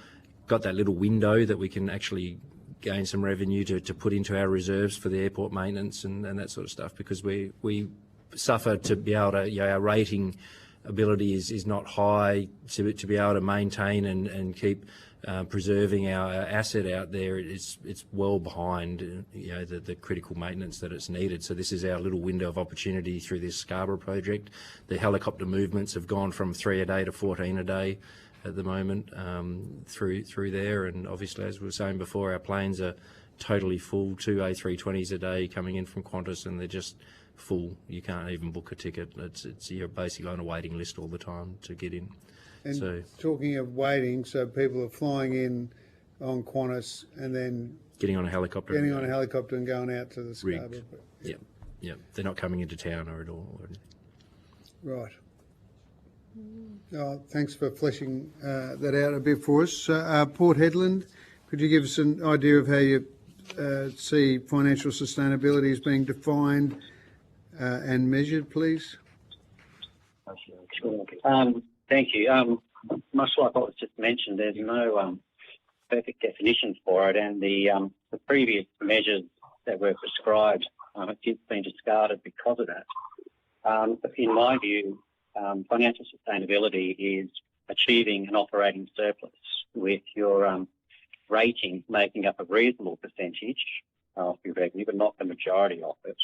got that little window that we can actually gain some revenue to put into our reserves for the airport maintenance and that sort of stuff, because we suffer to be able to, our rating ability is not high to be able to maintain and keep preserving our asset out there. It's well behind the critical maintenance that it's needed. So this is our little window of opportunity through this Scarborough project. The helicopter movements have gone from 3 a day to 14 a day at the moment through there, and obviously, as we were saying before, our planes are totally full. 2 A320s a day coming in from Qantas, and they're just full. You can't even book a ticket. You're basically on a waiting list all the time to get in. And so, talking of waiting, so people are flying in on Qantas and then getting on a helicopter and going out to the Scarborough. Yeah. They're not coming into town or at all. Or anything. Right. Thanks for fleshing that out a bit for us. Port Hedland, could you give us an idea of how you see financial sustainability as being defined and measured, please? Thank you. Much like what was just mentioned, there's no perfect definition for it, and the previous measures that were prescribed have been discarded because of that. In my view, financial sustainability is achieving an operating surplus with your rating making up a reasonable percentage of your revenue, but not the majority of it.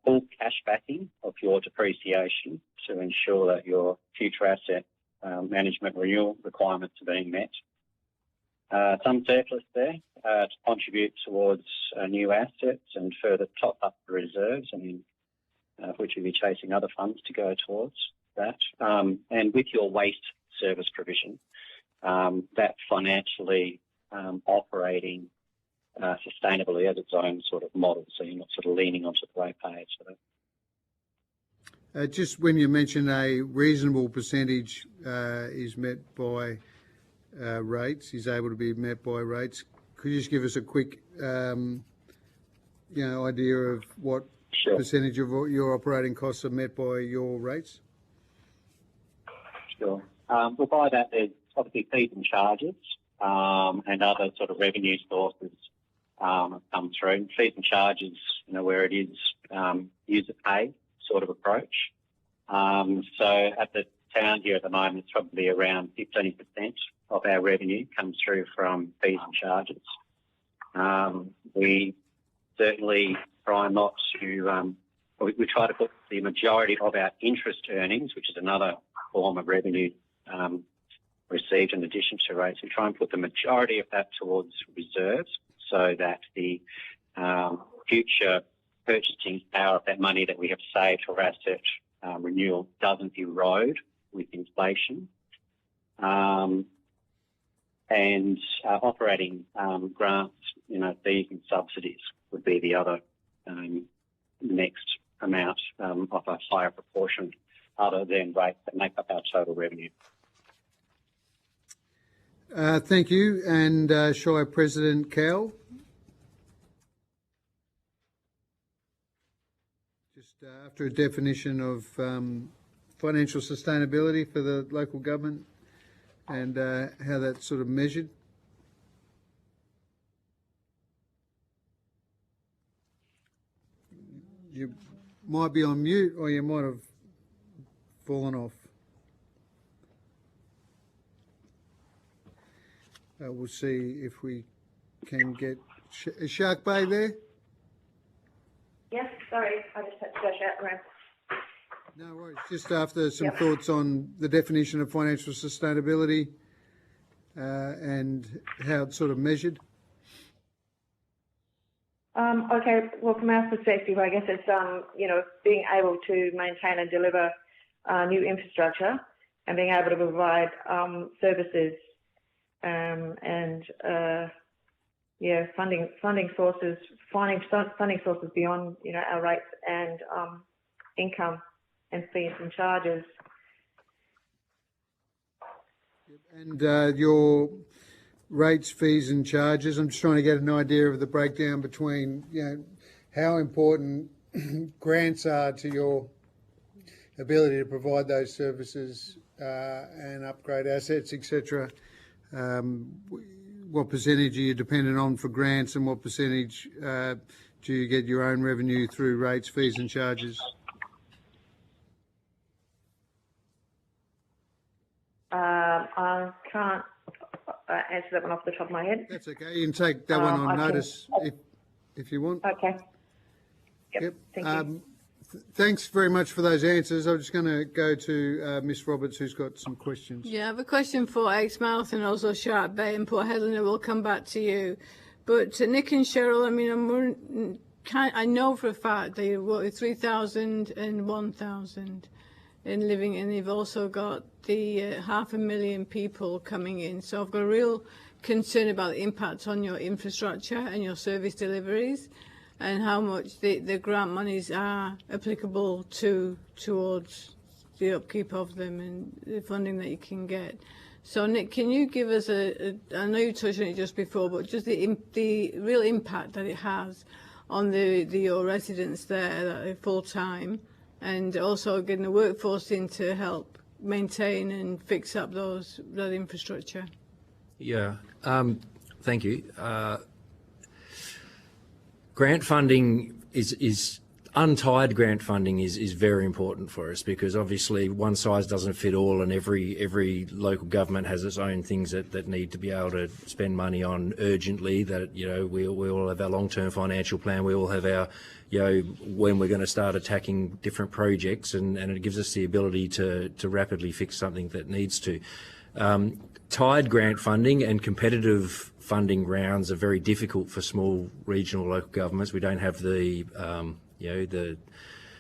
Full cash backing of your depreciation to ensure that your future asset management renewal requirements are being met. Some surplus there to contribute towards new assets and further top up the reserves, which will be chasing other funds to go towards that. And with your waste service provision, that financially operating sustainably as its own sort of model, so you're not sort of leaning onto the ratepayers for that. Just when you mention a reasonable percentage is met by rates, is able to be met by rates, could you just give us a quick idea of what percentage of your operating costs are met by your rates? Sure. Well, by that, there's obviously fees and charges and other sort of revenue sources come through. And fees and charges, where it is user pay sort of approach. So at the town here at the moment, it's probably around 15% of our revenue comes through from fees and charges. We certainly try not to, we try to put the majority of our interest earnings, which is another form of revenue received in addition to rates, we try and put the majority of that towards reserves so that the future purchasing power of that money that we have saved for asset renewal doesn't erode with inflation. And operating grants, fees and subsidies would be the other next amount of a higher proportion other than rates that make up our total revenue. Thank you. And Shire President Cowell. Just after a definition of financial sustainability for the local government and how that's sort of measured. You might be on mute, or you might have fallen off. We'll see if we can get... Is Shark Bay there? Yes, sorry, I just had to go shout around. No worries. Just after some thoughts on the definition of financial sustainability and how it's sort of measured. Okay, well, from our perspective, I guess it's, being able to maintain and deliver new infrastructure and being able to provide services funding sources, finding funding sources beyond our rates and income and fees and charges. And your rates, fees and charges, I'm just trying to get an idea of the breakdown between, how important grants are to your ability to provide those services and upgrade assets, etc. What percentage are you dependent on for grants, and what percentage do you get your own revenue through rates, fees and charges? I can't answer that one off the top of my head. That's okay. You can take that one on notice if you want. Okay. Yep. Thank you. Thanks very much for those answers. I'm just going to go to Miss Roberts, who's got some questions. Yeah, I have a question for Exmouth and also Sharp Bay and Port Hedland, and we'll come back to you. But Nick and Cheryl, I mean, I know for a fact they work 3,000 and 1,000 in living, and they've also got the 500,000 people coming in. So I've got a real concern about the impact on your infrastructure and your service deliveries, and how much the grant monies are applicable towards the upkeep of them and the funding that you can get. So Nick, can you give us I know you touched on it just before, but just the real impact that it has on your residents there that are full time, and also getting the workforce in to help maintain and fix up that infrastructure? Yeah, thank you. Grant funding is untied grant funding is very important for us, because obviously one size doesn't fit all, and every local government has its own things that need to be able to spend money on urgently. That we all have our long-term financial plan. We all have our when we're going to start attacking different projects, and it gives us the ability to rapidly fix something that needs to. Tied grant funding and competitive funding rounds are very difficult for small regional local governments. We don't have the the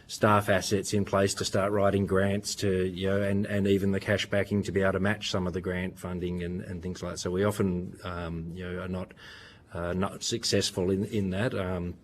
staff assets in place to start writing grants to and even the cash backing to be able to match some of the grant funding and things like that. So we often are not successful in that.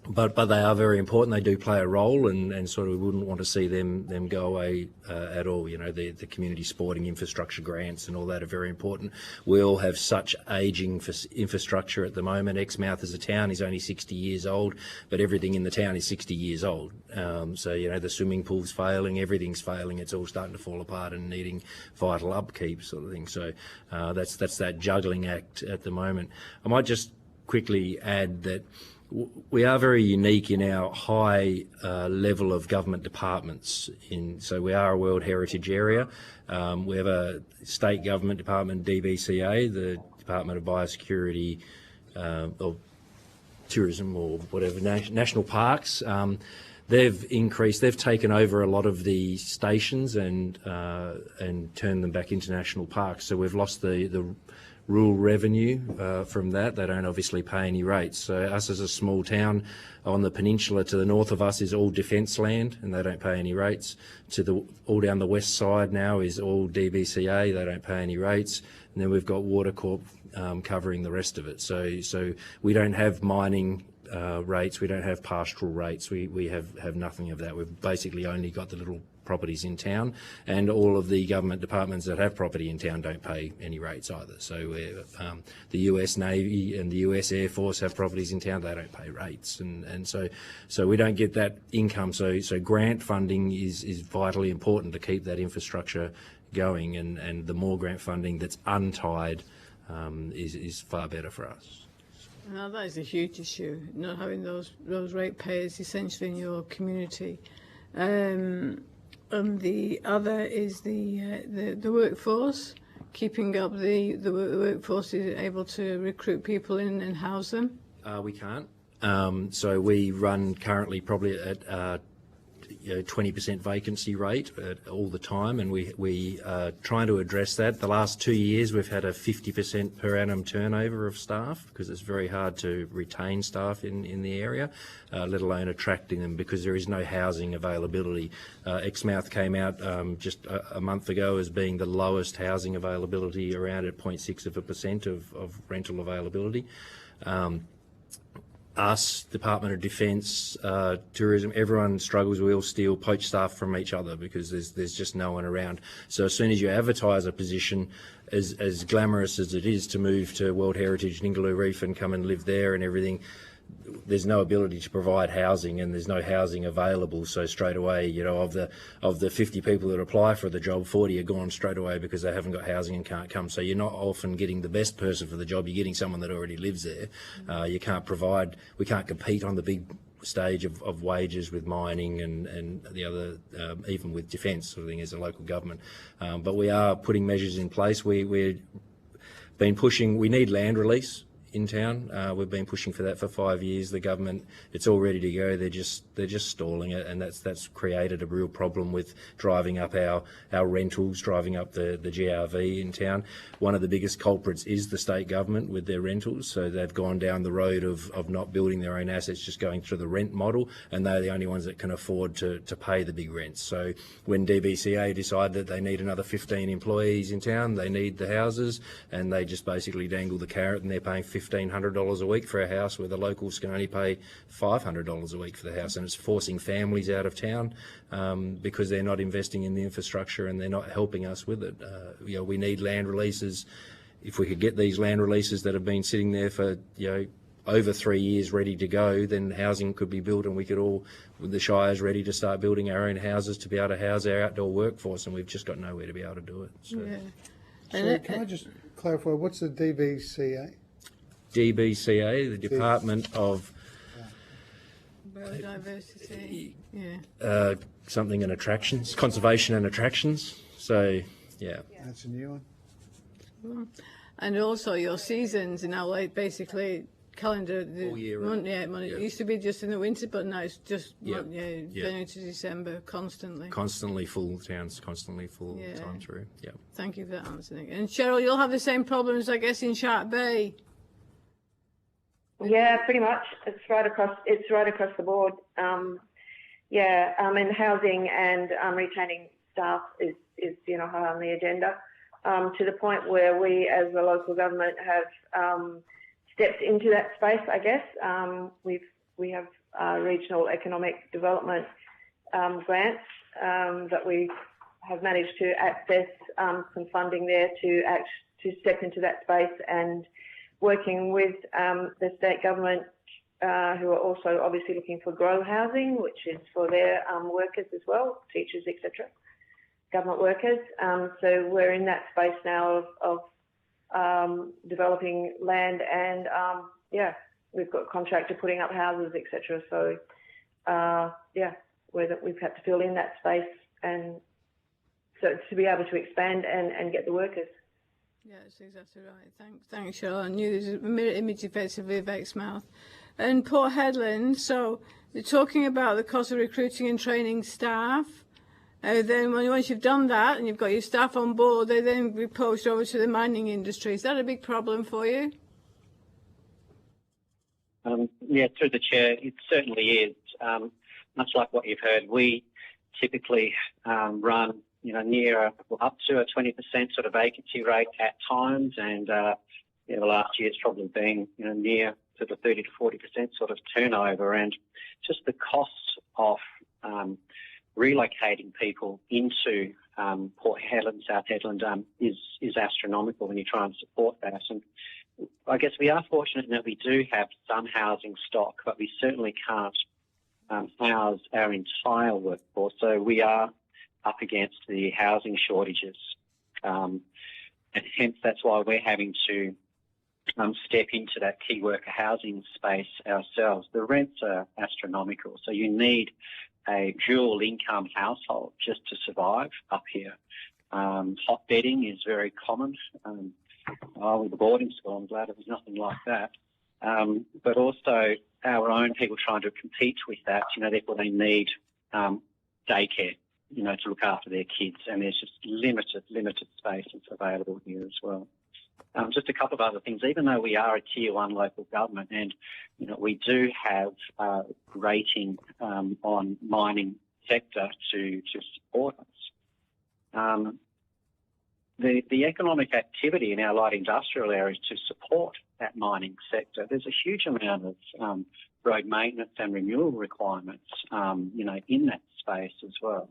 But they are very important. They do play a role, and sort of we wouldn't want to see them go away at all. The community sporting infrastructure grants and all that are very important. We all have such ageing infrastructure at the moment. Exmouth as a town is only 60 years old, but everything in the town is 60 years old. So the swimming pool's failing, everything's failing. It's all starting to fall apart and needing vital upkeep, sort of thing. So that's that juggling act at the moment. I might just quickly add that we are very unique in our high level of government departments. So we are a World Heritage Area. We have a state government department, DBCA, the Department of Biosecurity or Tourism or whatever, national parks. They've taken over a lot of the stations and turned them back into national parks. So we've lost the rural revenue from that. They don't obviously pay any rates. So us as a small town on the peninsula to the north of us is all defence land, and they don't pay any rates. All down the west side now is all DBCA. They don't pay any rates. And then we've got Water Corp covering the rest of it. So we don't have mining rates. We don't have pastoral rates. We have nothing of that. We've basically only got the little properties in town, and all of the government departments that have property in town don't pay any rates either. So the US Navy and the US Air Force have properties in town, they don't pay rates, and so we don't get that income. So grant funding is vitally important to keep that infrastructure going, and the more grant funding that's untied is far better for us. Now that is a huge issue, not having those ratepayers essentially in your community. And the other is the workforce, keeping up the workforce is able to recruit people in and house them. We can't. So we run currently probably at 20% vacancy rate all the time, and we are trying to address that. The last 2 years we've had a 50% per annum turnover of staff because it's very hard to retain staff in the area, let alone attracting them because there is no housing availability. Exmouth came out just a month ago as being the lowest housing availability, around at 0.6% of rental availability. Us, Department of Defence, Tourism, everyone struggles. We all steal, poach staff from each other because there's just no one around. So as soon as you advertise a position, as glamorous as it is to move to World Heritage Ningaloo Reef and come and live there and everything, there's no ability to provide housing and there's no housing available. So straight away, you know, of the 50 people that apply for the job, 40 are gone straight away because they haven't got housing and can't come. So you're not often getting the best person for the job. You're getting someone that already lives there. We can't compete on the big stage of wages with mining and the other, even with defence sort of thing as a local government. But we are putting measures in place. We've been pushing, we need land release in town. We've been pushing for that for 5 years. The government, it's all ready to go. They're just stalling it, and that's created a real problem with driving up our rentals, driving up the GRV in town. One of the biggest culprits is the state government with their rentals. So they've gone down the road of not building their own assets, just going through the rent model, and they're the only ones that can afford to pay the big rents. So when DBCA decide that they need another 15 employees in town, they need the houses, and they just basically dangle the carrot, and they're paying $1,500 a week for a house where the locals can only pay $500 a week for the house, and it's forcing families out of town because they're not investing in the infrastructure and they're not helping us with it. You know, we need land releases. If we could get these land releases that have been sitting there for, you know, over 3 years ready to go, then housing could be built and we could all, the Shire's ready to start building our own houses to be able to house our outdoor workforce, and we've just got nowhere to be able to do it. So, Yeah. So can I just clarify, what's the DBCA? DBCA, the Department of Biodiversity, yeah. Something and attractions, conservation and attractions. So, yeah. That's a new one. And also your seasons are now like basically calendar. All year month, round. It used to be just in the winter, but now it's just Yep. January to December constantly. Constantly full, towns constantly full Yeah. time through. Yeah. Thank you for that answering. And Cheryl, you'll have the same problems, I guess, in Shark Bay. Yeah, pretty much. It's right across the board. And housing and retaining staff is high on the agenda, to the point where we as a local government have stepped into that space, I guess. We have regional economic development grants that we have managed to access some funding there to step into that space, and working with the state government, who are also obviously looking for grow housing, which is for their workers as well, teachers, etc., government workers. So we're in that space now of developing land, and we've got a contractor putting up houses, etc. So we've had to fill in that space, and so to be able to expand and get the workers. Yeah, that's exactly right. Thanks, Cheryl. I knew there's a mirror image effectively of Exmouth. And Port Hedland, so you're talking about the cost of recruiting and training staff. Then once you've done that and you've got your staff on board, they then be poached over to the mining industry. Is that a big problem for you? Through the chair, it certainly is. Much like what you've heard, we typically run near up to a 20% sort of vacancy rate at times, and the last year it's probably been near to the 30 to 40% sort of turnover, and just the cost of relocating people into Port Hedland, South Hedland is astronomical when you try and support that. And I guess we are fortunate in that we do have some housing stock, but we certainly can't house our entire workforce. So we are up against the housing shortages, and hence that's why we're having to step into that key worker housing space ourselves. The rents are astronomical, so you need a dual income household just to survive up here. Hot bedding is very common. With the boarding school, I'm glad it was nothing like that. But also our own people trying to compete with that, therefore they need daycare, to look after their kids, and there's just limited spaces available here as well. Just a couple of other things. Even though we are a Tier 1 local government, and we do have rating on mining sector to support us. The economic activity in our light industrial areas to support that mining sector, there's a huge amount of road maintenance and renewal requirements, in that space as well.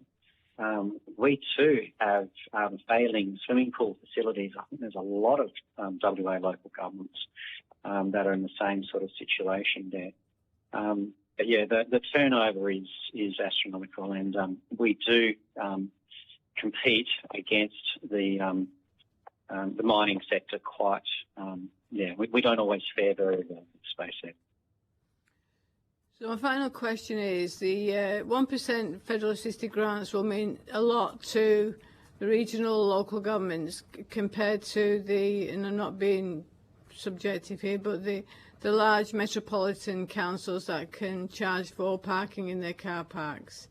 We too have failing swimming pool facilities. I think there's a lot of WA local governments that are in the same sort of situation there. But yeah, the turnover is astronomical, and we do compete against the mining sector quite. We don't always fare very well in space there. So my final question is, the 1% federal assisted grants will mean a lot to the regional local governments compared to the, and I'm not being subjective here, but the large metropolitan councils that can charge for parking in their car parks.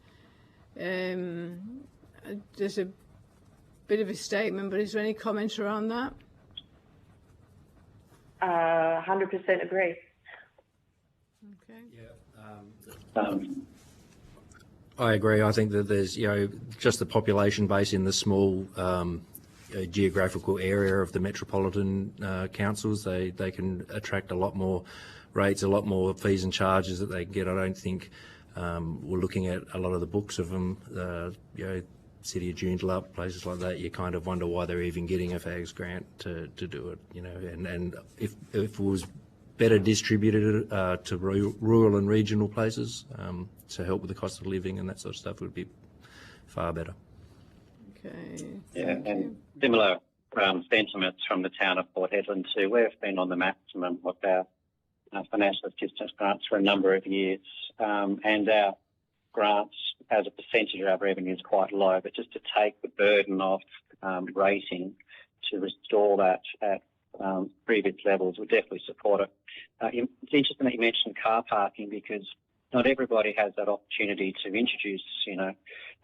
There's a bit of a statement, but is there any comment around that? 100% agree. Okay. I agree. I think that there's, just the population base in the small geographical area of the metropolitan councils, they can attract a lot more rates, a lot more fees and charges that they can get. I don't think we're looking at a lot of the books of them, City of Joondalup, places like that. You kind of wonder why they're even getting a FAGS grant to do it, and if it was better distributed to rural and regional places to help with the cost of living and that sort of stuff would be far better. Okay. Yeah, and similar sentiments from the town of Port Hedland too. We've been on the maximum of our financial assistance grants for a number of years, and our grants as a percentage of our revenue is quite low, but just to take the burden off rating to restore that at previous levels would definitely support it. It's interesting that you mentioned car parking, because not everybody has that opportunity to introduce,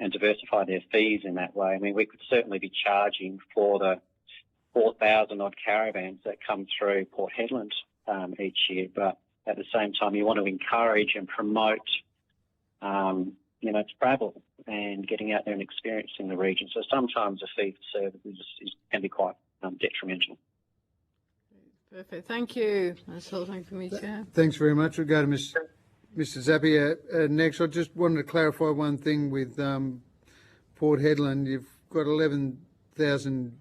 and diversify their fees in that way. I mean, we could certainly be charging for the 4,000 odd caravans that come through Port Hedland each year, but at the same time, you want to encourage and promote, travel and getting out there and experiencing the region. So sometimes a fee for services can be quite detrimental. Perfect. Thank you. That's all. Thank you for me, Chair. Thanks very much. We'll go to Mr. Zappia next. I just wanted to clarify one thing with Port Hedland. You've got 11,000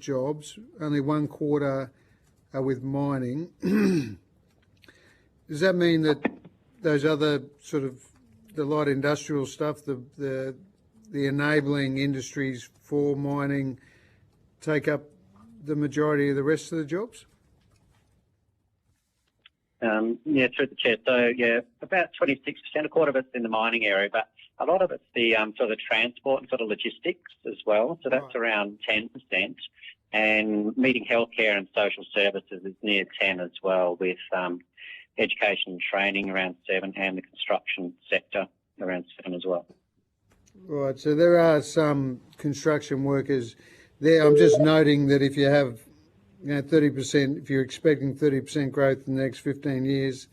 jobs. Only one quarter are with mining. Does that mean that those other sort of the light industrial stuff, the enabling industries for mining, take up the majority of the rest of the jobs? Through the Chair. So, about 26%, a quarter of it's in the mining area, but a lot of it's the sort of transport and sort of logistics as well. So that's around 10%. And meeting healthcare and social services is near 10 as well, with education and training around 7, and the construction sector around 7 as well. Right, so there are some construction workers there. I'm just noting that if you have 30%, if you're expecting 30% growth in the next 15 years,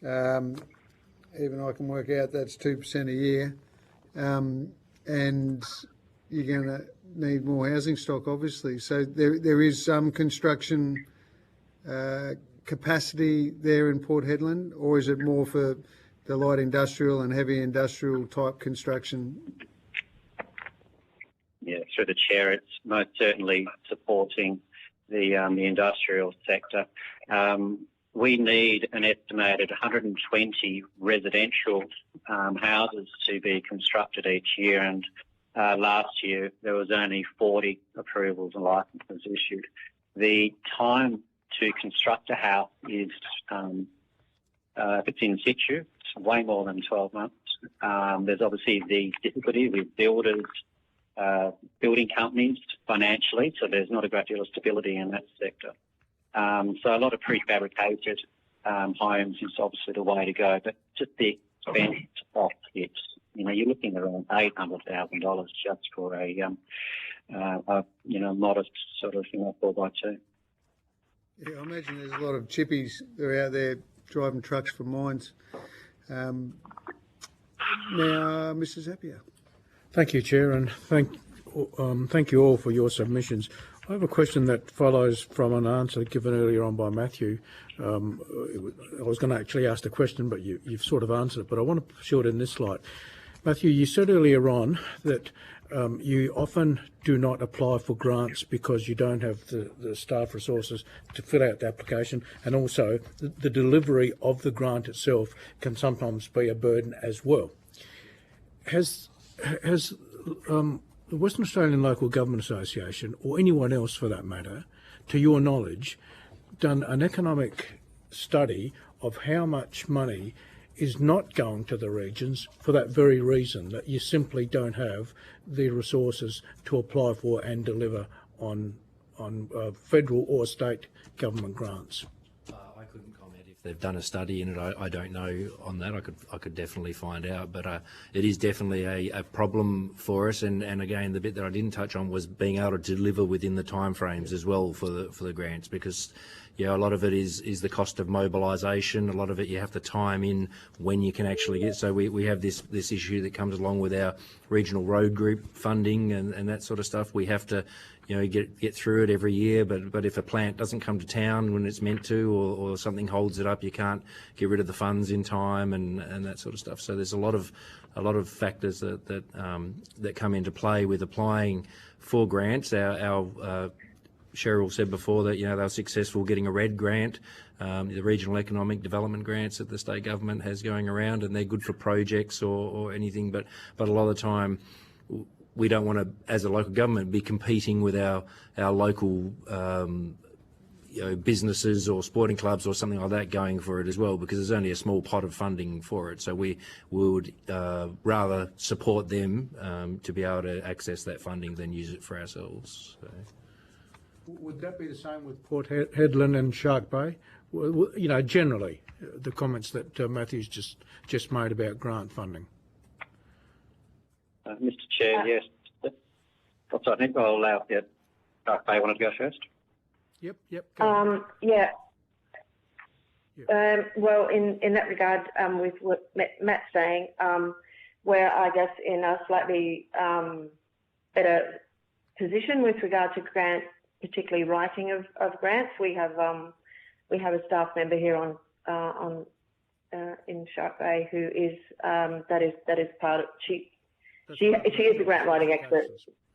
even I can work out that's 2% a year, and you're going to need more housing stock, obviously. So there is some construction capacity there in Port Hedland, or is it more for the light industrial and heavy industrial type construction? Yeah, through the Chair, it's most certainly supporting the industrial sector. We need an estimated 120 residential houses to be constructed each year, and last year there was only 40 approvals and licences issued. The time to construct a house is, if it's in situ, it's way more than 12 months. There's obviously the difficulty with builders, building companies financially, so there's not a great deal of stability in that sector. So a lot of prefabricated homes is obviously the way to go, but just the spent off it, you're looking around $800,000 just for a modest sort of 4x2. Yeah, I imagine there's a lot of chippies that are out there driving trucks for mines. Now, Mr. Zapier. Thank you, Chair, and thank you all for your submissions. I have a question that follows from an answer given earlier on by Matthew. I was going to actually ask the question, but you've sort of answered it, but I want to pursue it in this light. Matthew, you said earlier on that you often do not apply for grants because you don't have the staff resources to fill out the application, and also the delivery of the grant itself can sometimes be a burden as well. Has the Western Australian Local Government Association, or anyone else for that matter, to your knowledge, done an economic study of how much money is not going to the regions for that very reason, that you simply don't have the resources to apply for and deliver on federal or state government grants? I couldn't comment if they've done a study in it. I don't know on that. I could definitely find out, but it is definitely a problem for us. And again, the bit that I didn't touch on was being able to deliver within the timeframes as well for the grants, because a lot of it is the cost of mobilisation. A lot of it you have to time in when you can actually get. So we have this issue that comes along with our regional road group funding and that sort of stuff. We have to get through it every year, but if a plant doesn't come to town when it's meant to, or something holds it up, you can't get rid of the funds in time and that sort of stuff. So there's a lot of factors that come into play with applying for grants. Our Cheryl said before that they were successful getting a RED grant, the Regional Economic Development grants that the state government has going around, and they're good for projects or anything. But a lot of the time, we don't want to, as a local government, be competing with our local businesses or sporting clubs or something like that going for it as well, because there's only a small pot of funding for it. So we would rather support them to be able to access that funding than use it for ourselves. So. Would that be the same with Port Hedland and Shark Bay? Generally, the comments that Matthew's just made about grant funding. Mr. Chair, yes. Sorry, Nick, I'll allow Shark Bay wanted to go first. Yep. Yeah. Well, in that regard, with what Matt's saying, we're, I guess, in a slightly better position with regard to grants, particularly writing of grants. We have a staff member here in Shark Bay who is that is part of she is the grant writing expert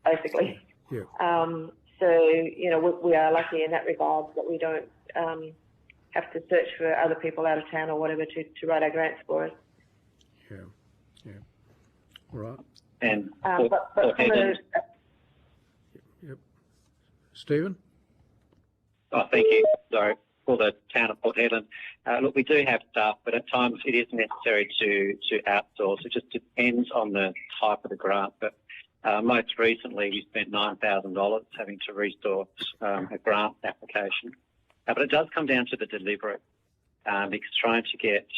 basically. Yeah. So we are lucky in that regard that we don't have to search for other people out of town or whatever to write our grants for us. Yeah. All right. And Stephen? Thank you. Sorry, for the town of Port Hedland. Look, we do have staff, but at times it is necessary to outsource. It just depends on the type of the grant. But most recently, we spent $9,000 having to resource a grant application. But it does come down to the delivery, because trying to get,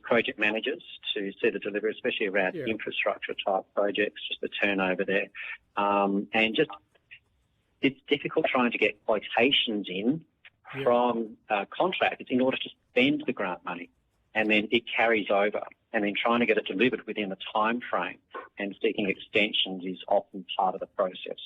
project managers to see the delivery, especially around infrastructure type projects, just the turnover there, and just it's difficult trying to get quotations in from contractors in order to spend the grant money, and then it carries over, and then trying to get it delivered within the time frame and seeking extensions is often part of the process.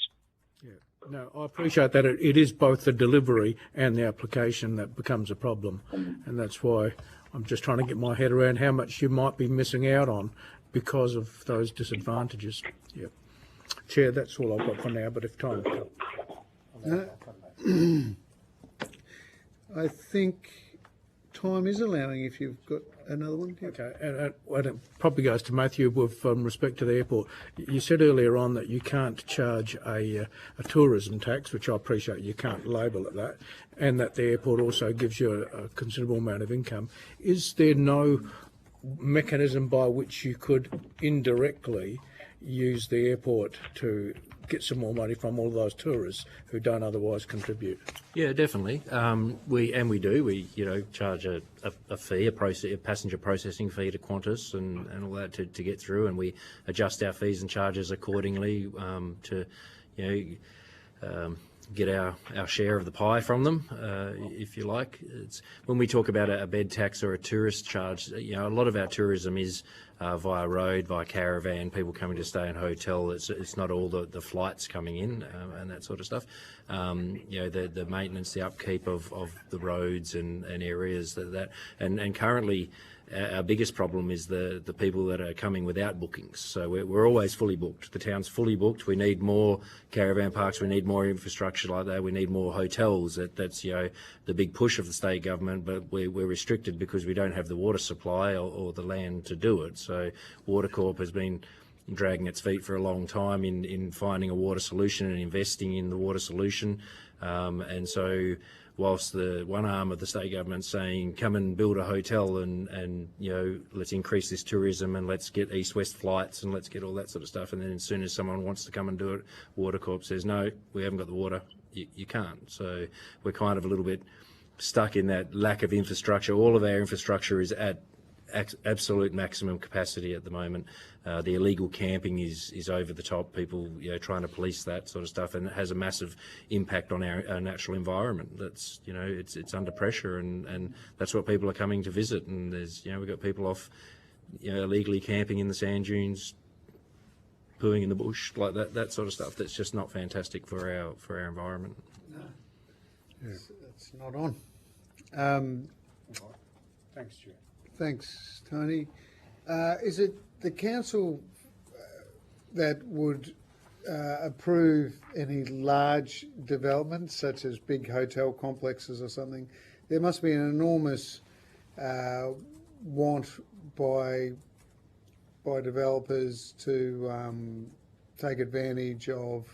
Yeah. No, I appreciate that it is both the delivery and the application that becomes a problem, and that's why I'm just trying to get my head around how much you might be missing out on because of those disadvantages. Yeah. Chair, that's all I've got for now, but if time comes. I think time is allowing if you've got another one. Okay, and it probably goes to Matthew with respect to the airport. You said earlier on that you can't charge a tourism tax, which I appreciate you can't label it that, and that the airport also gives you a considerable amount of income. Is there no mechanism by which you could indirectly use the airport to get some more money from all those tourists who don't otherwise contribute? Yeah, definitely. We charge a fee, a passenger processing fee to Qantas and all that to get through, and we adjust our fees and charges accordingly to get our share of the pie from them, if you like. It's, when we talk about a bed tax or a tourist charge, a lot of our tourism is via road, via caravan, people coming to stay in hotel. It's not all the flights coming in and that sort of stuff. The maintenance, the upkeep of the roads and areas and currently our biggest problem is the people that are coming without bookings. So we're always fully booked. The town's fully booked. We need more caravan parks. We need more infrastructure like that. We need more hotels. That's the big push of the state government. But we're restricted because we don't have the water supply or the land to do it. So Watercorp has been dragging its feet for a long time in finding a water solution and investing in the water solution. And so whilst the one arm of the state government saying, come and build a hotel and let's increase this tourism and let's get east-west flights and let's get all that sort of stuff. And then as soon as someone wants to come and do it, Watercorp says, no, we haven't got the water. You can't. So we're kind of a little bit stuck in that lack of infrastructure. All of our infrastructure is at absolute maximum capacity at the moment. The illegal camping is over the top. People trying to police that sort of stuff, and it has a massive impact on our natural environment. That's it's under pressure, and that's what people are coming to visit. And there's we've got people off illegally camping in the sand dunes, pooing in the bush, like that sort of stuff. That's just not fantastic for our environment. No, it's not on. Thanks, Chair. Thanks, Tony. Is it the council that would approve any large developments, such as big hotel complexes or something? There must be an enormous want by developers to take advantage of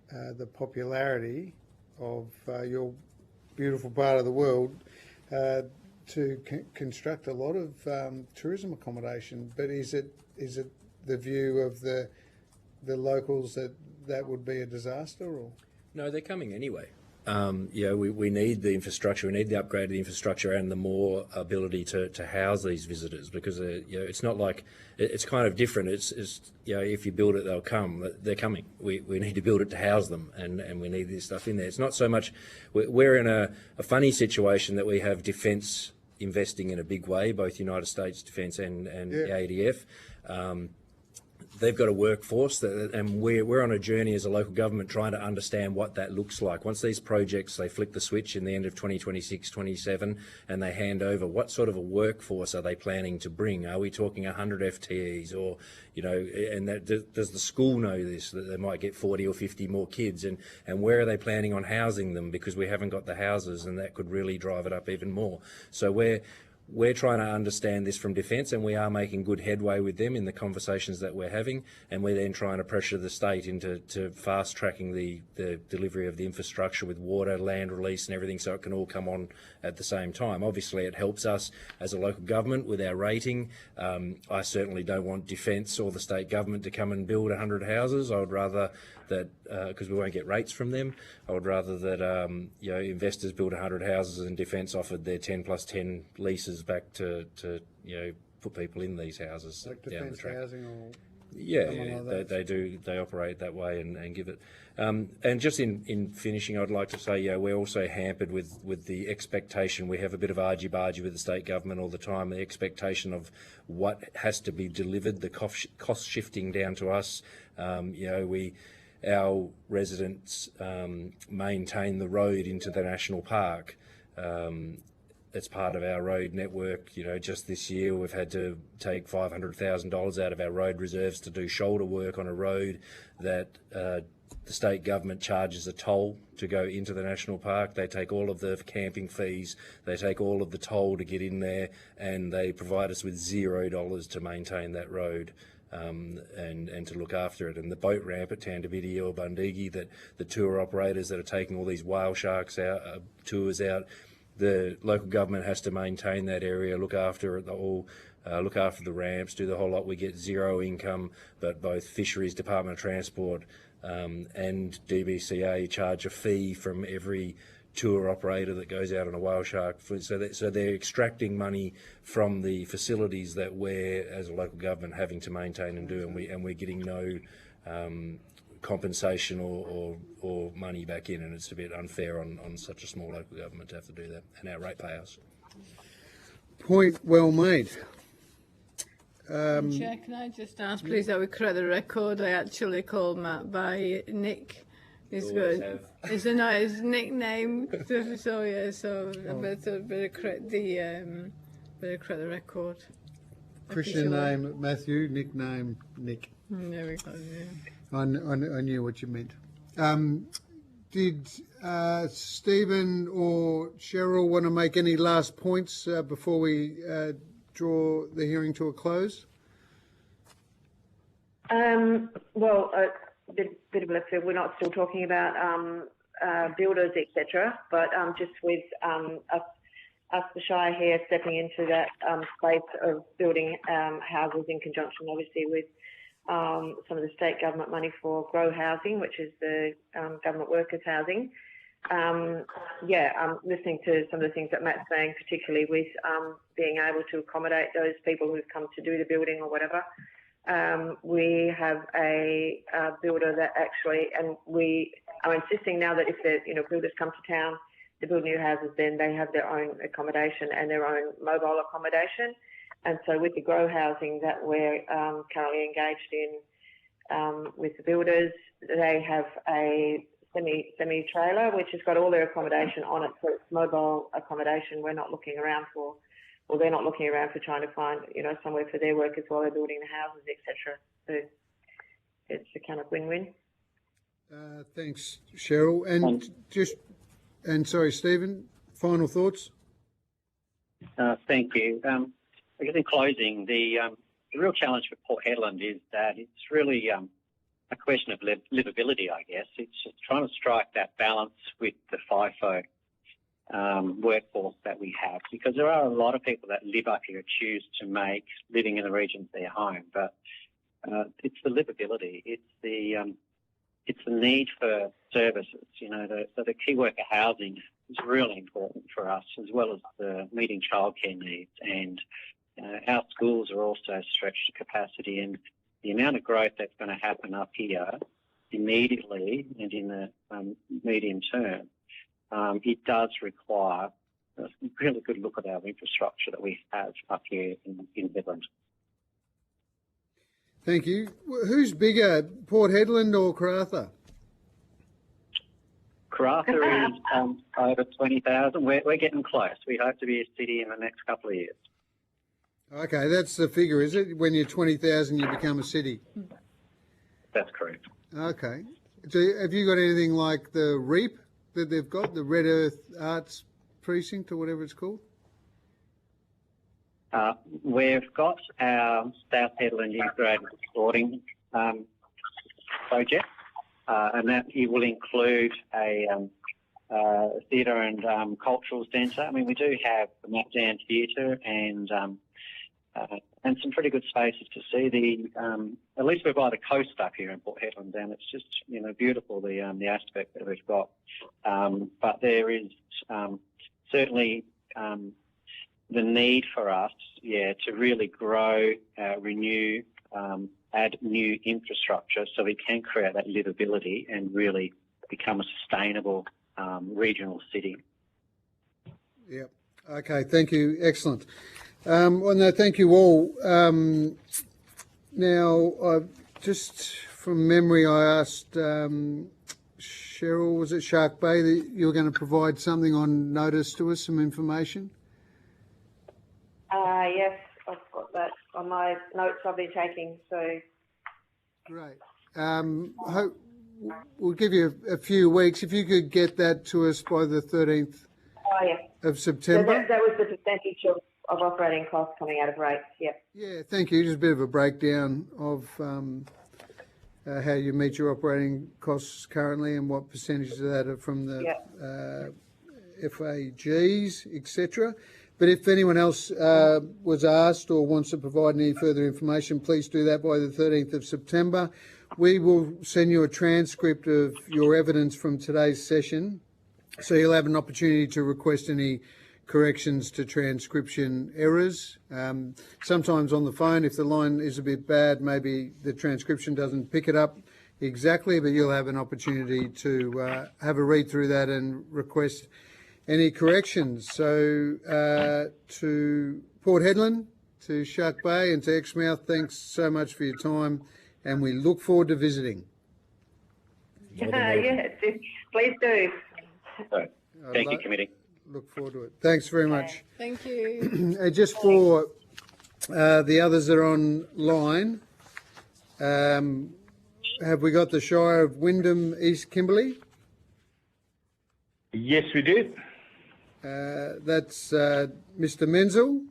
the popularity of your beautiful part of the world to construct a lot of tourism accommodation. But is it the view of the locals that would be a disaster? Or no, they're coming anyway. We need the infrastructure. We need the upgraded infrastructure and the more ability to house these visitors, because it's not like it's kind of different. It's if you build it, they'll come. They're coming. We need to build it to house them, and we need this stuff in there. It's not so much. We're in a funny situation that we have defence investing in a big way, both United States Defence and the ADF. They've got a workforce, and we're on a journey as a local government trying to understand what that looks like. Once these projects, they flick the switch in the end of 2026, 27, and they hand over, what sort of a workforce are they planning to bring? Are we talking 100 FTEs or, and does the school know this, that they might get 40 or 50 more kids? And where are they planning on housing them? Because we haven't got the houses, and that could really drive it up even more. So we're trying to understand this from Defence, and we are making good headway with them in the conversations that we're having, and we're then trying to pressure the state into fast-tracking the delivery of the infrastructure with water, land release and everything, so it can all come on at the same time. Obviously, it helps us as a local government with our rating. I certainly don't want Defence or the state government to come and build 100 houses. I would rather that, because we won't get rates from them, I would rather that investors build 100 houses and Defence offered their 10 plus 10 leases back to put people in these houses like down the track. Housing or they operate that way and give it. And just in finishing, I'd like to say, we're also hampered with the expectation. We have a bit of argy-bargy with the state government all the time, the expectation of what has to be delivered, the cost shifting down to us. Our residents maintain the road into the national park. It's part of our road network. Just this year we've had to take $500,000 out of our road reserves to do shoulder work on a road that the state government charges a toll to go into the national park. They take all of the camping fees, they take all of the toll to get in there, and they provide us with $0 to maintain that road. And to look after it. And the boat ramp at Tandabidi or Bundigi, that the tour operators that are taking all these whale sharks tours out, the local government has to maintain that area, look after it all. look after the ramps, do the whole lot. We get zero income, but both Fisheries, Department of Transport and DBCA charge a fee from every tour operator that goes out on a whale shark. So they're extracting money from the facilities that we're, as a local government, having to maintain and do, and we're getting no compensation or money back in, and it's a bit unfair on such a small local government to have to do that, and our ratepayers. Point well made. Chair, can I just ask, please, that we correct the record? I actually called Matt by Nick. He's good. It's not his nickname. So yeah, so I better correct the record. Christian name Matthew, nickname Nick. There we go. Yeah. I knew what you meant. Did Stephen or Cheryl want to make any last points before we draw the hearing to a close? Well, bit of left field. We're not still talking about builders, etc. But just with us, the Shire here, stepping into that space of building houses in conjunction, obviously, with some of the state government money for grow housing, which is the government workers housing. Listening to some of the things that Matt's saying, particularly with being able to accommodate those people who've come to do the building or whatever. We have a builder that actually, and we are insisting now that if the builders come to town to build new houses, then they have their own accommodation and their own mobile accommodation. And so with the grow housing that we're currently engaged in with the builders, they have a semi-trailer which has got all their accommodation on it, so it's mobile accommodation. We're not looking around for, or they're not looking around for trying to find, somewhere for their workers while they're building the houses, etc. So it's a kind of win-win. Thanks, Cheryl. And sorry, Stephen, final thoughts? Thank you. I guess in closing, the real challenge for Port Hedland is that it's really a question of livability, I guess. It's just trying to strike that balance with the FIFO workforce that we have, because there are a lot of people that live up here who choose to make living in the regions their home, but it's the livability, it's the need for services. So the key worker housing is really important for us, as well as the meeting childcare needs, and our schools are also stretched to capacity, and the amount of growth that's going to happen up here immediately and in the medium term, it does require a really good look at our infrastructure that we have up here in Midland. Thank you. Who's bigger, Port Hedland or Karratha? Karratha is over 20,000. We're getting close. We hope to be a city in the next couple of years. Okay, that's the figure, is it? When you're 20,000, you become a city. That's correct. Okay. So have you got anything like the REAP that they've got, the Red Earth Arts Precinct or whatever it's called? We've got our South Hedland Integrated Sporting project, and that it will include a theatre and cultural centre. I mean, we do have the Matdan Theatre and some pretty good spaces to see. At least we're by the coast up here in Port Hedland, and it's just beautiful, the aspect that we've got. But there is certainly the need for us, to really grow, renew, add new infrastructure so we can create that livability and really become a sustainable regional city. Yep. Okay. Thank you. Excellent. Well, no, thank you all. Now, just from memory, I asked Cheryl, was it Shark Bay, that you were going to provide something on notice to us, some information? Yes, I've got that on my notes I've been taking. So great. We'll give you a few weeks. If you could get that to us by the 13th of September. So that was the percentage of operating costs coming out of rates, yep. Yeah, thank you. Just a bit of a breakdown of how you meet your operating costs currently and what percentage of that are from the FAGs, etc. But if anyone else was asked or wants to provide any further information, please do that by the 13th of September. We will send you a transcript of your evidence from today's session, so you'll have an opportunity to request any corrections to transcription errors. Sometimes on the phone, if the line is a bit bad, maybe the transcription doesn't pick it up exactly, but you'll have an opportunity to have a read through that and request any corrections. So to Port Hedland, to Shark Bay and to Exmouth, thanks so much for your time, and we look forward to visiting. Yes, please do. Thank you, committee. Look forward to it. Thanks very much. Thank you. Just for the others that are online, have we got the Shire of Wyndham East Kimberley? Yes, we do. That's Mr. Menzel.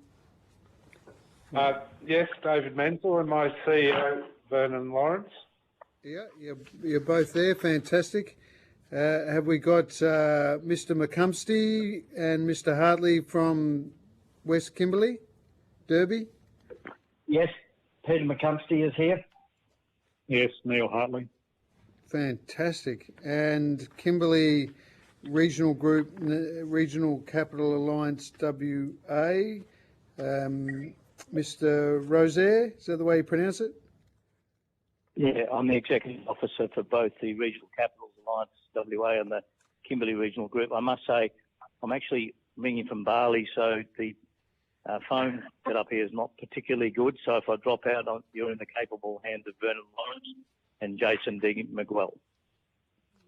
Yes, David Menzel and my CEO, Vernon Lawrence. Yeah, you're both there. Fantastic. Have we got Mr. McCumsty and Mr. Hartley from West Kimberley, Derby? Yes, Peter McCumsty is here. Yes, Neil Hartley. Fantastic. And Kimberley Regional Group, Regional Capital Alliance WA, Mr. Rosaire, is that the way you pronounce it? Yeah, I'm the Executive Officer for both the Regional Capitals Alliance WA and the Kimberley Regional Group. I must say, I'm actually ringing from Bali, so the phone set up here is not particularly good. So if I drop out, you're in the capable hands of Vernon Lawrence and Jason D. McGuell.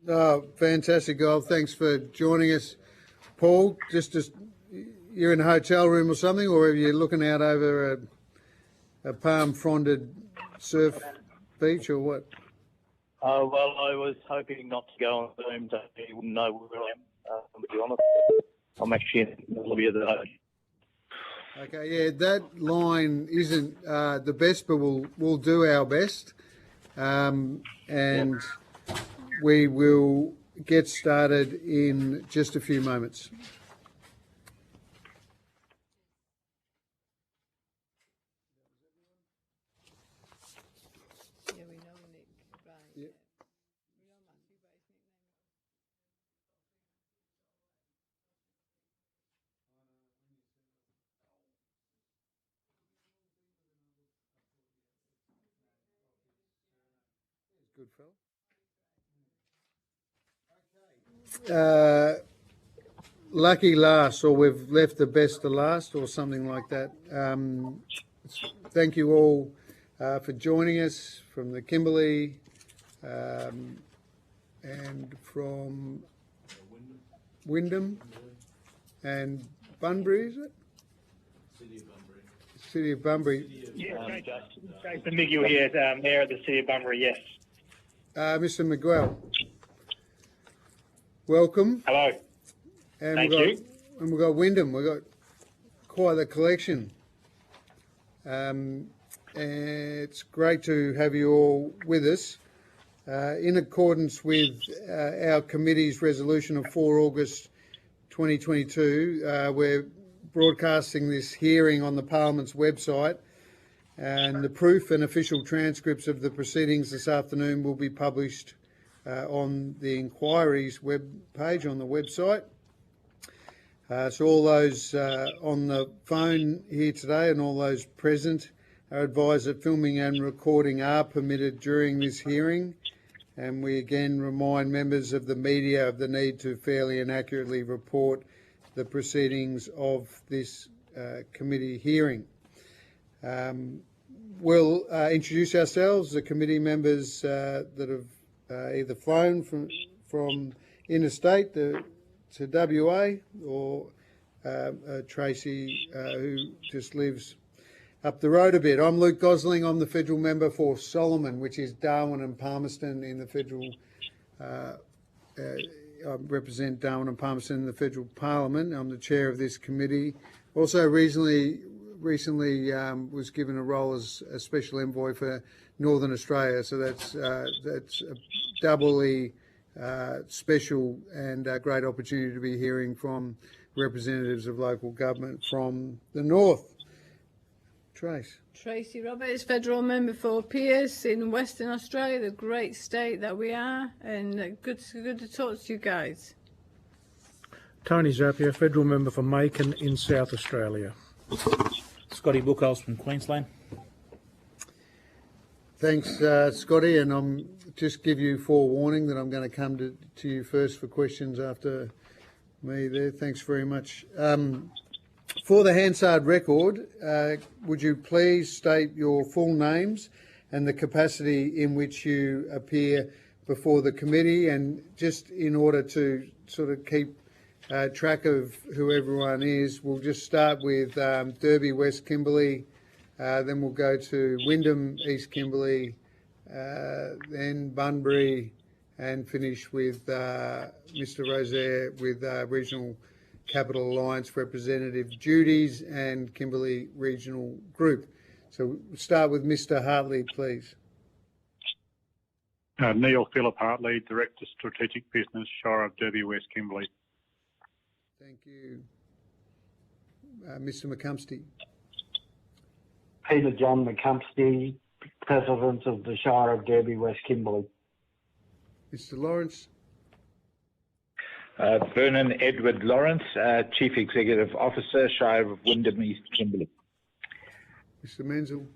Oh, fantastic, Gold. Thanks for joining us. Paul, you're in a hotel room or something, or are you looking out over a palm-fronded surf beach or what? Oh, well, I was hoping not to go on Zoom so you wouldn't know where I am, to be honest. I'm actually in the lobby of the hotel. Okay, yeah, that line isn't the best, but we'll do our best. And we will get started in just a few moments. Good fellow. Lucky last, or we've left the best to last, or something like that. Thank you all for joining us from the Kimberley and from Wyndham and Bunbury, is it? City of Bunbury. Yeah, Jason Miguel here, Mayor of the City of Bunbury, yes. Mr. McGuell, welcome. Hello. And Thank you. And we've got Wyndham. We've got quite a collection. And it's great to have you all with us. In accordance with our committee's resolution of 4 August 2022, we're broadcasting this hearing on the Parliament's website, and the proof and official transcripts of the proceedings this afternoon will be published on the inquiry's web page on the website. So all those on the phone here today and all those present are advised that filming and recording are permitted during this hearing, and we again remind members of the media of the need to fairly and accurately report the proceedings of this committee hearing. We'll introduce ourselves, the committee members that have either flown from interstate to WA, or Tracy, who just lives up the road a bit. I'm Luke Gosling. I'm the federal member for Solomon, which is Darwin and Palmerston in the federal. I represent Darwin and Palmerston in the federal parliament. I'm the chair of this committee. Also, recently was given a role as a special envoy for Northern Australia. So that's a doubly special and a great opportunity to be hearing from representatives of local government from the north. Trace. Tracy Roberts, Federal Member for Pierce in Western Australia, the great state that we are, and good to talk to you guys. Tony Zappia, Federal Member for Macon in South Australia. Scotty Bookhouse from Queensland. Thanks, Scotty, and I'm just give you forewarning that I'm going to come to you first for questions after me there. Thanks very much. For the Hansard record, would you please state your full names and the capacity in which you appear before the committee, and just in order to sort of keep track of who everyone is, we'll just start with Derby, West Kimberley, then we'll go to Wyndham, East Kimberley, then Bunbury, and finish with Mr. Rosaire with Regional Capital Alliance Representative duties and Kimberley Regional Group. So we'll start with Mr. Hartley, please. Neil Phillip Hartley, Director Strategic Business, Shire of Derby, West Kimberley. Thank you. Mr. McCumsty. Peter John McCumsty, President of the Shire of Derby, West Kimberley. Mr. Lawrence. Vernon Edward Lawrence, Chief Executive Officer, Shire of Wyndham, East Kimberley. Mr. Menzel.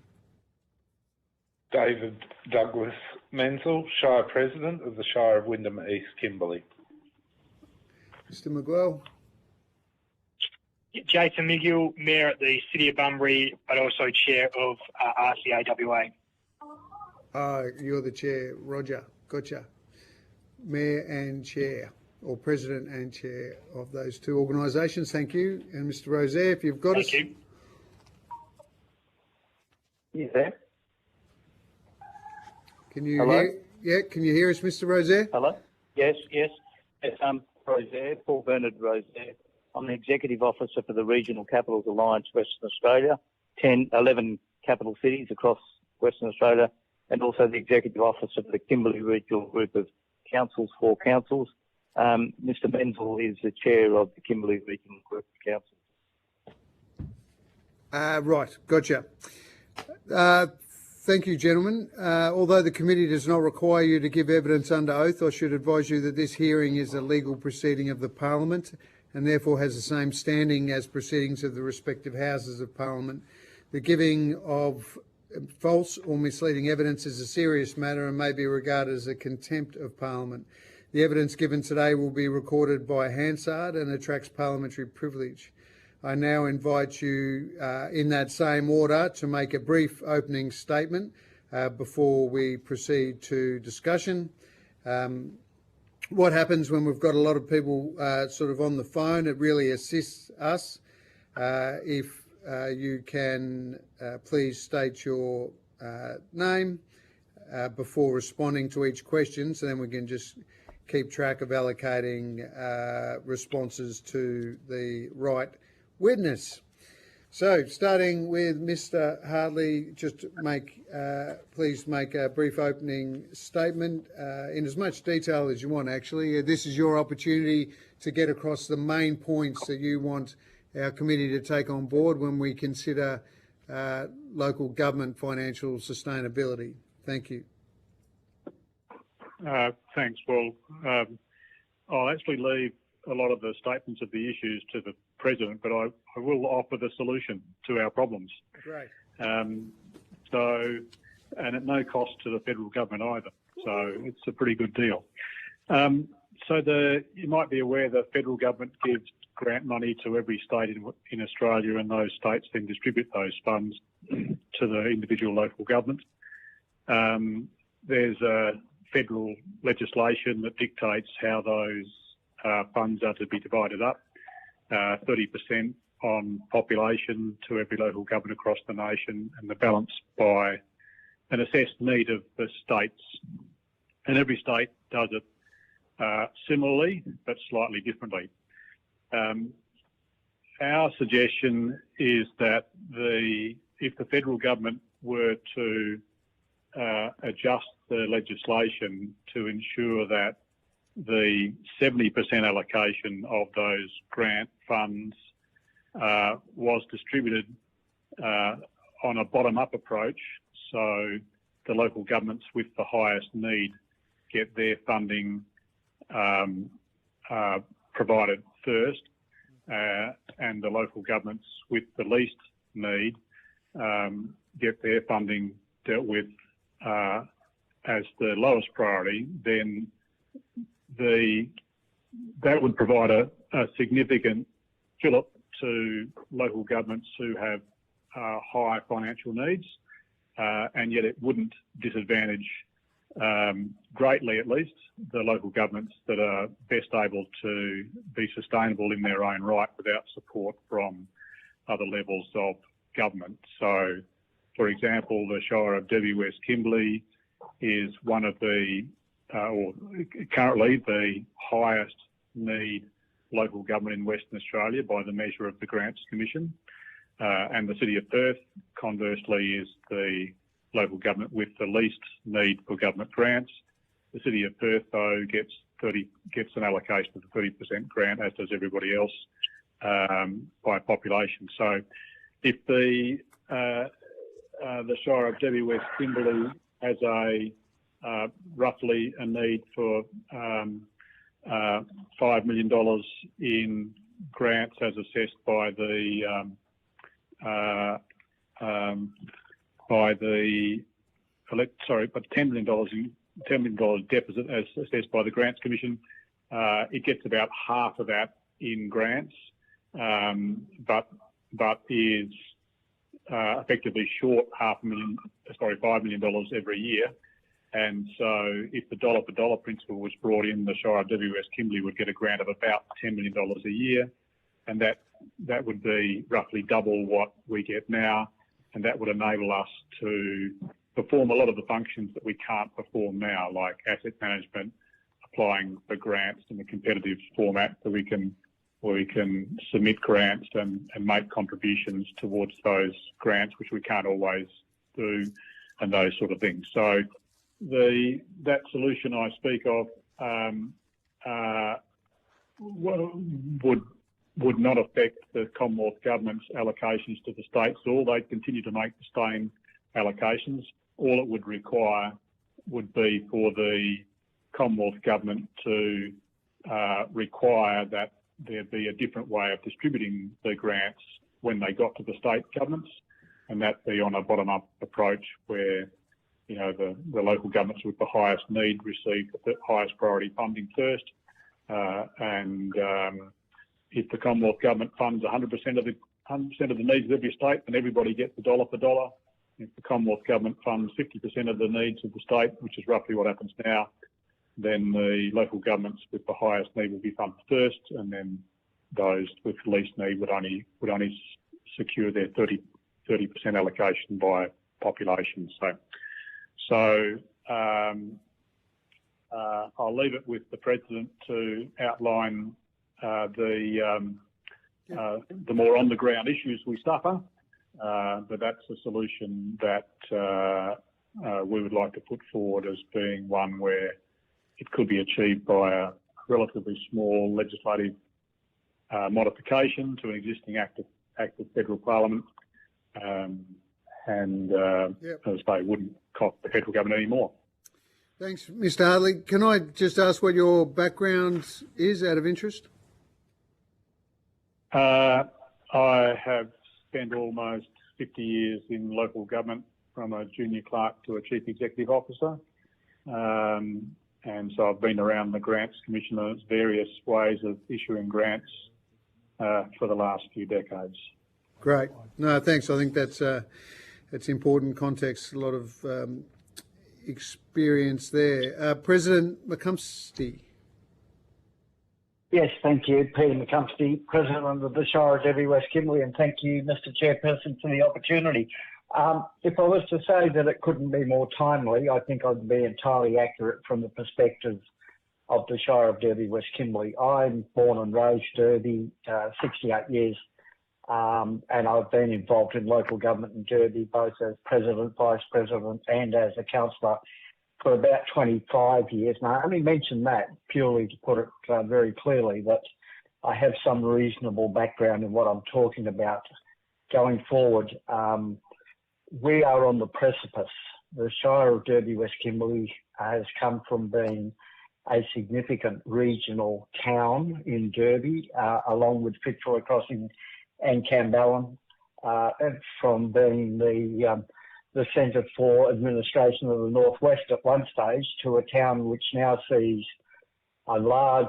David Douglas Menzel, Shire President of the Shire of Wyndham, East Kimberley. Mr. McGuell. Jason McGill, Mayor at the City of Bunbury, but also Chair of RCA WA. You're the Chair, Roger. Gotcha. Mayor and Chair, or President and Chair of those two organisations. Thank you. And Mr. Rosaire, if you've got us. Thank you. You there? Can you Hello? hear? Yeah, can you hear us, Mr. Rosaire? Hello? Yes. It's Rosaire, Paul Bernard Rosaire. I'm the Executive Officer for the Regional Capitals Alliance Western Australia, 11 capital cities across Western Australia, and also the Executive Officer for the Kimberley Regional Group of Councils, 4 councils. Mr. Menzel is the Chair of the Kimberley Regional Group of Councils. Right, gotcha. Thank you, gentlemen. Although the committee does not require you to give evidence under oath, I should advise you that this hearing is a legal proceeding of the Parliament and therefore has the same standing as proceedings of the respective Houses of Parliament. The giving of false or misleading evidence is a serious matter and may be regarded as a contempt of Parliament. The evidence given today will be recorded by Hansard and attracts parliamentary privilege. I now invite you in that same order to make a brief opening statement before we proceed to discussion. What happens when we've got a lot of people sort of on the phone, it really assists us. If you can please state your name before responding to each question, so then we can just keep track of allocating responses to the right witness. So, starting with Mr. Hartley, just please make a brief opening statement in as much detail as you want, actually. This is your opportunity to get across the main points that you want our committee to take on board when we consider local government financial sustainability. Thank you. Thanks, Paul. I'll actually leave a lot of the statements of the issues to the President, but I will offer the solution to our problems. Great. And at no cost to the federal government either. So it's a pretty good deal. You might be aware that federal government gives grant money to every state in Australia, and those states then distribute those funds to the individual local governments. There's a federal legislation that dictates how those funds are to be divided up. 30% on population to every local government across the nation, and the balance by an assessed need of the states. And every state does it similarly, but slightly differently. Our suggestion is that if the federal government were to adjust the legislation to ensure that the 70% allocation of those grant funds was distributed on a bottom-up approach. So the local governments with the highest need get their funding provided first, and the local governments with the least need get their funding dealt with as the lowest priority. Then that would provide a significant fillip to local governments who have high financial needs, and yet it wouldn't disadvantage greatly, at least, the local governments that are best able to be sustainable in their own right without support from other levels of government. So, for example, the Shire of Derby West Kimberley is one of the, or currently the highest need local government in Western Australia by the measure of the Grants Commission. And the City of Perth, conversely, is the local government with the least need for government grants. The City of Perth, though, gets an allocation of the 30% grant, as does everybody else by population. So, if the Shire of Derby West Kimberley has roughly a need for $5 million in grants as assessed by the $10 million deficit as assessed by the Grants Commission. It gets about half of that in grants, but is effectively short $5 million every year. And so if the dollar for dollar principle was brought in, the Shire of Derby West Kimberley would get a grant of about $10 million a year, and that would be roughly double what we get now, and that would enable us to perform a lot of the functions that we can't perform now, like asset management, applying for grants in a competitive format so we can submit grants and make contributions towards those grants, which we can't always do, and those sort of things. So that solution I speak of would not affect the Commonwealth Government's allocations to the states at all. They'd continue to make the same allocations. All it would require would be for the Commonwealth Government to require that there be a different way of distributing the grants when they got to the state governments, and that be on a bottom-up approach where, you know, the local governments with the highest need receive the highest priority funding first, and if the Commonwealth Government funds 100% of the needs of every state, then everybody gets a dollar for dollar. If the Commonwealth Government funds 50% of the needs of the state, which is roughly what happens now, then the local governments with the highest need will be funded first, and then those with the least need would only secure their 30% allocation by population. So I'll leave it with the President to outline the more on the ground issues we suffer, but that's a solution that we would like to put forward as being one where it could be achieved by a relatively small legislative modification to an existing act of federal parliament, and as I say, wouldn't cost the federal government any more. Thanks, Mr. Hartley. Can I just ask what your background is, out of interest? I have spent almost 50 years in local government, from a junior clerk to a chief executive officer. And so I've been around the Grants Commission and its various ways of issuing grants for the last few decades. Great. No, thanks. I think that's important context, a lot of experience there. President McCumpsty. Yes, thank you, Peter McCumpsty, President of the Shire of Derby West Kimberley, and thank you, Mr. Chairperson, for the opportunity. If I was to say that it couldn't be more timely, I think I'd be entirely accurate from the perspective of the Shire of Derby West Kimberley. I'm born and raised Derby, 68 years, and I've been involved in local government in Derby, both as President, Vice President and as a councillor. for about 25 years. Now, I only mention that purely to put it very clearly that I have some reasonable background in what I'm talking about. Going forward, we are on the precipice. The Shire of Derby West Kimberley has come from being a significant regional town in Derby, along with Fitzroy Crossing and Camballen, from being the centre for administration of the Northwest at one stage to a town which now sees a large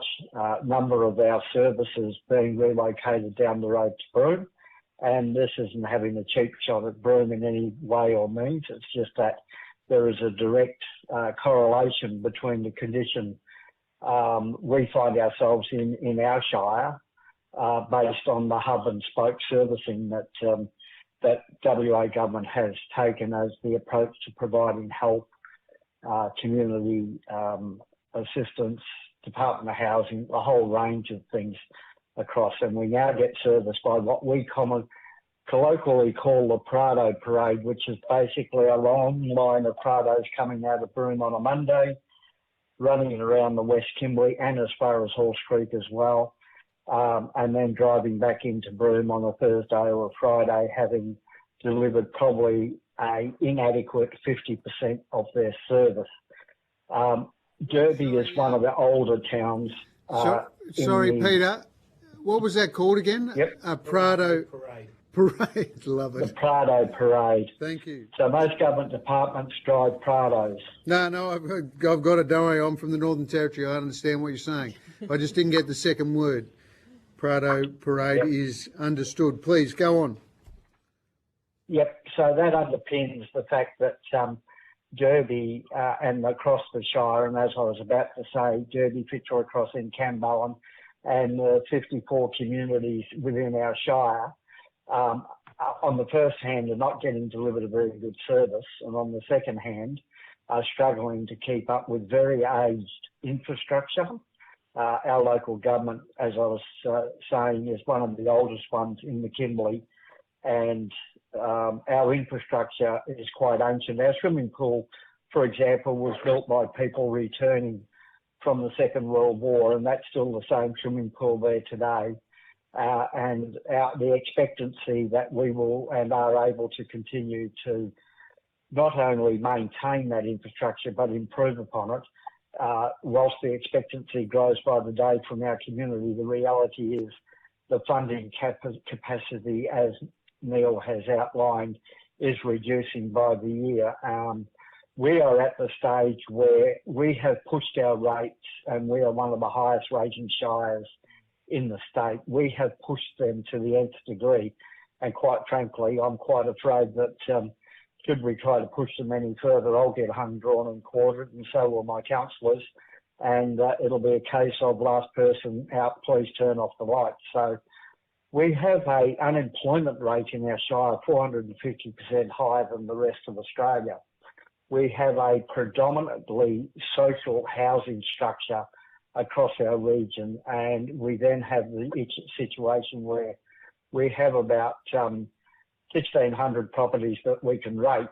number of our services being relocated down the road to Broome. And this isn't having a cheap shot at Broome in any way or means. It's just that there is a direct correlation between the condition we find ourselves in our shire based on the hub and spoke servicing that WA government has taken as the approach to providing help, community assistance, Department of Housing, a whole range of things across. And we now get serviced by what we colloquially call the Prado Parade, which is basically a long line of Prados coming out of Broome on a Monday, running around the West Kimberley and as far as Horse Creek as well, and then driving back into Broome on a Thursday or a Friday, having delivered probably an inadequate 50% of their service. Derby is one of the older towns. Sorry, Peter. What was that called again? Yep. A Prado Parade. Love it. The Prado Parade. Thank you. So most government departments drive Prados. No, I've got it. Don't worry, I'm from the Northern Territory. I understand what you're saying. I just didn't get the second word. Prado Parade is understood. Please, go on. Yep, so that underpins the fact that Derby and across the Shire, and as I was about to say, Derby, Fitzroy Crossing, Camballen, and 54 communities within our Shire, on the first hand, are not getting delivered a very good service, and on the second hand, are struggling to keep up with very aged infrastructure. Our local government, as I was saying, is one of the oldest ones in the Kimberley, and our infrastructure is quite ancient. Our swimming pool, for example, was built by people returning from the Second World War, and that's still the same swimming pool there today. And the expectancy that we will and are able to continue to not only maintain that infrastructure but improve upon it, whilst the expectancy grows by the day from our community, the reality is the funding capacity, as Neil has outlined, is reducing by the year. We are at the stage where we have pushed our rates, and we are one of the highest rating shires in the state. We have pushed them to the nth degree, and quite frankly, I'm quite afraid that should we try to push them any further, I'll get hung, drawn and quartered, and so will my councillors, and it'll be a case of last person out, please turn off the lights. So we have a unemployment rate in our shire 450% higher than the rest of Australia. We have a predominantly social housing structure across our region, and we then have the situation where we have about 1,600 properties that we can rate,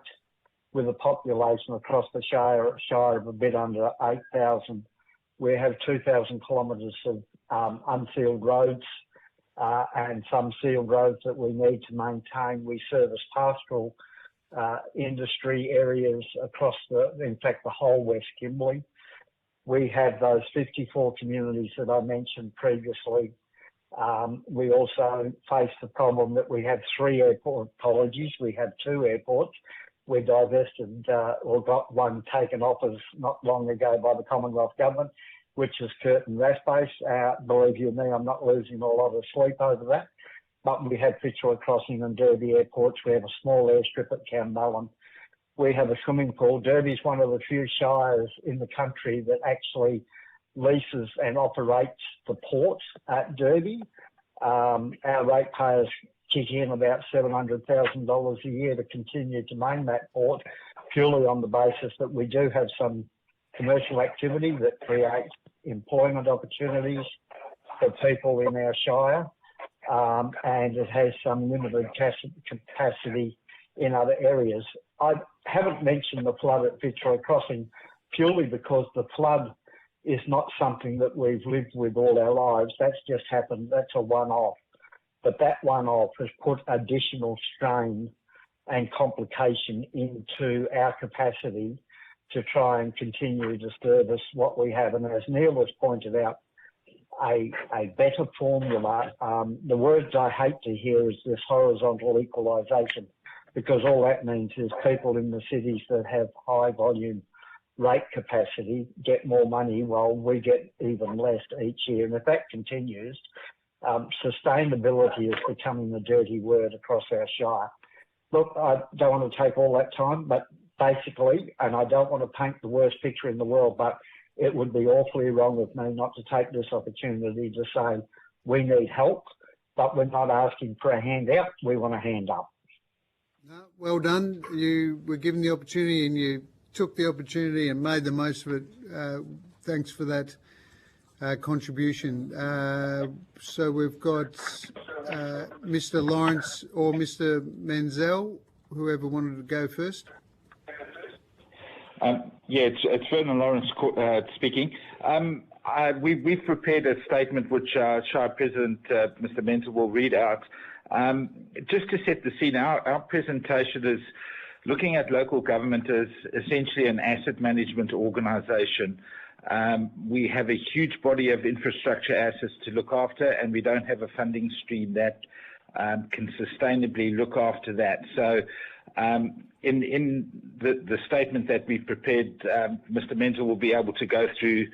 with a population across the shire of a bit under 8,000. We have 2,000 kilometres of unsealed roads and some sealed roads that we need to maintain. We service pastoral industry areas across in fact, the whole West Kimberley. We have those 54 communities that I mentioned previously. We also face the problem that we have 3 airport, apologies, we have 2 airports. We divested or got one taken off us not long ago by the Commonwealth Government, which is Curtin Rasbase. Believe you me, I'm not losing a lot of sleep over that. But we have Fitzroy Crossing and Derby airports. We have a small airstrip at Camballen. We have a swimming pool. Derby is one of the few shires in the country that actually leases and operates the port at Derby. Our ratepayers kick in about $700,000 a year to continue to main that port, purely on the basis that we do have some commercial activity that creates employment opportunities for people in our shire, and it has some limited capacity in other areas. I haven't mentioned the flood at Fitzroy Crossing, purely because the flood is not something that we've lived with all our lives. That's just happened. That's a one-off. But that one-off has put additional strain and complication into our capacity to try and continue to service what we have. And as Neil has pointed out, a better formula. The words I hate to hear is this horizontal equalisation, because all that means is people in the cities that have high volume rate capacity get more money while we get even less each year. And if that continues, sustainability is becoming a dirty word across our shire. Look, I don't want to take all that time, but basically, and I don't want to paint the worst picture in the world, but it would be awfully wrong of me not to take this opportunity to say we need help, but we're not asking for a handout, we want a hand up. No, well done. You were given the opportunity and you took the opportunity and made the most of it. Thanks for that contribution. So we've got Mr. Lawrence or Mr. Menzel, whoever wanted to go first. Yeah, it's Vernon Lawrence speaking. We've prepared a statement which Shire President Mr. Menzel will read out. Just to set the scene, our presentation is looking at local government as essentially an asset management organisation. We have a huge body of infrastructure assets to look after, and we don't have a funding stream that can sustainably look after that. So in the statement that we've prepared, Mr. Menzel will be able to go through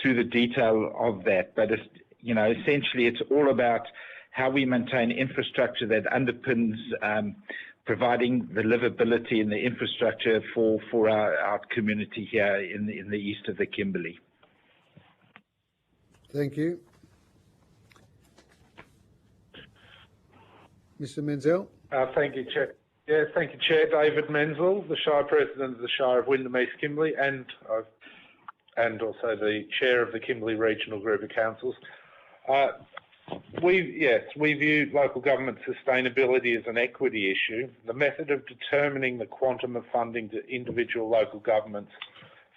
the detail of that. But essentially, it's all about how we maintain infrastructure that underpins providing the livability and the infrastructure for our community here in the east of the Kimberley. Thank you. Mr. Menzel. Thank you, Chair. Yeah, thank you, Chair. David Menzel, the Shire President of the Shire of Wyndham East Kimberley, and also the Chair of the Kimberley Regional Group of Councils. We view local government sustainability as an equity issue. The method of determining the quantum of funding to individual local governments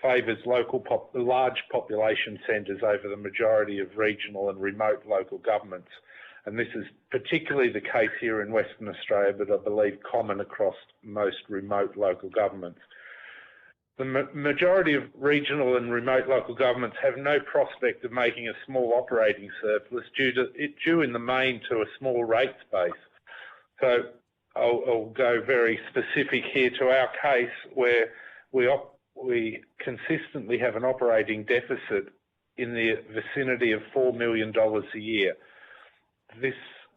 favours large population centres over the majority of regional and remote local governments. And this is particularly the case here in Western Australia, but I believe common across most remote local governments. The majority of regional and remote local governments have no prospect of making a small operating surplus due in the main to a small rates base. So I'll go very specific here to our case, where we consistently have an operating deficit in the vicinity of $4 million a year.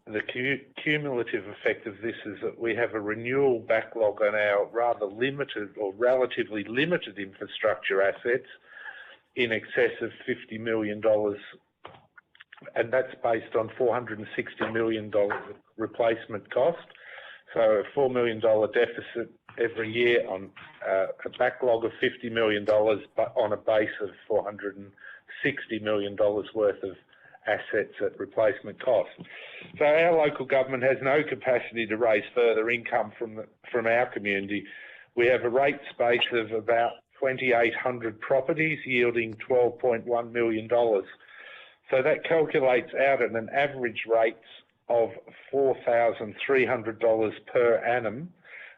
The cumulative effect of this is that we have a renewal backlog on our rather limited or relatively limited infrastructure assets in excess of $50 million, and that's based on $460 million replacement cost. So a $4 million deficit every year on a backlog of $50 million, but on a base of $460 million worth of assets at replacement cost. So our local government has no capacity to raise further income from our community. We have a rate space of about 2,800 properties yielding $12.1 million. So that calculates out at an average rate of $4,300 per annum,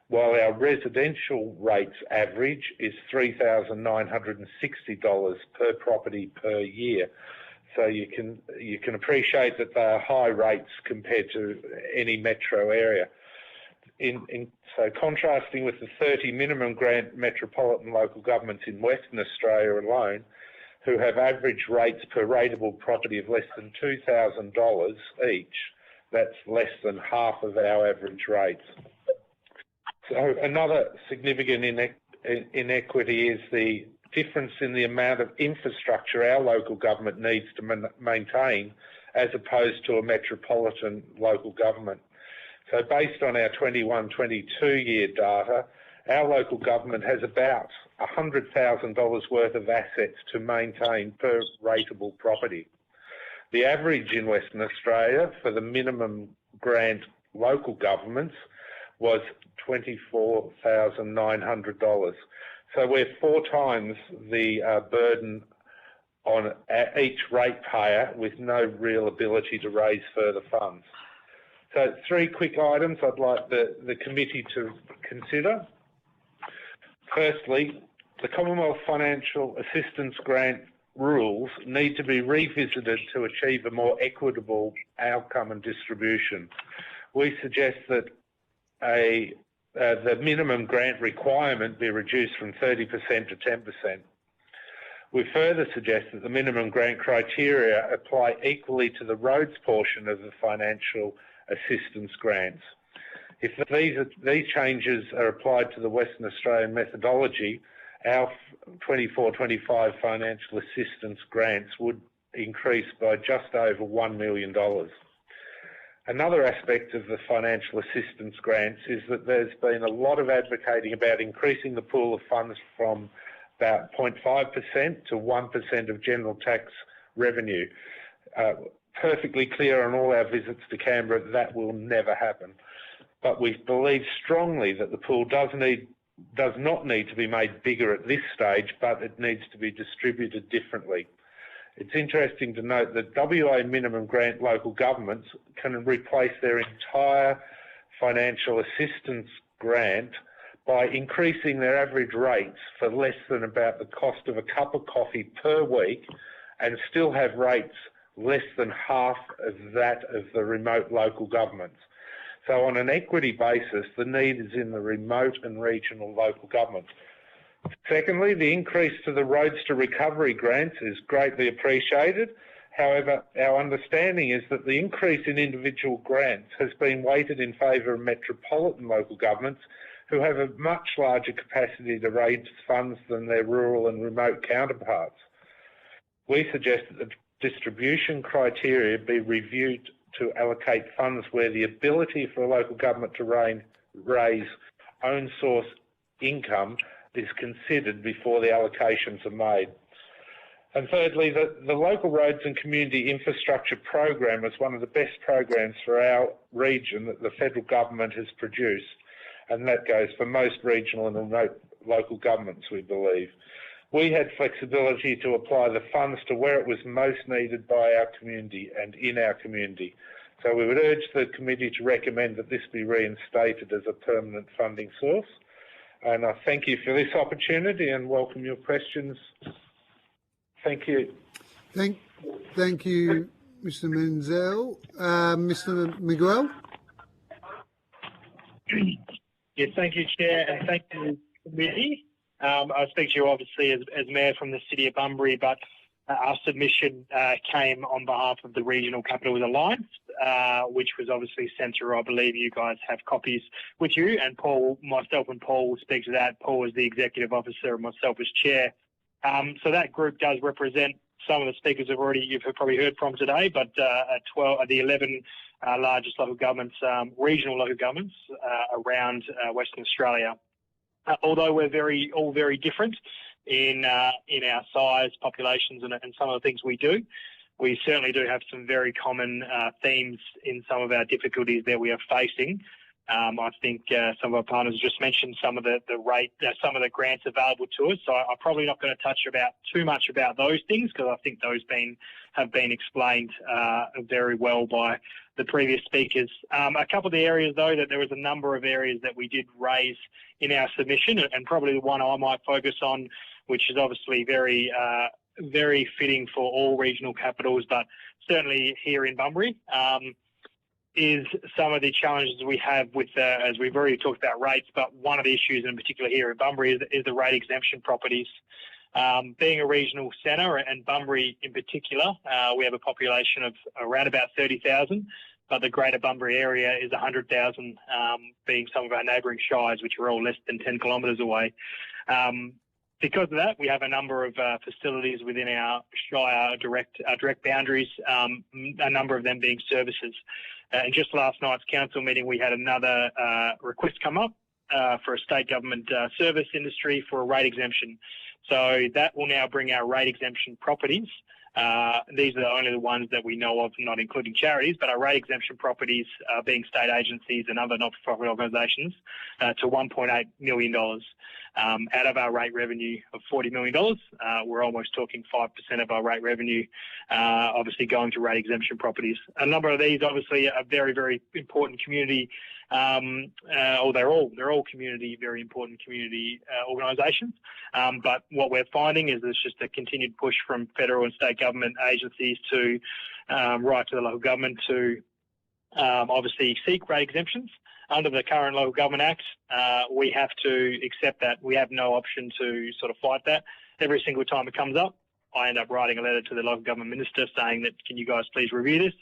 while our residential rates average is $3,960 per property per year. So you can appreciate that they are high rates compared to any metro area. So contrasting with the 30 minimum grant metropolitan local governments in Western Australia alone, who have average rates per rateable property of less than $2,000 each, that's less than half of our average rates. So another significant inequity is the difference in the amount of infrastructure our local government needs to maintain as opposed to a metropolitan local government. So based on our 21-22 year data, our local government has about $100,000 worth of assets to maintain per rateable property. The average in Western Australia for the minimum grant local governments was $24,900. So we're 4 times the burden on each ratepayer with no real ability to raise further funds. So 3 quick items I'd like the committee to consider. Firstly, the Commonwealth Financial Assistance Grant rules need to be revisited to achieve a more equitable outcome and distribution. We suggest that the minimum grant requirement be reduced from 30% to 10%. We further suggest that the minimum grant criteria apply equally to the roads portion of the financial assistance grants. If these changes are applied to the Western Australian methodology, our 24-25 financial assistance grants would increase by just over $1 million. Another aspect of the financial assistance grants is that there's been a lot of advocating about increasing the pool of funds from about 0.5% to 1% of general tax revenue. Perfectly clear on all our visits to Canberra that will never happen. But we believe strongly that the pool does not need to be made bigger at this stage, but it needs to be distributed differently. It's interesting to note that WA minimum grant local governments can replace their entire financial assistance grant by increasing their average rates for less than about the cost of a cup of coffee per week and still have rates less than half of that of the remote local governments. So on an equity basis, the need is in the remote and regional local governments. Secondly, the increase to the Roads to Recovery grants is greatly appreciated. However, our understanding is that the increase in individual grants has been weighted in favour of metropolitan local governments who have a much larger capacity to raise funds than their rural and remote counterparts. We suggest that the distribution criteria be reviewed to allocate funds where the ability for a local government to raise own source income is considered before the allocations are made. And thirdly, the Local Roads and Community Infrastructure Program is one of the best programs for our region that the federal government has produced, and that goes for most regional and remote local governments, we believe. We had flexibility to apply the funds to where it was most needed by our community and in our community. So we would urge the committee to recommend that this be reinstated as a permanent funding source. And I thank you for this opportunity and welcome your questions. Thank you. Thank you, Mr. Menzel. Mr. Miguel? Yes, thank you, Chair, and thank you, committee. I speak to you obviously as Mayor from the City of Bunbury, but our submission came on behalf of the Regional Capitals Alliance, which was obviously sent through. I believe you guys have copies with you, and myself and Paul will speak to that. Paul is the Executive Officer and myself as Chair. So that group does represent some of the speakers you've probably heard from today, but the 11 largest local governments, regional local governments around Western Australia. Although we're all very different in our size, populations, and some of the things we do, we certainly do have some very common themes in some of our difficulties that we are facing. I think some of our partners just mentioned some of the grants available to us. So I'm probably not going to touch too much about those things because I think those have been explained very well by the previous speakers. A couple of the areas, though, that there was a number of areas that we did raise in our submission, and probably the one I might focus on, which is obviously very fitting for all regional capitals, but certainly here in Bunbury, is some of the challenges we have with, as we've already talked about rates, but one of the issues in particular here in Bunbury is the rate exemption properties. Being a regional centre, and Bunbury in particular, we have a population of around about 30,000, but the greater Bunbury area is 100,000, being some of our neighbouring shires, which are all less than 10 kilometres away. Because of that, we have a number of facilities within our shire direct boundaries, a number of them being services. And just last night's council meeting, we had another request come up for a state government service industry for a rate exemption. So that will now bring our rate exemption properties. These are only the ones that we know of, not including charities, but our rate exemption properties being state agencies and other not-for-profit organisations to $1.8 million. out of our rate revenue of $40 million. We're almost talking 5% of our rate revenue, obviously going to rate exemption properties. A number of these obviously are very, very important community, or they're all community, very important community organisations. But what we're finding is there's just a continued push from federal and state government agencies to right to the local government to obviously seek rate exemptions. Under the current Local Government Act, we have to accept that. We have no option to sort of fight that. Every single time it comes up, I end up writing a letter to the local government minister saying that, can you guys please review this?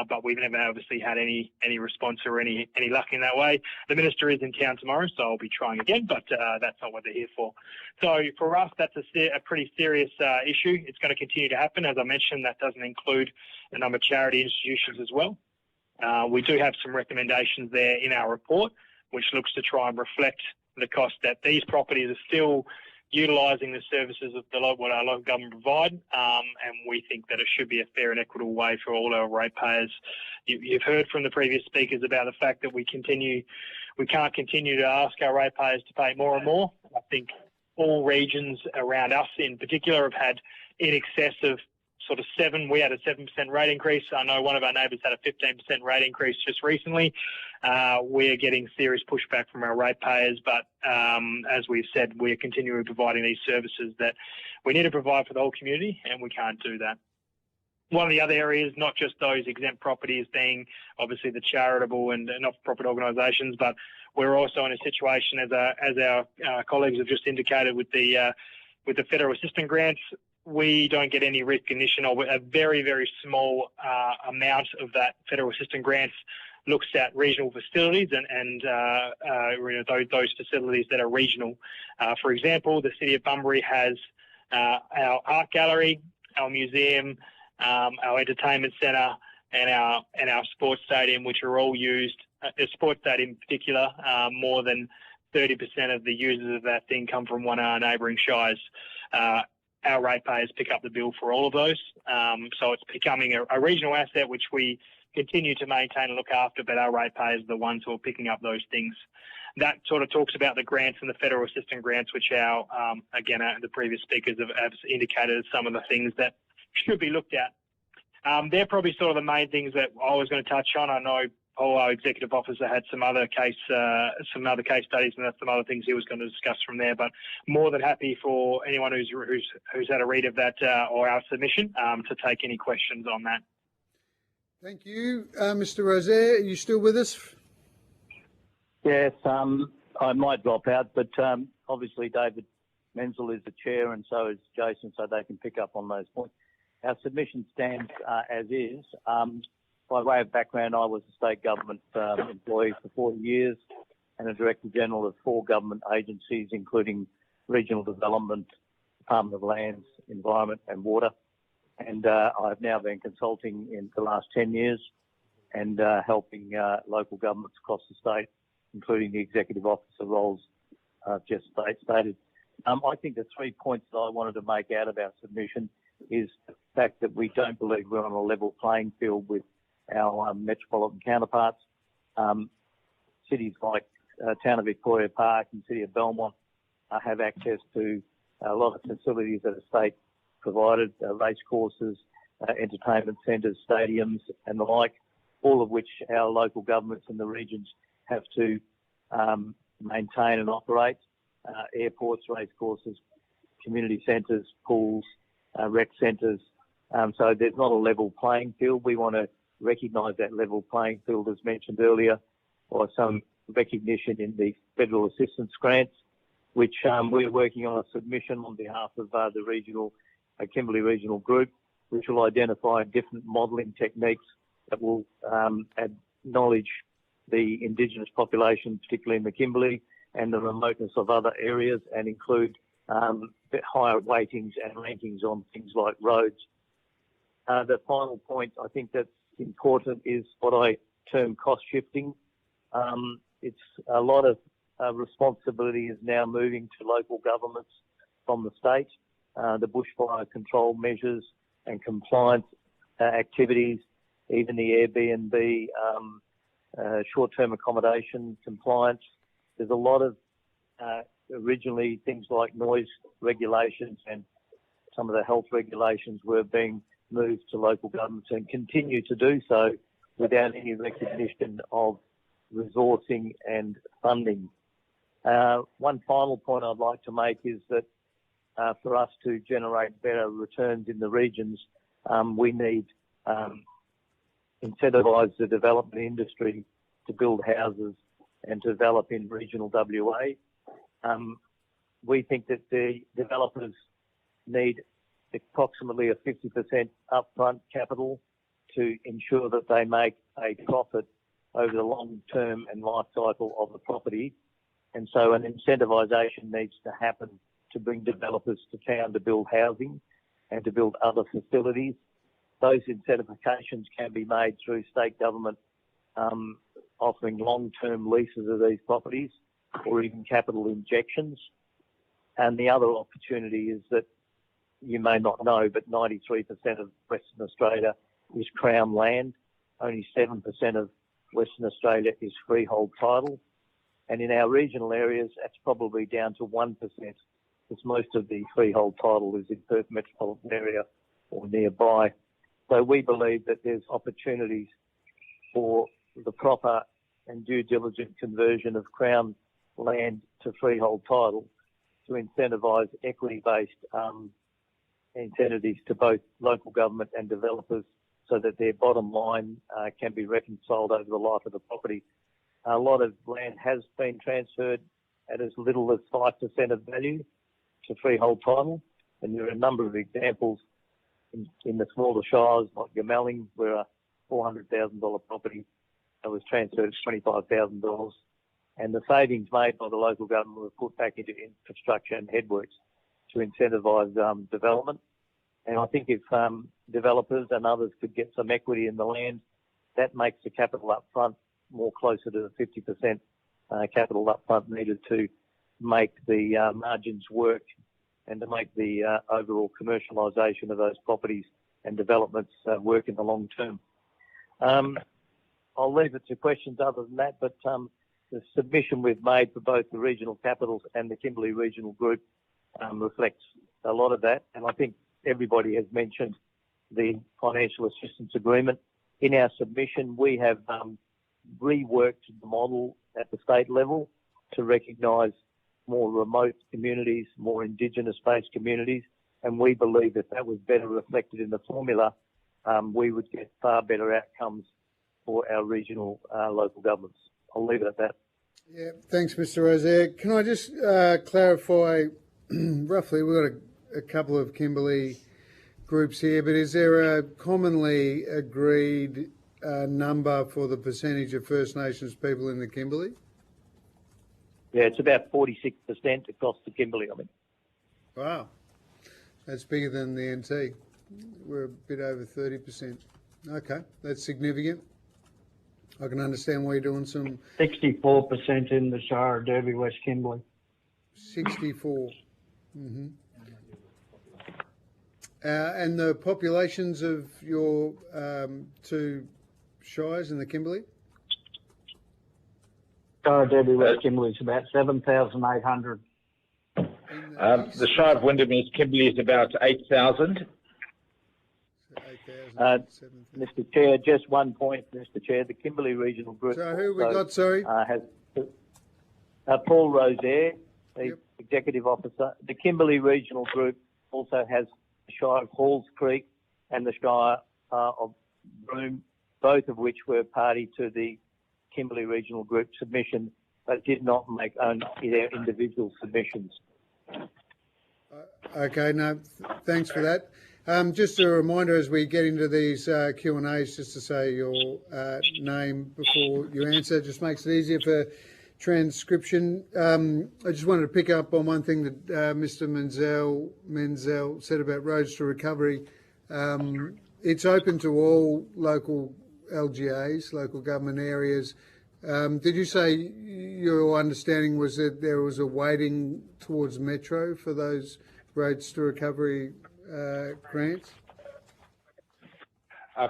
But we've never obviously had any response or any luck in that way. The minister is in town tomorrow, so I'll be trying again, but that's not what they're here for. So for us, that's a pretty serious issue. It's going to continue to happen. As I mentioned, that doesn't include a number of charity institutions as well. We do have some recommendations there in our report, which looks to try and reflect the cost that these properties are still utilising the services of what our local government provide, and we think that it should be a fair and equitable way for all our ratepayers. You've heard from the previous speakers about the fact that we can't continue to ask our ratepayers to pay more and more. I think all regions around us in particular have had in excess of sort of 7. We had a 7% rate increase. I know one of our neighbours had a 15% rate increase just recently. We're getting serious pushback from our ratepayers, but as we've said, we're continuing providing these services that we need to provide for the whole community, and we can't do that. One of the other areas, not just those exempt properties being obviously the charitable and not-for-profit organisations, but we're also in a situation, as our colleagues have just indicated, with the federal assistance grants. We don't get any recognition, or a very, very small amount of that federal assistance grants looks at regional facilities and those facilities that are regional. For example, the City of Bunbury has our art gallery, our museum, our entertainment centre, and our sports stadium, which are all used. The sports stadium in particular, more than 30% of the users of that thing come from one of our neighbouring shires. Our ratepayers pick up the bill for all of those. So it's becoming a regional asset which we continue to maintain and look after, but our ratepayers are the ones who are picking up those things. That sort of talks about the grants and the federal assistance grants, which the previous speakers have indicated as some of the things that should be looked at. They're probably sort of the main things that I was going to touch on. I know Paul, our executive officer, had some other case studies and some other things he was going to discuss from there. But more than happy for anyone who's had a read of that or our submission to take any questions on that. Thank you, Mr. Rosaire. Are you still with us? Yes, I might drop out, but obviously David Menzel is the chair, and so is Jason, so they can pick up on those points. Our submission stands as is. By way of background, I was a state government employee for 40 years and a Director General of 4 government agencies, including Regional Development, Department of Lands, Environment and Water. And I've now been consulting in the last 10 years and helping local governments across the state, including the executive officer roles I've just stated. I think the 3 points that I wanted to make out of our submission is the fact that we don't believe we're on a level playing field with our metropolitan counterparts. Cities like Town of Victoria Park and City of Belmont have access to a lot of facilities that are state provided, race courses, entertainment centres, stadiums and the like, all of which our local governments in the regions have to maintain and operate. Airports, race courses, community centres, pools, rec centres. So there's not a level playing field. We want to recognise that level playing field, as mentioned earlier, or some recognition in the federal assistance grants, which we're working on a submission on behalf of the regional Kimberley Regional Group, which will identify different modelling techniques that will acknowledge the Indigenous population, particularly in the Kimberley, and the remoteness of other areas, and include higher weightings and rankings on things like roads. The final point I think that's important is what I term cost shifting. It's a lot of responsibility is now moving to local governments from the state. The bushfire control measures and compliance activities, even the Airbnb short-term accommodation compliance. There's a lot of originally things like noise regulations and some of the health regulations were being moved to local governments and continue to do so without any recognition of resourcing and funding. One final point I'd like to make is that for us to generate better returns in the regions, we need incentivise the development industry to build houses and to develop in regional WA. We think that the developers need approximately a 50% upfront capital to ensure that they make a profit over the long term and life cycle of the property. And so an incentivisation needs to happen to bring developers to town to build housing and to build other facilities. Those incentivizations can be made through state government offering long-term leases of these properties or even capital injections. And the other opportunity is that you may not know, but 93% of Western Australia is Crown land. Only 7% of Western Australia is freehold title. And in our regional areas, that's probably down to 1%, because most of the freehold title is in Perth metropolitan area or nearby. So we believe that there's opportunities for the proper and due diligent conversion of Crown land to freehold title to incentivise equity-based incentives to both local government and developers so that their bottom line can be reconciled over the life of the property. A lot of land has been transferred at as little as 5% of value to freehold title, and there are a number of examples in the smaller shires like Gamelling, where a $400,000 property was transferred at $25,000, and the savings made by the local government were put back into infrastructure and headworks to incentivise development. And I think if developers and others could get some equity in the land, that makes the capital up front more closer to the 50% capital up front needed to make the margins work and to make the overall commercialisation of those properties and developments work in the long term. I'll leave it to questions other than that, but the submission we've made for both the regional capitals and the Kimberley Regional Group reflects a lot of that. And I think everybody has mentioned the financial assistance agreement. In our submission, we have reworked the model at the state level to recognise more remote communities, more Indigenous-based communities, and we believe that that was better reflected in the formula. We would get far better outcomes for our regional local governments. I'll leave it at that. Yeah, thanks, Mr. Rozier. Can I just clarify roughly, we've got a couple of Kimberley groups here, but is there a commonly agreed number for the percentage of First Nations people in the Kimberley? Yeah, it's about 46% across the Kimberley, I think. Wow, that's bigger than the NT. We're a bit over 30%. Okay, that's significant. I can understand why you're doing some... 64% in the Shire of Derby, West Kimberley. 64. Mm-hmm. And the populations of your two shires in the Kimberley? Shire of Derby, West Kimberley is about 7,800. The Shire of Windermere, Kimberley is about 8,000. Mr. Chair, just one point, Mr. Chair. The Kimberley Regional Group. So who we got, sorry? Has Paul Rozier, the Executive Officer. The Kimberley Regional Group also has the Shire of Halls Creek and the Shire of Broome, both of which were party to the Kimberley Regional Group submission, but did not make their individual submissions. Okay, no, thanks for that. Just a reminder as we get into these Q&As, just to say your name before you answer, just makes it easier for transcription. I just wanted to pick up on one thing that Mr. Menzel said about roads to recovery. It's open to all local LGAs, local government areas. Did you say your understanding was that there was a weighting towards Metro for those roads to recovery grants?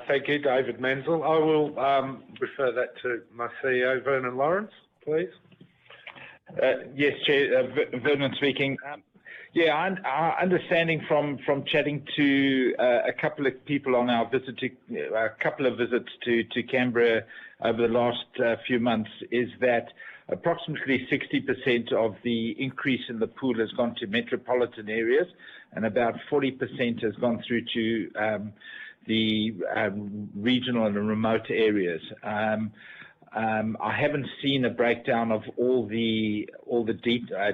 Thank you, David Menzel. I will refer that to my CEO, Vernon Lawrence, please. Yes, Chair. Vernon speaking. Our understanding from chatting to a couple of people on our visit a couple of visits to Canberra over the last few months is that approximately 60% of the increase in the pool has gone to metropolitan areas, and about 40% has gone through to the regional and remote areas. I haven't seen a breakdown of all the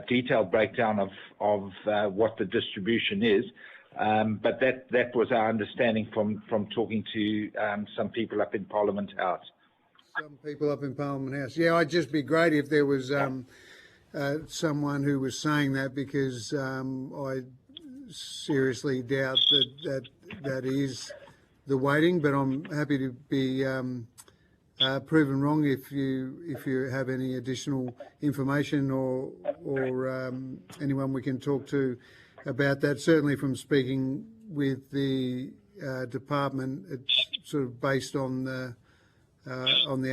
detailed breakdown of what the distribution is, but that was our understanding from talking to some people up in Parliament House. Some people up in Parliament House. Yeah, I'd just be great if there was someone who was saying that, because I seriously doubt that is the weighting. But I'm happy to be proven wrong if you have any additional information or anyone we can talk to about that. Certainly, from speaking with the department, it's sort of based on the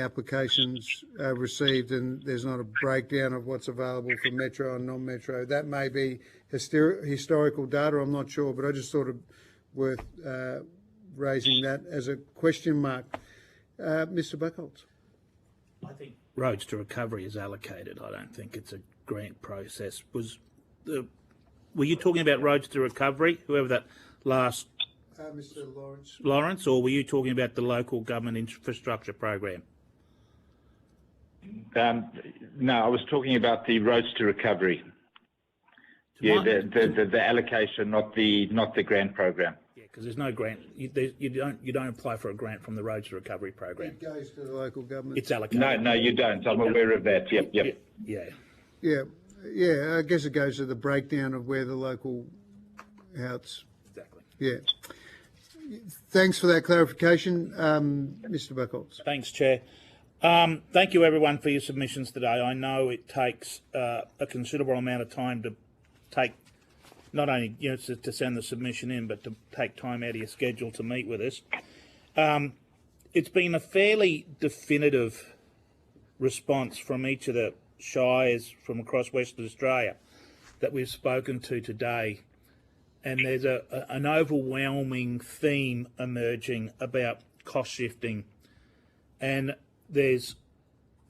applications received, and there's not a breakdown of what's available for metro and non-metro. That may be historical data, I'm not sure, but I just thought it worth raising that as a question mark. Mr. Buckholz. I think Roads to Recovery is allocated. I don't think it's a grant process. Were you talking about Roads to Recovery, whoever that last... Mr. Lawrence, or were you talking about the local government infrastructure program? No, I was talking about the Roads to Recovery. The allocation, not the grant program. Yeah, because there's no grant. You don't apply for a grant from the Roads to Recovery program. It goes to the local government. It's allocated. No, you don't. I'm aware of that. Yep. Yeah. I guess it goes to the breakdown of where the local outs. Exactly. Yeah. Thanks for that clarification, Mr. Buckholz. Thanks, Chair. Thank you, everyone, for your submissions today. I know it takes a considerable amount of time to take, not only to send the submission in, but to take time out of your schedule to meet with us. It's been a fairly definitive response from each of the shires from across Western Australia that we've spoken to today. And there's an overwhelming theme emerging about cost shifting, and there's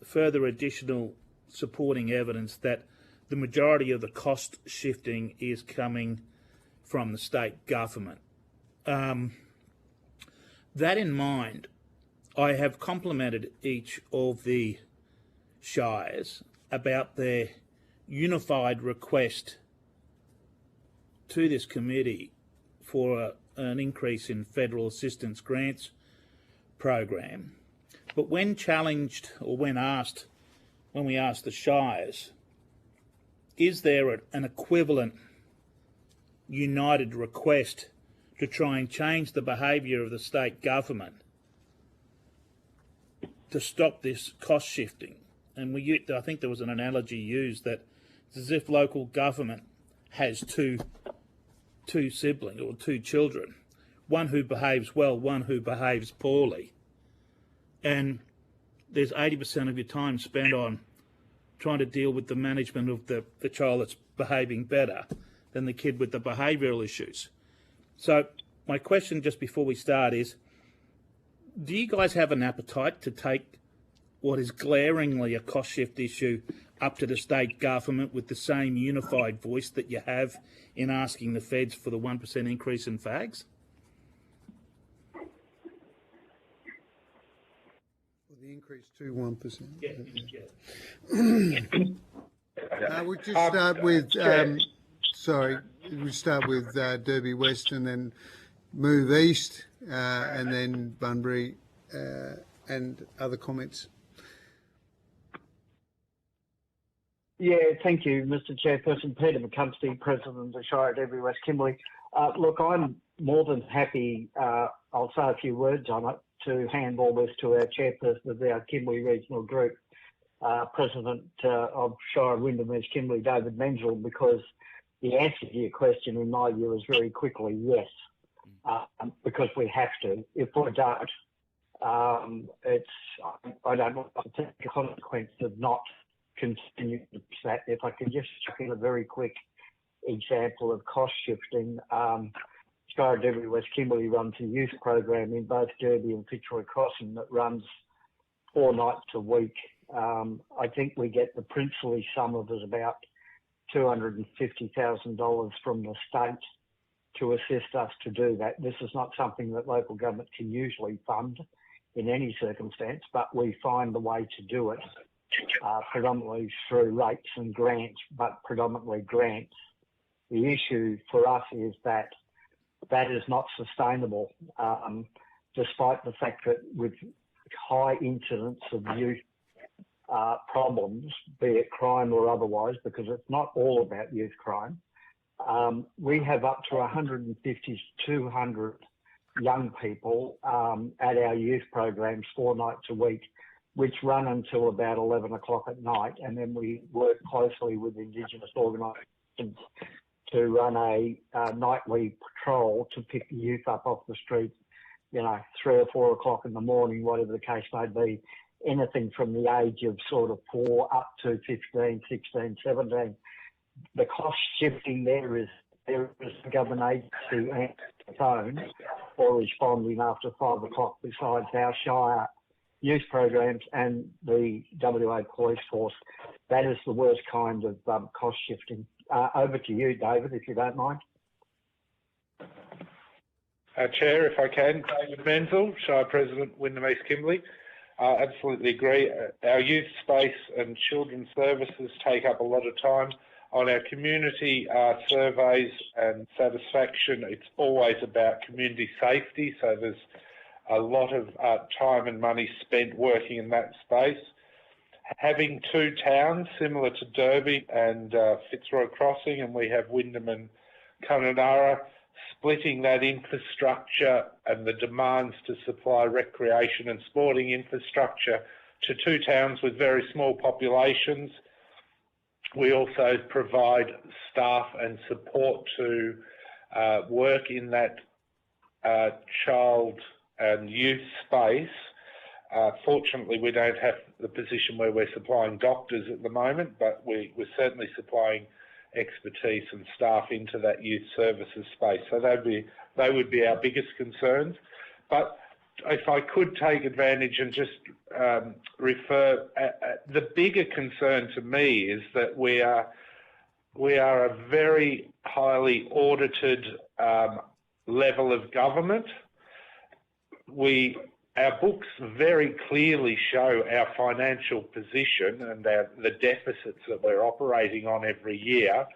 further additional supporting evidence that the majority of the cost shifting is coming from the state government. That in mind, I have complimented each of the shires about their unified request to this committee for an increase in federal assistance grants program. But when challenged, or when we asked the shires, is there an equivalent united request to try and change the behaviour of the state government to stop this cost shifting? And I think there was an analogy used that it's as if local government has two siblings or two children, one who behaves well, one who behaves poorly, and there's 80% of your time spent on trying to deal with the management of the child that's behaving better than the kid with the behavioural issues. So my question just before we start is, do you guys have an appetite to take what is glaringly a cost shift issue up to the state government with the same unified voice that you have in asking the feds for the 1% increase in fags? Well, the increase to 1%. Yeah. We just start with, we start with Derby West and then move east and then Bunbury and other comments. Yeah, thank you, Mr. Chairperson. Peter McCumpsty, President of the Shire at Every West Kimberley. Look, I'm more than happy, I'll say a few words on it, to handball this to our Chairperson of our Kimberley Regional Group, President of Shire Wyndham East Kimberley, David Menzel, because the answer to your question, in my view, is very quickly yes, because we have to. If we don't, I don't want to take the consequence of not continue to push that. If I could just chuck in a very quick example of cost shifting. Shire of Derby West Kimberley runs a youth program in both Derby and Fitzroy Crossing that runs 4 nights a week. I think we get the princely sum of is about $250,000 from the state to assist us to do that. This is not something that local government can usually fund in any circumstance, but we find the way to do it, predominantly through rates and grants, but predominantly grants. The issue for us is that that is not sustainable, despite the fact that with high incidence of youth problems, be it crime or otherwise, because it's not all about youth crime, we have up to 150 to 200 young people at our youth programs 4 nights a week, which run until about 11 o'clock at night. And then we work closely with Indigenous organisations to run a nightly patrol to pick the youth up off the street, 3 or 4 o'clock in the morning, whatever the case may be, anything from the age of sort of 4 up to 15, 16, 17. The cost shifting there is a government agency answering the phone or responding after 5 o'clock besides our Shire youth programs and the WA Police Force. That is the worst kind of cost shifting. Over to you, David, if you don't mind. Chair, if I can, David Menzel, Shire President, Wyndham East Kimberley. Absolutely agree. Our youth space and children's services take up a lot of time. On our community surveys and satisfaction, it's always about community safety, so there's a lot of time and money spent working in that space. Having 2 towns similar to Derby and Fitzroy Crossing, and we have Wyndham and Kununurra, splitting that infrastructure and the demands to supply recreation and sporting infrastructure to 2 towns with very small populations. We also provide staff and support to work in that child and youth space. Fortunately, we don't have the position where we're supplying doctors at the moment, but we're certainly supplying expertise and staff into that youth services space. So they would be our biggest concerns. But if I could take advantage and just refer, the bigger concern to me is that we are a very highly audited level of government. Our books very clearly show our financial position and the deficits that we're operating on every year.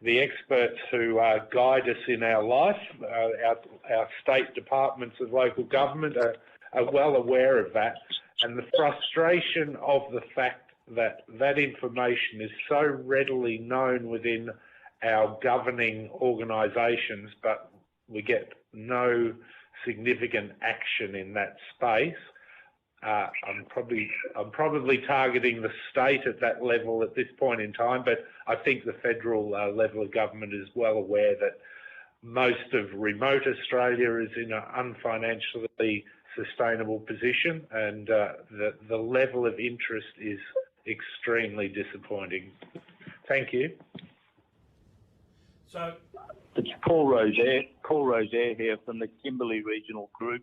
The experts who guide us in our life, our state departments of local government are well aware of that. And the frustration of the fact that that information is so readily known within our governing organisations, but we get no significant action in that space. I'm probably targeting the state at that level at this point in time, but I think the federal level of government is well aware that most of remote Australia is in an unfinancially sustainable position, and the level of interest is extremely disappointing. Thank you. So it's Paul Rosaire here from the Kimberley Regional Group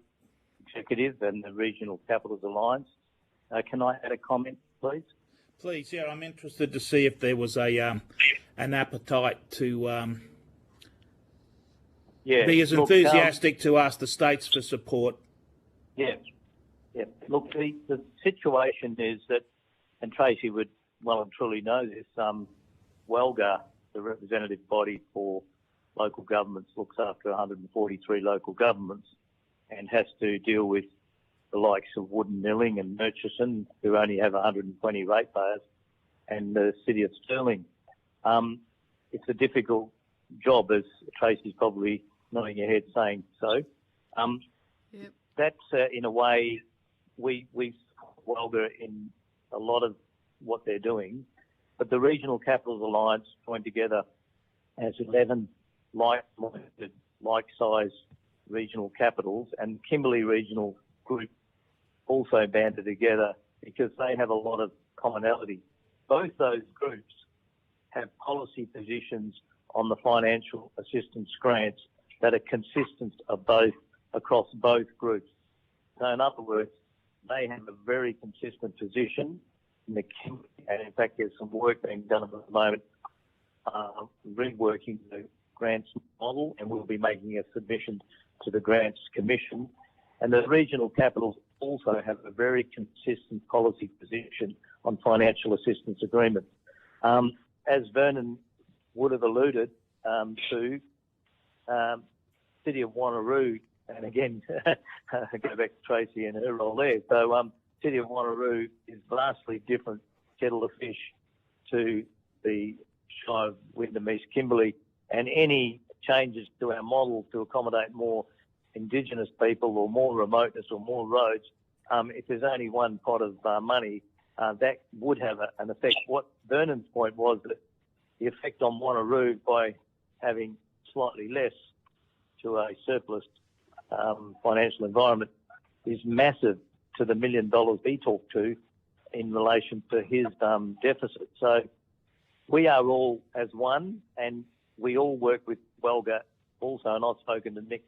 Executive and the Regional Capitals Alliance. Can I add a comment, please? Please, yeah, I'm interested to see if there was an appetite to be as enthusiastic to ask the states for support. Yeah. Look, the situation is that, and Tracy would well and truly know this, WELGA, the representative body for local governments, looks after 143 local governments and has to deal with the likes of Wooden Milling and Murchison, who only have 120 ratepayers, and the City of Stirling. It's a difficult job, as Tracy's probably nodding her head saying so. That's, in a way, we support WELGA in a lot of what they're doing, but the Regional Capitals Alliance joined together as 11 like-minded, like-sized regional capitals, and Kimberley Regional Group also banded together because they have a lot of commonality. both those groups have policy positions on the financial assistance grants that are consistent across both groups. So in other words, they have a very consistent position in the Kimberley, and in fact there's some work being done at the moment reworking the grants model, and we'll be making a submission to the Grants Commission. And the regional capitals also have a very consistent policy position on financial assistance agreements. As Vernon would have alluded to, City of Wanneroo, and again, go back to Tracy and her role there. So City of Wanneroo is vastly different kettle of fish to the Shire of Wyndham East Kimberley, and any changes to our model to accommodate more Indigenous people or more remoteness or more roads, if there's only one pot of money, that would have an effect. What Vernon's point was that the effect on Wanneroo by having slightly less to a surplus financial environment is massive to the $1 million he talked to in relation to his deficit. So we are all as one, and we all work with Welga also, and I've spoken to Nick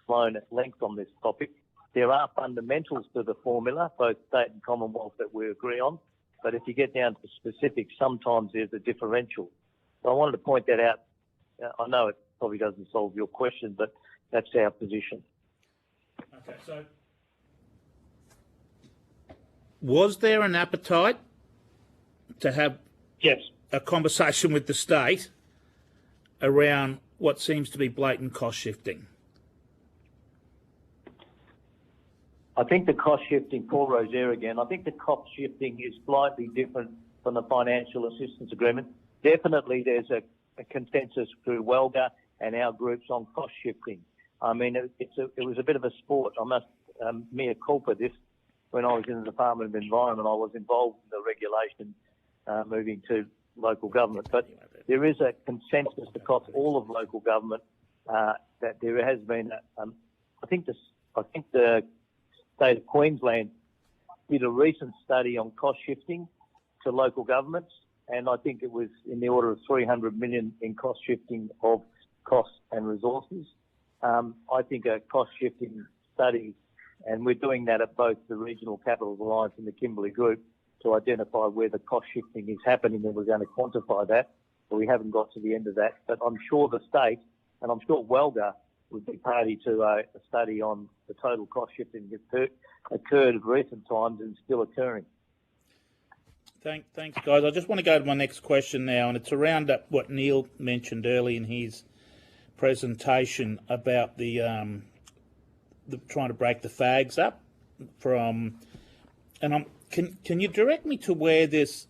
Sloan at length on this topic. There are fundamentals to the formula, both state and Commonwealth, that we agree on, but if you get down to specifics, sometimes there's a differential. So I wanted to point that out. I know it probably doesn't solve your question, but that's our position. Okay, so was there an appetite to have a conversation with the state around what seems to be blatant cost shifting? I think the cost shifting, Paul Rozier again, I think the cost shifting is slightly different from the financial assistance agreement. Definitely there's a consensus through Welga and our groups on cost shifting. I mean, it was a bit of a sport. I must mea culpa this. When I was in the Department of Environment, I was involved in the regulation moving to local government. But there is a consensus across all of local government that there has been. I think the state of Queensland did a recent study on cost shifting to local governments, and I think it was in the order of 300 million in cost shifting of costs and resources. I think a cost shifting study, and we're doing that at both the Regional Capitals Alliance and the Kimberley Group to identify where the cost shifting is happening, and we're going to quantify that, but we haven't got to the end of that. But I'm sure the state, and I'm sure Welga would be party to a study on the total cost shifting that occurred in recent times and still occurring. Thanks, guys. I just want to go to my next question now, and it's around what Neil mentioned early in his presentation about the trying to break the fags up from, and can you direct me to where this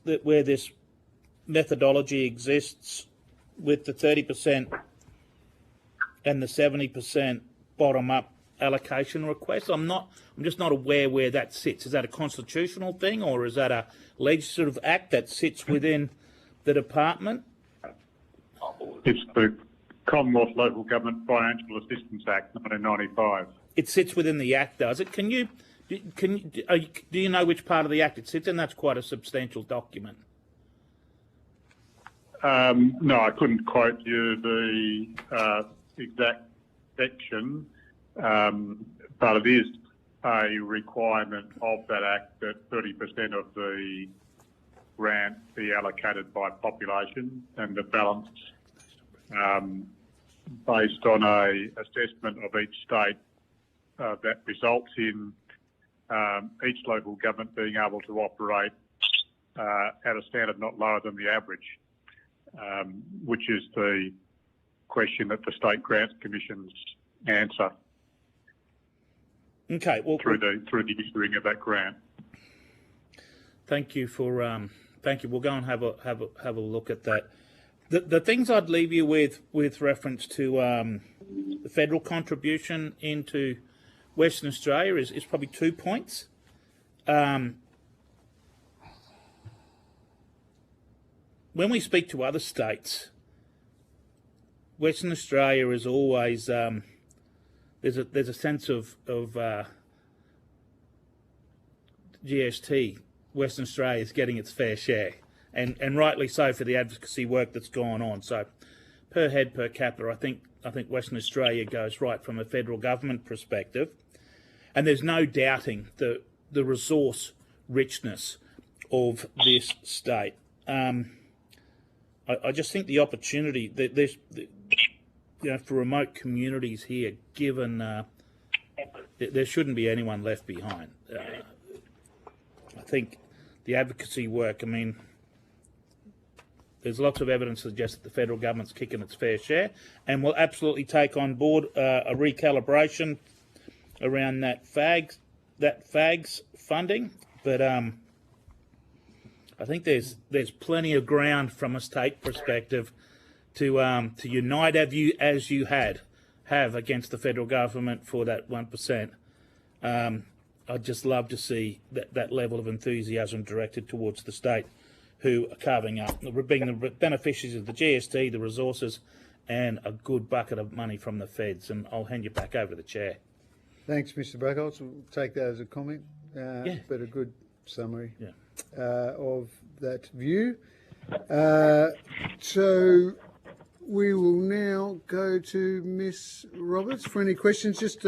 methodology exists with the 30% and the 70% bottom up allocation request? I'm just not aware where that sits. Is that a constitutional thing, or is that a legislative act that sits within the department? It's the Commonwealth Local Government Financial Assistance Act 1995. It sits within the act, does it? Do you know which part of the act it sits in? That's quite a substantial document. No, I couldn't quote you the exact section, but it is a requirement of that act that 30% of the grant be allocated by population, and the balance based on a assessment of each state that results in each local government being able to operate at a standard not lower than the average, which is the question that the State Grants Commissions answer. Okay, well, through the issuing of that grant. Thank you for thank you. We'll go and have a look at that. The things I'd leave you with reference to the federal contribution into Western Australia is probably 2 points. When we speak to other states, Western Australia is always there's a sense of GST. Western Australia is getting its fair share, and rightly so for the advocacy work that's gone on. So, per head per capita, I think Western Australia goes right from a federal government perspective, and there's no doubting the resource richness of this state. I just think the opportunity that there's, for remote communities here, given there shouldn't be anyone left behind. I think the advocacy work, I mean, there's lots of evidence to suggest that the federal government's kicking its fair share, and will absolutely take on board a recalibration around that FAGS funding. But I think there's plenty of ground from a state perspective to unite as you have against the federal government for that 1%. I'd just love to see that level of enthusiasm directed towards the state, who are carving up, being the beneficiaries of the GST, the resources, and a good bucket of money from the feds. And I'll hand you back over to the chair. Thanks, Mr. Buckholz. We'll take that as a comment, but a good summary of that view. So we will now go to Ms. Roberts for any questions. Just,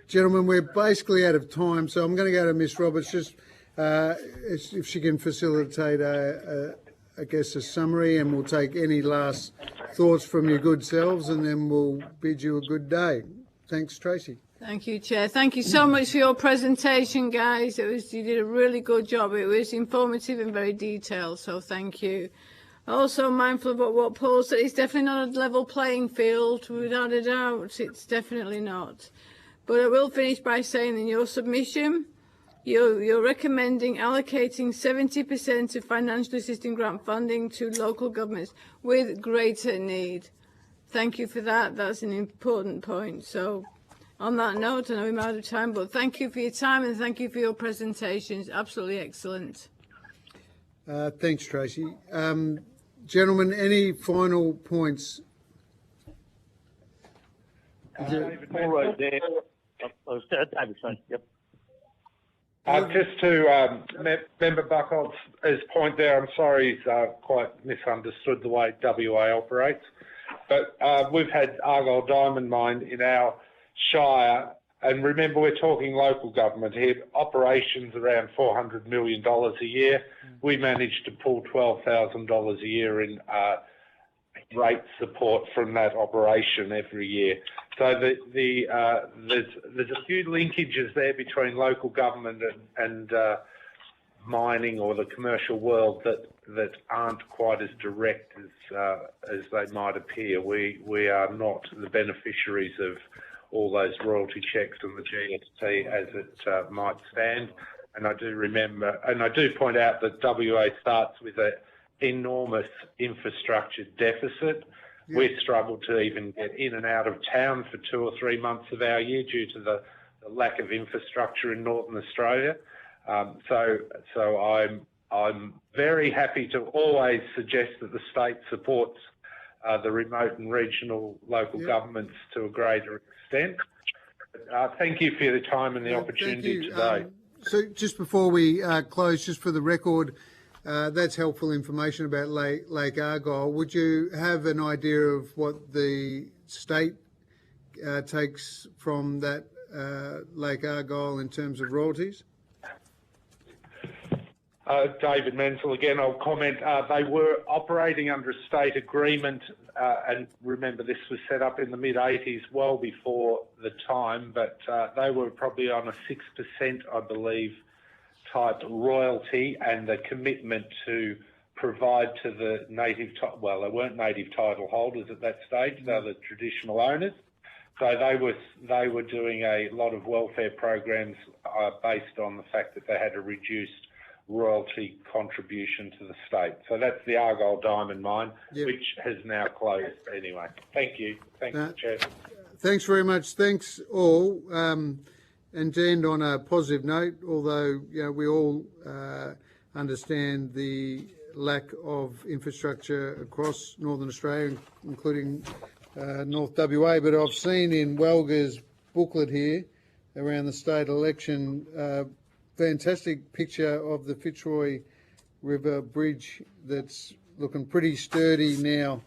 gentlemen, we're basically out of time, so I'm going to go to Ms. Roberts, just if she can facilitate, I guess, a summary, and we'll take any last thoughts from your good selves, and then we'll bid you a good day. Thanks, Tracy. Thank you, Chair. Thank you so much for your presentation, guys. You did a really good job. It was informative and very detailed, so thank you. Also mindful about what Paul said. It's definitely not a level playing field, without a doubt. It's definitely not. But I will finish by saying in your submission, you're recommending allocating 70% of financial assistance grant funding to local governments with greater need. Thank you for that. That's an important point. So on that note, I know we're out of time, but thank you for your time and thank you for your presentations. Absolutely excellent. Thanks, Tracy. Gentlemen, any final points? David, there. David, sorry. Yep. Just to Member Buckholz's point there, I'm sorry he's quite misunderstood the way WA operates, but we've had Argyle Diamond Mine in our shire, and remember we're talking local government here, operations around $400 million a year. We managed to pull $12,000 a year in rate support from that operation every year. So there's a few linkages there between local government and mining or the commercial world that aren't quite as direct as they might appear. We are not the beneficiaries of all those royalty checks and the GST as it might stand. And I do point out that WA starts with an enormous infrastructure deficit. Yeah. We struggle to even get in and out of town for 2 or 3 months of our year due to the lack of infrastructure in Northern Australia. So I'm very happy to always suggest that the state supports the remote and regional local governments to a greater extent. Thank you for your time and the opportunity today. So just before we close, just for the record, that's helpful information about Lake Argyle. Would you have an idea of what the state takes from that Lake Argyle in terms of royalties? David Menzel again, I'll comment. They were operating under a state agreement, and remember this was set up in the mid-80s, well before the time, but they were probably on a 6%, I believe, type royalty, and the commitment to provide to the native, well, they weren't native title holders at that stage, they were the traditional owners. So they were doing a lot of welfare programs based on the fact that they had a reduced royalty contribution to the state. So that's the Argyle Diamond Mine, which has now closed anyway. Thank you. Thank you, Chair. Thanks very much. Thanks all. And to end on a positive note, although we all understand the lack of infrastructure across Northern Australia, including North WA, but I've seen in Welga's booklet here around the state election fantastic picture of the Fitzroy River Bridge that's looking pretty sturdy now,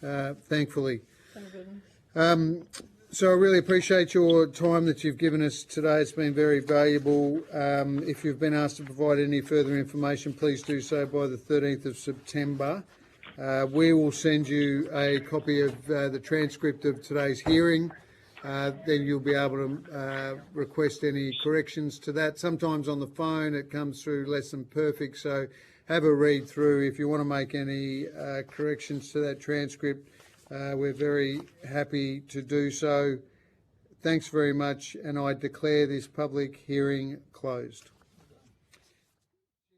thankfully. Thank goodness. So I really appreciate your time that you've given us today. It's been very valuable. If you've been asked to provide any further information, please do so by the 13th of September. We will send you a copy of the transcript of today's hearing. Then you'll be able to request any corrections to that. Sometimes on the phone it comes through less than perfect, so have a read through. If you want to make any corrections to that transcript, we're very happy to do so. Thanks very much, and I declare this public hearing closed.